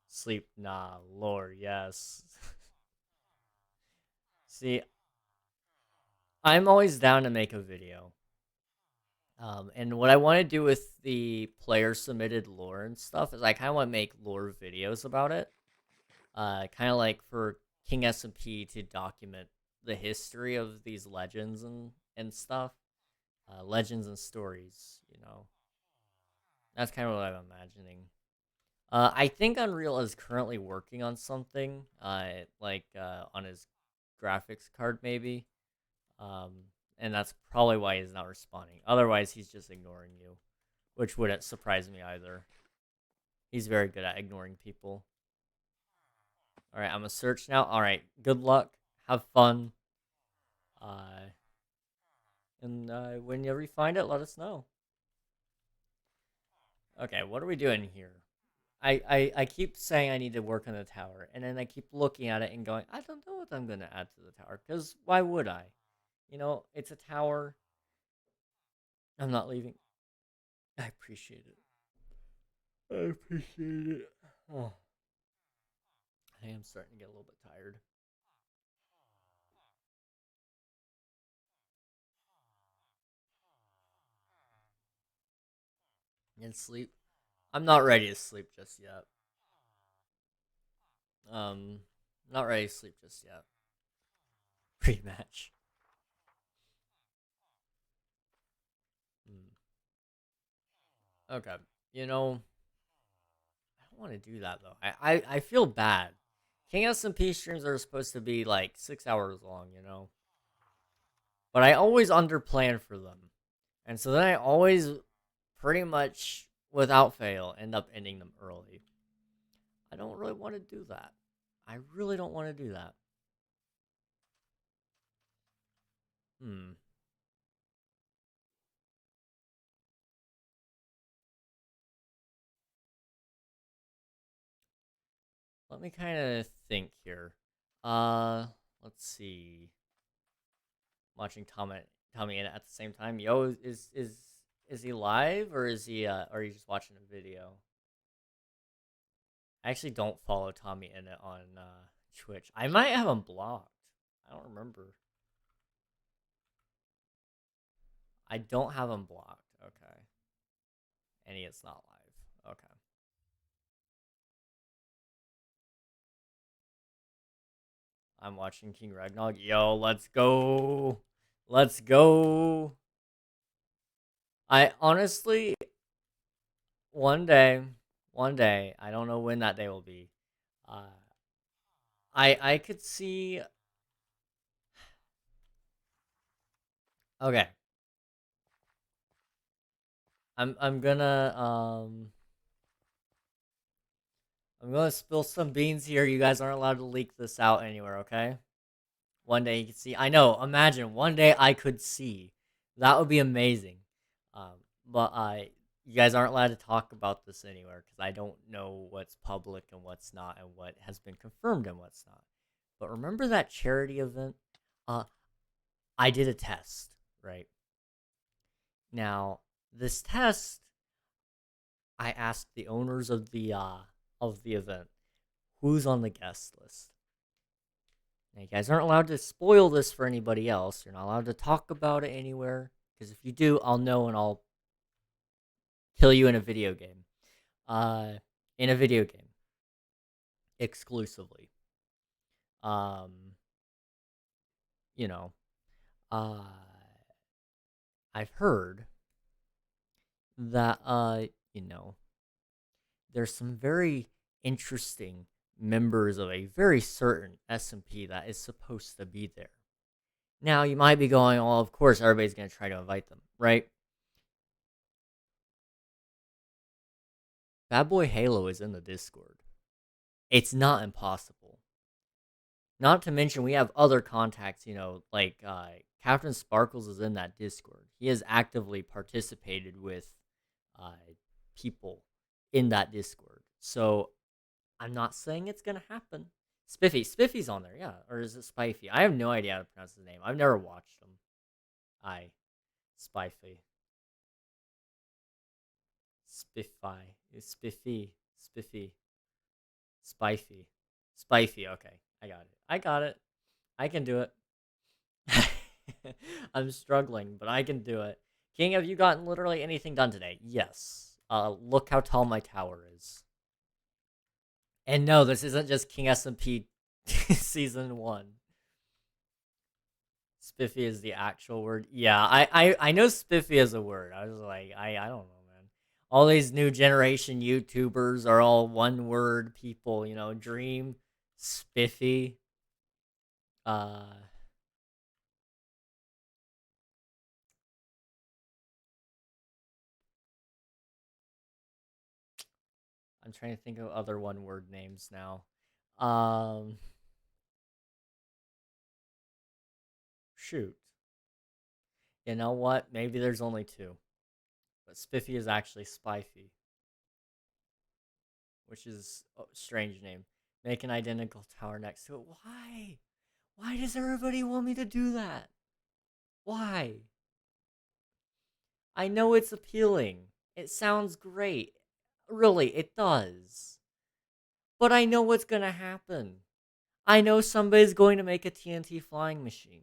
Sleep, nah, lore, yes. See, I'm always down to make a video. And what I want to do with the player submitted lore and stuff is I kind of want to make lore videos about it. Kind of like for King SMP to document the history of these legends and stuff. Legends and stories, you know. That's kind of what I'm imagining. I think Unreal is currently working on something, on his graphics card, maybe. Um, and that's probably why he's not responding. Otherwise, he's just ignoring you, which wouldn't surprise me either. He's very good at ignoring people. All right, I'm gonna search now. All right, good luck. Have fun. Uh, and whenever you find it, let us know. Okay, what are we doing here? I keep saying I need to work on the tower, and then I keep looking at it and going, I don't know what I'm gonna add to the tower, because why would I? You know, it's a tower. I'm not leaving. I appreciate it. I appreciate it. Oh, I am starting to get a little bit tired. And sleep. I'm not ready to sleep just yet. Um, not ready to sleep just yet. Pre-match. Okay. You know, I don't want to do that though. I feel bad. King SMP streams are supposed to be like 6 hours long, you know? But I always underplan for them. And so then I always pretty much without fail end up ending them early. I don't really want to do that. I really don't want to do that. Hmm. Let me kind of think here. Let's see. Watching Tommy in at the same time. Yo, is he live or is he or are you just watching a video? I actually don't follow Tommy in it on Twitch. I might have him blocked. I don't remember. I don't have him blocked. Okay. And he is not live. Okay. I'm watching King Ragnog. Yo, let's go. Let's go. I honestly, one day, I don't know when that day will be. Uh, I could see. Okay, I'm gonna I'm gonna spill some beans here. You guys aren't allowed to leak this out anywhere, okay? One day you can see. I know. Imagine one day I could see. That would be amazing. But you guys aren't allowed to talk about this anywhere because I don't know what's public and what's not, and what has been confirmed and what's not. But remember that charity event? Uh, I did a test, right? Now, this test, I asked the owners of the event, who's on the guest list. Now, you guys aren't allowed to spoil this for anybody else. You're not allowed to talk about it anywhere, because if you do, I'll know and I'll kill you in a video game. In a video game, exclusively. Um, you know, uh, I've heard that there's some very interesting members of a very certain SMP that is supposed to be there. Now, you might be going, well, of course, everybody's going to try to invite them, right? Bad Boy Halo is in the Discord. It's not impossible. Not to mention, we have other contacts, like Captain Sparkles is in that Discord. He has actively participated with uh, people in that Discord. So I'm not saying it's gonna happen. Spiffy's on there, yeah, or is it Spifey? I have no idea how to pronounce his name. I've never watched him. Spifey, Spiffy. Spiffy. Spiffy. Spiffy. Spiffy. Okay. I got it. I got it. I can do it. I'm struggling, but I can do it. King, have you gotten literally anything done today? Yes. Look how tall my tower is. And no, this isn't just King SMP Season 1. Spiffy is the actual word. Yeah, I know spiffy is a word. I was like, I don't know, man. All these new generation YouTubers are all one word people, you know, Dream, Spiffy. I'm trying to think of other one word names now. Shoot. You know what? Maybe there's only two. But spiffy is actually spify, which is a strange name. Make an identical tower next to it. Why? Why does everybody want me to do that? Why? I know it's appealing. It sounds great. Really, it does. But I know what's gonna happen. I know somebody's going to make a TNT flying machine.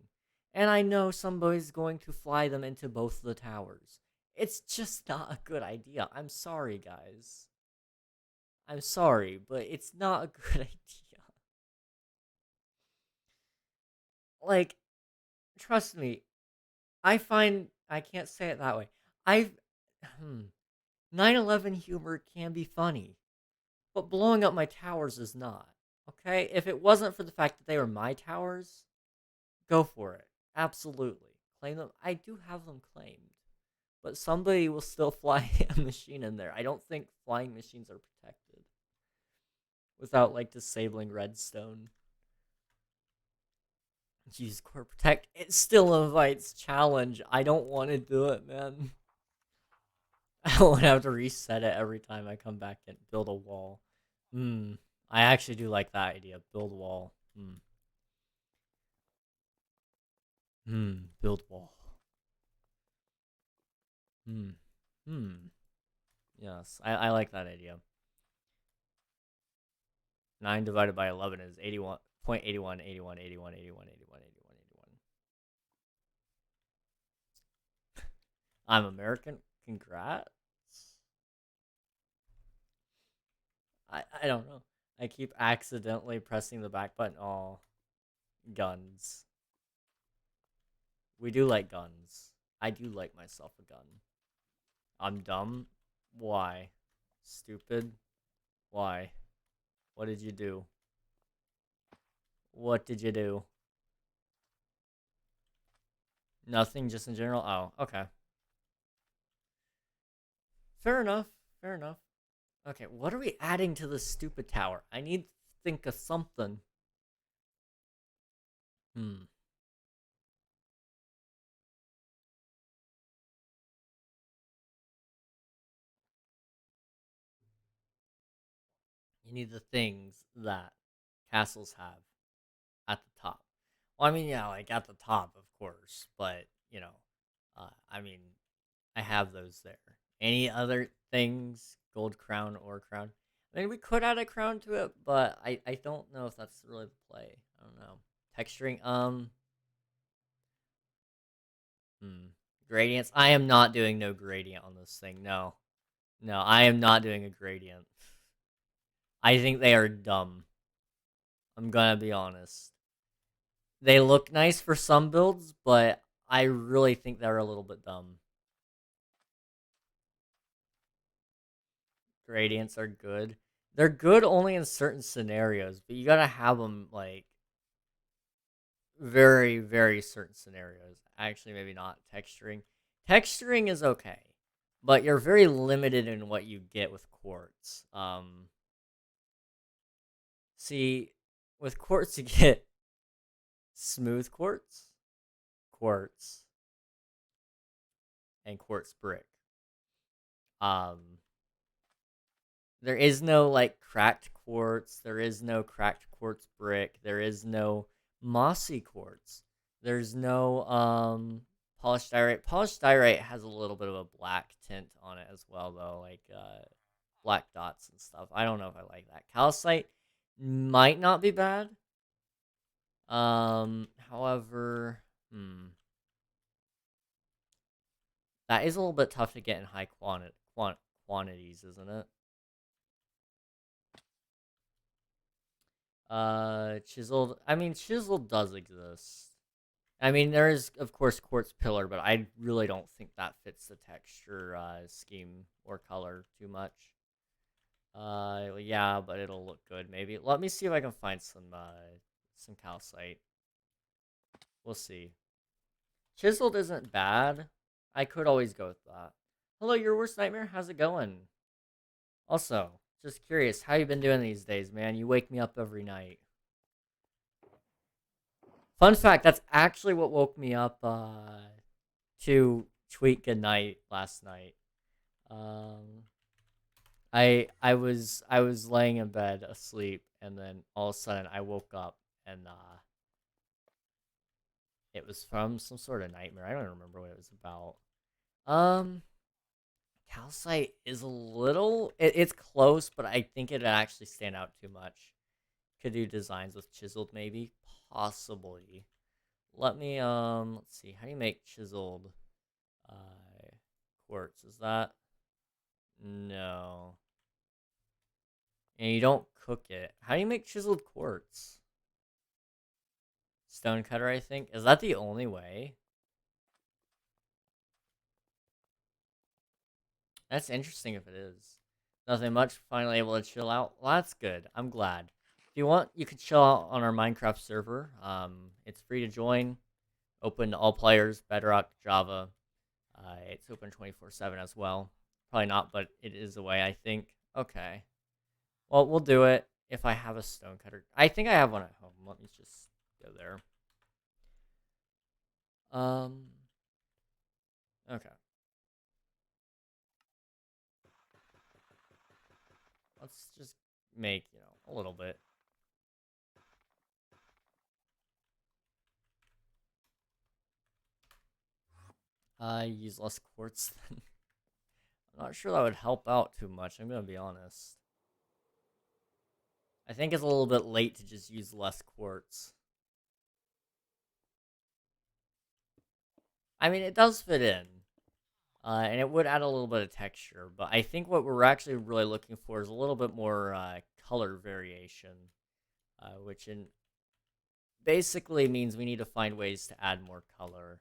And I know somebody's going to fly them into both the towers. It's just not a good idea. I'm sorry, guys. I'm sorry, but it's not a good idea. Like, trust me, I can't say it that way. I've 9/11 humor can be funny, but blowing up my towers is not. Okay? If it wasn't for the fact that they were my towers, go for it. Absolutely. Claim them. I do have them claimed. But somebody will still fly a machine in there. I don't think flying machines are protected without like disabling redstone. Use core protect. It still invites challenge. I don't want to do it, man. I don't want to have to reset it every time I come back and build a wall. I actually do like that idea. Build wall. Build wall. Yes, I like that idea. 9 divided by 11 is 81.81, 81, 81, 81, 81, 81, 81. I'm American. Congrats. I don't know. I keep accidentally pressing the back button. Oh, guns. We do like guns. I do like myself a gun. I'm dumb. Why? Stupid. Why? What did you do? What did you do? Nothing, just in general? Oh, okay. Fair enough. Fair enough. Okay, what are we adding to this stupid tower? I need to think of something. You need the things that castles have at the top. Well, I mean, yeah, like at the top, of course, but, you know, I mean, I have those there. Any other things? Gold crown or crown? I mean, we could add a crown to it, but I don't know if that's really the play. I don't know. Texturing, gradients. I am not doing no gradient on this thing. No. No, I am not doing a gradient. I think they are dumb. I'm gonna be honest. They look nice for some builds, but I really think they're a little bit dumb. Gradients are good. They're good only in certain scenarios, but you gotta have them, like, very, very certain scenarios. Actually, maybe not texturing. Texturing is okay, but you're very limited in what you get with quartz. See, with quartz you get smooth quartz, quartz, and quartz brick. There is no like cracked quartz, there is no cracked quartz brick, there is no mossy quartz. There's no polished diorite. Polished diorite has a little bit of a black tint on it as well though, like black dots and stuff. I don't know if I like that. Calcite might not be bad. However, that is a little bit tough to get in high quantities, isn't it? Chiseled. I mean, chiseled does exist. I mean, there is, of course, quartz pillar, but I really don't think that fits the texture scheme or color too much. Yeah, but it'll look good, maybe. Let me see if I can find some calcite. We'll see. Chiseled isn't bad. I could always go with that. Hello, your worst nightmare? How's it going? Also, just curious, how you been doing these days, man? You wake me up every night. Fun fact, that's actually what woke me up to tweet goodnight last night. I was laying in bed asleep, and then all of a sudden I woke up, and it was from some sort of nightmare. I don't remember what it was about. Calcite is a little, it's close, but I think it'd actually stand out too much. Could do designs with chiseled, maybe, possibly. Let me let's see. How do you make chiseled quartz? Is that no? And you don't cook it. How do you make chiseled quartz? Stone cutter, I think. Is that the only way? That's interesting if it is. Nothing much. Finally able to chill out. Well, that's good. I'm glad. If you want, you can chill out on our Minecraft server. It's free to join. Open to all players. Bedrock, Java. It's open 24/7 as well. Probably not, but it is a way, I think. Okay. Well, we'll do it if I have a stone cutter. I think I have one at home. Let me just go there. Okay. Let's just make, a little bit. I use less quartz then. I'm not sure that would help out too much, I'm gonna be honest. I think it's a little bit late to just use less quartz. I mean, it does fit in. And it would add a little bit of texture, but I think what we're actually really looking for is a little bit more color variation, which basically means we need to find ways to add more color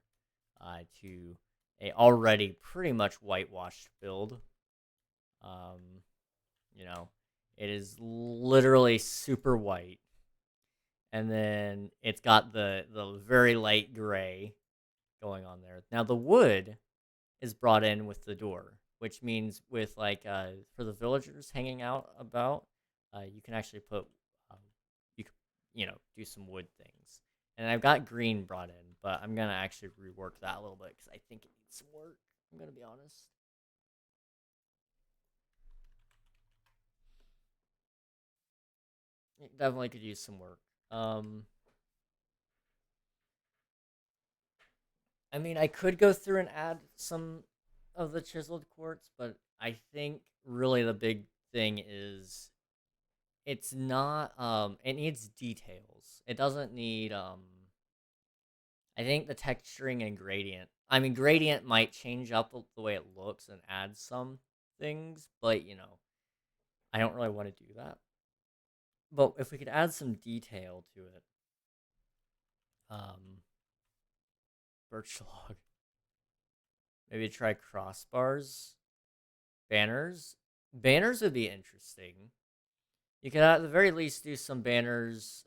to a already pretty much whitewashed build. It is literally super white, and then it's got the very light gray going on there. Now the wood is brought in with the door, which means with for the villagers hanging out about, you can actually put you can do some wood things. And I've got green brought in, but I'm gonna actually rework that a little bit because I think it needs some work. I'm gonna be honest. It definitely could use some work. I mean, I could go through and add some of the chiseled quartz, but I think really the big thing is it's not it needs details. It doesn't need I think the texturing and gradient. I mean, gradient might change up the way it looks and add some things, but I don't really want to do that. But if we could add some detail to it, birch log. Maybe try crossbars, banners. Banners would be interesting. You could at the very least do some banners.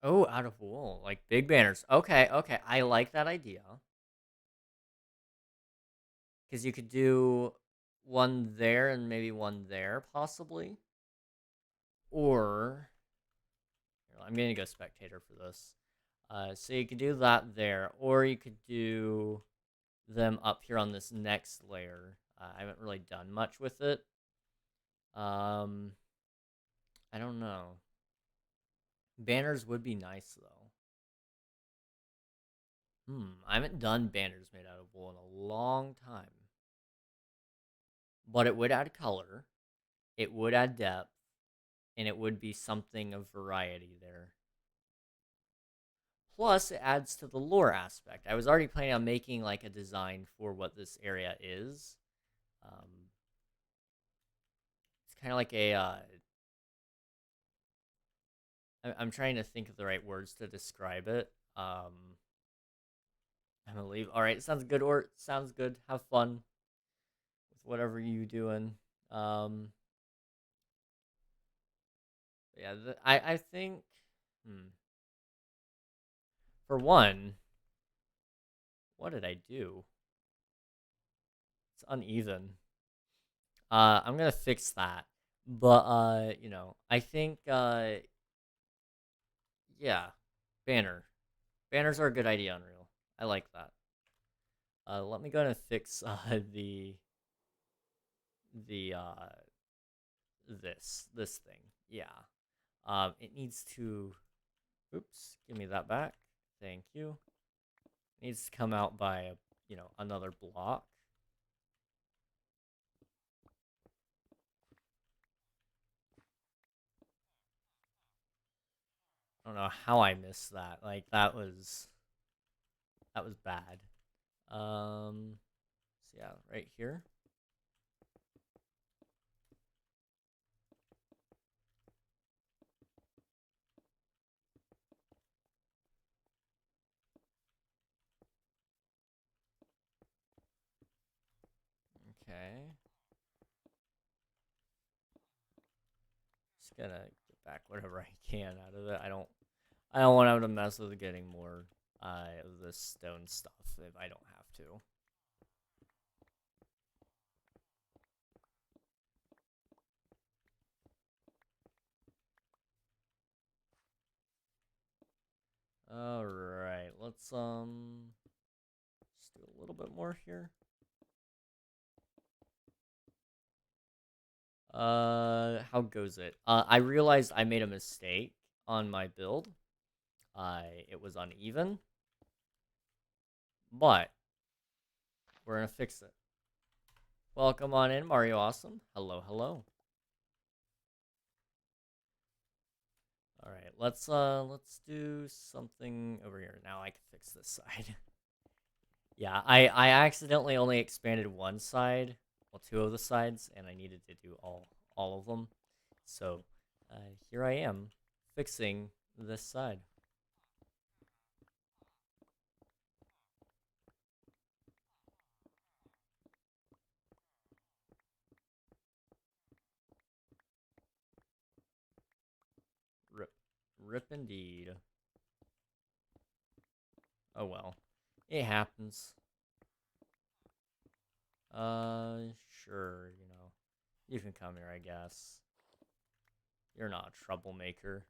Oh, out of wool, like big banners. Okay, okay, I like that idea. Because you could do one there and maybe one there, possibly. Or I'm gonna go spectator for this. So you could do that there, or you could do them up here on this next layer. I haven't really done much with it. I don't know. Banners would be nice though. I haven't done banners made out of wool in a long time. But it would add color. it would add depth, and it would be something of variety there. Plus, it adds to the lore aspect. I was already planning on making like a design for what this area is. It's kind of like a. I'm trying to think of the right words to describe it. I'm gonna leave. All right, sounds good. Or sounds good. Have fun with whatever you doing. Yeah, I think. For one, what did I do? It's uneven. I'm gonna fix that. But you know, I think yeah, banner. Banners are a good idea, Unreal. I like that. Let me go ahead and fix the this thing. Yeah. It needs to. Oops, give me that back. Thank you. It needs to come out by another block. I don't know how I missed that. Like that was bad. So yeah, right here. Okay. Just gonna get back whatever I can out of it. I don't want to mess with getting more of this stone stuff if I don't have to. All right, let's just do a little bit more here. How goes it? I realized I made a mistake on my build. It was uneven, but we're gonna fix it. Welcome on in, Mario Awesome. Hello, hello. All right, let's do something over here. Now I can fix this side. Yeah, I accidentally only expanded one side, well, two of the sides, and I needed to do all of them. So here I am fixing this side. Rip, rip indeed. Oh well, it happens. Sure, you can come here, I guess. You're not a troublemaker.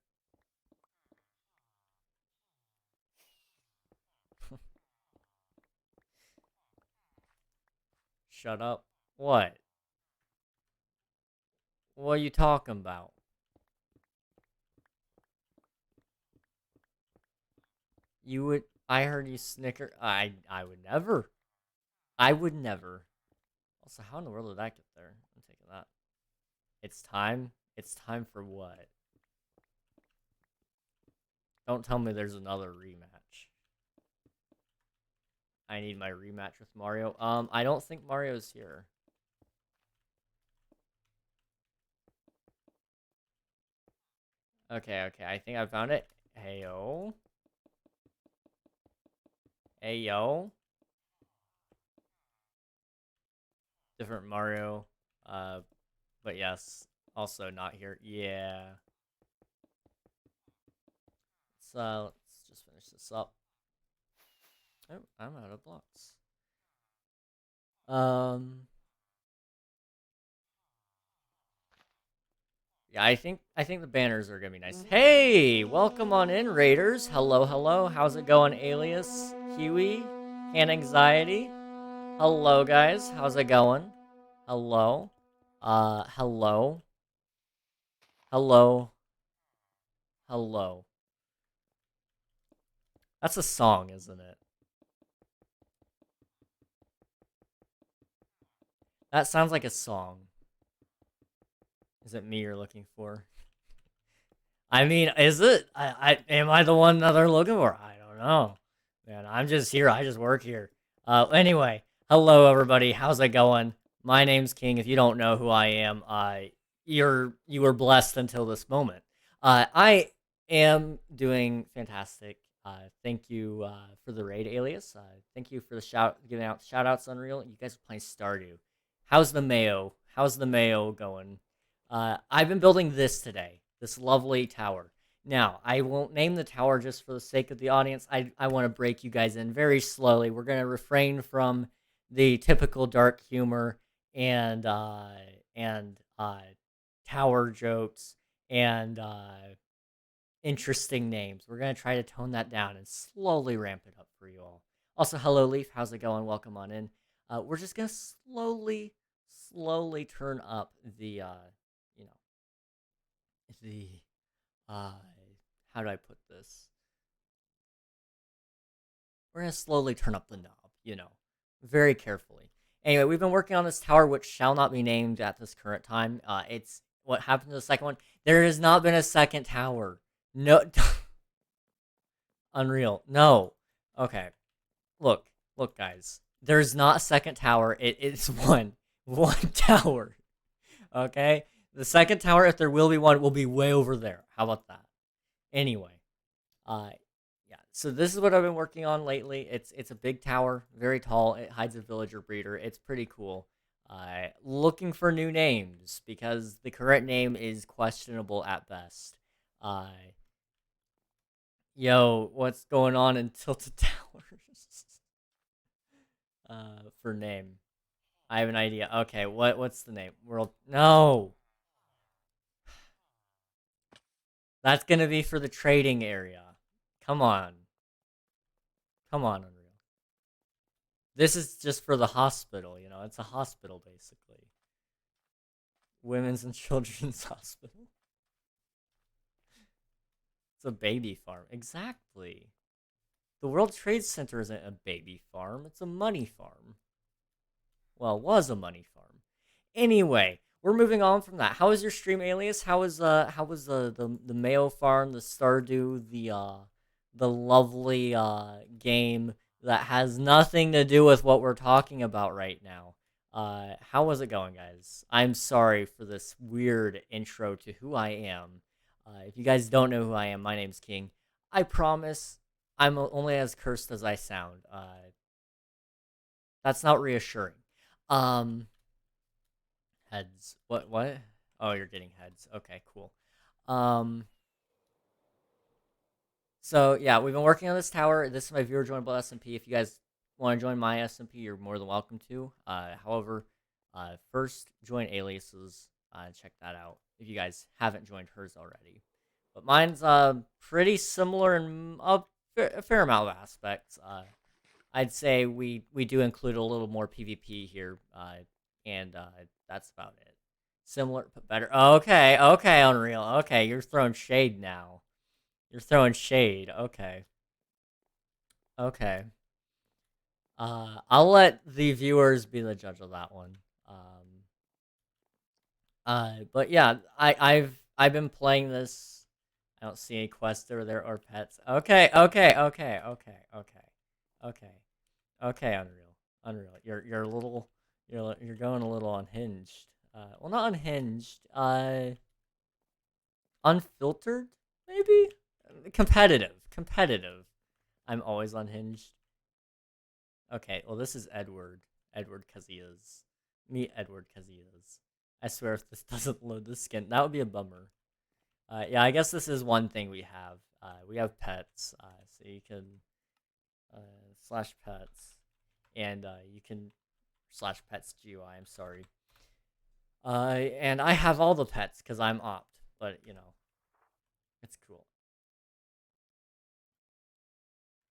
Shut up. What? What are you talking about? You would. I heard you snicker. I would never. I would never. Also, how in the world did that get there? I'm taking that. It's time. It's time for what? Don't tell me there's another rematch. I need my rematch with Mario. I don't think Mario's here. Okay, I think I found it. Heyo. Heyo. Different Mario. But yes, also not here. Yeah. So let's just finish this up. Oh, I'm out of blocks. Yeah, I think the banners are gonna be nice. Hey, welcome on in, Raiders. Hello, hello. How's it going, Alias, Kiwi, Can Anxiety? Hello, guys. How's it going? Hello. Hello. Hello. Hello. That's a song, isn't it? That sounds like a song. Is it me you're looking for? I mean, is it? Am I the one that they're looking for? I don't know. Man, I'm just here. I just work here. Anyway, hello everybody. How's it going? My name's King. If you don't know who I am, you were blessed until this moment. I am doing fantastic. Thank you for the raid, Alias. Thank you for the giving out shout outs, Unreal. You guys are playing Stardew. How's the Mayo? How's the Mayo going? I've been building this today, this lovely tower. Now, I won't name the tower just for the sake of the audience. I want to break you guys in very slowly. We're going to refrain from the typical dark humor and tower jokes and interesting names. We're going to try to tone that down and slowly ramp it up for you all. Also, hello, Leaf. How's it going? Welcome on in. We're just going to slowly turn up the, how do I put this? We're going to slowly turn up the knob, very carefully. Anyway, we've been working on this tower, which shall not be named at this current time. It's what happened to the second one. There has not been a second tower. No. Unreal. No. Okay. Look, guys. There's not a second tower. It's one tower. Okay? The second tower, if there will be one, will be way over there. How about that? Anyway, yeah. So this is what I've been working on lately. It's a big tower, very tall. It hides a villager breeder. It's pretty cool. Looking for new names because the current name is questionable at best. Yo, what's going on in Tilted Towers? For name, I have an idea. Okay, what's the name? World? No. That's gonna be for the trading area. Come on. Come on, Unreal. This is just for the hospital, it's a hospital, basically. Women's and Children's Hospital. It's a baby farm. Exactly. The World Trade Center isn't a baby farm. It's a money farm. Well, it was a money farm. Anyway, we're moving on from that. How was your stream, Alias? How was the Mayo farm, the Stardew, the lovely game that has nothing to do with what we're talking about right now? How was it going, guys? I'm sorry for this weird intro to who I am. If you guys don't know who I am, my name's King. I promise I'm only as cursed as I sound. That's not reassuring. Heads. What? Oh, you're getting heads. Okay, cool. So yeah, we've been working on this tower. This is my viewer joinable SMP. If you guys want to join my SMP, you're more than welcome to. However, first join Alias's. Check that out if you guys haven't joined hers already. But mine's pretty similar in a fair amount of aspects. I'd say we do include a little more PvP here, and that's about it. Similar, but better. Okay, Unreal. Okay, you're throwing shade now. You're throwing shade. Okay. I'll let the viewers be the judge of that one. But yeah, I've been playing this. I don't see any quests over there or pets. Okay, Unreal. You're a little, you're going a little unhinged. Well, not unhinged. Unfiltered, maybe. Competitive. I'm always unhinged. Okay, well, this is Edward. Edward, because he is. Meet Edward, because he is. I swear if this doesn't load the skin, that would be a bummer. Yeah, I guess this is one thing we have. We have pets, so you can slash pets, and you can slash pets GUI. I'm sorry. And I have all the pets because I'm opt, but it's cool.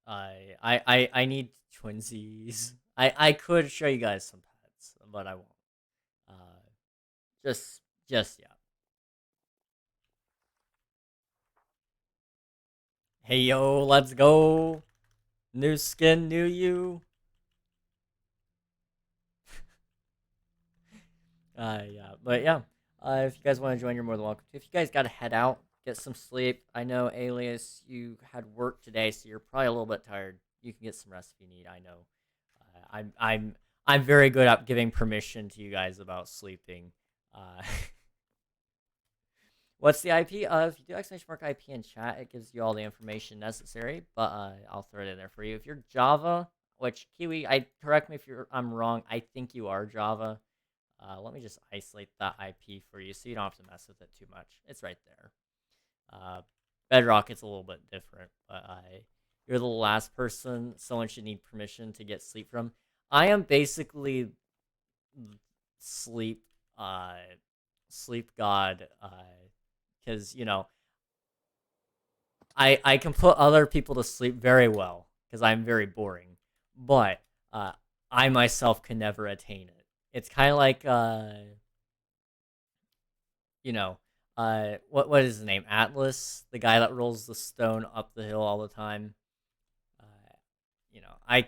I need twinsies. I could show you guys some pets, but I won't. Just yeah. Hey yo, let's go. New skin, new you. Yeah, but yeah. If you guys want to join, you're more than welcome to. If you guys got to head out, get some sleep. I know, Alias, you had work today, so you're probably a little bit tired. You can get some rest if you need. I know. I'm very good at giving permission to you guys about sleeping. What's the IP? If you do exclamation mark IP in chat, it gives you all the information necessary. But I'll throw it in there for you. If you're Java, which Kiwi, correct me if I'm wrong. I think you are Java. Let me just isolate that IP for you so you don't have to mess with it too much. It's right there. Bedrock, it's a little bit different, but you're the last person someone should need permission to get sleep from. I am basically sleep god, because I can put other people to sleep very well because I'm very boring, but I myself can never attain it. It's kind of like what is his name? Atlas, the guy that rolls the stone up the hill all the time. I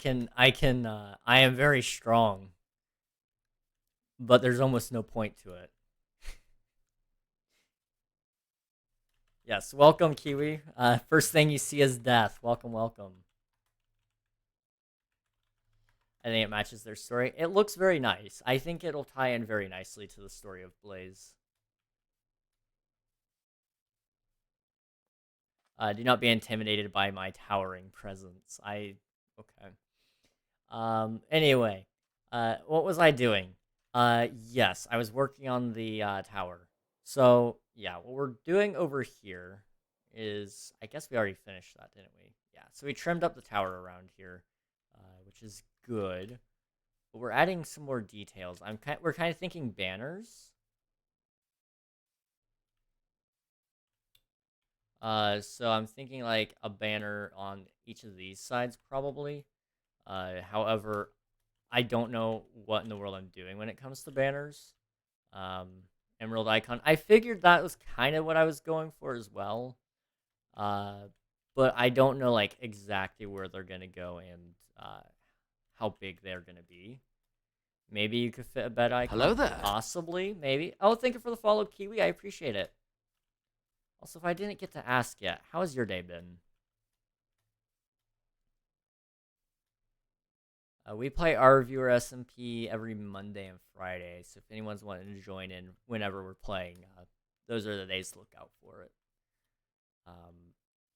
am very strong, but there's almost no point to it. Yes, welcome, Kiwi. First thing you see is death. Welcome, welcome. I think it matches their story. It looks very nice. I think it'll tie in very nicely to the story of Blaze. Do not be intimidated by my towering presence. Okay. Anyway, what was I doing? Yes, I was working on the tower. So yeah, what we're doing over here is, I guess we already finished that, didn't we? Yeah. So we trimmed up the tower around here, which is good. But we're adding some more details. We're kind of thinking banners. So I'm thinking like a banner on each of these sides, probably. However, I don't know what in the world I'm doing when it comes to banners. Emerald icon. I figured that was kind of what I was going for as well. But I don't know like exactly where they're gonna go and how big they're gonna be. Maybe you could fit a bed icon. Hello there. Possibly, maybe. Oh, thank you for the follow, Kiwi. I appreciate it. Also, if I didn't get to ask yet, how has your day been? We play our viewer SMP every Monday and Friday, so if anyone's wanting to join in whenever we're playing, those are the days to look out for it.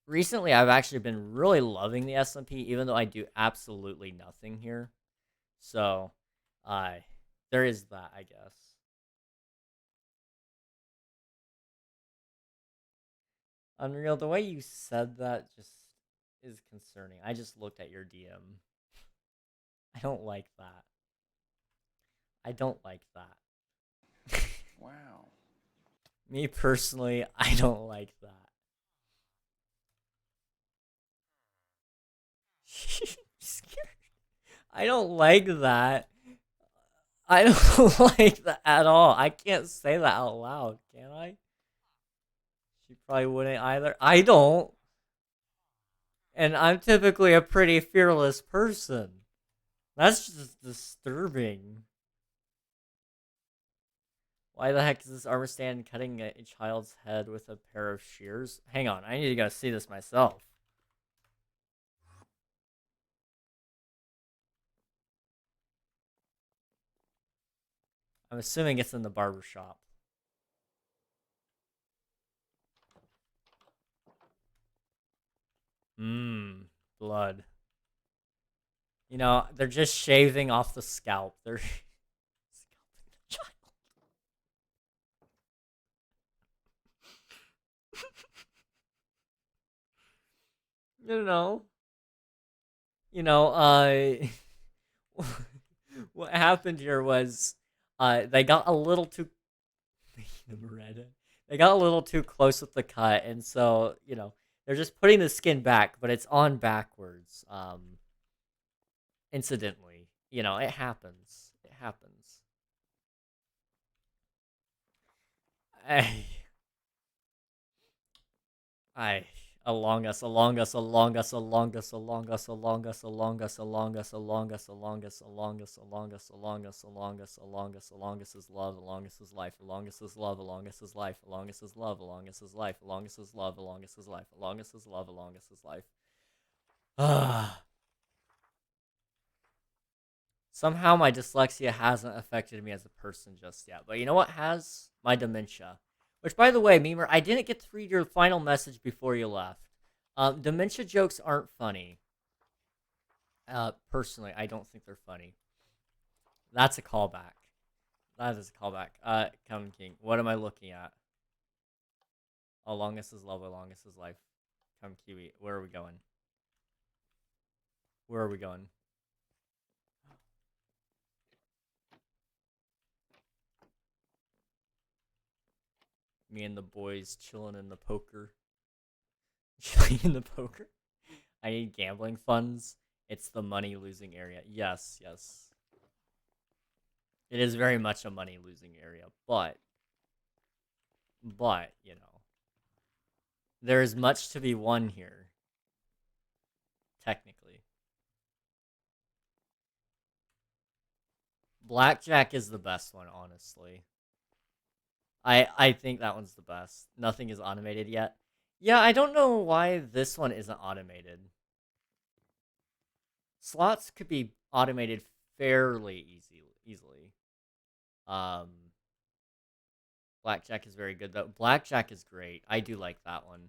Recently, I've actually been really loving the SMP, even though I do absolutely nothing here. So, there is that, I guess. Unreal, the way you said that just is concerning. I just looked at your DM. I don't like that. I don't like that. Wow. Me personally, I don't like that. I don't like that. I don't like that at all. I can't say that out loud, can I? She probably wouldn't either. I don't. And I'm typically a pretty fearless person. That's just disturbing. Why the heck is this armor stand cutting a child's head with a pair of shears? Hang on, I need to go see this myself. I'm assuming it's in the barber shop. Blood. You know, they're just shaving off the scalp. They're scalping the child. What happened here was, they got a little too, they got a little too close with the cut, and so, they're just putting the skin back, but it's on backwards, incidentally. It happens. It happens. I Along us, along us, along us, along us, along us, along us, along us, along us, along us, along us, along us, along us, along us, along us, along us, along us is love, along us is life, along us is love, along us is life, along us is love, along us is life, along us is love, along us is life, along us is love, along us is life. Ah. Somehow my dyslexia hasn't affected me as a person just yet. But you know what has? My dementia. Which, by the way, Memer, I didn't get to read your final message before you left. Dementia jokes aren't funny. Personally, I don't think they're funny. That's a callback. That is a callback. Come King, what am I looking at? Along us is love, along us is life. Come Kiwi, where are we going? Where are we going? Me and the boys chilling in the poker. Chilling in the poker? I need gambling funds. It's the money losing area. Yes, yes. It is very much a money losing area, but, you know, there is much to be won here. Technically. Blackjack is the best one, honestly. I think that one's the best. Nothing is automated yet. Yeah, I don't know why this one isn't automated. Slots could be automated fairly easily. Blackjack is very good though. Blackjack is great. I do like that one.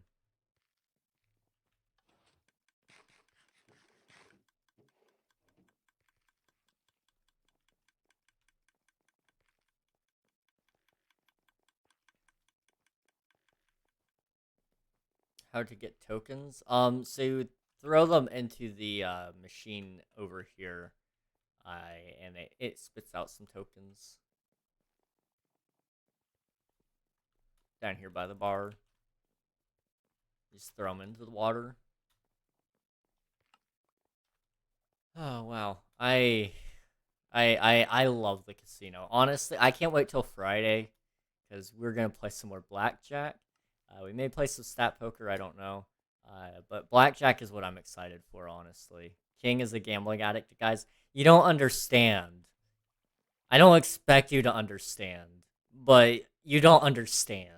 How to get tokens? So you throw them into the machine over here, and it spits out some tokens down here by the bar. Just throw them into the water. Oh wow, I love the casino. Honestly, I can't wait till Friday because we're gonna play some more blackjack. We may play some stat poker. I don't know. But blackjack is what I'm excited for, honestly. King is a gambling addict, guys. You don't understand. I don't expect you to understand, but you don't understand.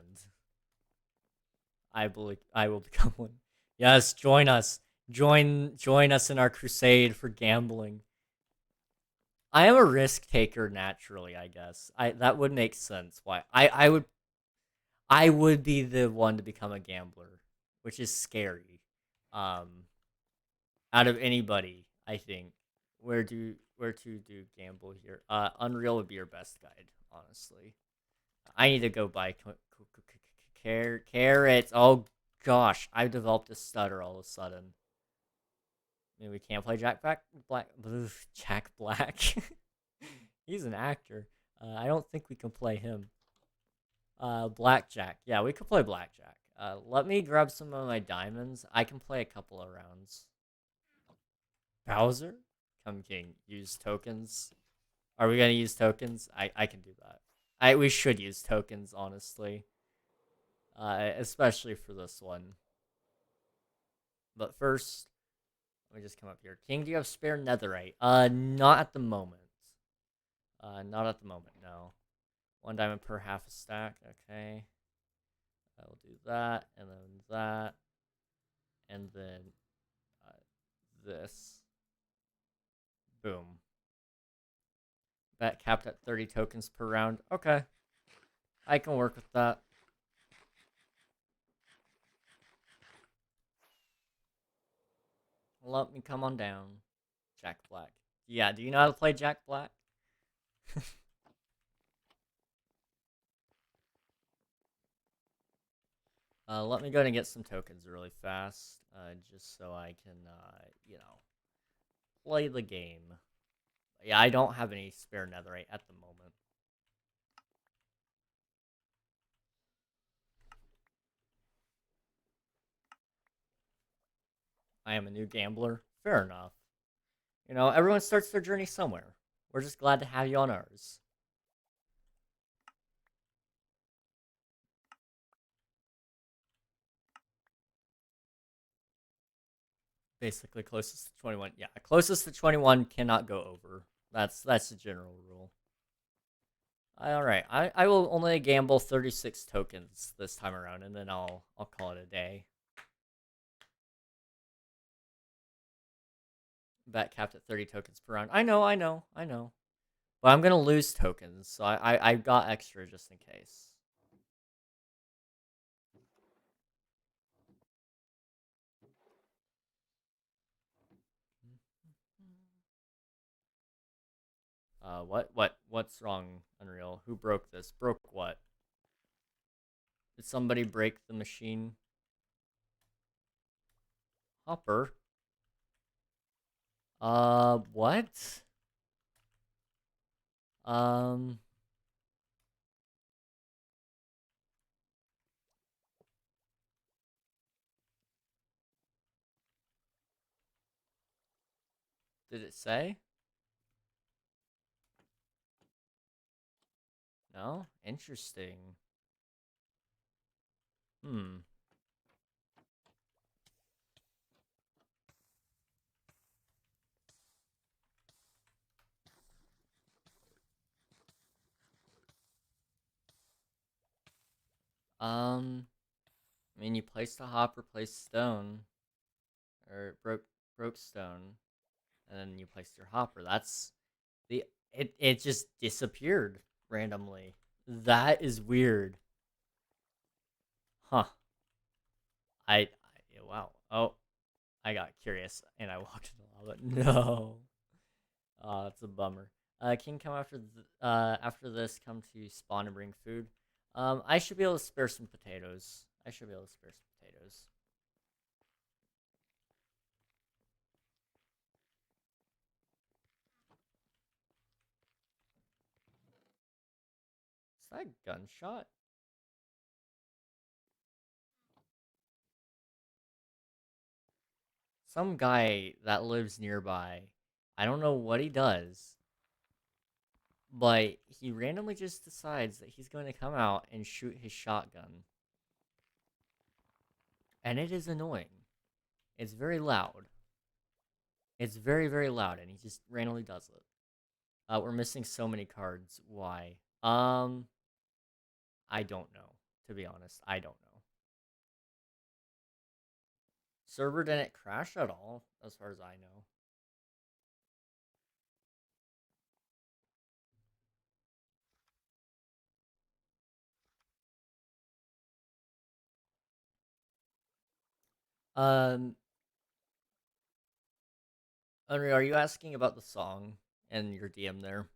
I believe I will become one. Yes, join us. Join us in our crusade for gambling. I am a risk taker naturally, I guess. That would make sense. Why I would be the one to become a gambler, which is scary. Out of anybody, I think. Where to do gamble here? Unreal would be your best guide, honestly. I need to go buy carrots. Oh gosh, I developed a stutter all of a sudden. Maybe we can't play Jack Black. Jack Black. He's an actor. I don't think we can play him. Blackjack. Yeah, we could play blackjack. Let me grab some of my diamonds. I can play a couple of rounds. Bowser? Come King. Use tokens. Are we gonna use tokens? I can do that. We should use tokens, honestly. Especially for this one. But first, let me just come up here. King, do you have spare netherite? Not at the moment. Not at the moment, no. 1 diamond per half a stack, okay. I will do that, and then that, and then this. Boom. Bet capped at 30 tokens per round. Okay. I can work with that. Let me come on down. Jack Black. Yeah, do you know how to play Jack Black? Let me go and get some tokens really fast, just so I can, you know, play the game. Yeah, I don't have any spare netherite at the moment. I am a new gambler. Fair enough. You know, everyone starts their journey somewhere. We're just glad to have you on ours. basically closest to 21. Yeah, closest to 21 cannot go over. That's the general rule. All right, I will only gamble 36 tokens this time around, and then I'll call it a day. Bet capped at 30 tokens per round. I know. But I'm gonna lose tokens, so I got extra just in case. What's wrong, Unreal? Who broke this? Broke what? Did somebody break the machine? Hopper? What? Um, did it say? No? Interesting. Hmm. I mean, you placed a hopper, placed stone, or broke stone, and then you placed your hopper. That's the it just disappeared randomly. That is weird. Huh. Wow. Oh, I got curious and I walked in the lava. No. Oh, that's a bummer. Can come after this, come to spawn and bring food. I should be able to spare some potatoes. Is that a gunshot? Some guy that lives nearby. I don't know what he does, but he randomly just decides that he's going to come out and shoot his shotgun. And it is annoying. It's very loud. It's very, very loud, and he just randomly does it. We're missing so many cards. Why? I don't know. To be honest, I don't know. Server didn't crash at all, as far as I know. Um, Unreal, are you asking about the song and your DM there?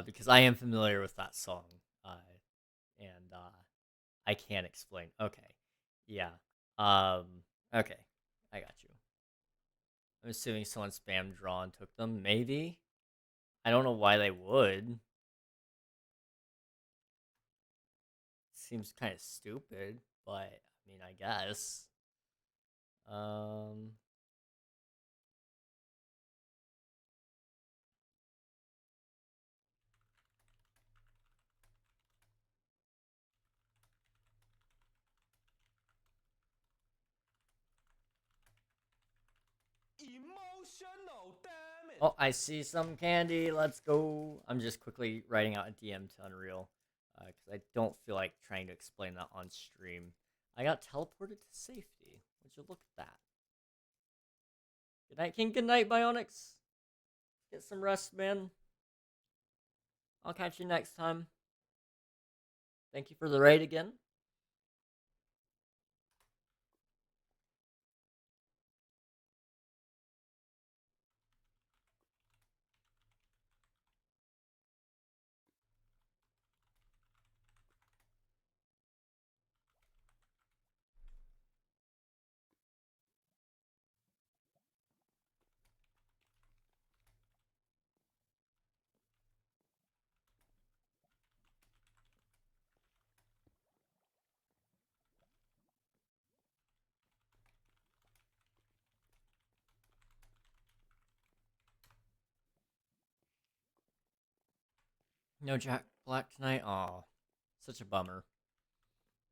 Because I am familiar with that song, and I can't explain. Okay, yeah. Um, okay, I got you. I'm assuming someone spam draw and took them. Maybe. I don't know why they would. Seems kind of stupid, but I mean, I guess. Um, Emotional, damn it! Oh, I see some candy. Let's go. I'm just quickly writing out a DM to Unreal because I don't feel like trying to explain that on stream. I got teleported to safety. Would you look at that? Good night, King. Good night, Bionics. Get some rest, man. I'll catch you next time. Thank you for the raid again. No Jack Black tonight. Aw, such a bummer.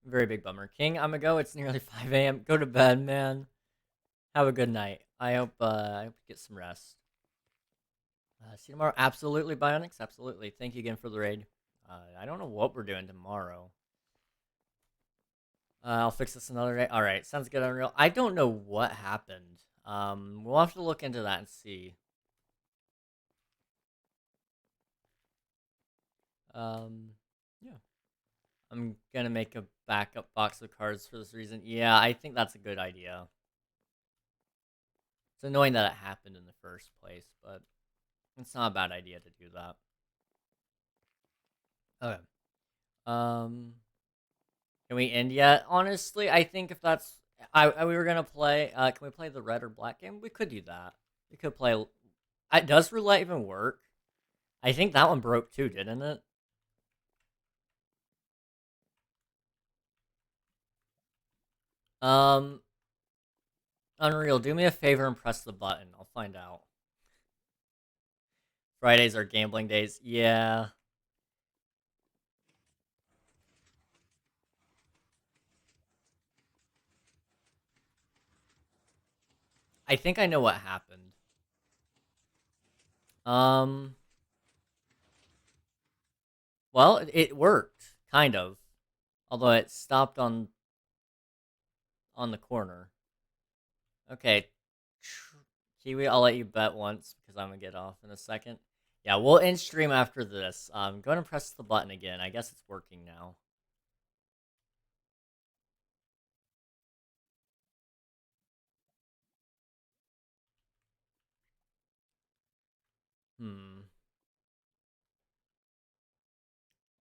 Very big bummer. King, I'm gonna go. It's nearly 5 a.m. Go to bed, man. Have a good night. I hope you get some rest. See you tomorrow. Absolutely, Bionics. Absolutely. Thank you again for the raid. I don't know what we're doing tomorrow. I'll fix this another day. All right, sounds good, Unreal. I don't know what happened. We'll have to look into that and see. Yeah. I'm gonna make a backup box of cards for this reason. Yeah, I think that's a good idea. It's annoying that it happened in the first place, but it's not a bad idea to do that. Okay. Um, can we end yet? Honestly, I think if that's we were gonna play. Can we play the red or black game? We could do that. We could play. Does roulette even work? I think that one broke too, didn't it? Um, Unreal, do me a favor and press the button. I'll find out. Fridays are gambling days. Yeah. I think I know what happened. Um, well, it worked, kind of. Although it stopped on the corner. Okay. Kiwi, I'll let you bet once because I'm gonna get off in a second. Yeah, we'll end stream after this. Go ahead and press the button again. I guess it's working now.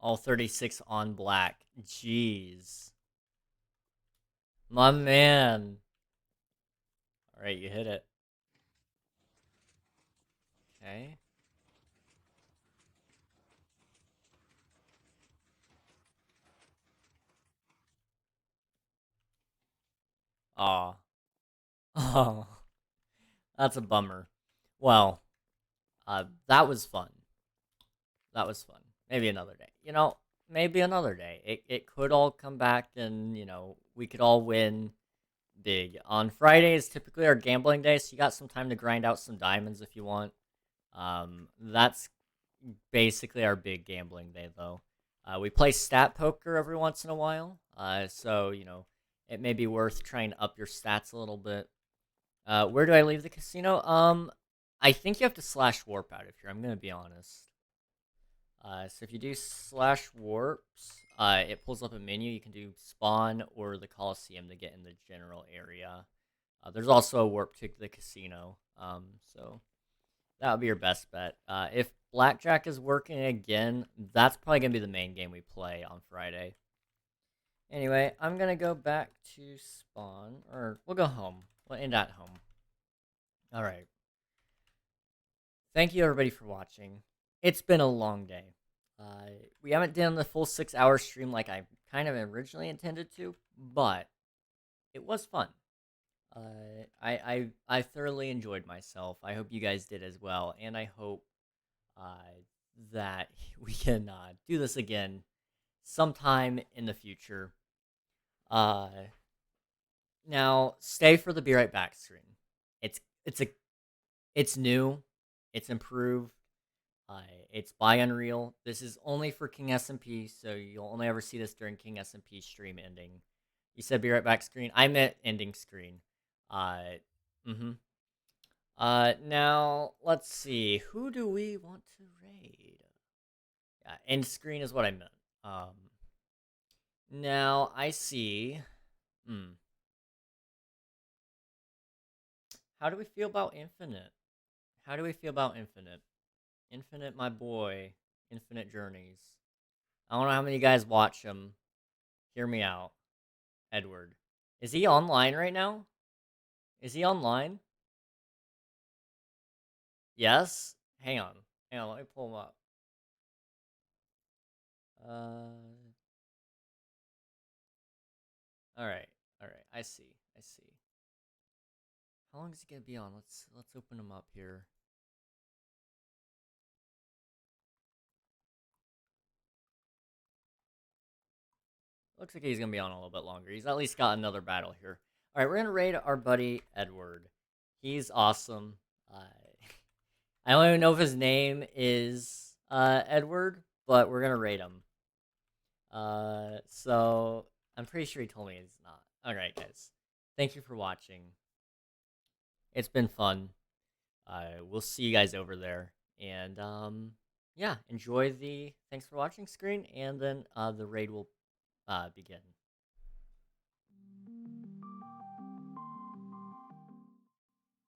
All 36 on black. Jeez. My man. Alright, you hit it. Okay. Aw. Oh. That's a bummer. Well, that was fun. That was fun. Maybe another day. Maybe another day. It could all come back and, we could all win big. On Fridays, typically our gambling day, so you got some time to grind out some diamonds if you want. That's basically our big gambling day, though. We play stat poker every once in a while, so, it may be worth trying to up your stats a little bit. Where do I leave the casino? I think you have to slash warp out of here, I'm gonna be honest. So if you do slash warps, it pulls up a menu. You can do spawn or the Coliseum to get in the general area. There's also a warp to the casino. So that would be your best bet. If blackjack is working again, that's probably gonna be the main game we play on Friday. Anyway, I'm gonna go back to spawn, or we'll go home. We'll end at home. All right. Thank you everybody for watching. It's been a long day. We haven't done the full 6-hour stream like I kind of originally intended to, but it was fun. I thoroughly enjoyed myself. I hope you guys did as well, and I hope that we can do this again sometime in the future. Now stay for the be right back screen. It's new, it's improved. It's by Unreal. This is only for King SMP, so you'll only ever see this during King SMP stream ending. You said be right back screen. I meant ending screen. Now let's see. Who do we want to raid? Yeah, end screen is what I meant. Now I see. How do we feel about Infinite? How do we feel about Infinite? Infinite, my boy. Infinite Journeys. I don't know how many of you guys watch him. Hear me out. Edward. Is he online right now? Is he online? Yes? Hang on. Hang on, let me pull him up. Alright. Alright. I see. I see. How long is he gonna be on? Let's open him up here. Looks like he's gonna be on a little bit longer. He's at least got another battle here. All right, we're gonna raid our buddy Edward. He's awesome. I don't even know if his name is Edward, but we're gonna raid him. So I'm pretty sure he told me he's not. All right, guys. Thank you for watching. It's been fun. We'll see you guys over there, and yeah, enjoy the thanks for watching screen, and then the raid will begin.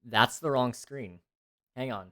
That's the wrong screen. Hang on.